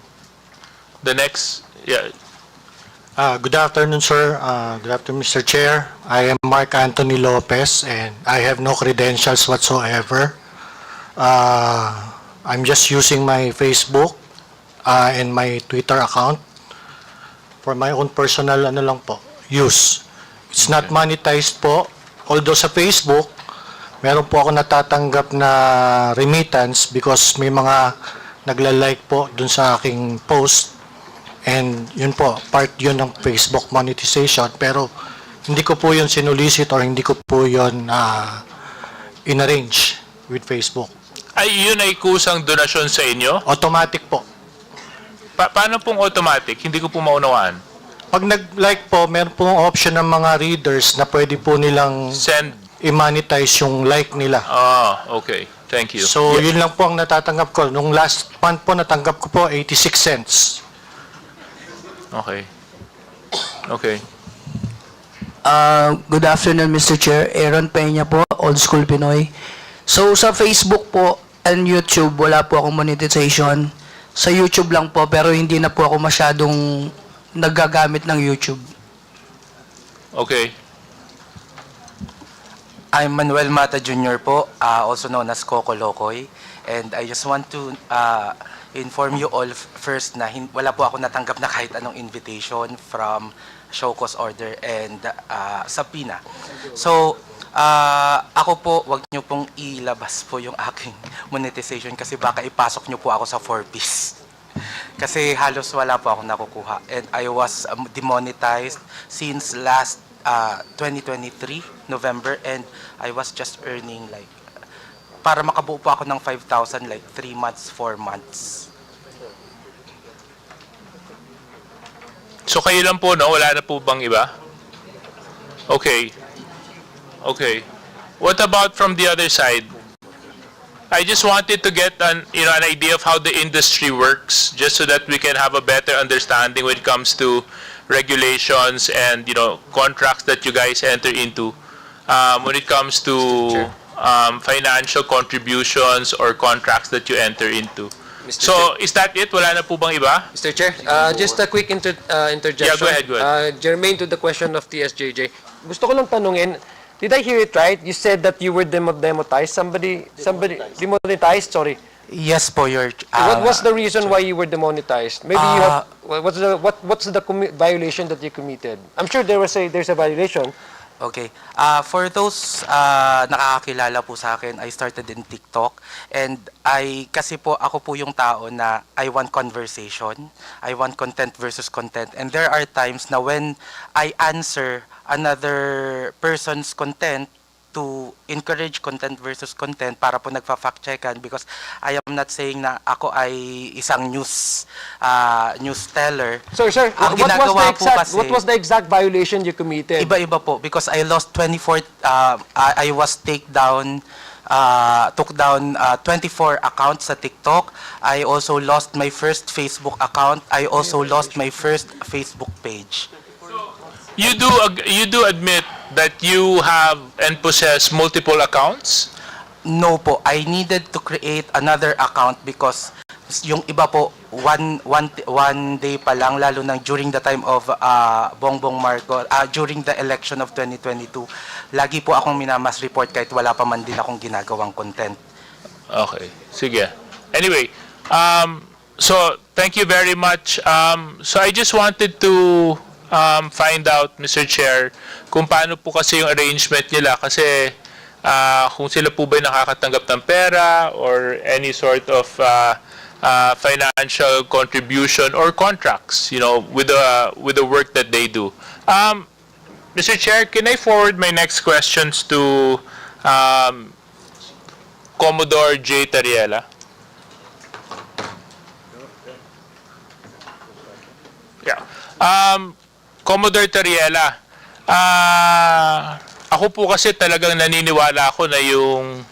the next, yeah. Good afternoon, sir. Good afternoon, Mr. Chair. I am Mark Anthony Lopez, and I have no credentials whatsoever. I'm just using my Facebook and my Twitter account for my own personal use. It's not monetized po. Although sa Facebook, meron po ako natatanggap na remittance because may mga nagla-like po dun sa aking post. And yun po, part yun ng Facebook monetization. Pero hindi ko po yun sinulisit or hindi ko po yun in-arrange with Facebook. Ay, yun ay kusang donasyon sa inyo? Automatic po. Paano pong automatic? Hindi ko po maunawaan. Pag nag-like po, meron pong option ng mga readers na pwede po nilang send, i-monetize yung like nila. Okay. Thank you. So, yun lang po ang natatanggap ko. Nung last month po, natanggap ko po 86 cents. Okay. Okay. Good afternoon, Mr. Chair. Aaron Peña po, Old School Pinoy. So, sa Facebook po and YouTube, wala po akong monetization. Sa YouTube lang po, pero hindi na po ako masyadong nagagamit ng YouTube. Okay. I'm Manuel Mata Jr. po, also known as Coco Locoy. And I just want to inform you all first na wala po ako natanggap na kahit anong invitation from show cause order and Subpoena. So, ako po, wag nyo pong ilabas po yung aking monetization kasi baka ipasok nyo po ako sa 4-piece. Kasi halos wala po ako nakukuha. And I was demonetized since last 2023, November, and I was just earning like, para makabuo po ako ng 5,000, like 3 months, 4 months. So kayo lang po, no? Wala na po bang iba? Okay. Okay. What about from the other side? I just wanted to get an idea of how the industry works, just so that we can have a better understanding when it comes to regulations and contracts that you guys enter into. When it comes to financial contributions or contracts that you enter into. So, is that it? Wala na po bang iba? Mr. Chair, just a quick interjection. Yeah, go ahead, go ahead. Germaine to the question of TSJJ. Gusto ko lang tanungin, did I hear it right? You said that you were demonetized. Somebody demonetized, sorry. Yes po, your... what was the reason why you were demonetized? Maybe you have... What's the violation that you committed? I'm sure there's a violation. Okay. For those nakakakilala po sa akin, I started in TikTok and kasi po ako po yung tao na I want conversation, I want content versus content, and there are times na when I answer another person's content to encourage content versus content para po nagfa-fact checkan because I am not saying na ako ay isang news teller. Sir, ang ginagawa po kasi, what was the exact violation you committed? Iba-iba po because I lost 24 I was took down 24 accounts sa TikTok. I also lost my first Facebook account. I also lost my first Facebook page. You do admit that you have and possess multiple accounts? No po, I needed to create another account because yung iba po one day pa lang, lalo nang during the time of Bongbong Marcos, during the election of 2022, lagi po akong minamas report kahit wala pa man din akong ginagawang content. Okay, sige. Anyway, so thank you very much. So I just wanted to find out, Mr. Chair, kung paano po kasi yung arrangement nila kasi kung sila po ba nakakatanggap ng pera or any sort of financial contribution or contracts, with the work that they do. Mr. Chair, can I forward my next questions to Commodore J. Tariela? Yeah. Commodore Tariela, ako po kasi talagang naniniwala ako na yung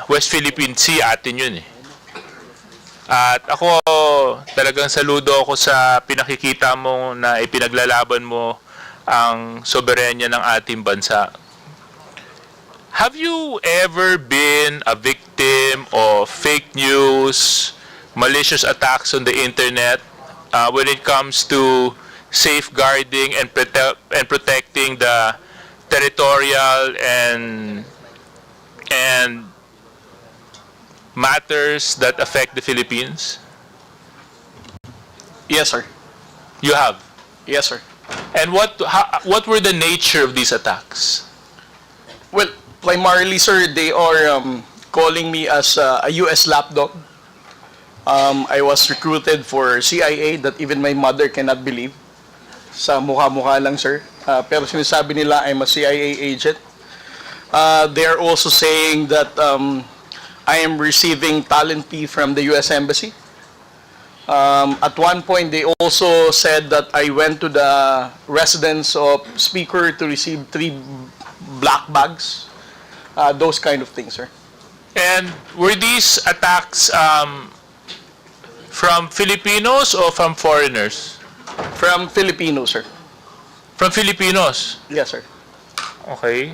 West Philippine Sea atin yun eh. At ako, talagang saludo ako sa pinakikita mo na ipinaglalaban mo ang soberenya ng ating bansa. Have you ever been a victim of fake news, malicious attacks on the internet when it comes to safeguarding and protecting the territorial and matters that affect the Philippines? Yes, sir. You have. Yes, sir. And what were the nature of these attacks? Well, primarily, sir, they are calling me as a U.S. lapdog. I was recruited for CIA that even my mother cannot believe. Sa mukha-mukha lang, sir. Pero sinasabi nila I'm a CIA agent. They are also saying that I am receiving talent fee from the U.S. Embassy. At one point, they also said that I went to the residence of Speaker to receive 3 black bags. Those kind of things, sir. And were these attacks from Filipinos or from foreigners? From Filipinos, sir. From Filipinos? Yes, sir. Okay.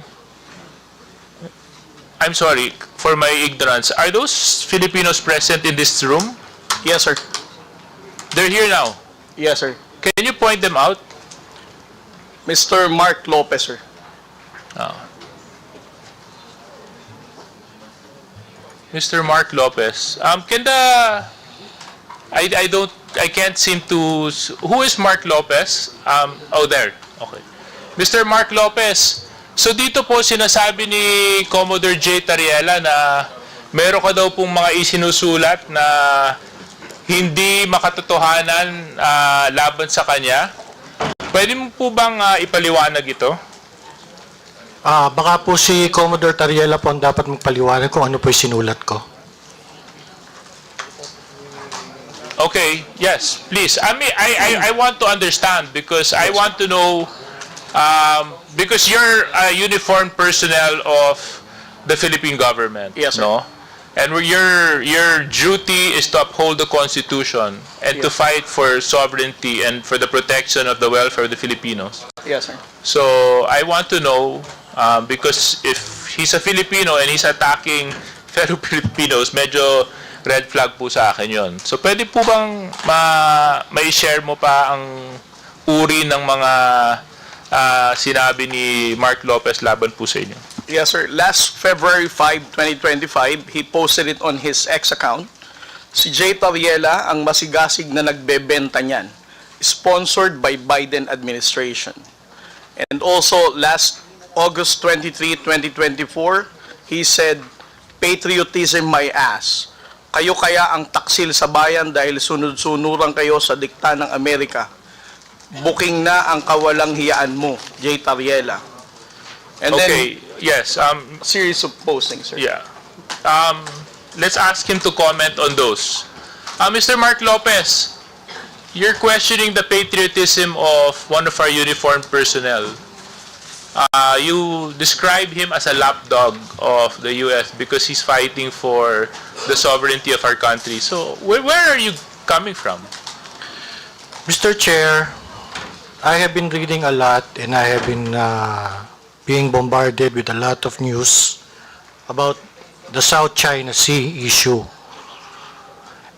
I'm sorry for my ignorance. Are those Filipinos present in this room? Yes, sir. They're here now? Yes, sir. Can you point them out? Mr. Mark Lopez, sir. Oh. Mr. Mark Lopez. I can't seem to, who is Mark Lopez? Oh, there. Okay. Mr. Mark Lopez, so dito po sinasabi ni Commodore J. Tariela na meron ka daw pong mga isinusulat na hindi makatotohanan laban sa kanya. Pwede mo po bang ipaliwanag ito? Baka po si Commodore Tariela po ang dapat magpaliwanag kung ano po yung sinulat ko. Okay, yes, please. I want to understand because I want to know, because you're a uniformed personnel of the Philippine government. Yes, sir. No? And your duty is to uphold the Constitution and to fight for sovereignty and for the protection of the welfare of the Filipinos. Yes, sir. So I want to know, because if he's a Filipino and he's attacking fellow Filipinos, medyo red flag po sa akin yon. So pwede po bang ma-share mo pa ang uri ng mga sinabi ni Mark Lopez laban po sa inyo? Yes, sir. Last February 5, 2025, he posted it on his X account. Si J. Tariela ang masigasig na nagbebenta niyan, sponsored by Biden administration. And also, last August 23, 2024, he said, "Patriotism my ass. Kayo kaya ang taksil sa bayan dahil sunod-sunuran kayo sa dikta ng Amerika. Booking na ang kawalang hiyaan mo, J. Tariela." And Okay, yes. series of postings, sir. Yeah. Let's ask him to comment on those. Mr. Mark Lopez, you're questioning the patriotism of one of our uniformed personnel. You describe him as a lapdog of the U.S. because he's fighting for the sovereignty of our country. So, where are you coming from? Mr. Chair, I have been reading a lot and I have been being bombarded with a lot of news about the South China Sea issue.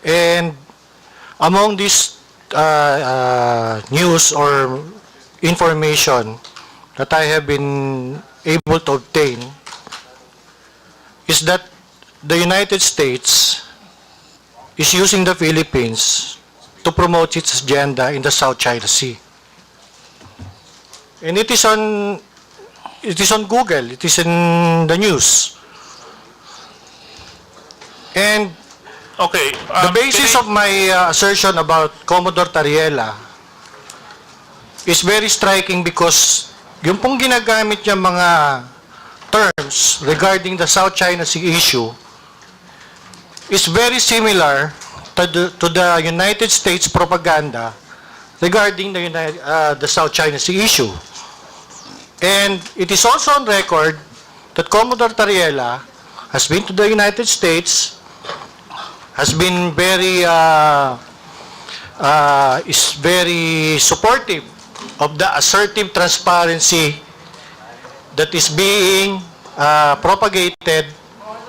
And among this news or information that I have been able to obtain is that the United States is using the Philippines to promote its agenda in the South China Sea. And it is on Google, it is in the news. And okay, the basis of my assertion about Commodore Tariela is very striking because yung pong ginagamit niya mga terms regarding the South China Sea issue is very similar to the United States propaganda regarding the South China Sea issue. And it is also on record that Commodore Tariela has been to the United States has been is very supportive of the assertive transparency that is being propagated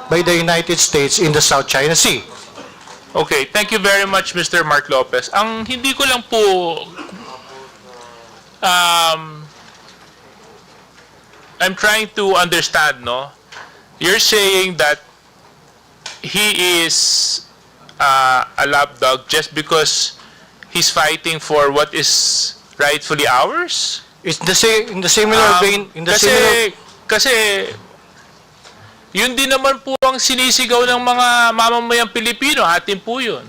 by the United States in the South China Sea. Okay, thank you very much, Mr. Mark Lopez. Ang hindi ko lang po I'm trying to understand, no? You're saying that he is a lapdog just because he's fighting for what is rightfully ours? It's the same in the similar vein in the similar. Kasi yun din naman po ang sinisigaw ng mga mamamayang Pilipino, atin po yun.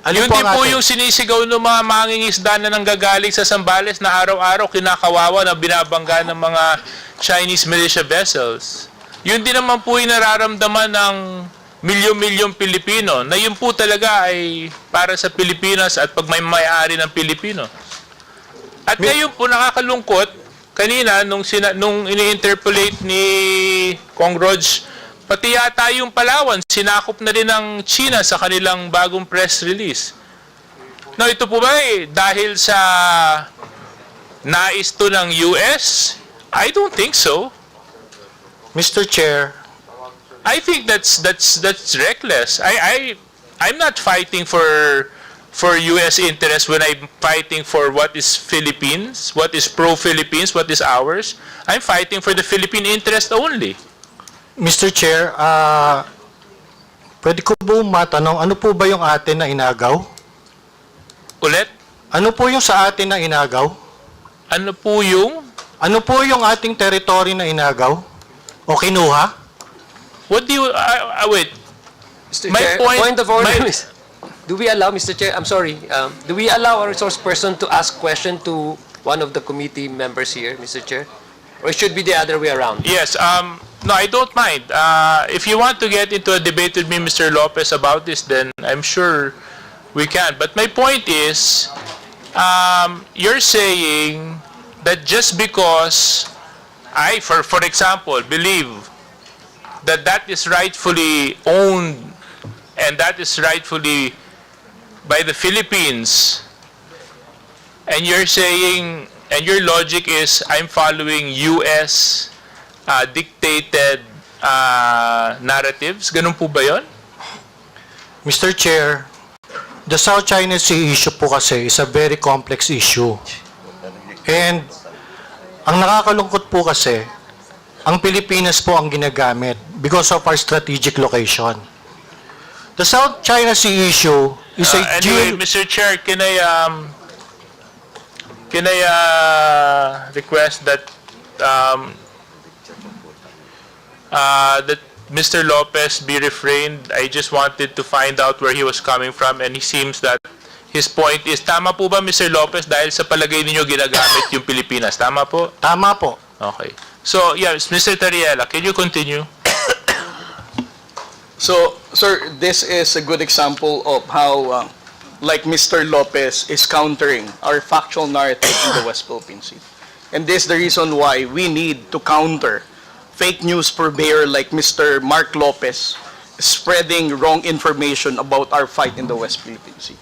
Yun din po yung sinisigaw ng mga mangingisda na nanggagaling sa Zambales na araw-araw kinakawawa na binabangga ng mga Chinese militia vessels. Yun din naman po yung nararamdaman ng milyon-milyong Pilipino na yun po talaga ay para sa Pilipinas at pagmay-ari ng Pilipino. At ngayon po nakakalungkot, kanina nung ini-interpolate ni Kong Rog, pati yata yung Palawan, sinakop na rin ng China sa kanilang bagong press release. No, ito po ba dahil sa nais to ng US? I don't think so. Mr. Chair, I think that's reckless. I'm not fighting for US interest when I'm fighting for what is Philippines, what is pro-Philippines, what is ours. I'm fighting for the Philippine interest only. Mr. Chair, pwede ko po matanong, ano po ba yung atin na inagaw? Ulit? Ano po yung sa atin na inagaw? Ano po yung? Ano po yung ating territory na inagaw? O kinuha? What do you, wait. Mr. My Chair, point of order is, do we allow, Mr. Chair, I'm sorry, do we allow a resource person to ask question to one of the committee members here, Mr. Chair? Or it should be the other way around? Yes, no, I don't mind. If you want to get into a debate with me, Mr. Lopez, about this, then I'm sure we can. But my point is, you're saying that just because I, for example, believe that that is rightfully owned and that is rightfully by the Philippines, and you're saying, and your logic is, I'm following US dictated narratives. Ganun po ba yun? Mr. Chair, the South China Sea issue po kasi is a very complex issue. And ang nakakalungkot po kasi, ang Pilipinas po ang ginagamit because of our strategic location. The South China Sea issue is a anyway, Mr. Chair, can I request that that Mr. Lopez be refrained? I just wanted to find out where he was coming from, and he seems that his point is, tama po ba, Mr. Lopez, dahil sa palagay ninyo ginagamit yung Pilipinas? Tama po? Tama po. Okay. So, yes, Mr. Tariela, can you continue? So, sir, this is a good example of how, like Mr. Lopez is countering our factual narrative in the West Philippine Sea. And this is the reason why we need to counter fake news purveyor like Mr. Mark Lopez spreading wrong information about our fight in the West Philippine Sea.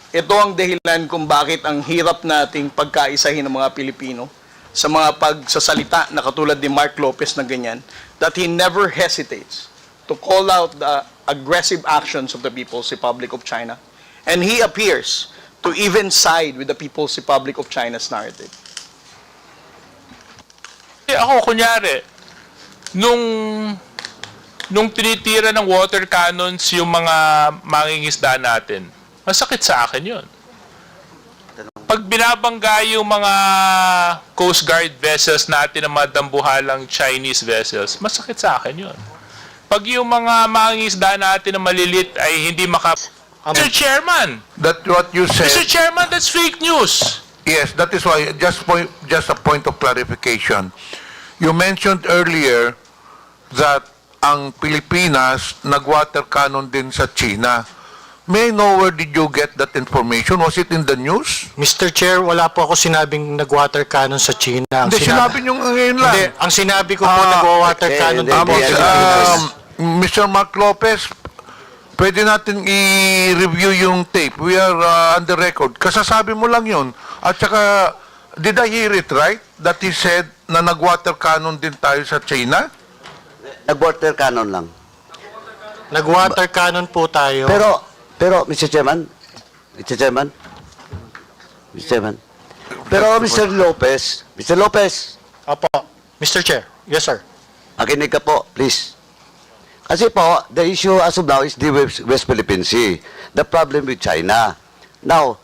Ito ang dahilan kung bakit ang hirap nating pagkaisahin ng mga Pilipino sa mga pagsasalita na katulad ni Mark Lopez na ganyan, that he never hesitates to call out the aggressive actions of the People's Republic of China. And he appears to even side with the People's Republic of China's narrative. Ako, kunyari, nung tinitira ng water cannons yung mga mangingisda natin, masakit sa akin yun. Pag binabangga yung mga Coast Guard vessels natin na mga dambuhalang Chinese vessels, masakit sa akin yun. Pag yung mga mangingisda natin na malilit ay hindi Mr. Chairman! That what you said. Mr. Chairman, that's fake news! Yes, that is why, just a point of clarification. You mentioned earlier that ang Pilipinas nag-water cannon din sa China. May I know where did you get that information? Was it in the news? Mr. Chair, wala po ako sinabing nag-water cannon sa China. Hindi, sinabi nyo ngayon lang. Hindi, ang sinabi ko po nag-water cannon din po sa Pilipinas. Mr. Mark Lopez, pwede natin i-review yung tape. We are on the record. Kasasabi mo lang yun. At saka, did I hear it right? That he said na nag-water cannon din tayo sa China? Nag-water cannon lang. Nag-water cannon po tayo. Pero, Mr. Chairman, pero Mr. Lopez, Opo. Mr. Chair. Yes, sir. makinig ka po, please. Kasi po, the issue as of now is the West Philippine Sea. The problem with China. Now,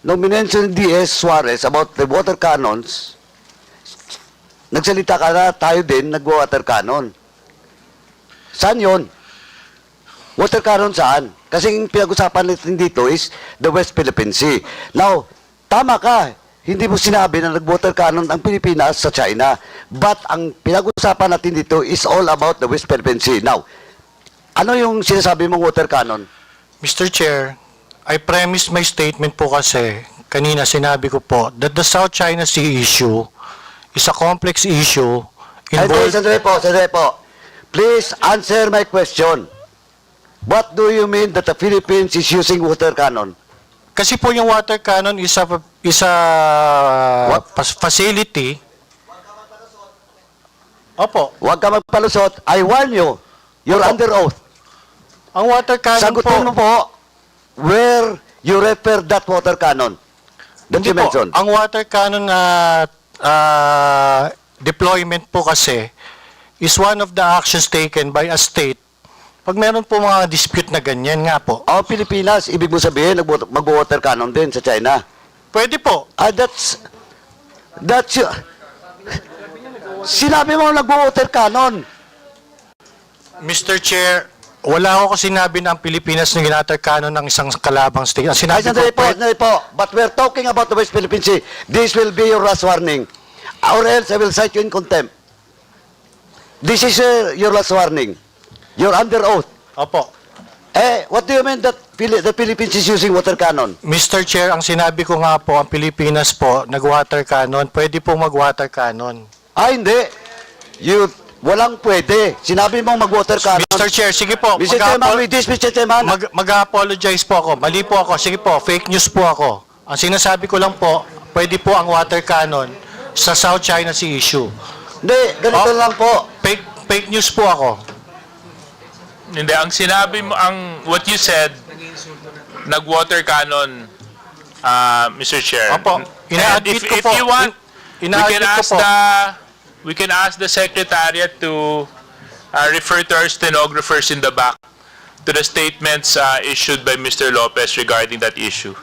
nung minention D.S. Suarez about the water cannons, nagsalita ka na tayo din, nag-water cannon. Saan yun? Water cannon saan? Kasi yung pinag-usapan natin dito is the West Philippine Sea. Now, tama ka. Hindi mo sinabi na nag-water cannon ang Pilipinas sa China. But ang pinag-usapan natin dito is all about the West Philippine Sea. Now, ano yung sinasabi mong water cannon? Mr. Chair, I premise my statement po kasi, kanina sinabi ko po, that the South China Sea issue is a complex issue involved... Sandali po. Please answer my question. What do you mean that the Philippines is using water cannon? Kasi po yung water cannon is a facility. Opo. Huwag ka magpalusot. I warn you. You're under oath. Ang water cannon Sagutin mo po where you refer that water cannon that you mentioned. Ang water cannon na deployment po kasi is one of the actions taken by a state pag meron po mga dispute na ganyan nga po. Ang Pilipinas, ibig mo sabihin, mag-water cannon din sa China? Pwede po. That's sinabi mo nag-water cannon. Mr. Chair, wala ako sinabi na ang Pilipinas na ginater cannon ng isang kalabang state. Ang sinabi Sandali po. But we're talking about the West Philippine Sea. This will be your last warning. Or else I will cite you in contempt. This is your last warning. You're under oath. Opo. What do you mean that the Philippines is using water cannon? Mr. Chair, ang sinabi ko nga po, ang Pilipinas po, nag-water cannon, pwede pong mag-water cannon. Hindi. Walang pwede. Sinabi mong mag-water cannon. Mr. Chair, sige po. Mr. Chairman, with this, Mr. Chairman. Mag-apologize po ako. Mali po ako. Sige po, fake news po ako. Ang sinasabi ko lang po, pwede po ang water cannon sa South China Sea issue. Hindi, ganito lang po. Fake news po ako. Hindi, ang sinabi mo, what you said, nag-water cannon, Mr. Chair. Opo. Ina-admit ko If po. you want, Ina-admit ko po. we can ask the Secretariat to refer to our stenographers in the back to the statements issued by Mr. Lopez regarding that issue.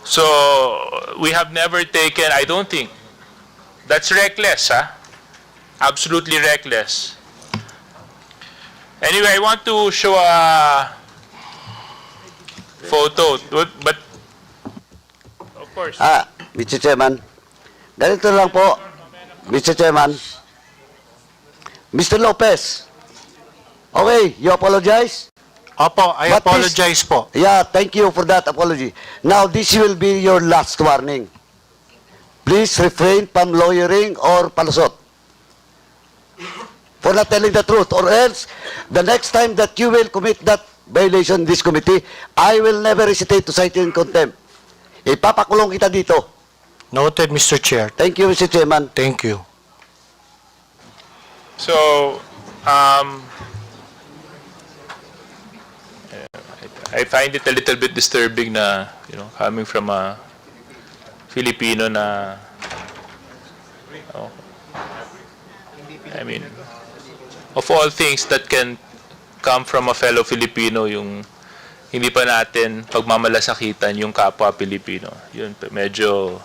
So, we have never taken, I don't think, that's reckless, absolutely reckless. Anyway, I want to show a photo, but of course. Mr. Chairman, ganito lang po, Mr. Chairman. Mr. Lopez, okay, you apologize? Opo, I apologize po. Yeah, thank you for that apology. Now, this will be your last warning. Please refrain from lawyering or palusot for not telling the truth, or else the next time that you will commit that violation in this committee, I will never hesitate to cite you in contempt. Ipapakulong kita dito. Noted, Mr. Chair. Thank you, Mr. Chairman. Thank you. So, I find it a little bit disturbing na, coming from a Filipino na, I mean, of all things that can come from a fellow Filipino, yung hindi pa natin pagmamalasakitan yung kapwa Pilipino. Yun, medyo,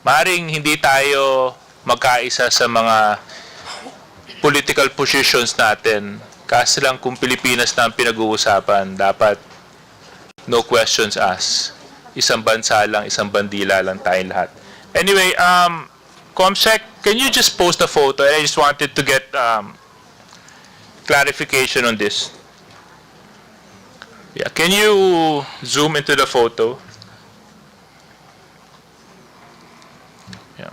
maring hindi tayo magkaisa sa mga political positions natin. Kasi lang kung Pilipinas na ang pinag-uusapan, dapat no questions asked. Isang bansa lang, isang bandila lang tayong lahat. Anyway, Comsec, can you just post a photo? I just wanted to get clarification on this. Yeah, can you zoom into the photo? Yeah.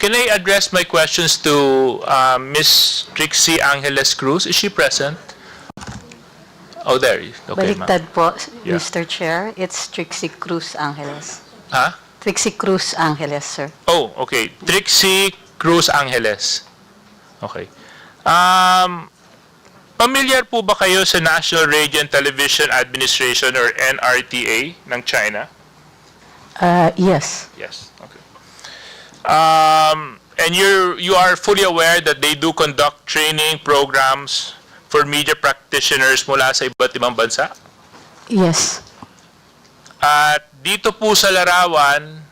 Can I address my questions to Ms. Trixie Angeles Cruz? Is she present? Oh, there. Okay, ma'am. Baliktad po, Yeah. Mr. Chair. It's Trixie Cruz Angeles. Ha? Trixie Cruz Angeles, sir. Oh, okay. Trixie Cruz Angeles. Okay. Familiar po ba kayo sa National Radio and Television Administration or NRTA ng China? Yes. Yes. Okay. And you are fully aware that they do conduct training programs for media practitioners mula sa iba't ibang bansa? Yes. At dito po sa larawan,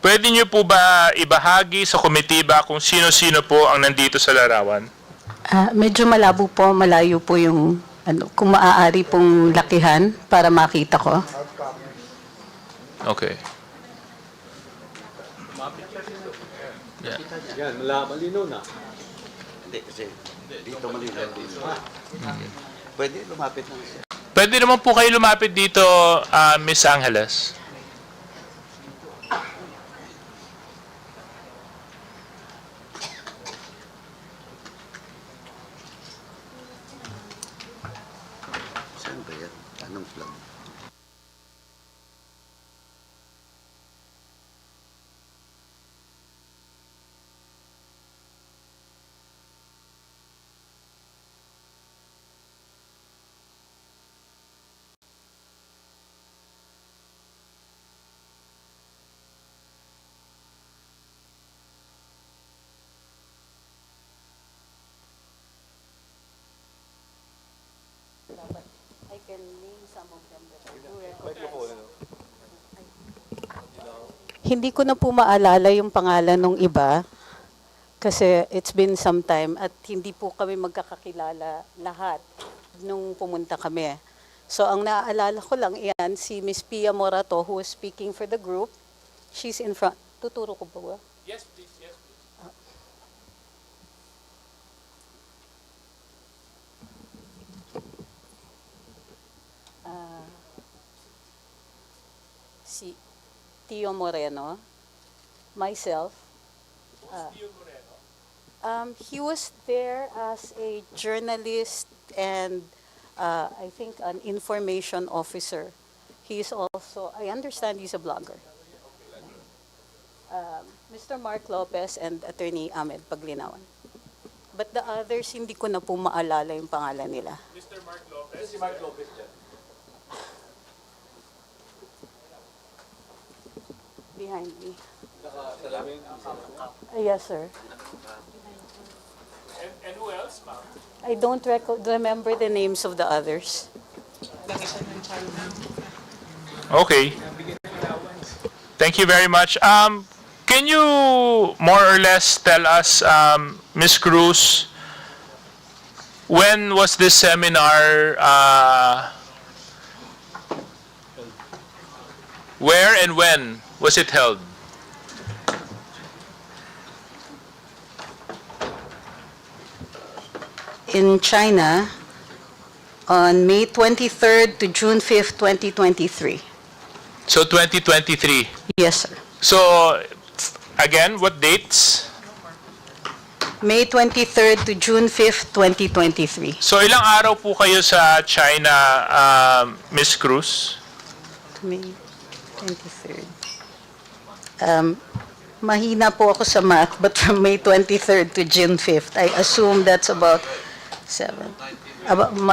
pwede niyo po ba ibahagi sa komitiba kung sino-sino po ang nandito sa larawan? Medyo malabo po, malayo po yung, kung maaari pong lakihan para makita ko. Okay. Yeah. Yan, malinaw na. Hindi, kasi dito malinaw. Pwede lumapit na siya. Pwede naman po kayo lumapit dito, Miss Angeles. Saan ba yan? Anong flag? I can name some of them that I do Hindi ko na po maalala yung pangalan ng iba kasi it's been some time at hindi po kami magkakakilala lahat nung pumunta kami. So ang naaalala ko lang iyan si Miss Pia Morato who was speaking for the group. She's in front. Tuturo ko ba? Yes, please. Yes, please. Si Tio Moreno, myself. He was there as a journalist and I think an information officer. He's also, I understand he's a blogger. Mr. Mark Lopez and Attorney Ahmed Paglinawan. But the others, hindi ko na po maalala yung pangalan nila. Mr. Mark Lopez. Si Mark Lopez dyan. Behind me. Yes, sir. And who else, ma'am? I don't remember the names of the others. Okay. Thank you very much. Can you more or less tell us, Ms. Cruz, when was this seminar, where and when was it held? In China, on May 23rd to June 5th, 2023. So 2023. Yes, sir. So again, what dates? May 23rd to June 5th, 2023. So ilang araw po kayo sa China, Ms. Cruz? May 23rd. Mahina po ako sa math, but from May 23rd to June 5th, I assume that's about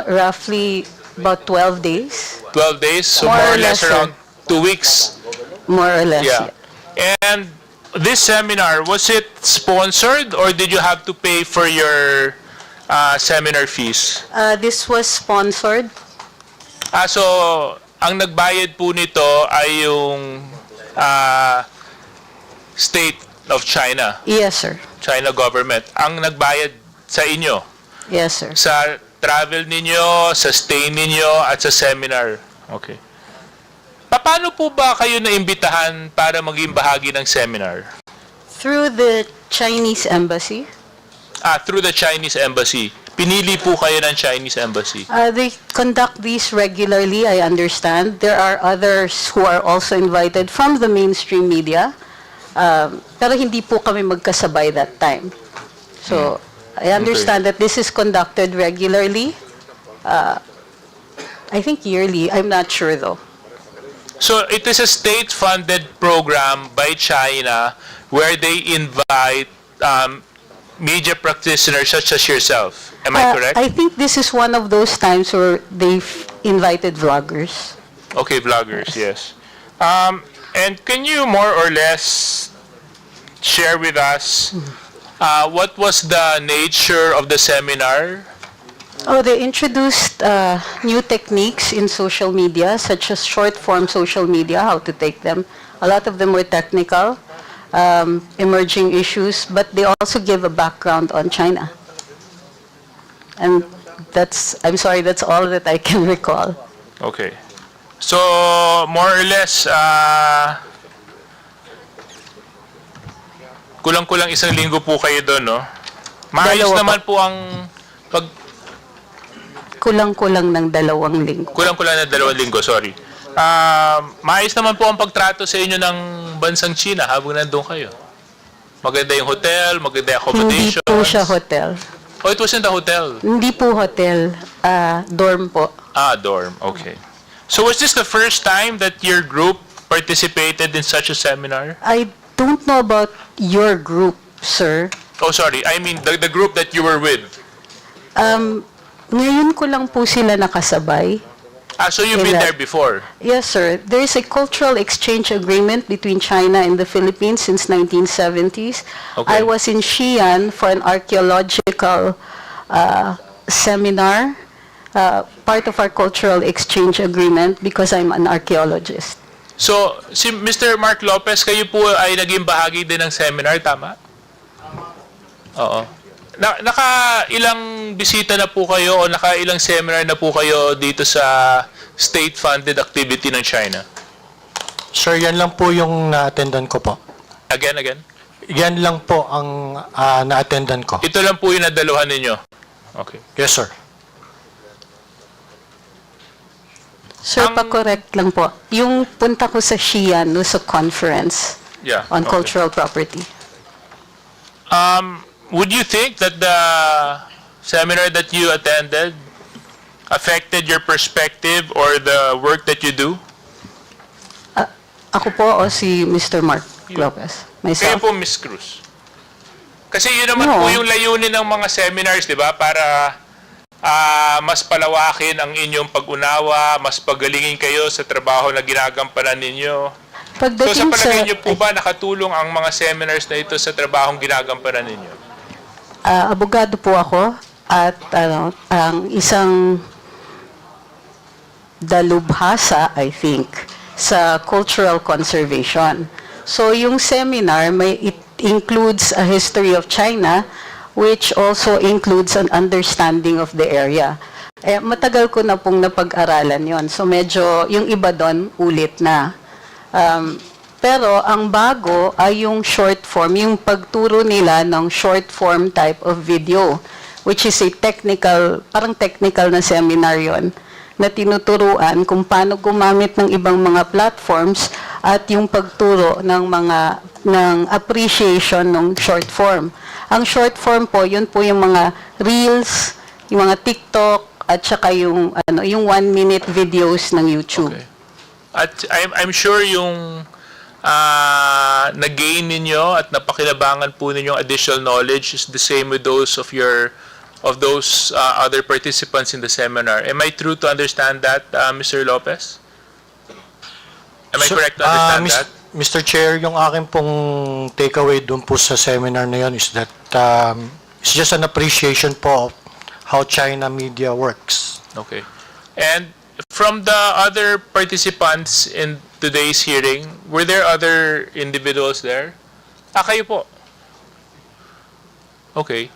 roughly about 12 days. 12 days, so More more or or less less, around 2 weeks. More or less. Yeah. And this seminar, was it sponsored or did you have to pay for your seminar fees? This was sponsored. So, ang nagbayad po nito ay yung state of China. Yes, sir. China government. Ang nagbayad sa inyo. Yes, sir. Sa travel ninyo, sa stay ninyo, at sa seminar. Okay. Paano po ba kayo naimbitahan para maging bahagi ng seminar? Through the Chinese embassy. Through the Chinese embassy. Pinili po kayo ng Chinese embassy. They conduct these regularly, I understand. There are others who are also invited from the mainstream media. Pero hindi po kami magkasabay that time. So, I understand that this is conducted regularly. I think yearly. I'm not sure though. So it is a state-funded program by China where they invite media practitioners such as yourself. Am I correct? I think this is one of those times where they've invited vloggers. Okay, vloggers, yes. And can you more or less share with us what was the nature of the seminar? Oh, they introduced new techniques in social media, such as short-form social media, how to take them. A lot of them were technical, emerging issues, but they also gave a background on China. And I'm sorry, that's all that I can recall. Okay. So, more or less, kulang-kulang isang linggo po kayo doon, no? Maayos Dalawa naman po ang Kulang-kulang ng 2 linggo. Kulang-kulang na 2 linggo, sorry. Maayos naman po ang pagtrato sa inyo ng bansang China habang nandun kayo. Maganda yung hotel, maganda yung Hindi accommodations. po siya hotel. Oh, it wasn't a hotel. Hindi po hotel, dorm po. Dorm, okay. So was this the first time that your group participated in such a seminar? I don't know about your group, sir. Oh, sorry. I mean, the group that you were with. Ngayon ko lang po sila nakasabay. So you've been there before? Yes, sir. There is a cultural exchange agreement between China and the Philippines since 1970s. Okay. I was in Xi'an for an archaeological seminar, part of our cultural exchange agreement because I'm an archaeologist. So, si Mr. Mark Lopez, kayo po ay naging bahagi din ng seminar, tama? Oo. Naka-ilang bisita na po kayo o naka-ilang seminar na po kayo dito sa state-funded activity ng China? Sir, yan lang po yung na-attendan ko po. Again? Yan lang po ang na-attendan ko. Ito lang po yung nadaluhan ninyo? Okay. Yes, sir. Sir, pa-correct lang po. Yung punta ko sa Xi'an was a conference on cultural property. Would you think that the seminar that you attended affected your perspective or the work that you do? Ako po o si Mr. Mark Lopez? Kayo Myself? po, Miss Cruz. Kasi yun naman po yung layunin ng mga seminars, di ba? Para mas palawakin ang inyong pag-unawa, mas pagalingin kayo sa trabaho na ginagampanan ninyo. So sa palagay niyo po ba nakatulong ang mga seminars na ito sa trabahong ginagampanan ninyo? Abogado po ako at ang isang dalubhasa, I think, sa cultural conservation. So yung seminar, it includes a history of China, which also includes an understanding of the area. Matagal ko na pong napag-aralan yon. So medyo, yung iba doon, ulit na. Pero ang bago ay yung short form, yung pagturo nila ng short form type of video, which is a technical, parang technical na seminar yon, na tinuturuan kung paano gumamit ng ibang mga platforms at yung pagturo ng appreciation ng short form. Ang short form po, yun po yung mga reels, yung mga TikTok, at saka yung 1-minute videos ng YouTube. Okay. At I'm sure yung na-gain ninyo at napakinabangan po ninyong additional knowledge is the same with those of those other participants in the seminar. Am I true to understand that, Mr. Lopez? Am I correct to understand that? Mr. Chair, yung akin pong takeaway doon po sa seminar na yun is that it's just an appreciation po of how China media works. Okay. And from the other participants in today's hearing, were there other individuals there? Kayo po. Okay.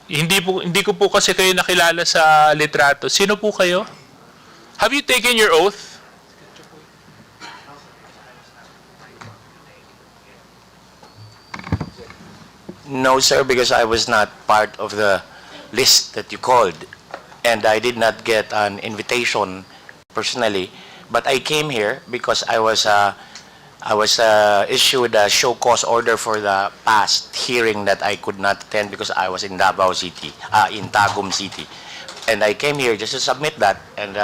Hindi ko po kasi kayo nakilala sa litrato. Sino po kayo? Have you taken your oath? No, sir, because I was not part of the list that you called. And I did not get an invitation personally. But I came here because I was I was issued a show cause order for the past hearing that I could not attend because I was in Davao City, in Tagum City. And I came here just to submit that and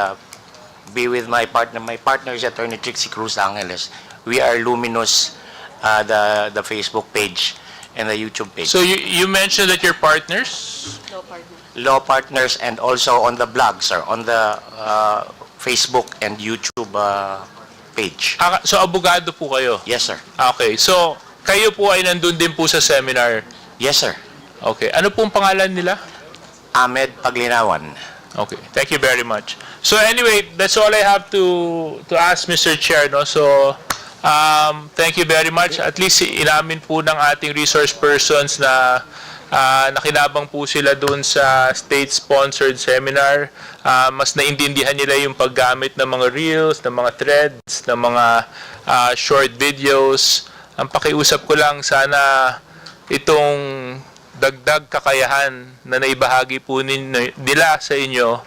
be with my partner. My partner is Attorney Trixie Cruz Angeles. We are Luminous, the Facebook page and the YouTube page. So you mentioned that you're partners? Law partners and also on the blog, sir, on the Facebook and YouTube page. So abogado po kayo? Yes, sir. Okay. So kayo po ay nandun din po sa seminar? Yes, sir. Okay. Ano pong pangalan nila? Ahmed Paglinawan. Okay. Thank you very much. So anyway, that's all I have to ask Mr. Chair, no? So thank you very much. At least inamin po ng ating resource persons na nakinabang po sila doon sa state-sponsored seminar. Mas naintindihan nila yung paggamit ng mga reels, ng mga threads, ng mga short videos. Ang pakiusap ko lang, sana itong dagdag kakayahan na naibahagi po nila sa inyo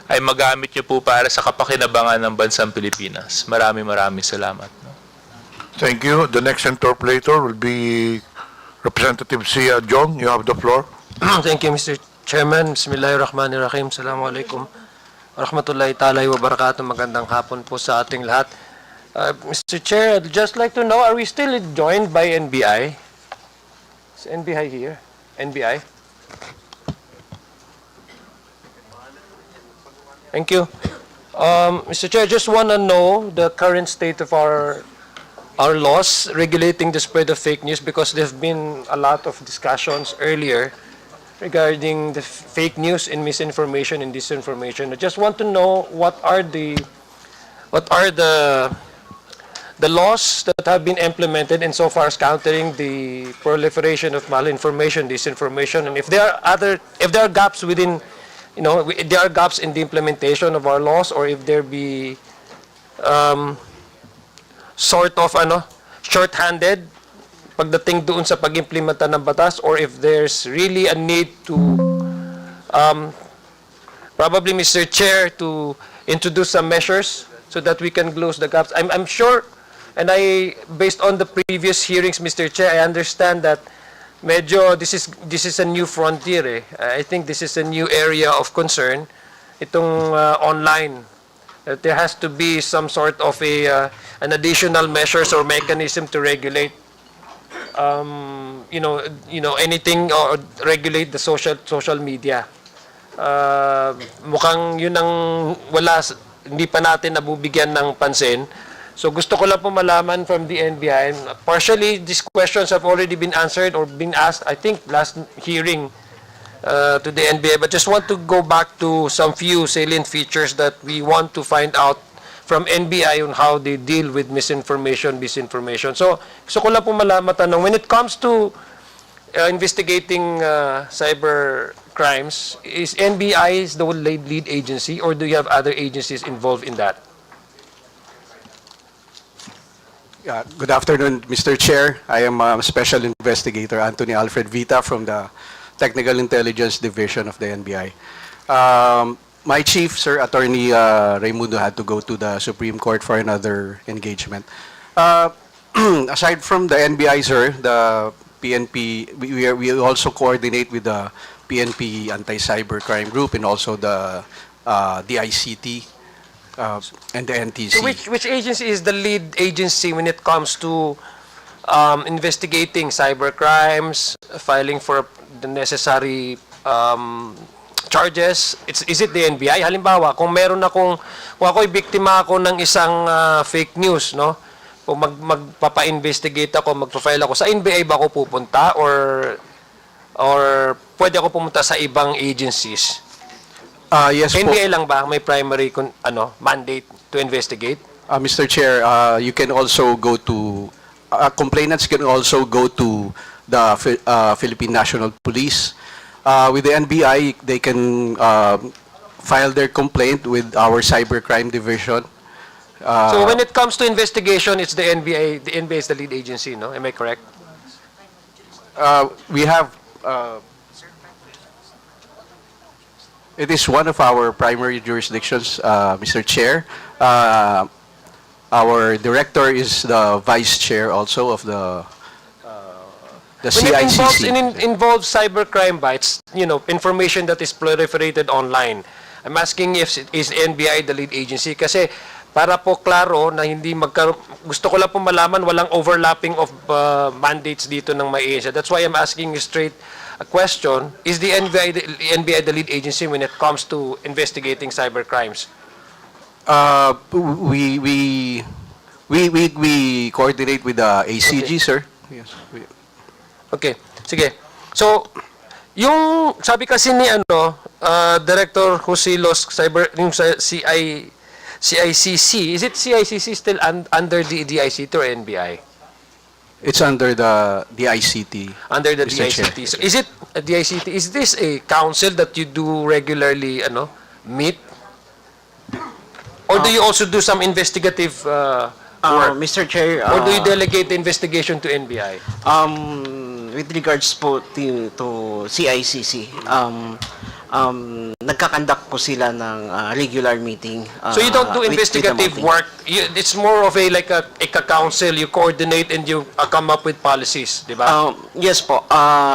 ay magamit nyo po para sa kapakinabangan ng bansang Pilipinas. Maraming salamat. Thank you. The next interpolator will be Representative Sia John. You have the floor. Thank you, Mr. Chairman. Bismillahirrahmanirrahim. Assalamualaikum warahmatullahi ta'ala wa barakatuh. Magandang hapon po sa ating lahat. Mr. Chair, I'd just like to know, are we still joined by NBI? Is NBI here? NBI? Thank you. Mr. Chair, I just want to know the current state of our laws regulating the spread of fake news, because there have been a lot of discussions earlier regarding the fake news and misinformation and disinformation. I just want to know what are the laws that have been implemented insofar as countering the proliferation of malinformation, disinformation, and if there are gaps within, there are gaps in the implementation of our laws, or if there be sort of short-handed pagdating doon sa pag-implementa ng batas, or if there's really a need to probably, Mr. Chair, to introduce some measures so that we can close the gaps. I'm sure, and based on the previous hearings, Mr. Chair, I understand that medyo this is a new frontier. I think this is a new area of concern, itong online. That there has to be some sort of an additional measures or mechanism to regulate anything, or regulate the social media. Mukhang yun ang hindi pa natin nabubigyan ng pansin. So gusto ko lang po malaman from the NBI, and partially these questions have already been answered or been asked, I think, last hearing to the NBI, but just want to go back to some few salient features that we want to find out from NBI on how they deal with misinformation, disinformation. So gusto ko lang po matanong, when it comes to investigating cyber crimes, is NBI the lead agency, or do you have other agencies involved in that? Good afternoon, Mr. Chair. I am Special Investigator Anthony Alfred Vita from the Technical Intelligence Division of the NBI. My chief, Sir Attorney Raimundo, had to go to the Supreme Court for another engagement. Aside from the NBI, sir, the PNP, we also coordinate with the PNP Anti-Cybercrime Group and also the DICT and the NTC. So which agency is the lead agency when it comes to investigating cybercrimes, filing for the necessary charges? Is it the NBI? Halimbawa, kung ako'y biktima ako ng isang fake news, no? Kung magpapa-investigate ako, magpa-file ako, sa NBI ba ako pupunta, or pwede ako pumunta sa ibang agencies? Yes po. NBI lang ba may primary mandate to investigate? Mr. Chair, you can also go to complainants can also go to the Philippine National Police. With the NBI, they can file their complaint with our cybercrime division. So when it comes to investigation, it's the NBI. The NBI is the lead agency, no? Am I correct? We have. It is one of our primary jurisdictions, Mr. Chair. Our director is the vice chair also of the When it involves, CICC. involves cybercrime bites, information that is proliferated online. I'm asking if is NBI the lead agency kasi para po klaro na hindi gusto ko lang po malaman walang overlapping of mandates dito ng may agency. That's why I'm asking you straight a question. Is the NBI the lead agency when it comes to investigating cybercrimes? We coordinate with the ACG, sir. Yes. Okay, sige. So, yung sabi kasi ni Director Husilos yung sa CICC, is it CICC still under the DICT or NBI? It's under the DICT. Under the Mr. Chair. DICT. So, is it a DICT? Is this a council that you do regularly meet? Or do you also do some investigative work? Mr. Chair, Or do you delegate the investigation to NBI? With regards po to CICC, nagkakandak po sila ng regular meeting. So you don't do with the investigative mounting. work. It's more of a like a council. You coordinate and you come up with policies, di ba? Yes po,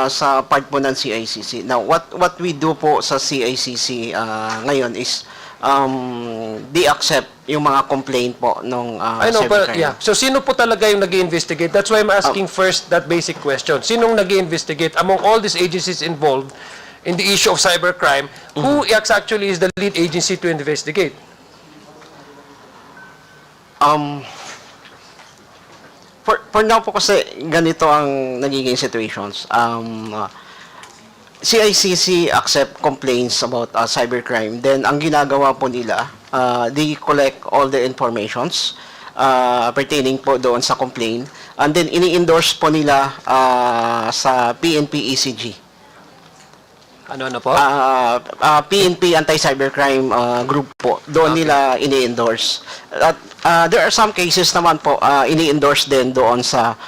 sa part po ng CICC. Now, what we do po sa CICC ngayon is they accept yung mga complaint po nung I know, but cybercrime. yeah. So sino po talaga yung nag-investigate? That's why I'm asking first that basic question. Sinong nag-investigate among all these agencies involved in the issue of cybercrime? Who actually is the lead agency to investigate? For now po kasi ganito ang nagiging situations. CICC accept complaints about cybercrime. Then, ang ginagawa po nila, they collect all the informations pertaining po doon sa complaint. And then, ini-endorse po nila sa PNP ECG. Ano po? PNP Anti-Cybercrime Group po. Doon nila ini-endorse. At there are some cases naman po, ini-endorse din doon sa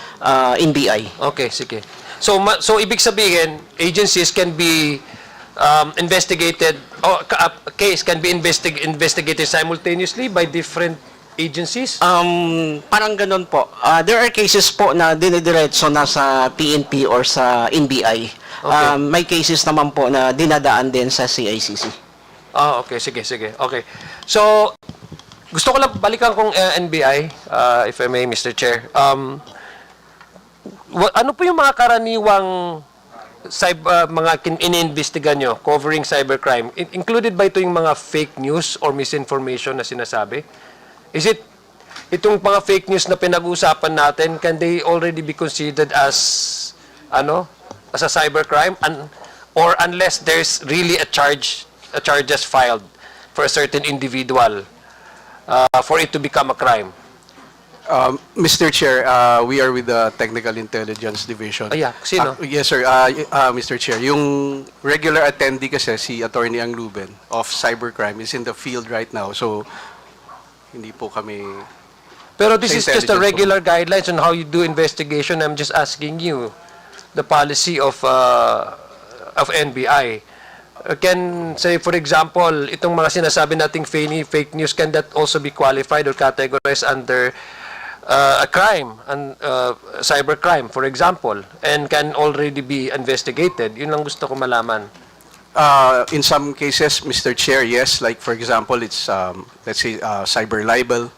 NBI. Okay, sige. So ibig sabihin, agencies can be investigated, or a case can be investigated simultaneously by different agencies? Parang ganun po. There are cases po na dinidiretso na sa PNP or sa NBI. Okay. May cases naman po na dinadaan din sa CICC. Okay. Sige. Okay. So, gusto ko lang balikan kung NBI, if I may, Mr. Chair. Ano po yung mga karaniwang mga iniimbestigan nyo covering cybercrime? Included ba ito yung mga fake news or misinformation na sinasabi? Is it itong mga fake news na pinag-uusapan natin, can they already be considered as as a cybercrime, or unless there's really a charges filed for a certain individual for it to become a crime? Mr. Chair, we are with the Technical Intelligence Division. Yeah, sino? Yes, sir. Mr. Chair, yung regular attendee kasi si Attorney Ang Luben of cybercrime is in the field right now. So, hindi po kami... Pero this is just a intelligence regular guidelines on how you do investigation. I'm just asking you the policy of NBI. Can say, for example, itong mga sinasabi nating fake news, can that also be qualified or categorized under a crime, and cybercrime, for example, and can already be investigated? Yun lang gusto ko malaman. In some cases, Mr. Chair, yes. Like, for example, it's, let's say, cyber libel.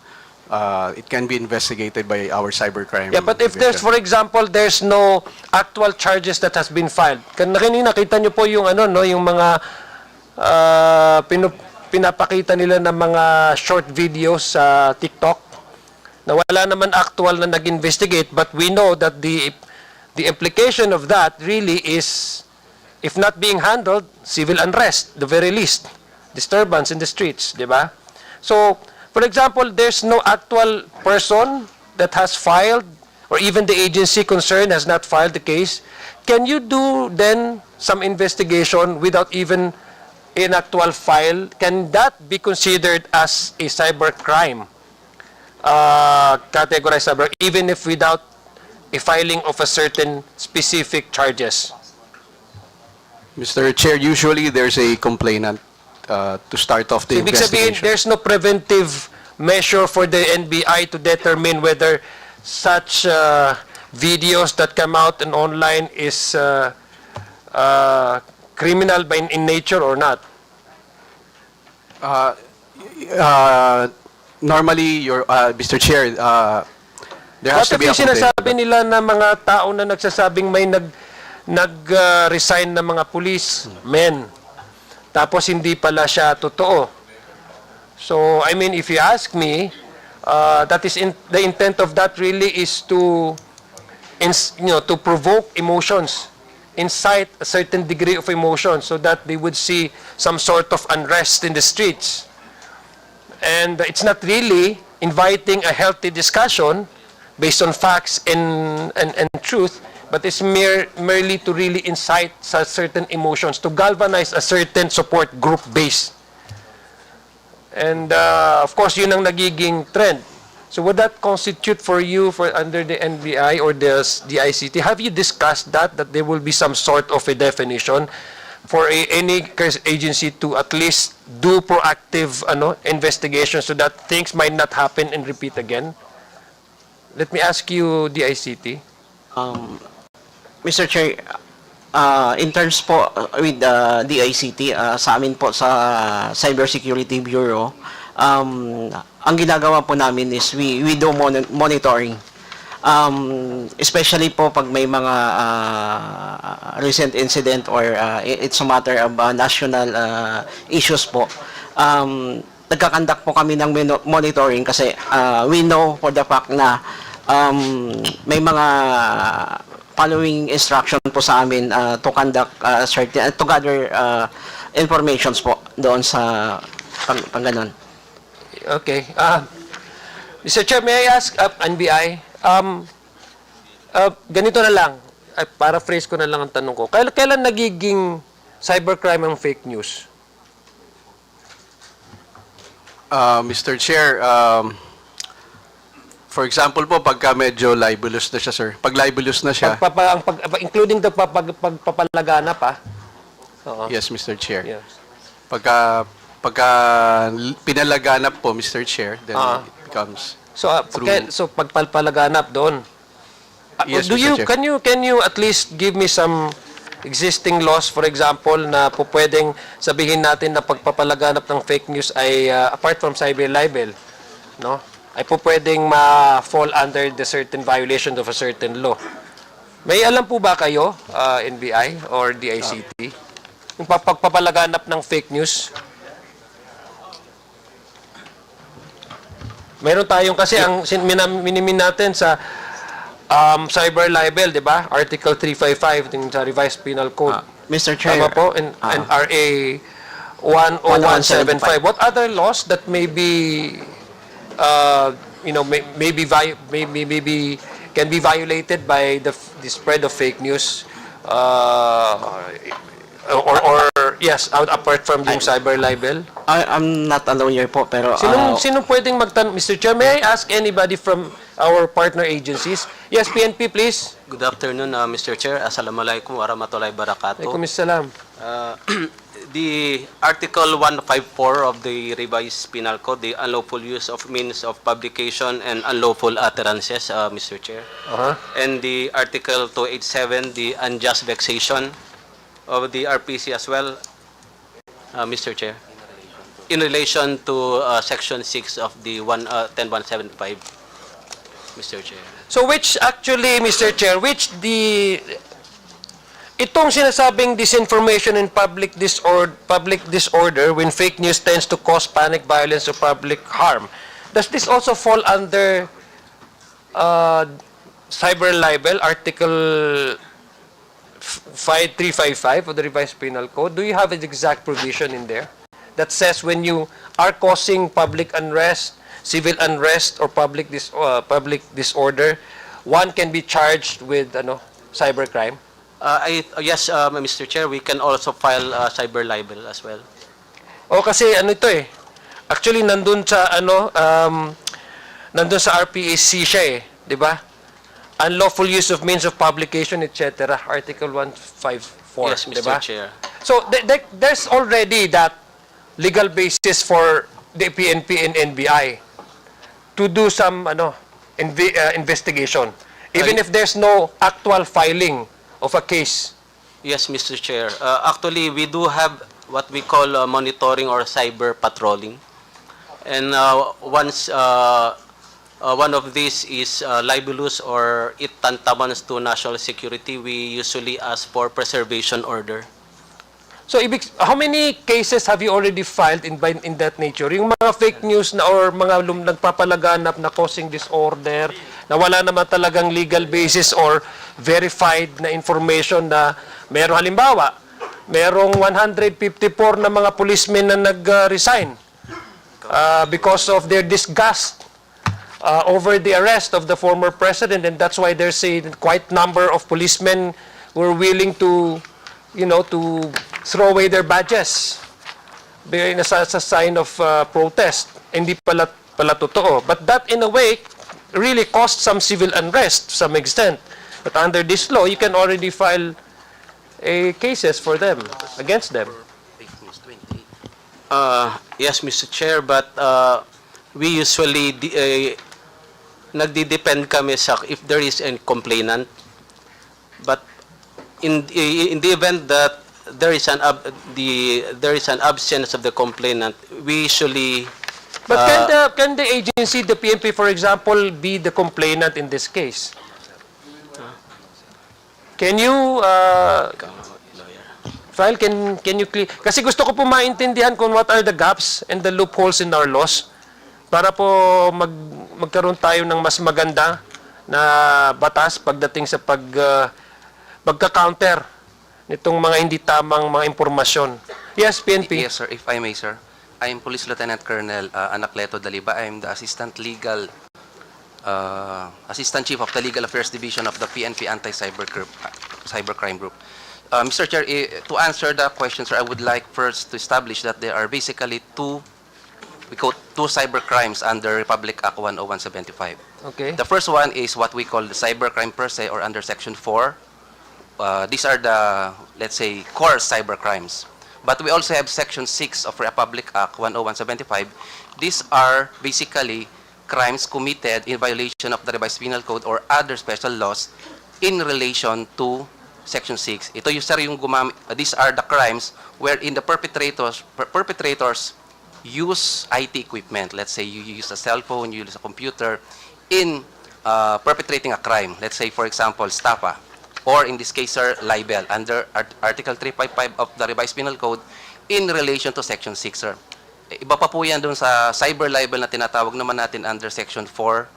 It can be investigated by our cybercrime. Yeah, but if there's, for example, there's no actual charges that has been filed. Kanina nakita niyo po yung yung mga pinapakita nila ng mga short videos sa TikTok na wala naman actual na nag-investigate, but we know that the implication of that really is, if not being handled, civil unrest, the very least, disturbance in the streets, di ba? So, for example, there's no actual person that has filed, or even the agency concerned has not filed the case. Can you do then some investigation without even an actual file? Can that be considered as a cybercrime? Categorized cyber, even if without a filing of a certain specific charges? Mr. Chair, usually there's a complainant to start off the So, ibig sabihin, investigation. there's no preventive measure for the NBI to determine whether such videos that come out and online is criminal in nature or not? Normally, Mr. Chair, there has What to be if a yung complaint. sinasabi nila na mga tao na nagsasabing may nag-resign na mga police men, tapos hindi pala siya totoo? So, I mean, if you ask me, that is the intent of that really is to, to provoke emotions, incite a certain degree of emotion so that they would see some sort of unrest in the streets. And it's not really inviting a healthy discussion based on facts and truth, but it's merely to really incite certain emotions, to galvanize a certain support group base. And of course, yun ang nagiging trend. So would that constitute for you under the NBI or the ICT? Have you discussed that there will be some sort of a definition for any agency to at least do proactive investigation so that things might not happen and repeat again? Let me ask you, the ICT. Mr. Chair, in terms po with the ICT, sa amin po sa Cybersecurity Bureau, ang ginagawa po namin is we do monitoring. Especially po pag may mga recent incident or it's a matter of national issues po. Nagkakandak po kami ng monitoring kasi we know for the fact na may mga following instruction po sa amin to conduct certain, to gather informations po doon sa pang ganon. Okay. Mr. Chair, may I ask NBI? Ganito na lang. Paraphrase ko na lang ang tanong ko. Kailan nagiging cybercrime ang fake news? Mr. Chair, for example po, pagka medyo libelous na siya, sir. Pag libelous na siya. Including the pagpapalaganap, Oo. Yes, Mr. Chair. Yes. Pagka pinalaganap po, Mr. Chair, then it becomes through... So pagpapalaganap doon. Yes, Mr. Chair. Can you at least give me some existing laws, for example, na po pwedeng sabihin natin na pagpapalaganap ng fake news ay apart from cyber libel, no? Ay po pwedeng ma-fall under the certain violation of a certain law. May alam po ba kayo, NBI or DICT, yung pagpapalaganap ng fake news? Meron tayong kasi ang minimin natin sa cyber libel, di ba? Article 355 ng sa Revised Penal Code. Mr. Chair. Tama po? And RA 10175. What other laws that may be, maybe can be violated by the spread of fake news? Yes, apart from yung cyber libel? I'm not a lawyer po, pero... Sinong pwedeng magtanong? Mr. Chair, may I ask anybody from our partner agencies? Yes, PNP, please. Good afternoon, Mr. Chair. Assalamualaikum warahmatullahi wabarakatuh. Waalaikumsalam. The Article 154 of the Revised Penal Code, the unlawful use of means of publication and unlawful utterances, Mr. Chair. And the Article 287, the unjust vexation of the RPC as well, Mr. Chair, in relation to Section 6 of the 10175, Mr. Chair. So which actually, Mr. Chair, itong sinasabing disinformation and public disorder when fake news tends to cause panic, violence, or public harm, does this also fall under cyber libel, Article 355 of the Revised Penal Code? Do you have an exact provision in there that says when you are causing public unrest, civil unrest, or public disorder, one can be charged with cybercrime? Yes, Mr. Chair, we can also file cyber libel as well. Kasi ito eh. Actually nandun sa RPAC siya eh, 'di ba? Unlawful use of means of publication, etc. Article 154, yes, Mr. Diba? Chair. So there's already that legal basis for the PNP and NBI. to do some investigation, even if there's no actual filing of a case. Yes, Mr. Chair. Actually, we do have what we call monitoring or cyber patrolling. And once one of these is libelous or it tantamount to national security, we usually ask for preservation order. So, how many cases have you already filed in that nature? Yung mga fake news na or mga nagpapalaganap na causing disorder, na wala naman talagang legal basis or verified na information na meron halimbawa, merong 154 na mga policemen na nag-resign because of their disgust over the arrest of the former president, and that's why there's a quite number of policemen who are willing to, to throw away their badges as a sign of protest. Hindi pala totoo. But that, in a way, really caused some civil unrest to some extent. But under this law, you can already file cases for them, against them. Yes, Mr. Chair, but we usually nagdi-depend kami sa if there is any complainant. But in the event that there is an absence of the complainant, we usually. But can the agency, the PNP, for example, be the complainant in this case? Can you file? Can you clear? Kasi gusto ko po maintindihan kung what are the gaps and the loopholes in our laws para po magkaroon tayo ng mas maganda na batas pagdating sa pagka-counter nitong mga hindi tamang mga impormasyon. Yes, PNP. Yes, sir. If I may, sir. I am Police Lieutenant Colonel Anacleto Daliba. I am the Assistant Chief of the Legal Affairs Division of the PNP Cybercrime Group. Mr. Chair, to answer the question, sir, I would like first to establish that there are basically two cybercrimes under Republic Act 10175. Okay. The first one is what we call the cybercrime per se, or under Section 4. These are the, let's say, core cybercrimes. But we also have Section 6 of Republic Act 10175. These are basically crimes committed in violation of the Revised Penal Code or other special laws in relation to Section 6. Ito yung, sir, these are the crimes wherein the perpetrators use IT equipment. Let's say you use a cell phone, you use a computer in perpetrating a crime. Let's say, for example, stapa. Or in this case, sir, libel under Article 355 of the Revised Penal Code in relation to Section 6, sir. Iba pa po yan dun sa cyber libel na tinatawag naman natin under Section 4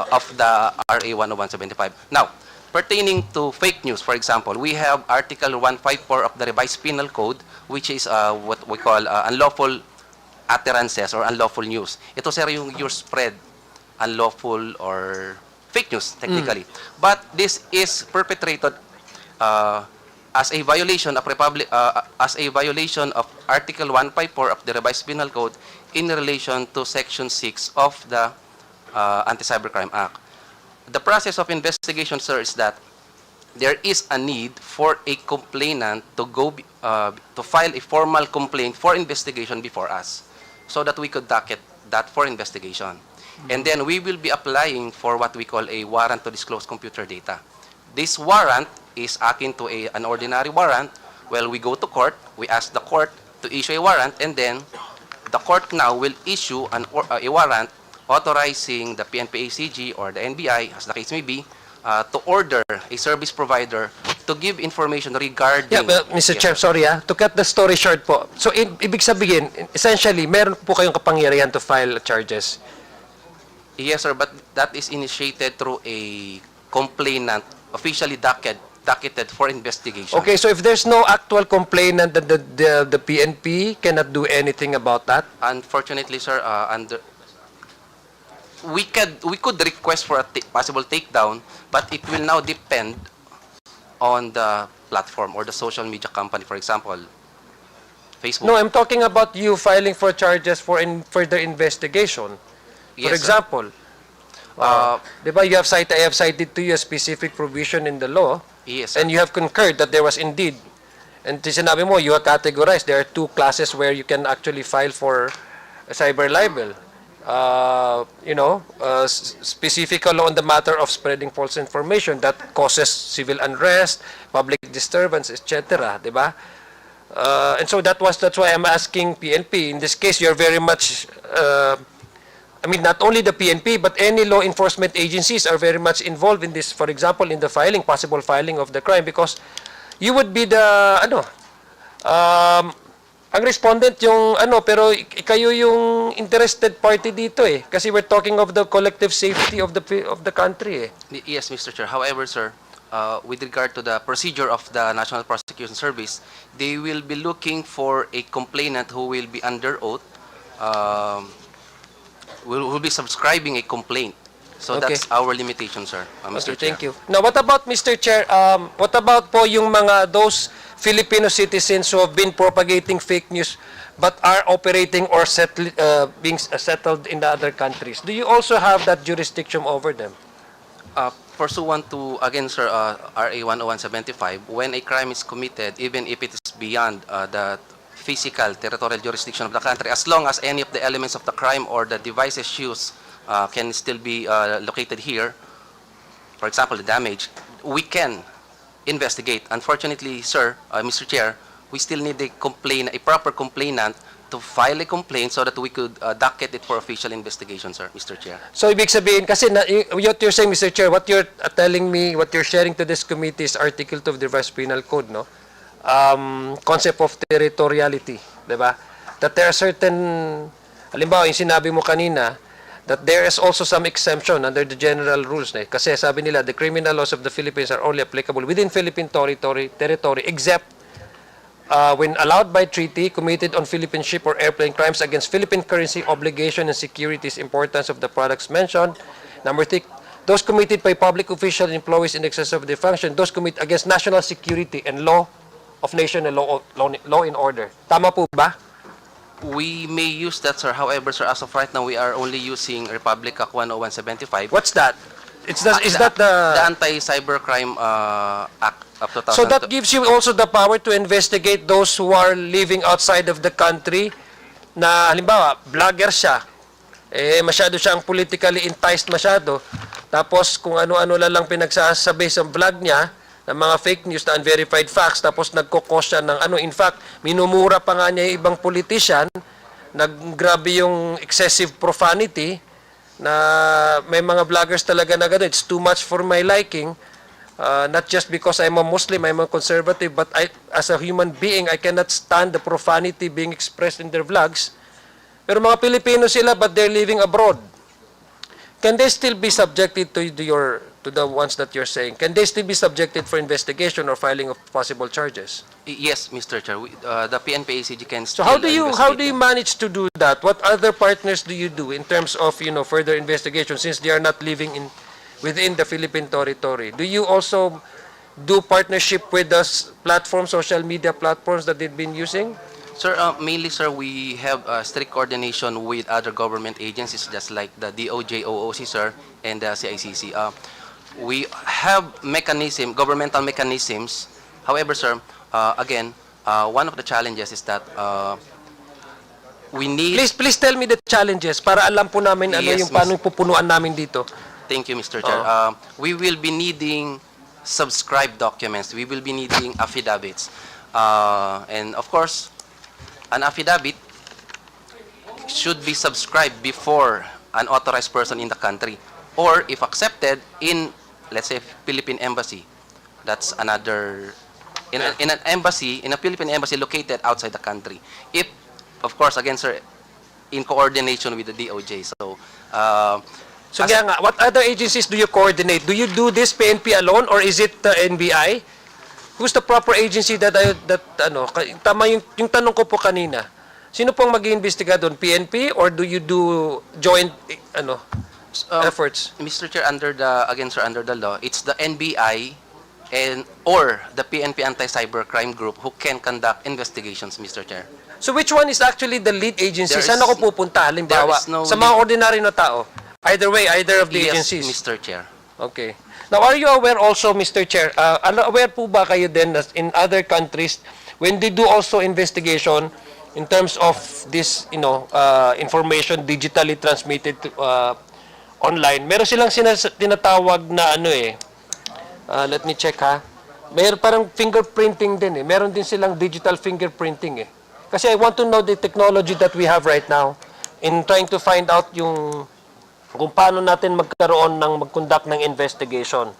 of the RA 10175. Now, pertaining to fake news, for example, we have Article 154 of the Revised Penal Code, which is what we call unlawful utterances or unlawful news. Ito, sir, yung spread unlawful or fake news, technically. But this is perpetrated as a violation of Article 154 of the Revised Penal Code in relation to Section 6 of the Anti-Cybercrime Act. The process of investigation, sir, is that there is a need for a complainant to to file a formal complaint for investigation before us, so that we could docket that for investigation. And then we will be applying for what we call a warrant to disclose computer data. This warrant is akin to an ordinary warrant. Well, we go to court, we ask the court to issue a warrant, and then the court now will issue a warrant authorizing the PNP-ACG or the NBI, as the case may be, to order a service provider to give information regarding... Yeah, but Mr. Chair, sorry to cut the story short po. So, ibig sabihin, essentially, meron po kayong kapangyarihan to file charges. Yes, sir, but that is initiated through a complainant, officially docketed for investigation. Okay, so if there's no actual complainant, the PNP cannot do anything about that? Unfortunately, sir, we could request for a possible takedown, but it will now depend on the platform or the social media company, for example, Facebook. No, I'm talking about you filing for charges for further investigation. For Yes, example, diba, I have cited to you a specific provision in the law, yes, sir. and you have concurred that there was indeed, and sinabi mo, you have categorized, there are two classes where you can actually file for a cyber libel. specifically on the matter of spreading false information that causes civil unrest, public disturbance, etc. Diba? And so that's why I'm asking PNP. In this case, you're very much, I mean, not only the PNP, but any law enforcement agencies are very much involved in this, for example, in the possible filing of the crime, because you would be the, ang respondent yung pero kayo yung interested party dito eh. Kasi we're talking of the collective safety of the country eh. Yes, Mr. Chair. However, sir, with regard to the procedure of the National Prosecution Service, they will be looking for a complainant who will be under oath, will be subscribing a complaint. So Okay. that's our limitation, sir, Mr. Okay, Chair. thank you. Now, what about, Mr. Chair, what about po yung those Filipino citizens who have been propagating fake news but are operating or being settled in the other countries? Do you also have that jurisdiction over them? Pursuant to, again, sir, RA 10175, when a crime is committed, even if it is beyond the physical territorial jurisdiction of the country, as long as any of the elements of the crime or the devices used can still be located here, for example, the damage, we can investigate. Unfortunately, sir, Mr. Chair, we still need a proper complainant to file a complaint so that we could docket it for official investigation, sir, Mr. Chair. So, ibig sabihin, kasi what you're saying, Mr. Chair, what you're telling me, what you're sharing to this committee is Article 2 of the Revised Penal Code, no? Concept of territoriality, di ba? That there are certain, halimbawa, yung sinabi mo kanina, that there is also some exemption under the general rules. Kasi sabi nila, the criminal laws of the Philippines are only applicable within Philippine territory except when allowed by treaty, committed on Philippine ship or airplane, crimes against Philippine currency, obligation, and securities, importance of the products mentioned. Number 3, those committed by public officials and employees in excess of their function, those committed against national security and law of nation and law in order. Tama po ba? We may use that, sir. However, sir, as of right now, we are only using Republic Act 10175. What's that? Is that the Anti-Cybercrime Act of 2000? So that gives you also the power to investigate those who are living outside of the country na halimbawa, vlogger siya, masyado siyang politically enticed masyado, tapos kung ano-ano lang pinagsasabi sa vlog niya, ng mga fake news na unverified facts, tapos nagkukos siya ng in fact, minumura pa nga niya yung ibang politician, naggrabe yung excessive profanity, na may mga vloggers talaga na gano'n, it's too much for my liking, not just because I'm a Muslim, I'm a conservative, but as a human being, I cannot stand the profanity being expressed in their vlogs. Pero mga Pilipino sila, but they're living abroad. Can they still be subjected to the ones that you're saying? Can they still be subjected for investigation or filing of possible charges? Yes, Mr. Chair. The PNP-ACG can So still how do you investigate them. manage to do that? What other partners do you do in terms of further investigation since they are not living within the Philippine territory? Do you also do partnership with the social media platforms that they've been using? Sir, mainly, sir, we have strict coordination with other government agencies just like the DOJ, OOC, sir, and the CICC. We have governmental mechanisms. However, sir, again, one of the challenges is that we need... Please tell me the challenges para alam po namin Yes, paano yung pupunuan namin dito. Thank you, Mr. Chair. We will be needing subscribed documents. We will be needing affidavits. And of course, an affidavit should be subscribed before an authorized person in the country. Or if accepted in, let's say, Philippine Embassy. That's another... In a Philippine embassy located outside the country. If, of course, again, sir, in coordination with the DOJ. So kaya nga, what other agencies do you coordinate? Do you do this PNP alone or is it the NBI? Who's the proper agency tama yung tanong ko po kanina. Sino pong mag-iimbestiga doon? PNP or do you do joint efforts? Mr. Chair, under the law, it's the NBI or the PNP Anti-Cybercrime Group who can conduct investigations, Mr. Chair. So which one is actually the lead agency? There Saan is- ako pupunta? Halimbawa, there is no sa mga ordinary na tao. Either way, either of the Yes, agencies. Mr. Chair. Okay. Now, are you aware also, Mr. Chair, aware po ba kayo din na in other countries, when they do also investigation, in terms of this, information digitally transmitted to, online. Meron silang tinatawag na let me check ha. Meron parang fingerprinting din eh. Meron din silang digital fingerprinting eh. Kasi I want to know the technology that we have right now in trying to find out kung paano natin mag-conduct ng investigation.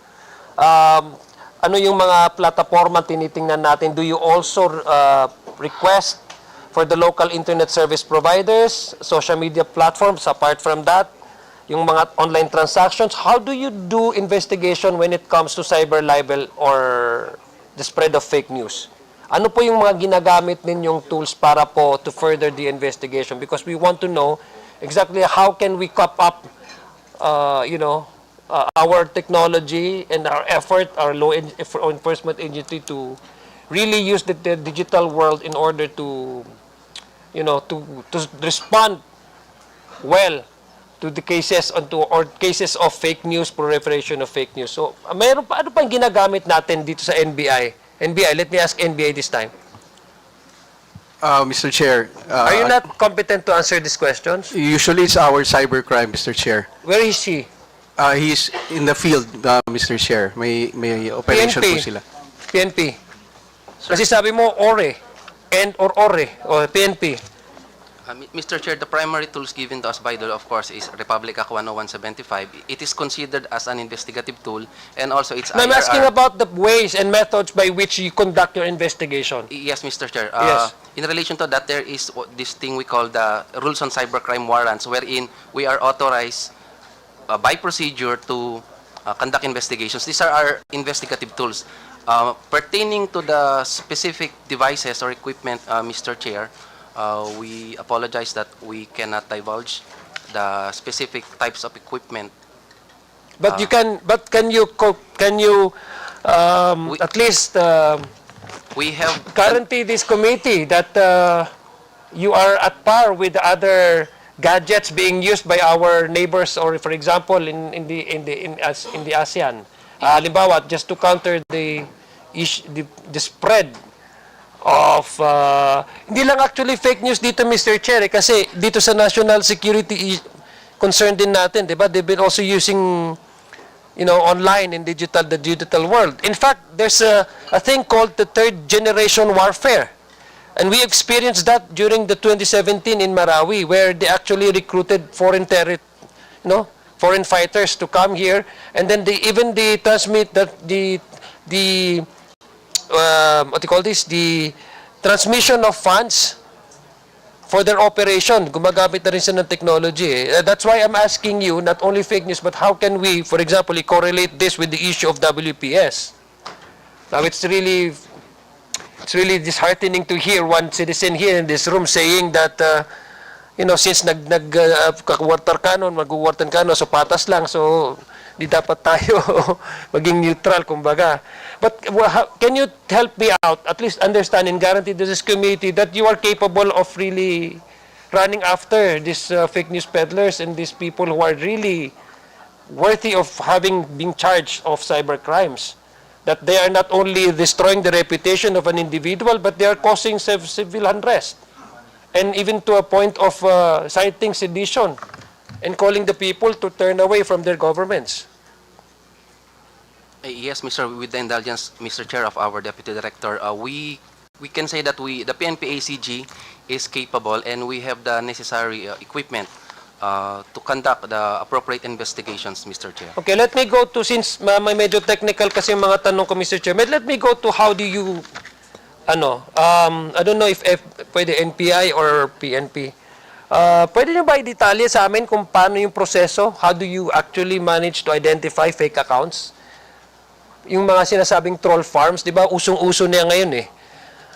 Ano yung mga plataforma tinitingnan natin? Do you also request for the local internet service providers, social media platforms, apart from that, yung mga online transactions? How do you do investigation when it comes to cyber libel or the spread of fake news? Ano po yung mga ginagamit ninyong tools para po to further the investigation? Because we want to know exactly how can we cop up, our technology and our effort, our law enforcement agency to really use the digital world in order to respond well to the cases or cases of fake news, proliferation of fake news. So, ano pang ginagamit natin dito sa NBI? NBI, let me ask NBI this time. Mr. Chair. Are you not competent to answer these questions? Usually it's our cybercrime, Mr. Chair. Where is he? He's in the field, Mr. Chair. May operation po sila. PNP. Kasi sabi mo, ORE. Or PNP. Mr. Chair, the primary tools given to us by the law, of course, is Republic Act 10175. It is considered as an investigative tool, and also it's I'm asking about the ways and methods by which you conduct your investigation. Yes, Mr. Chair. Yes. In relation to that, there is this thing we call the rules on cybercrime warrants, wherein we are authorized by procedure to conduct investigations. These are our investigative tools. Pertaining to the specific devices or equipment, Mr. Chair, we apologize that we cannot divulge the specific types of equipment. But can you at least we have guarantee this committee that you are at par with the other gadgets being used by our neighbors, or for example in the ASEAN? Halimbawa, just to counter the spread of hindi lang actually fake news dito, Mr. Chair, kasi dito sa national security concern din natin, di ba? They've been also using online in the digital world. In fact, there's a thing called the third generation warfare. And we experienced that during the 2017 in Marawi, where they actually recruited foreign fighters to come here, and then they transmit that the transmission of funds for their operation. Gumagamit na rin sila ng technology. That's why I'm asking you, not only fake news, but how can we, for example, correlate this with the issue of WPS? Now, it's really disheartening to hear one citizen here in this room saying that, since mag-wartan ka nun, so patas lang, so di dapat tayo maging neutral, kumbaga. But can you help me out, at least understand and guarantee to this committee that you are capable of really running after these fake news peddlers and these people who are really worthy of being charged of cyber crimes? That they are not only destroying the reputation of an individual, but they are causing civil unrest. And even to a point of citing sedition and calling the people to turn away from their governments. Yes, with the indulgence, Mr. Chair, of our Deputy Director, we can say that the PNP-ACG is capable and we have the necessary equipment to conduct the appropriate investigations, Mr. Chair. Okay, let me go to, since may medyo technical kasi yung mga tanong ko, Mr. Chair, let me go to how do you, I don't know if pwede NPI or PNP. Pwede nyo ba i-detalye sa amin kung paano yung proseso? How do you actually manage to identify fake accounts? Yung mga sinasabing troll farms, di ba? Usong-uso niya ngayon eh.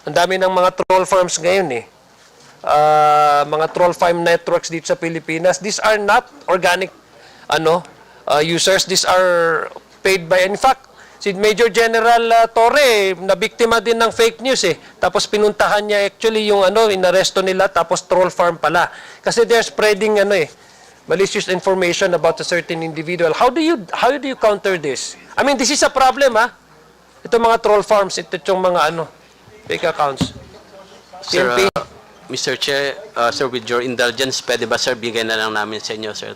Ang dami ng mga troll farms ngayon eh. Mga troll farm networks dito sa Pilipinas. These are not organic users. These are paid by, in fact, si Major General Torre, nabiktima din ng fake news eh. Tapos pinuntahan niya actually yung inaresto nila, tapos troll farm pala. Kasi they're spreading malicious information about a certain individual. How do you counter this? I mean, this is a problem, ha? Ito mga troll farms, ito yung mga fake accounts. Sir, PNP. Mr. Chair, sir, with your indulgence, pwede ba, sir, bigyan na lang namin sa inyo, sir?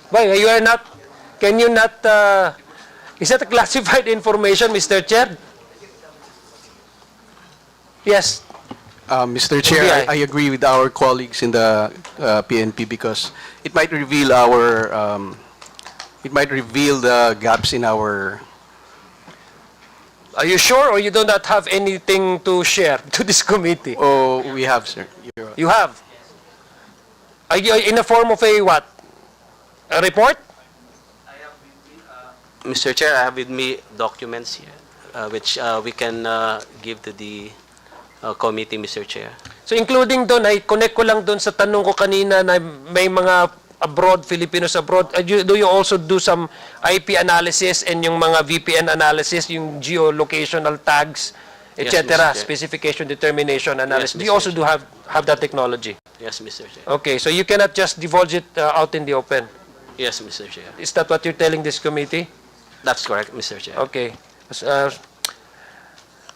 Why, you are not, can you not, is that classified information, Mr. Chair? Yes. Mr. Chair, NBI. I agree with our colleagues in the PNP because it might reveal the gaps in our. Are you sure, or you do not have anything to share to this committee? Oh, we have, sir. You have? Are you in the form of a what? A report? Mr. Chair, I have with me documents here, which we can give to the committee, Mr. Chair. So including doon, ay connect ko lang doon sa tanong ko kanina na may mga abroad, Filipinos abroad. Do you also do some IP analysis and yung mga VPN analysis, yung geolocational tags, Yes, etc., Mr. Chair. specification determination analysis? Yes, Do you Mr. also do have that technology? Yes, Mr. Chair. Okay, so you cannot just divulge it out in the open. Yes, Mr. Chair. Is that what you're telling this committee? That's correct, Mr. Chair. Okay.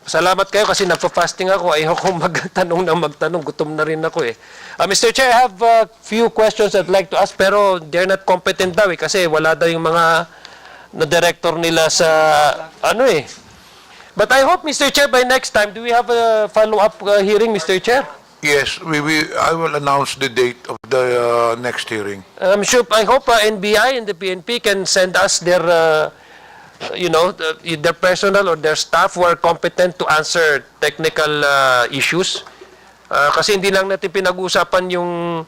Salamat kayo kasi nagpa-fasting ako. Ayaw kong magtanong na magtanong. Gutom na rin ako eh. Mr. Chair, I have a few questions I'd like to ask pero they're not competent daw eh kasi wala daw yung mga na-director nila sa ano eh. But I hope, Mr. Chair, by next time, do we have a follow-up hearing, Mr. Chair? Yes, I will announce the date of the next hearing. I'm sure, I hope NBI and the PNP can send us their their personnel or their staff who are competent to answer technical issues. Kasi hindi lang natin pinag-uusapan yung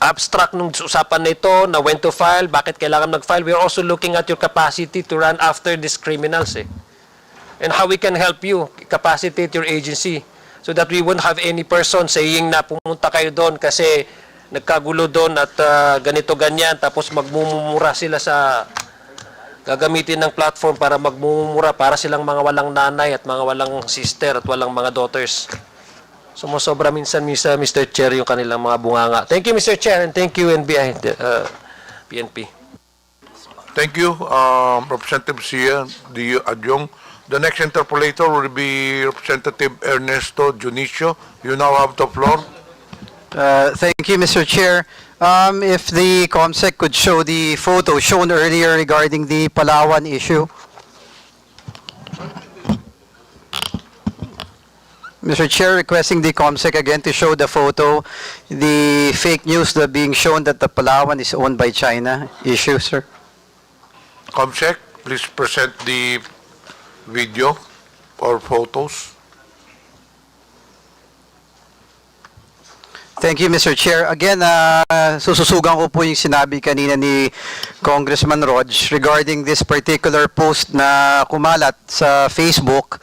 abstract nung usapan na ito, na when to file, bakit kailangan mag-file. We're also looking at your capacity to run after these criminals and how we can help you capacitate your agency so that we won't have any person saying na pumunta kayo doon kasi nagkagulo doon at ganito ganyan tapos magmumura sila sa gagamitin ng platform para magmumura para silang mga walang nanay at mga walang sister at walang mga daughters. Sumusobra minsan Mr. Chair yung kanilang mga bunganga. Thank you, Mr. Chair, and thank you NBI, PNP. Thank you, Representative Sia, the adjunct. The next interpolator will be Representative Ernesto Junicio. You now have the floor. Thank you, Mr. Chair. If the COMSEC could show the photo shown earlier regarding the Palawan issue. Mr. Chair, requesting the COMSEC again to show the photo, the fake news that being shown that the Palawan is owned by China issue, sir. COMSEC, please present the video or photos. Thank you, Mr. Chair. Again, sususugan ko po yung sinabi kanina ni Congressman Rog regarding this particular post na kumalat sa Facebook.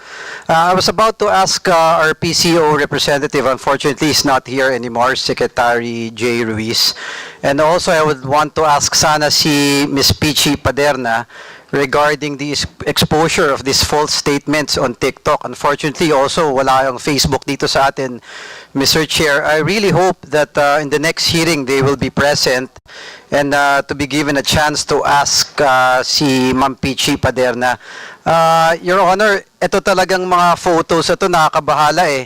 I was about to ask our PCO representative, unfortunately he's not here anymore, Secretary J. Ruiz. And also I would want to ask sana si Ms. Pichi Paderna regarding the exposure of these false statements on TikTok. Unfortunately, also, wala yung Facebook dito sa atin, Mr. Chair. I really hope that in the next hearing, they will be present and to be given a chance to ask si Ma'am Pichi Paderna. Your Honor, ito talagang mga photos, ito nakakabahala eh.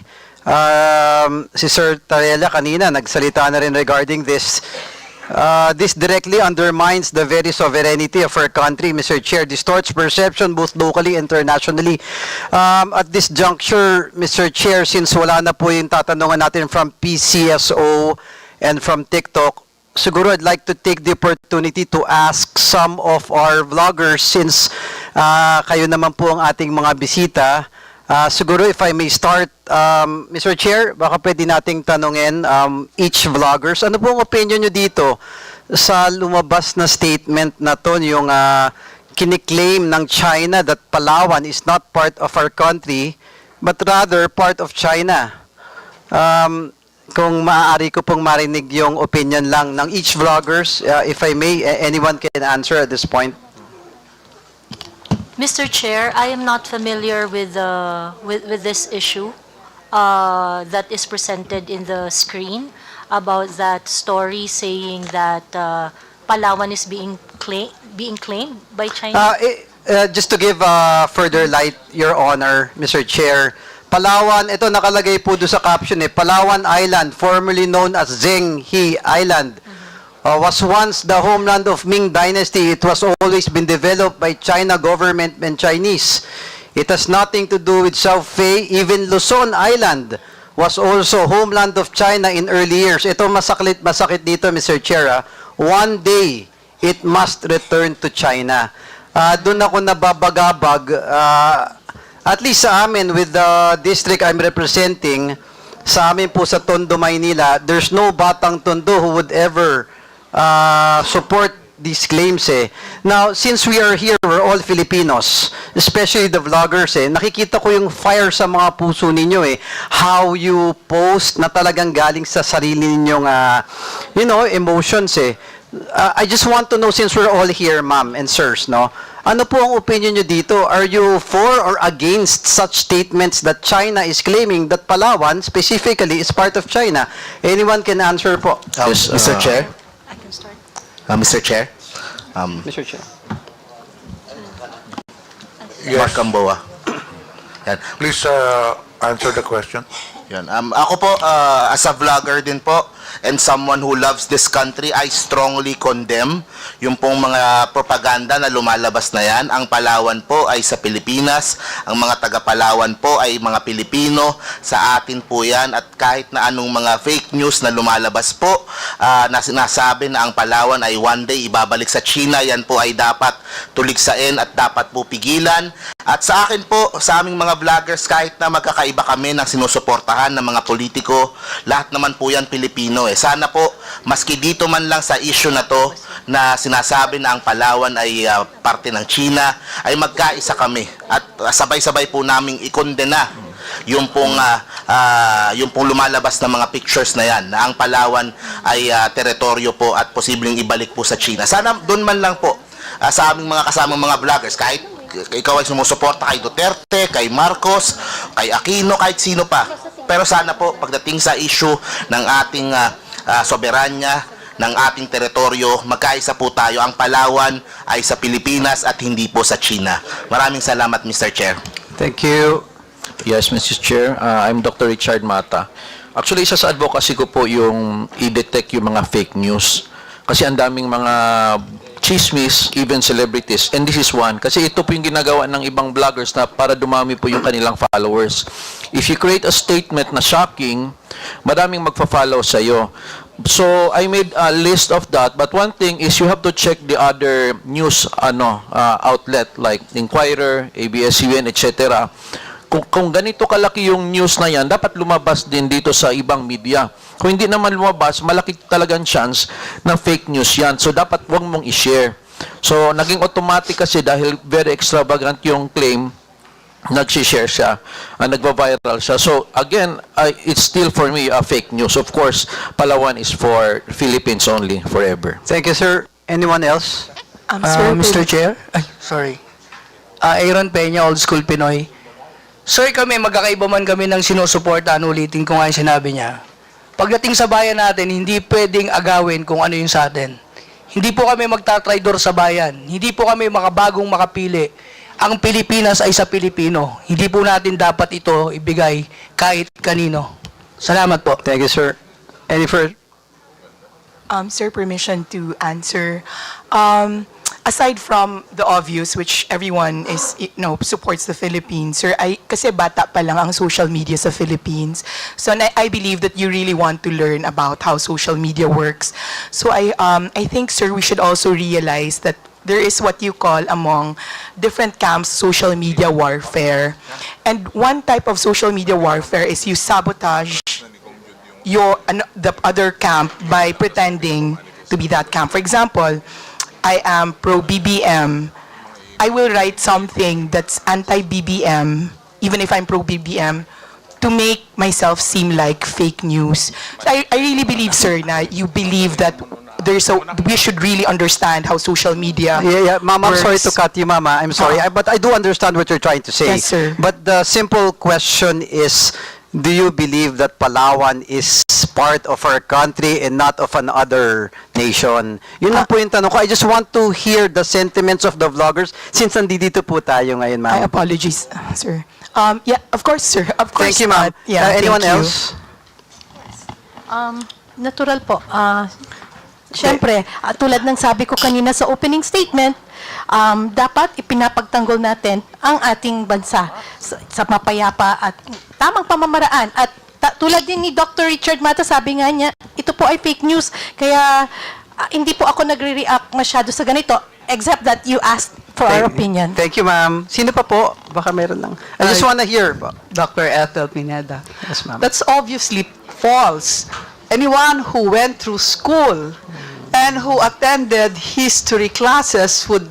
Si Sir Tarela kanina, nagsalita na rin regarding this. This directly undermines the very sovereignty of our country, Mr. Chair, distorts perception both locally and internationally. At this juncture, Mr. Chair, since wala na po yung tatanungan natin from PCSO and from TikTok, siguro I'd like to take the opportunity to ask some of our vloggers since kayo naman po ang ating mga bisita. Siguro if I may start, Mr. Chair, baka pwede nating tanungin each vloggers. Ano pong opinion nyo dito sa lumabas na statement na to, yung kiniklaim ng China that Palawan is not part of our country, but rather part of China? Kung maaari ko pong marinig yung opinion lang ng each vloggers, if I may, anyone can answer at this point. Mr. Chair, I am not familiar with this issue that is presented in the screen about that story saying that Palawan is being claimed by China. Just to give further light, Your Honor, Mr. Chair, Palawan, ito nakalagay po doon sa caption Palawan Island, formerly known as Zhenghe Island, was once the homeland of Ming Dynasty. It was always been developed by China government and Chinese. It has nothing to do with South Fei. Even Luzon Island was also homeland of China in early years. Ito masakit dito, Mr. Chair. One day, it must return to China. Doon ako nababagabag, at least sa amin, with the district I'm representing, sa amin po sa Tondo, Maynila, there's no batang Tondo who would ever support these claims Now, since we are here, we're all Filipinos, especially the vloggers nakikita ko yung fire sa mga puso ninyo how you post na talagang galing sa sarili ninyong, emotions I just want to know, since we're all here, ma'am and sirs, ano po ang opinion nyo dito? Are you for or against such statements that China is claiming that Palawan, specifically, is part of China? Anyone can answer po. Yes, Mr. Chair? I can start. Mr. Chair? Mr. Chair. Mark Gamboa. Yan. Please answer the question. Yan. Ako po, as a vlogger din po, and someone who loves this country, I strongly condemn yung pong mga propaganda na lumalabas na yan. Ang Palawan po ay sa Pilipinas, ang mga taga-Palawan po ay mga Pilipino, sa atin po yan, at kahit na anong mga fake news na lumalabas po, na sinasabi na ang Palawan ay one day ibabalik sa China, yan po ay dapat tuligsain at dapat po pigilan. At sa akin po, sa aming mga vloggers, kahit na magkakaiba kami ng sinusuportahan ng mga politiko, lahat naman po yan Pilipino Sana po, maski dito man lang sa issue na to, na sinasabi na ang Palawan ay parte ng China, ay magkaisa kami. At sabay-sabay po naming ikondena yung pong lumalabas na mga pictures na yan, na ang Palawan ay teritoryo po at posibleng ibalik po sa China. Sana doon man lang po sa aming mga kasamang mga vloggers, kahit ikaw ay sumusuporta kay Duterte, kay Marcos, kay Aquino, kahit sino pa. Pero sana po, pagdating sa issue ng ating soberanya, ng ating teritoryo, magkaisa po tayo. Ang Palawan ay sa Pilipinas at hindi po sa China. Maraming salamat, Mr. Chair. Thank you. Yes, Mr. Chair. I'm Dr. Richard Mata. Actually, isa sa advocacy ko po yung i-detect yung mga fake news. Kasi ang daming mga chismis, even celebrities. And this is one. Kasi ito po yung ginagawa ng ibang vloggers na para dumami po yung kanilang followers. If you create a statement na shocking, maraming magpa-follow sa'yo. So, I made a list of that. But one thing is you have to check the other news outlet like Inquirer, ABS-CBN, etc. Kung ganito kalaki yung news na yan, dapat lumabas din dito sa ibang media. Kung hindi naman lumabas, malaki talagang chance na fake news yan. So, dapat huwag mong i-share. So, naging automatic kasi dahil very extravagant yung claim, nag-share siya, nagva-viral siya. So, again, it's still for me a fake news. Of course, Palawan is for Philippines only, forever. Thank you, sir. Anyone else? Mr. Chair? Ay, sorry. Aaron Peña, Old School Pinoy. Sir, kami, magkakaiba man kami ng sinusuportahan, ulitin ko nga yung sinabi niya. Pagdating sa bayan natin, hindi pwedeng agawin kung ano yung sa atin. Hindi po kami magtatraidor sa bayan. Hindi po kami makabagong makapili. Ang Pilipinas ay sa Pilipino. Hindi po natin dapat ito ibigay kahit kanino. Salamat po. Thank you, sir. Any further? Sir, permission to answer. Aside from the obvious, which everyone is, supports the Philippines, sir, kasi bata pa lang ang social media sa Philippines. So I believe that you really want to learn about how social media works. So I think, sir, we should also realize that there is what you call among different camps social media warfare. And one type of social media warfare is you sabotage the other camp by pretending to be that camp. For example, I am pro-BBM. I will write something that's anti-BBM, even if I'm pro-BBM, to make myself seem like fake news. So I really believe, sir, na you believe that we should really understand how social media Ma'am, I'm sorry to cut you, Mama. I'm sorry. But I do understand what you're trying to say. Yes, sir. But the simple question is, do you believe that Palawan is part of our country and not of another nation? Yun lang po yung tanong ko. I just want to hear the sentiments of the vloggers since nandito po tayo ngayon, ma'am. I apologize, sir. Yeah, of course, sir. Of course Thank you, ma'am. not. Yeah, Anyone thank you. else? Natural po. Siyempre, tulad ng sabi ko kanina sa opening statement, dapat ipinapagtanggol natin ang ating bansa sa mapayapa at tamang pamamaraan. At tulad din ni Dr. Richard Mata, sabi nga niya, ito po ay fake news. Kaya hindi po ako nagre-react masyado sa ganito, except that you asked for our opinion. Thank you, ma'am. Sino pa po? Baka meron lang. I just wanna hear po. Dr. Ethel Pineda. Yes, ma'am. That's obviously false. Anyone who went through school and who attended history classes would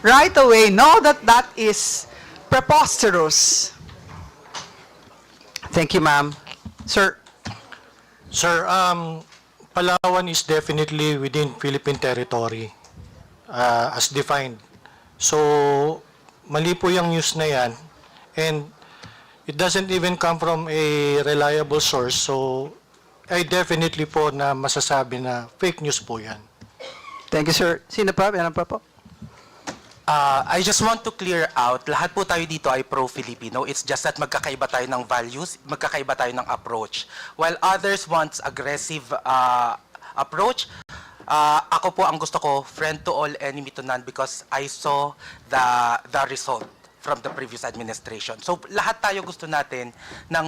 right away know that that is preposterous. Thank you, ma'am. Sir, Sir, Palawan is definitely within Philippine territory as defined. So, mali po yung news na yan. And it doesn't even come from a reliable source. So, I definitely po na masasabi na fake news po yan. thank you, sir. Sino pa? Meron pa po? I just want to clear out, lahat po tayo dito ay pro-Filipino. It's just that magkakaiba tayo ng values, magkakaiba tayo ng approach. While others want aggressive approach, ako po ang gusto ko, friend to all, enemy to none, because I saw the result from the previous administration. So lahat tayo gusto natin ng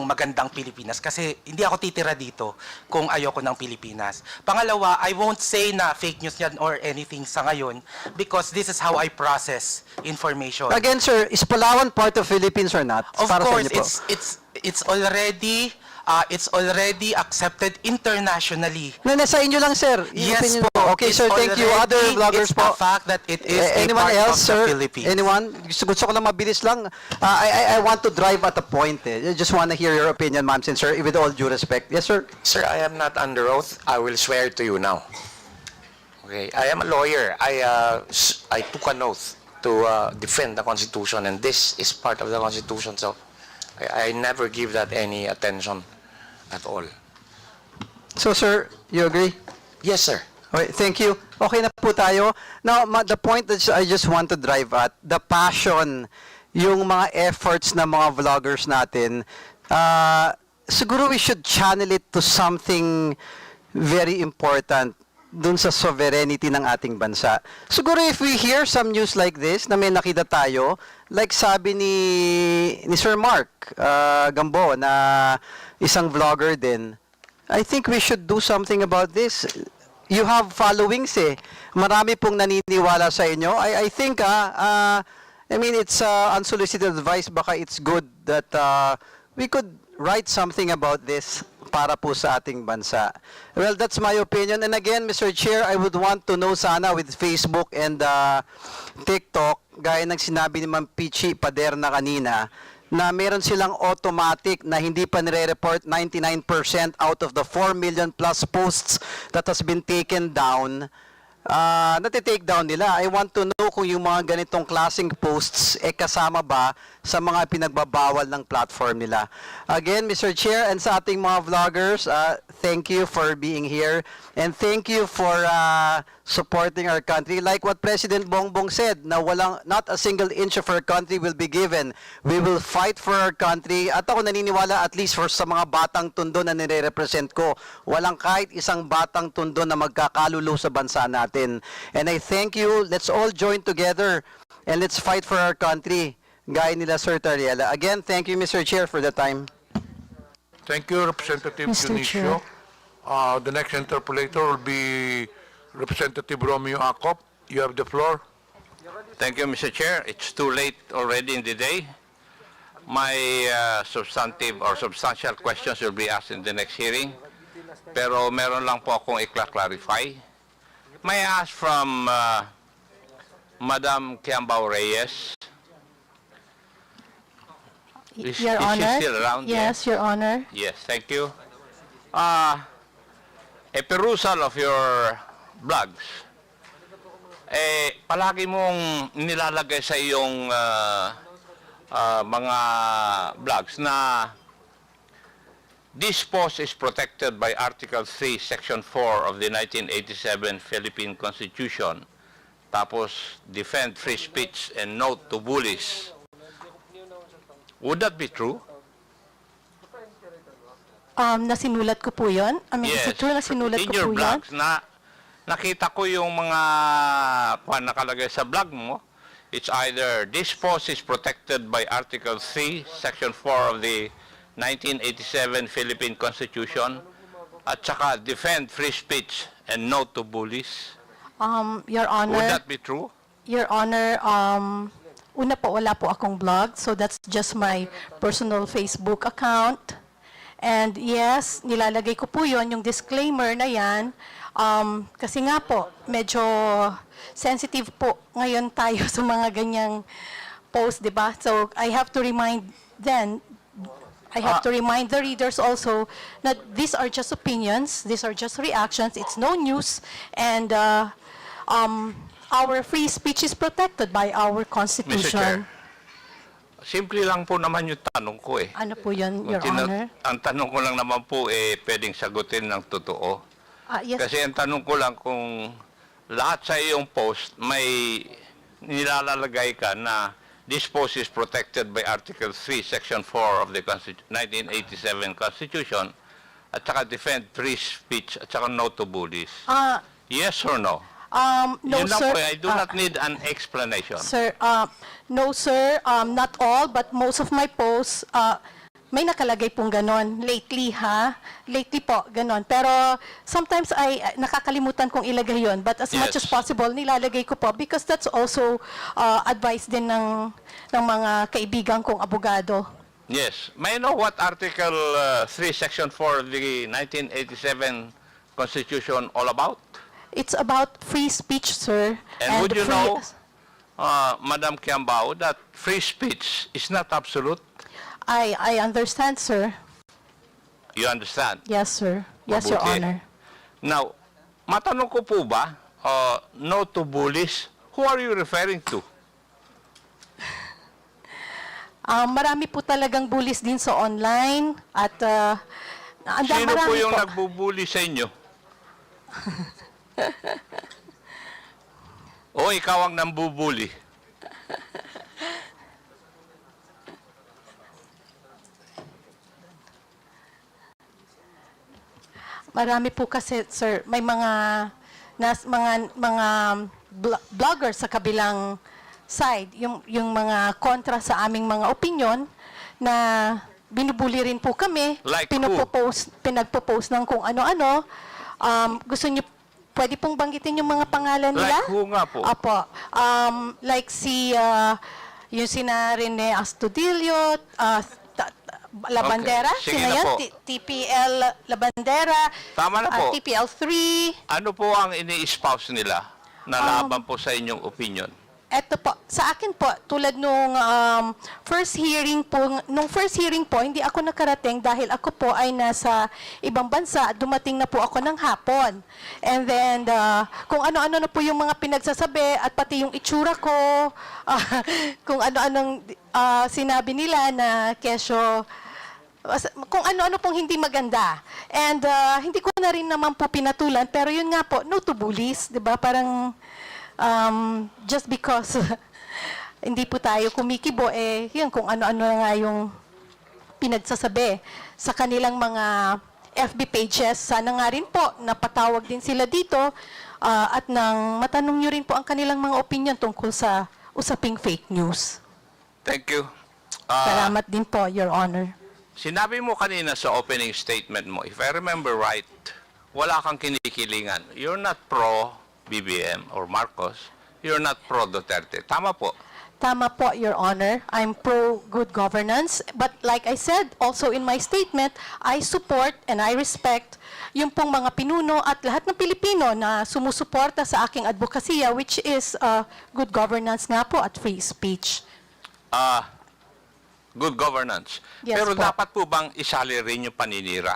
magandang Pilipinas kasi hindi ako titira dito kung ayoko ng Pilipinas. Pangalawa, I won't say na fake news yan or anything sa ngayon because this is how I process information. Again, sir, is Palawan part of Philippines or not? Of Para sa course, inyo po. it's already accepted internationally. Sa inyo lang, sir. Yung Yes opinion po. Okay, It's sir, thank you. Other already- vloggers it's po. a fact that it is a Anyone part else, of sir? the Philippines. Anyone? Gusto ko lang mabilis lang. I want to drive at a point. I just want to hear your opinion, ma'am, sir, with all due respect. Yes, sir? Sir, I am not under oath. I will swear to you now. Okay, I am a lawyer. I took an oath to defend the Constitution, and this is part of the Constitution, so I never give that any attention at all. So, sir, you agree? Yes, sir. Okay, thank you. Okay na po tayo. Now, the point that I just want to drive at, the passion, yung mga efforts ng mga vloggers natin, siguro we should channel it to something very important dun sa sovereignty ng ating bansa. Siguro if we hear some news like this, na may nakita tayo, like sabi ni Sir Mark Gambo, na isang vlogger din, I think we should do something about this. You have followings eh. Marami pong naniniwala sa inyo. I think, I mean, it's unsolicited advice. Baka it's good that we could write something about this para po sa ating bansa. Well, that's my opinion. And again, Mr. Chair, I would want to know sana with Facebook and TikTok, gaya ng sinabi ni Ma'am Pichi Paderna kanina, na meron silang automatic na hindi pa nire-report 99% out of the 4 million plus posts that has been taken down, natitake down nila. I want to know kung yung mga ganitong klaseng posts kasama ba sa mga pinagbabawal ng platform nila. Again, Mr. Chair, and sa ating mga vloggers, thank you for being here and thank you for supporting our country. Like what President Bongbong said, na not a single inch of our country will be given. We will fight for our country. At ako naniniwala, at least for sa mga batang tundo na nire-represent ko, walang kahit isang batang tundo na magkakalulu sa bansa natin. And I thank you. Let's all join together and let's fight for our country. Gaya nila Sir Tariela. Again, thank you, Mr. Chair, for the time. Thank you, Representative Mr. Dionisio. The next interpolator will be Representative Romeo Acop. You have the floor. Thank you, Mr. Chair. It's too late already in the day. My substantive or substantial questions will be asked in the next hearing. Pero meron lang po akong i-clarify. May I ask from Madam Kiambao Reyes? Is Your she Honor? still around? Yes, Your Honor. Yes, thank you. A perusal of your blogs, palagi mong nilalagay sa iyong mga blogs na this post is protected by Article 3, Section 4 of the 1987 Philippine Constitution. Tapos, defend free speech and note to bullies. Would that be true? Nasinulat ko po yun. Is it true na sinulat In ko your po yun? blogs, nakita ko yung mga nakalagay sa blog mo. It's either this post is protected by Article 3, Section 4 of the 1987 Philippine Constitution, at saka defend free speech and no to bullies. Your Honor, Would that be true? Your Honor, una po, wala po akong blog, so that's just my personal Facebook account. And yes, nilalagay ko po yon yung disclaimer na yan, kasi nga po, medyo sensitive po ngayon tayo sa mga ganyang post, di ba? So I have to remind the readers also that these are just opinions, these are just reactions, it's no news, and our free speech is protected by our Mr. Chair, Constitution. simple lang po naman yung tanong ko eh. Ano po yun, Your Kung Honor? Ang tanong ko lang naman po pwedeng sagutin ng totoo. Yes. Kasi ang tanong ko lang kung lahat sa iyong post may nilalagay ka na this post is protected by Article 3, Section 4 of the 1987 Constitution, at saka defend free speech, at saka no to bullies. Yes or no? No, Yun lang sir. po, I do not need an explanation. Sir, no, sir. Not all, but most of my posts, may nakalagay pong ganon. Lately, ha? Lately po, ganon. Pero sometimes ay nakakalimutan kong ilagay yon. But as much as possible, nilalagay ko po because that's also advice din ng mga kaibigan kong abogado. Yes. May I know what Article 3, Section 4 of the 1987 Constitution all about? It's about free speech, sir. And would you know, Madam Kiambao, that free speech is not absolute? I understand, sir. You understand? Yes, sir. Yes, Your Mabuti. Honor. Now, matanong ko po ba, no to bullies, who are you referring to? Marami po talagang bullies din sa online at Sino po marami yung po. nagbubuli sa inyo? O ikaw ang nambubuli? Marami po kasi, sir, may mga vloggers sa kabilang side, yung mga kontra sa aming mga opinion na binubuli rin po kami, Like pinagpo-post ng kung ano-ano. Gusto niyo, pwede pong banggitin yung mga pangalan nila? Like who nga po? Apo. Like yung sina Rene Astudillo, Labandera, Okay. Sige sino na yan? po. TPL Labandera, Tama na po. TPL 3. Ano po ang ini-espouse nila na laban po sa inyong opinion? Eto po, sa akin po, tulad nung first hearing po, hindi ako nakarating dahil ako po ay nasa ibang bansa at dumating na po ako ng hapon. And then, kung ano-ano na po yung mga pinagsasabi at pati yung itsura ko, kung ano-anong sinabi nila na kesyo, kung ano-ano pong hindi maganda. And hindi ko na rin naman po pinatulan, pero yun nga po, no to bullies, di ba? Parang, just because hindi po tayo kumikibo, yun, kung ano-ano na nga yung pinagsasabi sa kanilang mga FB pages. Sana nga rin po, napatawag din sila dito at nang matanong nyo rin po ang kanilang mga opinion tungkol sa usaping fake news. Thank you. Salamat din po, Your Honor. Sinabi mo kanina sa opening statement mo, if I remember right, wala kang kinikilingan. You're not pro-BBM or Marcos. You're not pro-Duterte. Tama po. Tama po, Your Honor. I'm pro-good governance. But like I said, also in my statement, I support and I respect yung pong mga pinuno at lahat ng Pilipino na sumusuporta sa aking advokasya, which is good governance nga po at free speech. Good governance. Yes Pero po. dapat po bang isali rin yung paninira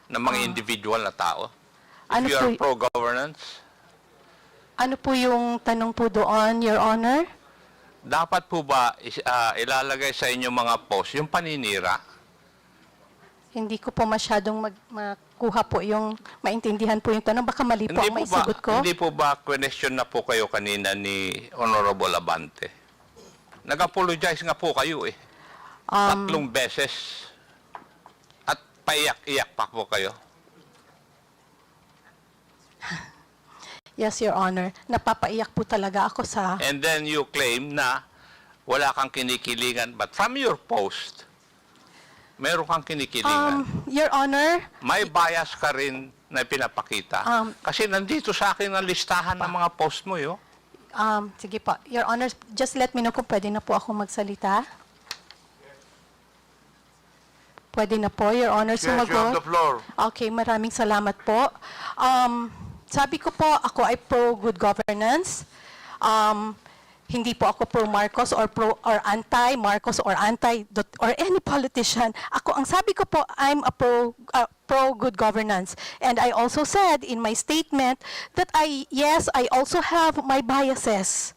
ng mga individual na tao? Ano If you are po- pro-governance, Ano po yung tanong po doon, Your Honor? dapat po ba ilalagay sa inyong mga post yung paninira? Hindi ko po masyadong makuha po yung, maintindihan po yung tanong. Baka mali po ang maisagot ko. Hindi po ba question na po kayo kanina ni Honorable Abante? Nag-apologize nga po kayo eh. Tatlong beses. At paiyak-iyak pa po kayo. Yes, Your Honor. Napapaiyak po talaga ako sa... And then you claim na wala kang kinikilingan. But from your post, meron kang kinikilingan. Your Honor, May bias ka rin na pinapakita. Kasi nandito sa akin ang listahan ng mga post mo, yo. sige po. Your Honor, just let me know kung pwede na po ako magsalita. Pwede na po, Your Honor, Yes, you have sumagot. the floor. Okay, maraming salamat po. Sabi ko po, ako ay pro-good governance. Hindi po ako pro-Marcos or anti-Marcos or or any politician. Ang sabi ko po, I'm a pro-good governance. And I also said in my statement that yes, I also have my biases.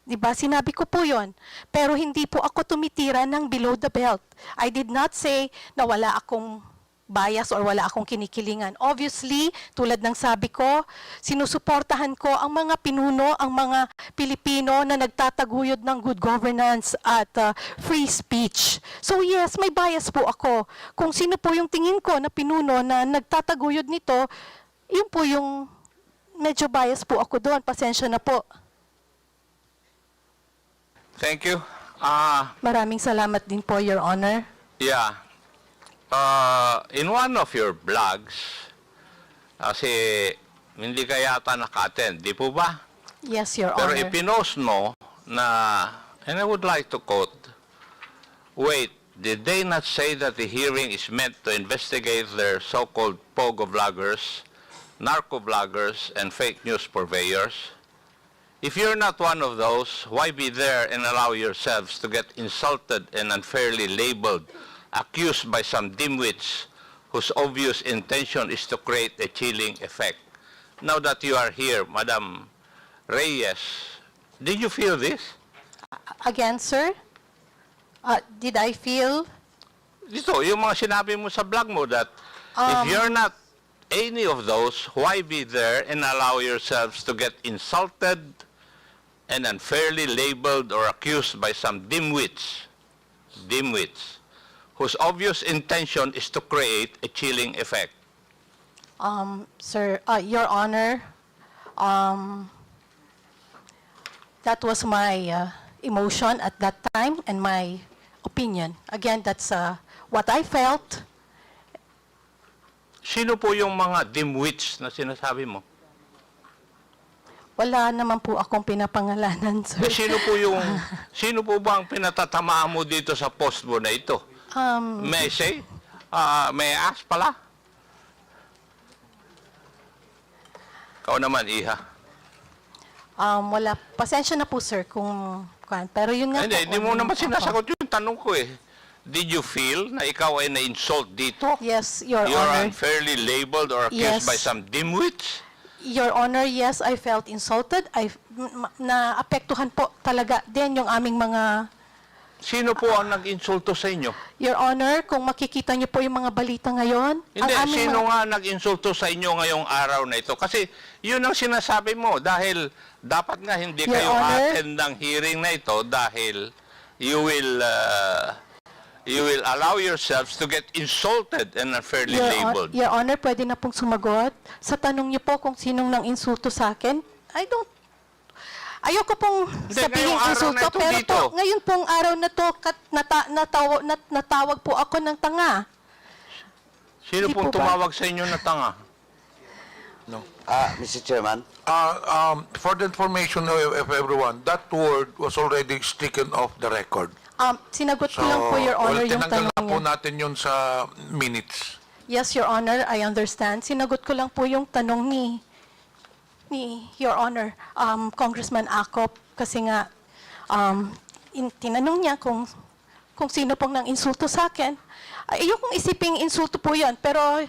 Diba? Sinabi ko po yon. Pero hindi po ako tumitira ng below the belt. I did not say na wala akong bias or wala akong kinikilingan. Obviously, tulad ng sabi ko, sinusuportahan ko ang mga pinuno, ang mga Pilipino na nagtataguyod ng good governance at free speech. So yes, may bias po ako. Kung sino po yung tingin ko na pinuno na nagtataguyod nito, yun po yung medyo bias po ako doon. Pasensya na po. Thank you. Maraming salamat din po, Your Honor. Yeah. In one of your blogs, kasi hindi ka yata naka-attend, di po ba? Yes, Your Pero Honor. ipinost mo na, and I would like to quote, wait, did they not say that the hearing is meant to investigate their so-called pogo vloggers, narco vloggers, and fake news purveyors? If you're not one of those, why be there and allow yourselves to get insulted and unfairly labeled, accused by some dimwits whose obvious intention is to create a chilling effect? Now that you are here, Madam Reyes, did you feel this? Again, sir? Did I feel? Dito, yung mga sinabi mo sa blog mo that if you're not any of those, why be there and allow yourselves to get insulted and unfairly labeled or accused by some dimwits, whose obvious intention is to create a chilling effect? Sir, Your Honor, that was my emotion at that time and my opinion. Again, that's what I felt. Sino po yung mga dimwits na sinasabi mo? Wala naman po akong pinapangalanan, sir. Sino po ba ang pinatatamaan mo dito sa post mo na ito? May I say? May I ask pala? Ikaw naman, Iha. Wala. Pasensya na po, sir, pero yun nga Hindi mo naman sinasagot yung tanong ko eh. Did you feel na ikaw ay na-insult dito? Yes, Your You're Honor. unfairly labeled or accused Yes. by some dimwits? Your Honor, yes, I felt insulted. Naapektuhan po talaga din yung aming mga... Sino po ang nag-insulto sa inyo? Your Honor, kung makikita niyo po yung mga balita ngayon... Hindi, sino nga nag-insulto sa inyo ngayong araw na ito? Kasi yun ang sinasabi mo dahil dapat nga hindi Your kayo Honor, attend ng hearing na ito dahil you will allow yourselves to get insulted and unfairly labeled. Your Honor, pwede na pong sumagot. Sa tanong niyo po kung sinong nang insulto sa akin, ayoko pong sabihin ngayong araw insulto, na ito pero dito. po, ngayon pong araw na to, natawag po ako ng tanga. Sino Hindi pong po ba? tumawag sa inyo na tanga? Mr. Chairman. For the information of everyone, that word was already stricken off the record. Sinagot ko lang po, Your Honor, yung tinanggal tanong na po niya. natin yun sa minutes. Yes, Your Honor, I understand. Sinagot ko lang po yung tanong ni Your Honor, Congressman Acop, kasi nga, tinanong niya kung sino pong nang insulto sa akin. Ayokong isiping insulto po yan, pero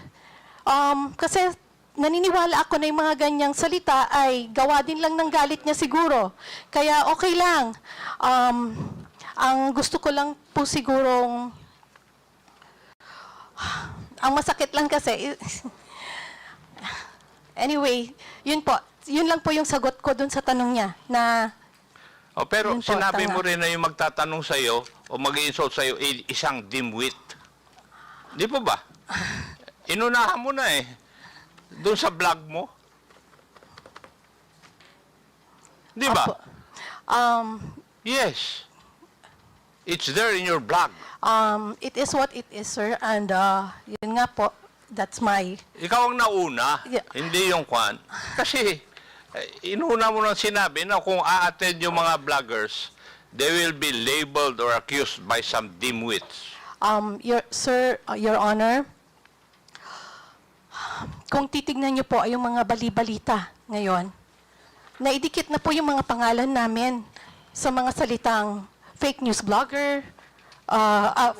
kasi naniniwala ako na yung mga ganyang salita ay gawa din lang ng galit niya siguro. Kaya okay lang. Ang gusto ko lang po sigurong, ang masakit lang kasi, anyway, yun lang po yung sagot ko dun sa tanong niya na O, pero Yun po, sinabi tama. mo rin na yung magtatanong sa'yo o mag-insult sa'yo isang dimwit. Di po ba? Inunahan mo na eh. Doon sa vlog mo. Di ba? Opo. Um, Yes. It's there in your blog. it is what it is, sir. And yun nga po, that's my... Ikaw ang nauna, Yeah. hindi yung kwan. Kasi, inuna mo nang sinabi na kung a-attend yung mga vloggers, they will be labeled or accused by some dimwits. Your Honor, kung titignan niyo po ay yung mga bali-balita ngayon, naidikit na po yung mga pangalan namin sa mga salitang fake news blogger,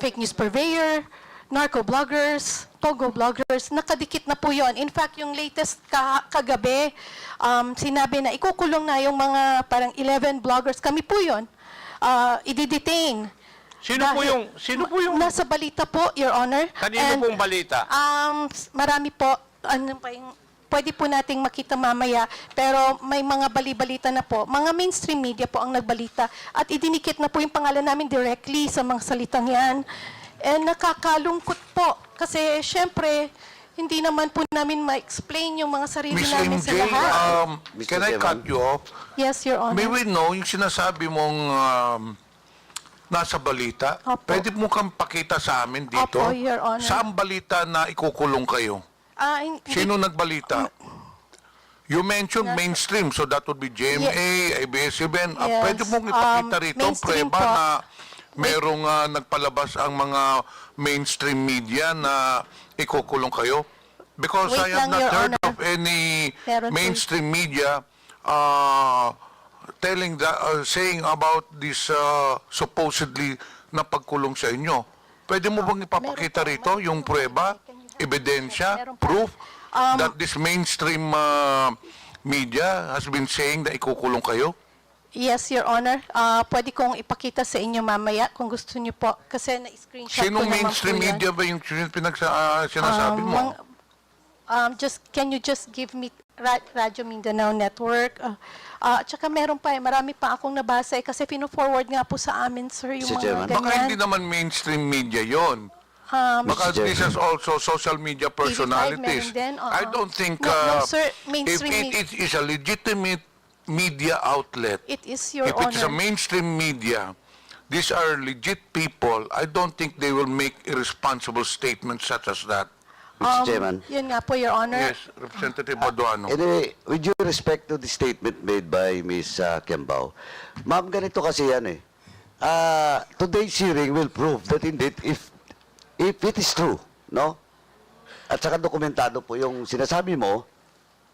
fake news purveyor, narco bloggers, pogo bloggers, nakadikit na po yon. In fact, yung latest kagabi, sinabi na ikukulong na yung mga parang 11 bloggers. Kami po yon. I-detain. Sino po yung Nasa balita po, Your Honor. kanino pong balita? Marami po, ano pa yung, pwede po nating makita mamaya, pero may mga bali-balita na po. Mga mainstream media po ang nagbalita at idinikit na po yung pangalan namin directly sa mga salitang yan. And nakakalungkot po kasi syempre, hindi naman po namin ma-explain yung mga sarili Miss namin sa MJ, lahat. can I cut you off? Yes, Your Honor. May we know yung sinasabi mong nasa balita? Opo. Pwede mo kang pakita sa amin dito? Opo, Your Honor. Saan balita na ikukulong kayo? Sino nagbalita? You mentioned mainstream, so that would be GMA, ABS-CBN. Yes. Pwede mong ipakita rito, mainstream preba po. na merong nagpalabas ang mga mainstream media na ikukulong kayo? Because Wait I have lang, not Your heard Honor. of any Meron po. mainstream media telling that, saying about this supposedly na pagkulong sa inyo. Pwede mo bang ipapakita rito yung prueba, ebidensya, proof that this mainstream media has been saying na ikukulong kayo? Yes, Your Honor. Pwede kong ipakita sa inyo mamaya kung gusto niyo po. Kasi na-screenshot ko Sinong naman mainstream po yan. media ba yung sinasabi mo? Can you just give me Radyo Mindanao Network? At saka meron pa marami pa akong nabasa kasi pino-forward nga po sa amin, sir, yung mga ganyan. Baka hindi naman mainstream media yon. Because this is also social media personalities. meron din, oo. I don't think No, sir, if mainstream it is a legitimate media outlet, It is, Your if it is a Honor. mainstream media, these are legit people, I don't think they will make irresponsible statements such as that. Mr. Chairman. Yun nga po, Your Honor. Yes, Representative Baduano. Anyway, with due respect to the statement made by Ms. Kembao, ma'am, ganito kasi yan eh. Today's hearing will prove that indeed, if it is true, no? At saka dokumentado po yung sinasabi mo,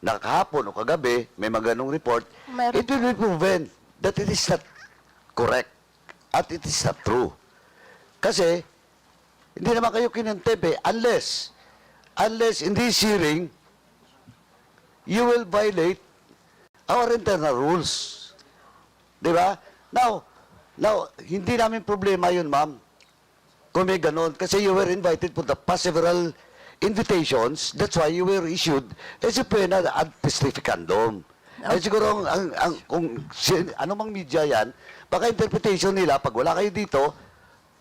na kahapon o kagabi, may mga ganong report, Meron. it will be proven that it is not correct at it is not true. Kasi, hindi naman kayo kinontempt eh, unless in this hearing, you will violate our internal rules. Di ba? Now, hindi namin problema yun, ma'am. Kung may ganon. Kasi you were invited for the past several invitations. That's why you were issued a subpoena ad testificandum. Ay siguro, ano mang media yan, baka interpretation nila, pag wala kayo dito,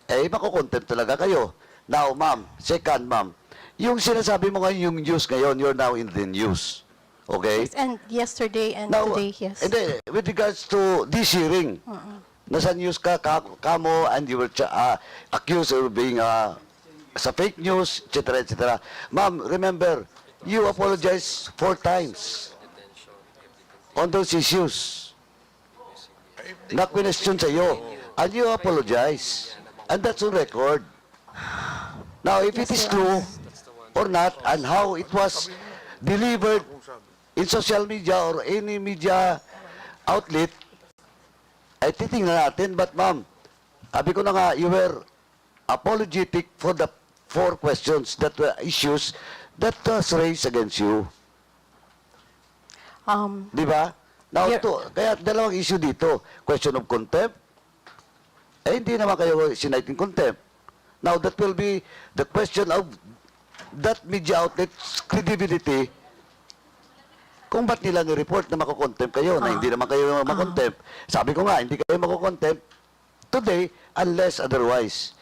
makukontempt talaga kayo. Now, ma'am, second, ma'am, yung sinasabi mo ngayon, yung news ngayon, you're now in the news. Okay? Yes, and yesterday and Now, today, yes. and then, with regards to this hearing, nasa news kamo, and you were accused of being sa fake news, etc., etc. Ma'am, remember, you apologized 4 times on those issues. Na question sa iyo, and you apologize. And that's on record. Now, if it is true or not, and how it was delivered in social media or any media outlet, ay titingnan natin. But ma'am, sabi ko na nga, you were apologetic for the 4 questions that were issues that was raised against you. Di ba? Now, kaya dalawang issue dito. Question of contempt. Hindi naman kayo siniting contempt. Now, that will be the question of that media outlet's credibility kung ba't nila ni-report na makukontempt kayo, na hindi naman kayo makontempt. Sabi ko nga, hindi kayo makukontempt today unless otherwise.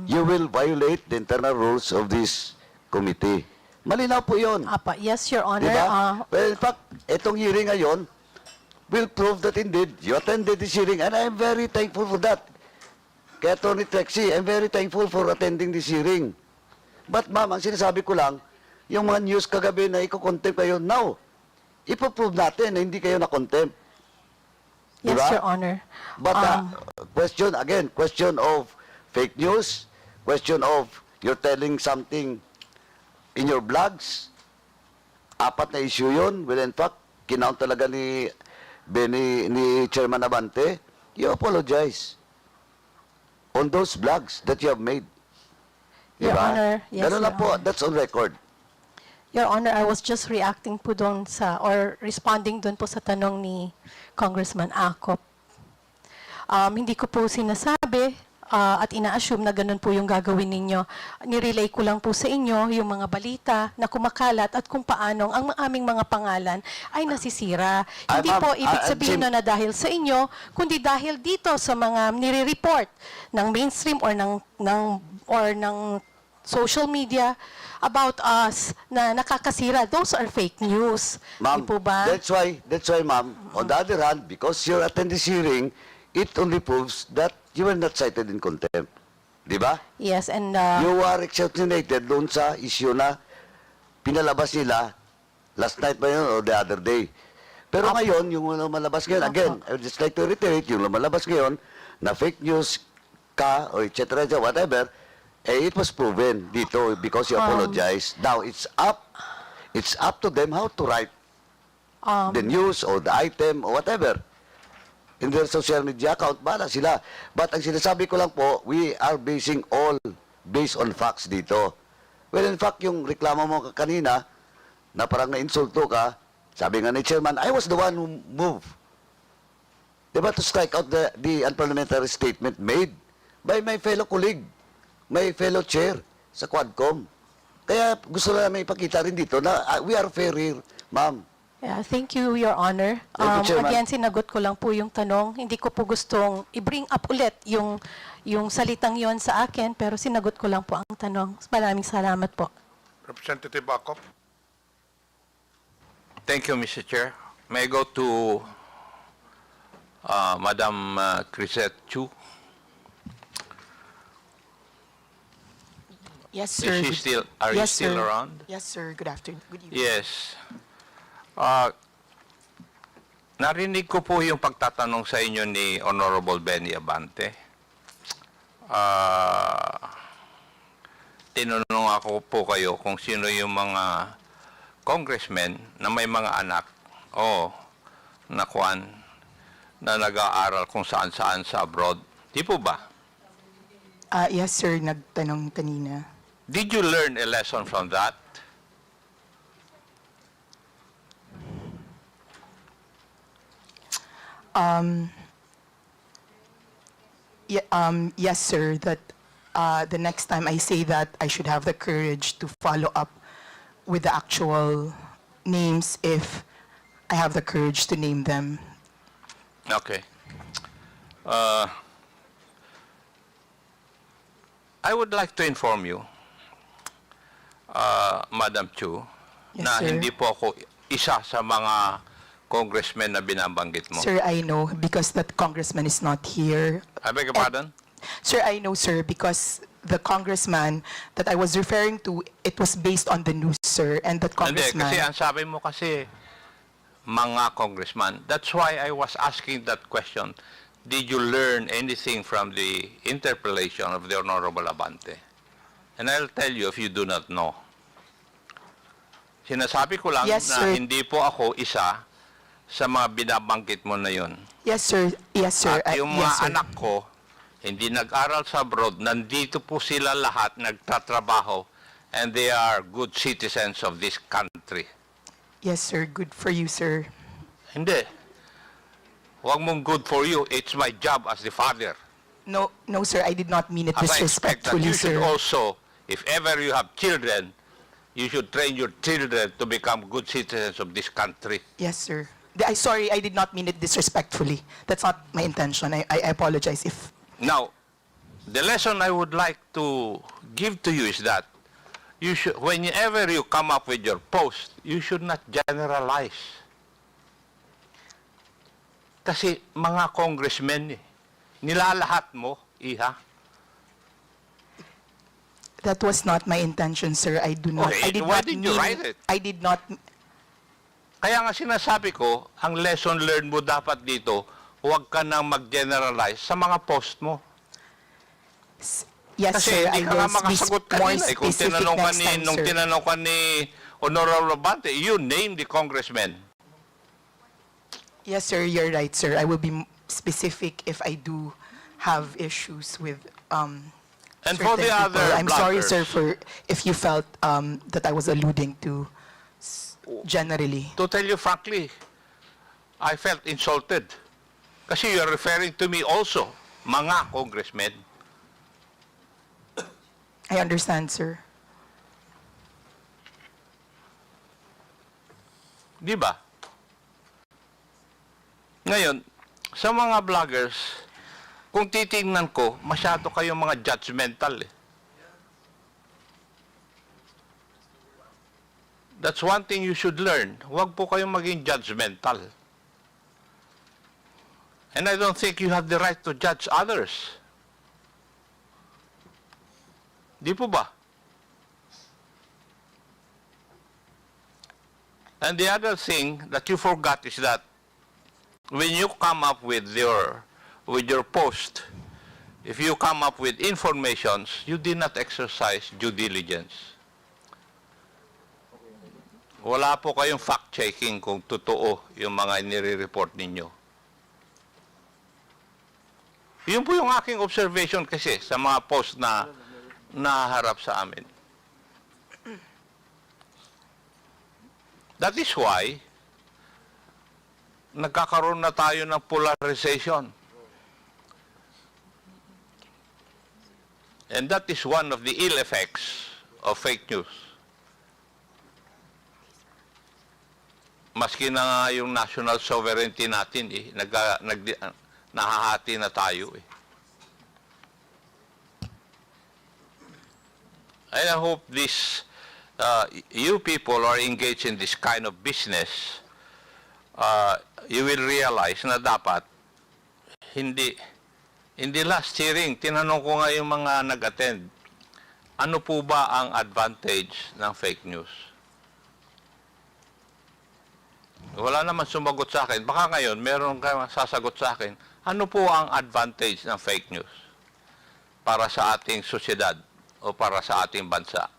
You will violate the internal rules of this committee. Malinaw po yun. Yes, Your Honor. Diba? Well, in fact, itong hearing ngayon will prove that indeed you attended this hearing and I'm very thankful for that. Kaya Attorney Trexie, I'm very thankful for attending this hearing. But ma'am, ang sinasabi ko lang, yung mga news kagabi na iko-contempt kayo, now, ipoprove natin na hindi kayo na-contempt. Yes, Diba? Your Honor. But question, again, question of fake news, question of you're telling something in your blogs, 4 na issue yun. Well, in fact, kinount talaga ni Chairman Abante, you apologize on those blogs that you have made. Your Diba? Honor, yes, Ganun Your lang po, Honor. that's on record. Your Honor, I was just reacting po doon or responding doon po sa tanong ni Congressman Acop. Hindi ko po sinasabi at ina-assume na ganun po yung gagawin ninyo. Nirelay ko lang po sa inyo yung mga balita na kumakalat at kung paanong ang aming mga pangalan ay nasisira. Hindi po ibig sabihin na dahil sa inyo, kundi dahil dito sa mga nire-report ng mainstream or ng social media about us na nakakasira. Those are fake news. Ma'am, Di po ba? that's why, ma'am, on the other hand, because you attend this hearing, it only proves that you were not cited in contempt. Di ba? Yes, and You are exceptionated doon sa issue na pinalabas nila last night ba yun or the other day. Pero ngayon, yung lumalabas ngayon, again, I would just like to reiterate, yung lumalabas ngayon na fake news ka or etc. whatever, it was proven dito because you apologize. Now, it's up to them how to write the news or the item or whatever in their social media account. Bala sila. But ang sinasabi ko lang po, we are basing all based on facts dito. Well, in fact, yung reklamo mo kanina na parang na-insulto ka, sabi nga ni Chairman, I was the one who moved. Diba to strike out the unparliamentary statement made by my fellow colleague, my fellow chair sa Quadcom. Kaya gusto namin ipakita rin dito na we are fair here, ma'am. yeah, thank you, Your Honor. Thank you, Chairman. Again, sinagot ko lang po yung tanong. Hindi ko po gustong i-bring up ulit yung salitang yon sa akin, pero sinagot ko lang po ang tanong. Maraming salamat po. Representative Acop. Thank you, Mr. Chair. May I go to Madam Crisette Chu? Yes, sir. Is she still, are you still around? Yes, sir. Good afternoon. Good evening. Yes. Narinig ko po yung pagtatanong sa inyo ni Honorable Benny Abante. Tinanong ako po kayo kung sino yung mga congressmen na may mga anak o nakuan na nag-aaral kung saan-saan sa abroad. Di po ba? Yes, sir. Nagtanong kanina. Did you learn a lesson from that? Yes, sir. That the next time I say that, I should have the courage to follow up with the actual names if I have the courage to name them. Okay. I would like to inform you, Madam Chu, Yes, na sir. hindi po ako isa sa mga congressmen na binabanggit mo. Sir, I know because that congressman is not here. I beg your pardon? Sir, I know, sir, because the congressman that I was referring to, it was based on the news, sir, and that Hindi, congressman... kasi ang sabi mo kasi, mga congressman. That's why I was asking that question. Did you learn anything from the interpellation of the Honorable Abante? And I'll tell you if you do not know. Sinasabi ko lang Yes, na sir. hindi po ako isa sa mga binabanggit mo na yun. Yes, sir. Yes, sir. At yung Yes, mga sir. anak ko, hindi nag-aral sa abroad, nandito po sila lahat, nagtatrabaho, and they are good citizens of this country. Yes, sir. Good for you, sir. Hindi. Huwag mong good for you. It's my job as the father. No, no, sir. I did not mean it As I expect that disrespectfully, you should sir. also, if ever you have children, You should train your children to become good citizens of this country. Yes, sir. Sorry, I did not mean it disrespectfully. That's not my intention. I apologize if... Now, the lesson I would like to give to you is that you should, whenever you come up with your post, you should not generalize. Kasi mga congressmen, nilalahat mo, iha. That was not my intention, sir. I do not... Okay, I did why not did you mean... write it? I did not... Kaya nga sinasabi ko, ang lesson learned mo dapat dito, huwag ka nang mag-generalize sa mga post mo. Yes, Kasi sir. hindi I ka nga will be makasagot more kanina. Kung specific tinanong ka next ni, time, nung sir. tinanong ka ni Honorable Bante, you name the congressman. Yes, sir. You're right, sir. I will be specific if I do have issues with And for the certain other people. I'm sorry, bloggers. sir, if you felt that I was alluding to generally. To tell you frankly, I felt insulted. Kasi you're referring to me also, mga congressmen. I understand, sir. Di ba? Ngayon, sa mga vloggers, kung titingnan ko, masyado kayong mga judgmental eh. That's one thing you should learn. Huwag po kayong maging judgmental. And I don't think you have the right to judge others. Di po ba? And the other thing that you forgot is that when you come up with your post, if you come up with informations, you did not exercise due diligence. Wala po kayong fact-checking kung totoo yung mga nire-report ninyo. Yun po yung aking observation kasi sa mga post na naharap sa amin. That is why nagkakaroon na tayo ng polarization. And that is one of the ill effects of fake news. Maski na nga yung national sovereignty natin, nahahati na tayo eh. And I hope this, you people are engaged in this kind of business, you will realize na dapat, in the last hearing, tinanong ko nga yung mga nag-attend, ano po ba ang advantage ng fake news? Wala naman sumagot sa akin. Baka ngayon, meron kayong sasagot sa akin, ano po ang advantage ng fake news para sa ating sosyedad o para sa ating bansa?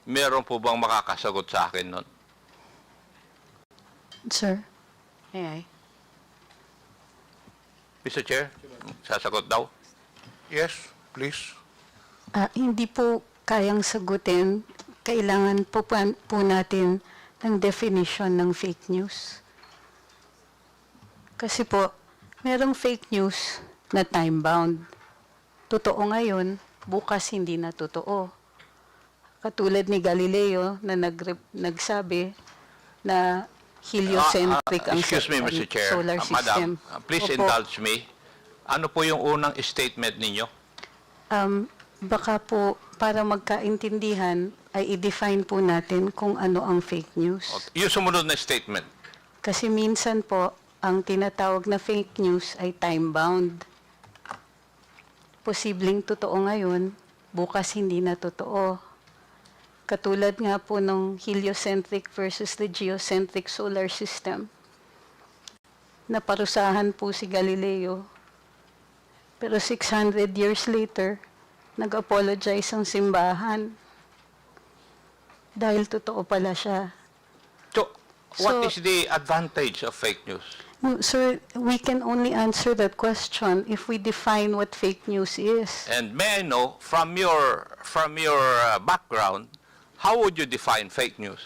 Meron po bang makakasagot sa akin nun? Sir, may I? Mr. Chair, sasagot daw? Yes, please. Hindi po kayang sagutin. Kailangan po natin ng definition ng fake news. Kasi po, merong fake news na time-bound. Totoo ngayon, bukas hindi na totoo. Katulad ni Galileo na nagsabi na heliocentric ang excuse me, Mr. Chair. solar system. Madam, please Opo. indulge me. Ano po yung unang statement ninyo? Baka po, para magkaintindihan, ay i-define po natin kung ano ang fake news. Yung sumunod na statement. Kasi minsan po, ang tinatawag na fake news ay time-bound. Posibleng totoo ngayon, bukas hindi na totoo. Katulad nga po ng heliocentric versus the geocentric solar system. Naparusahan po si Galileo. Pero 600 years later, nag-apologize ang simbahan. Dahil totoo pala siya. So, what So- is the advantage of fake news? No, sir, we can only answer that question if we define what fake news is. And may I know, from your background, how would you define fake news?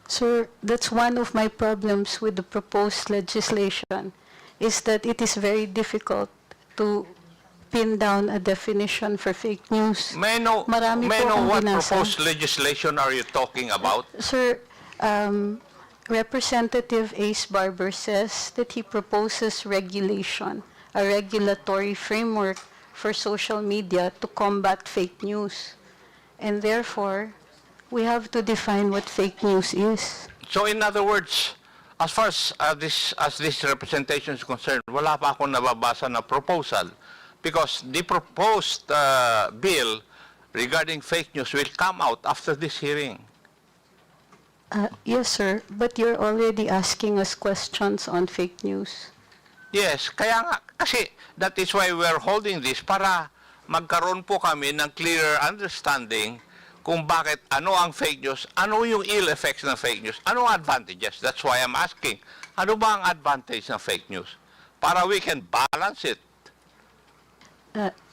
Sir, that's one of my problems with the proposed legislation, is that it is very difficult to pin down a definition for fake news. May I know, Marami may I po know akong what binasa. proposed legislation are you talking about? Sir, Representative Ace Barber says that he proposes regulation, a regulatory framework for social media to combat fake news. And therefore, we have to define what fake news is. So in other words, as far as this representation is concerned, wala pa akong nababasa na proposal because the proposed bill regarding fake news will come out after this hearing. Yes, sir, but you're already asking us questions on fake news. Yes, kaya nga, kasi that is why we're holding this para magkaroon po kami ng clearer understanding kung bakit, ano ang fake news, ano yung ill effects ng fake news, ano ang advantages. That's why I'm asking, ano ba ang advantage ng fake news? Para we can balance it.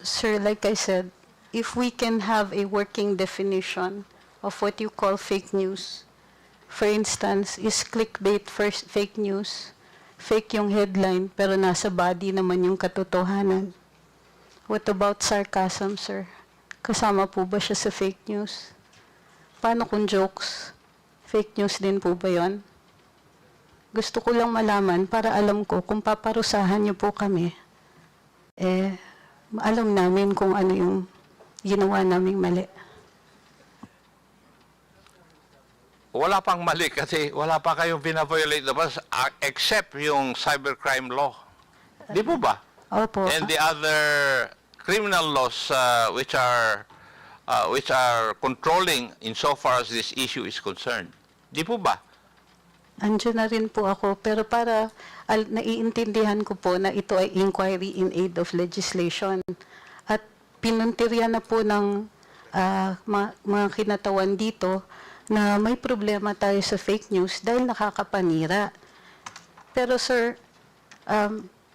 Sir, like I said, if we can have a working definition of what you call fake news, for instance, is clickbait first fake news, fake yung headline pero nasa body naman yung katotohanan. What about sarcasm, sir? Kasama po ba siya sa fake news? Paano kung jokes? Fake news din po ba yun? Gusto ko lang malaman para alam ko kung paparusahan niyo po kami, alam namin kung ano yung ginawa naming mali. Wala pang mali kasi wala pa kayong binaviolate na ba except yung cybercrime law. Di po ba? Opo. And the other criminal laws which are controlling insofar as this issue is concerned. Di po ba? Andiyan na rin po ako, pero para naiintindihan ko po na ito ay inquiry in aid of legislation. At pinuntirya na po ng mga kinatawan dito na may problema tayo sa fake news dahil nakakapanira. Pero sir,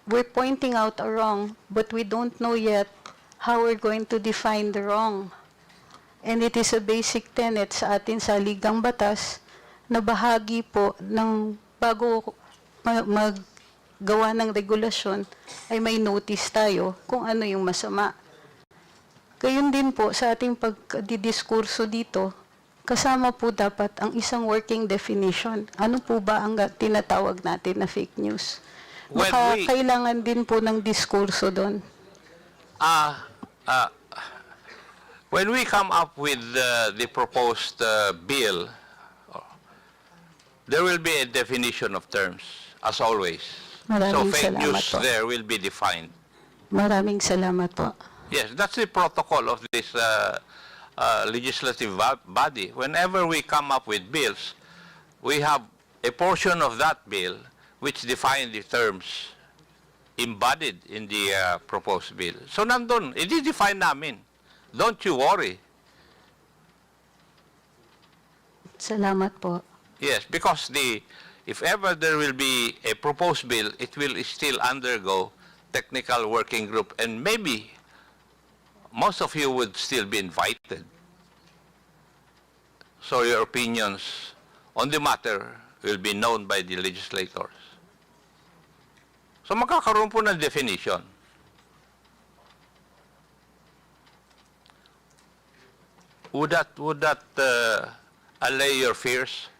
we're pointing out a wrong, but we don't know yet how we're going to define the wrong. And it is a basic tenet sa atin sa Ligang Batas na bahagi po ng bago maggawa ng regulasyon ay may notice tayo kung ano yung masama. Gayun din po sa ating pagdidiskurso dito, kasama po dapat ang isang working definition. Ano po ba ang tinatawag natin na fake news? Baka kailangan din po ng diskurso doon. When we come up with the proposed bill, there will be a definition of terms, as always. So Maraming fake news salamat po. there will be defined. Maraming salamat po. Yes, that's the protocol of this legislative body. Whenever we come up with bills, we have a portion of that bill which define the terms embodied in the proposed bill. So nandun, i-define namin. Don't you worry. Salamat po. Yes, because if ever there will be a proposed bill, it will still undergo technical working group, and maybe most of you would still be invited. So your opinions on the matter will be known by the legislators. So magkakaroon po ng definition. Would that allay your fears,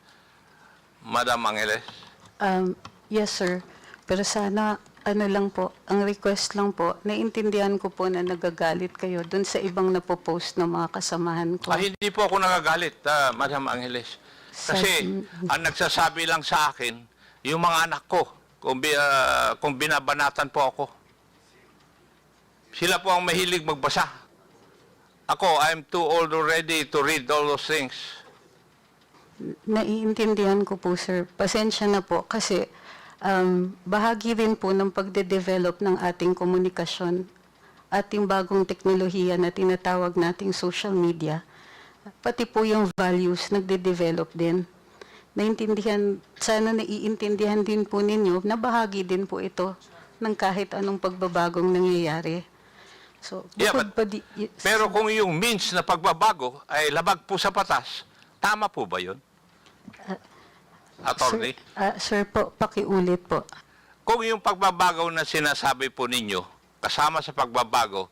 Madam Angeles? Yes, sir. Pero sana, ano lang po, ang request lang po, naiintindihan ko po na nagagalit kayo dun sa ibang napopost ng mga kasamahan ko. Hindi po ako nagagalit, Madam Angeles. Kasi ang nagsasabi lang sa akin, yung mga anak ko, kung binabanatan po ako. Sila po ang mahilig magbasa. Ako, I'm too old already to read all those things. Naiintindihan ko po, sir. Pasensya na po kasi bahagi rin po ng pagde-develop ng ating komunikasyon, ating bagong teknolohiya na tinatawag nating social media, pati po yung values nagde-develop din. Sana naiintindihan din po ninyo na bahagi din po ito ng kahit anong pagbabagong nangyayari. So, pero kung yung means na pagbabago ay labag po sa batas, tama po ba yun? Attorney? Sir po, pakiulit po. Kung yung pagbabago na sinasabi po ninyo kasama sa pagbabago,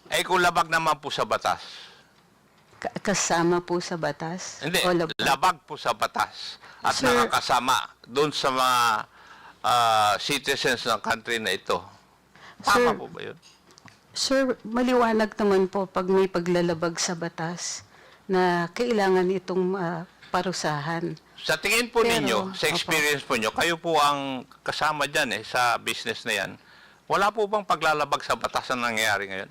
ay kung labag naman po sa batas. Kasama po sa batas? Hindi, O labag po sa batas at Sir- nakakasama doon sa mga citizens ng country na ito. Tama Sir- po ba yun? Sir, maliwanag naman po pag may paglalabag sa batas na kailangan itong parusahan. Sa tingin po Pero, ninyo, sa opo. experience po ninyo, kayo po ang kasama dyan sa business na yan. Wala po bang paglalabag sa batas na nangyayari ngayon?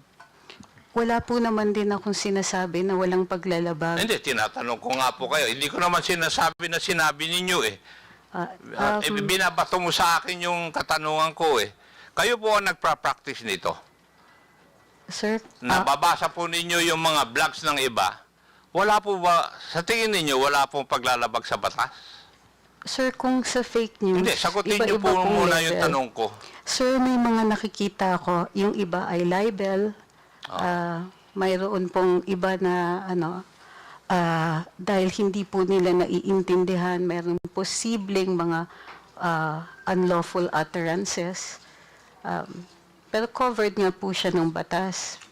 Wala po naman din akong sinasabi na walang paglalabag. Hindi, tinatanong ko nga po kayo. Hindi ko naman sinasabi na sinabi ninyo eh. Binabato mo sa akin yung katanungan ko eh. Kayo po ang nagpa-practice nito. Sir, Nababasa po ninyo yung mga blogs ng iba. Wala po ba, sa tingin ninyo, wala pong paglalabag sa batas? Sir, kung sa fake news, Hindi, sagutin niyo iba-iba po pong muna level. yung tanong ko. Sir, may mga nakikita ko, yung iba ay libel, mayroon pong iba na dahil hindi po nila naiintindihan, mayroong posibleng mga unlawful utterances. Pero covered nga po siya ng batas.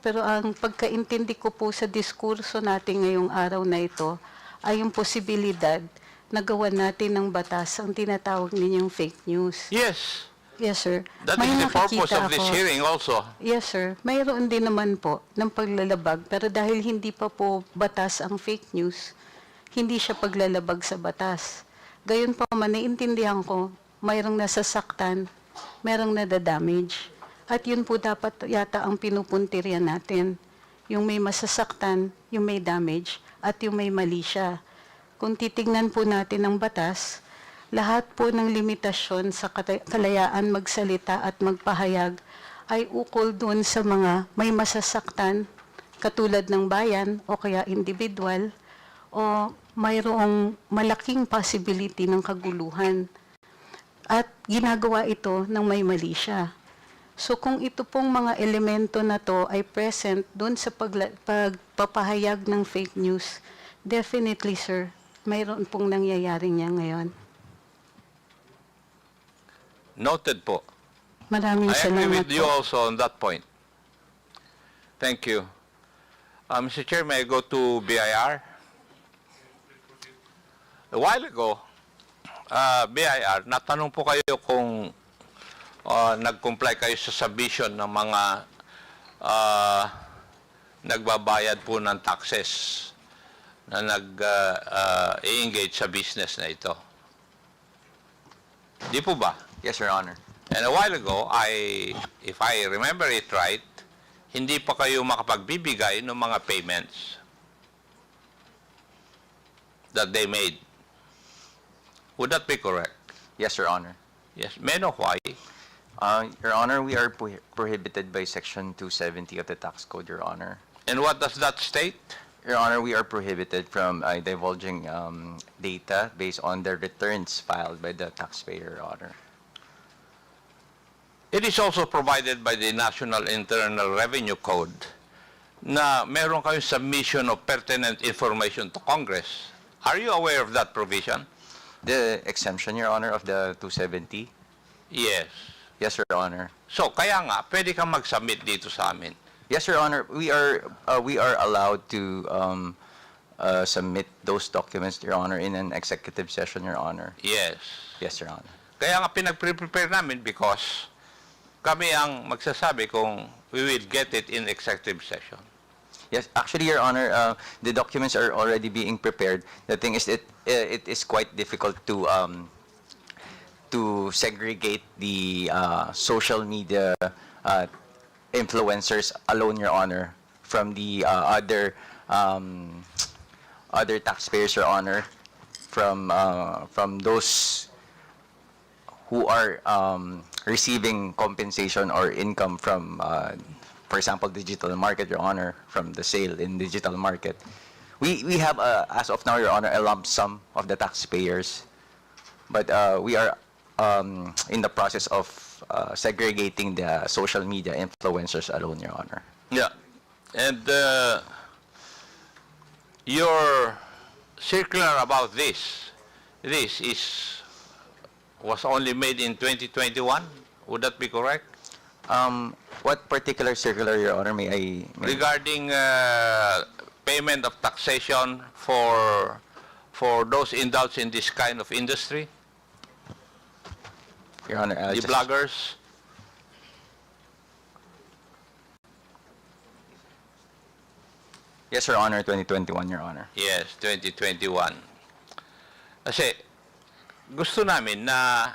Pero ang pagkaintindi ko po sa diskurso natin ngayong araw na ito ay yung posibilidad na gawan natin ng batas ang tinatawag ninyong fake news. Yes. Yes, sir. That is the purpose of this hearing also. Yes, sir. Mayroon din naman po ng paglalabag, pero dahil hindi pa po batas ang fake news, hindi siya paglalabag sa batas. Gayon pa man, naiintindihan ko, mayroong nasasaktan, mayroong nadadamage. At yun po dapat yata ang pinupuntirya natin. Yung may masasaktan, yung may damage, at yung may mali siya. Kung titignan po natin ang batas, lahat po ng limitasyon sa kalayaan magsalita at magpahayag ay ukol doon sa mga may masasaktan, katulad ng bayan o kaya individual, o mayroong malaking possibility ng kaguluhan. At ginagawa ito ng may mali siya. So kung ito pong mga elemento na to ay present doon sa pagpapahayag ng fake news, definitely, sir, mayroon pong nangyayari niya ngayon. Noted po. Maraming I agree salamat with you po. also on that point. Thank you. Mr. Chair, may I go to BIR? A while ago, BIR, natanong po kayo kung nag-comply kayo sa submission ng mga nagbabayad po ng taxes na nag-engage sa business na ito. Di po ba? Yes, Your Honor. And a while ago, if I remember it right, hindi pa kayo makapagbibigay ng mga payments that they made. Would that be correct? Yes, Your Honor. Yes. May I know why? Your Honor, we are prohibited by Section 270 of the Tax Code, Your Honor. And what does that state? Your Honor, we are prohibited from divulging data based on the returns filed by the taxpayer, Your Honor. It is also provided by the National Internal Revenue Code na meron kayong submission of pertinent information to Congress. Are you aware of that provision? The exemption, Your Honor, of the 270? Yes. Yes, Your Honor. So, kaya nga, pwede kang mag-submit dito sa amin. Yes, Your Honor. We are allowed to submit those documents, Your Honor, in an executive session, Your Honor. Yes. Yes, Your Honor. Kaya nga pinag-prepare namin because kami ang magsasabi kung we will get it in executive session. Yes, actually, Your Honor, the documents are already being prepared. The thing is, it is quite difficult to segregate the social media influencers alone, Your Honor, from the other taxpayers, Your Honor, from those who are receiving compensation or income from, for example, digital market, Your Honor, from the sale in digital market. We have, as of now, Your Honor, a lump sum of the taxpayers, but we are in the process of segregating the social media influencers alone, Your Honor. Yeah. And your circular about this was only made in 2021? Would that be correct? What particular circular, Your Honor, may I... Regarding payment of taxation for those indulged in this kind of industry, Your Honor, the bloggers. Yes, Your Honor, 2021, Your Honor. Yes, 2021. Kasi gusto namin na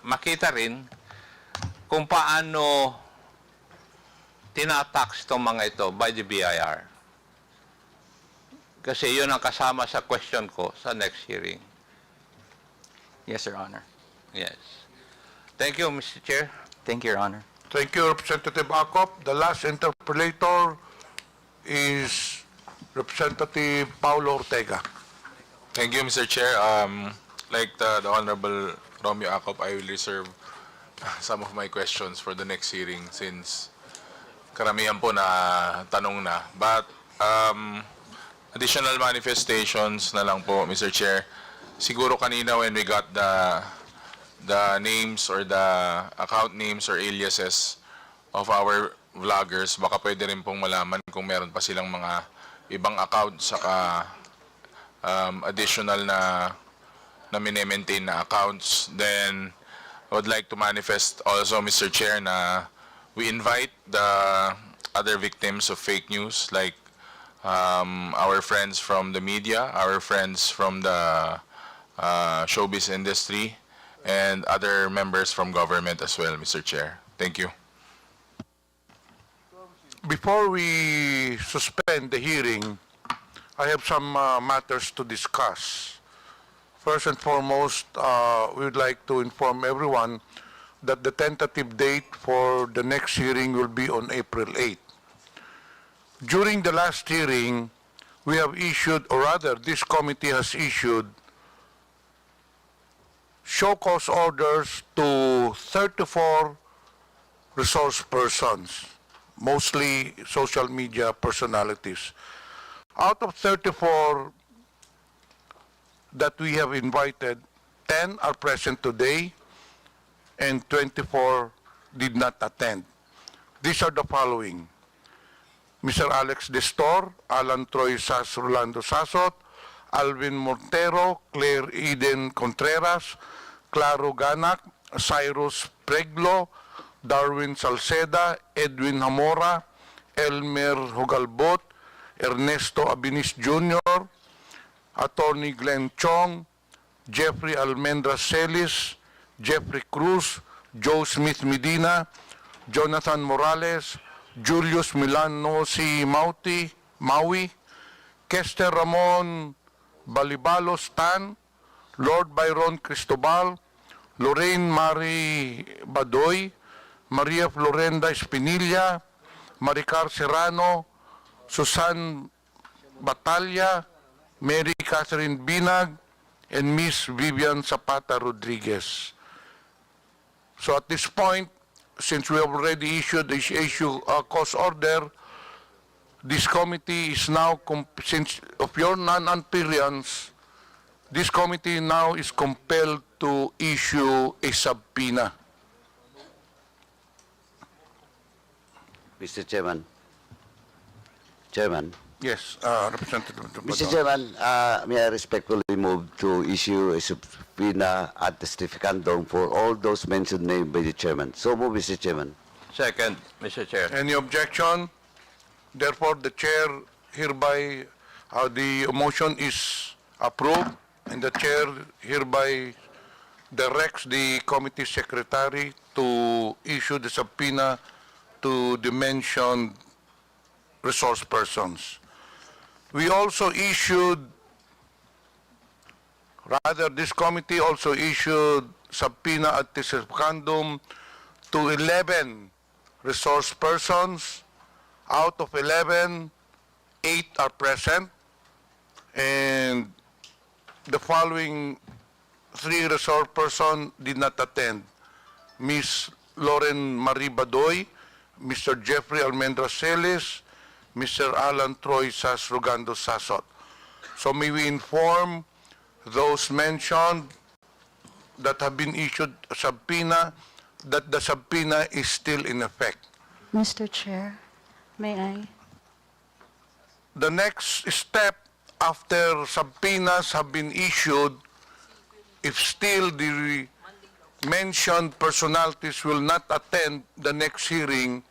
makita rin kung paano tinatax itong mga ito by the BIR. Kasi yun ang kasama sa question ko sa next hearing. Yes, Your Honor. Yes. Thank you, Mr. Chair. Thank you, Your Honor. Thank you, Representative Acop. The last interpolator is Representative Paulo Ortega. Thank you, Mr. Chair. Like the Honorable Romeo Acop, I will reserve some of my questions for the next hearing since karamihan po na tanong na. But additional manifestations na lang po, Mr. Chair. Siguro kanina when we got the names or the account names or aliases of our vloggers, baka pwede rin pong malaman kung meron pa silang mga ibang account saka additional na mini-maintain na accounts. Then I would like to manifest also, Mr. Chair, na we invite the other victims of fake news like our friends from the media, our friends from the showbiz industry, and other members from government as well, Mr. Chair. Thank you. Before we suspend the hearing, I have some matters to discuss. First and foremost, we would like to inform everyone that the tentative date for the next hearing will be on April 8. During the last hearing, we have issued, or rather, this committee has issued show cause orders to 34 resource persons, mostly social media personalities. Out of 34 that we have invited, 10 are present today and 24 did not attend. These are the following: Mr. Alex Destor, Alan Troy Sas Rolando Sasot, Alvin Montero, Claire Eden Contreras, Claro Ganak, Cyrus Preglo, Darwin Salceda, Edwin Hamora, Elmer Hugalbot, Ernesto Abinis Jr., Attorney Glenn Chong, Jeffrey Almendra Celis, Jeffrey Cruz, Joe Smith Medina, Jonathan Morales, Julius Milanosi Maui, Kester Ramon Balibalos Tan, Lord Byron Cristobal, Lorraine Marie Badoy, Maria Florenda Espinilla, Maricar Serrano, Susan Batalla, Mary Catherine Binag, and Miss Vivian Zapata Rodriguez. So at this point, since we have already issued the cause order, this committee is now, since of your non-appearance, this committee now is compelled to issue a subpoena. Mr. Chairman. Chairman. Yes, Representative. Mr. Chairman, may I respectfully move to issue a subpoena at testificandum for all those mentioned named by the Chairman. So move, Mr. Chairman. Second, Mr. Chair. Any objection? Therefore, the chair hereby, the motion is approved, and the chair hereby directs the committee secretary to issue the subpoena to the mentioned resource persons. We also issued, rather this committee also issued subpoena at testificandum to 11 resource persons. Out of 11, 8 are present, and the following 3 resource persons did not attend: Ms. Lauren Marie Badoy, Mr. Jeffrey Almendra Celis, Mr. Alan Troy Sas Rogando Sasot. So may we inform those mentioned that have been issued a subpoena that the subpoena is still in effect. Mr. Chair, may I? The next step after subpoenas have been issued, if still the mentioned personalities will not attend the next hearing,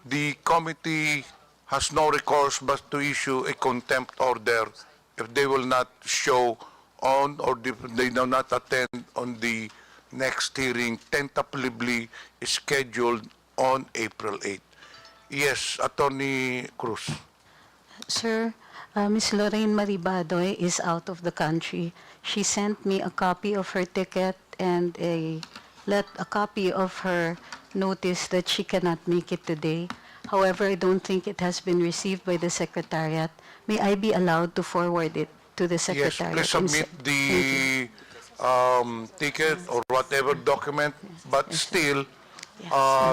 the committee has no recourse but to issue a contempt order if they will not show on or if they do not attend on the next hearing tentatively scheduled on April 8. Yes, Attorney Cruz. Sir, Miss Lorraine Maribadoy is out of the country. She sent me a copy of her ticket and a copy of her notice that she cannot make it today. However, I don't think it has been received by the Secretariat. May I be allowed to forward it to the Yes, Secretariat? please submit the ticket or whatever document, but still,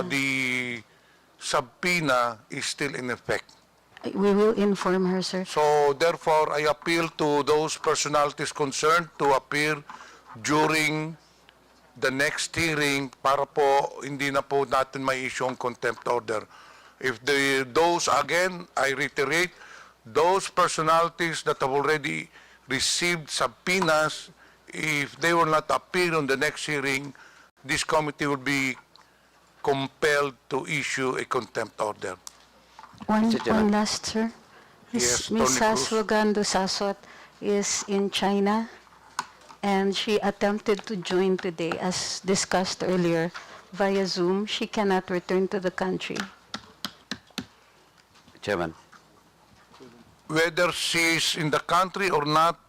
the subpoena is still in effect. We will inform her, sir. So therefore, I appeal to those personalities concerned to appear during the next hearing para po hindi na po natin may issue ang contempt order. If those, again, I reiterate, those personalities that have already received subpoenas, if they will not appear on the next hearing, this committee will be compelled to issue a contempt order. One last, sir. Yes, Ms. Tony Cruz. Saswagando Sasot is in China, and she attempted to join today, as discussed earlier, via Zoom. She cannot return to the country. Chairman. Whether she is in the country or not,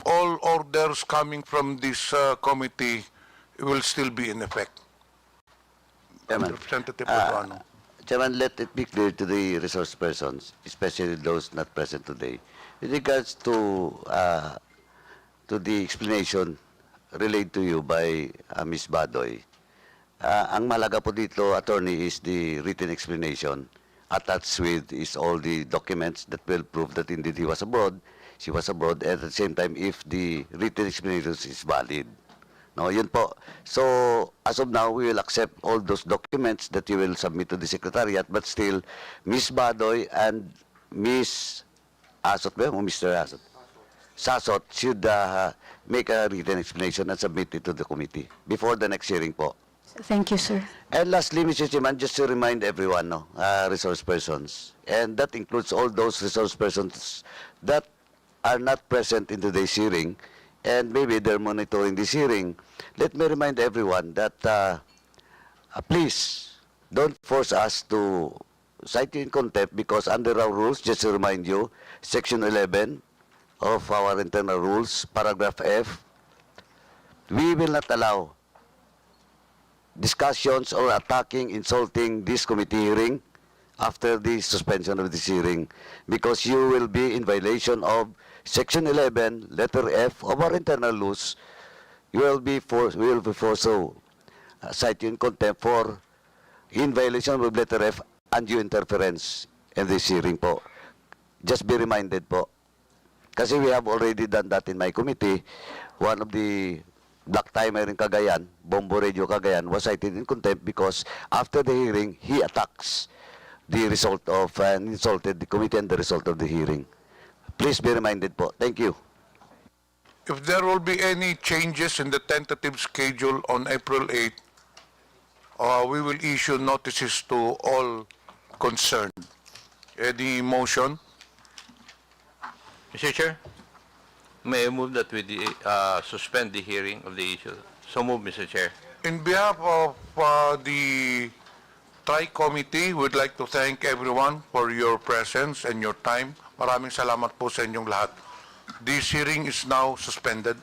all orders coming from this committee will still be in effect. Chairman. Representative Paduano. Chairman, let it be clear to the resource persons, especially those not present today, with regards to the explanation relayed to you by Ms. Badoy. Ang malaga po dito, attorney, is the written explanation. Attached with is all the documents that will prove that indeed he was abroad, she was abroad, and at the same time, if the written explanation is valid. No, yun po. So, as of now, we will accept all those documents that you will submit to the Secretariat, but still, Ms. Badoy and Ms. Asot, o Mr. Asot? Sasot should make a written explanation and submit it to the committee before the next hearing po. Thank you, sir. And lastly, Mr. Chairman, just to remind everyone, resource persons, and that includes all those resource persons that are not present in today's hearing, and maybe they're monitoring this hearing, let me remind everyone that please don't force us to cite you in contempt, because under our rules, just to remind you, Section 11 of our internal rules, paragraph F, we will not allow discussions or attacking, insulting this committee hearing after the suspension of this hearing, because you will be in violation of Section 11, letter F of our internal rules. We will be forced to cite you in contempt for in violation of letter F, undue interference in this hearing po. Just be reminded po. Kasi we have already done that in my committee. One of the Black Timer in Cagayan, Bombo Radio Cagayan, was cited in contempt because after the hearing, he attacks the result of, and insulted the committee and the result of the hearing. Please be reminded po. Thank you. If there will be any changes in the tentative schedule on April 8, we will issue notices to all concerned. Any motion? Mr. Chair, may I move that we suspend the hearing of the issue? So move, Mr. Chair. In behalf of the tri-committee, we'd like to thank everyone for your presence and your time. Maraming salamat po sa inyong lahat. This hearing is now suspended.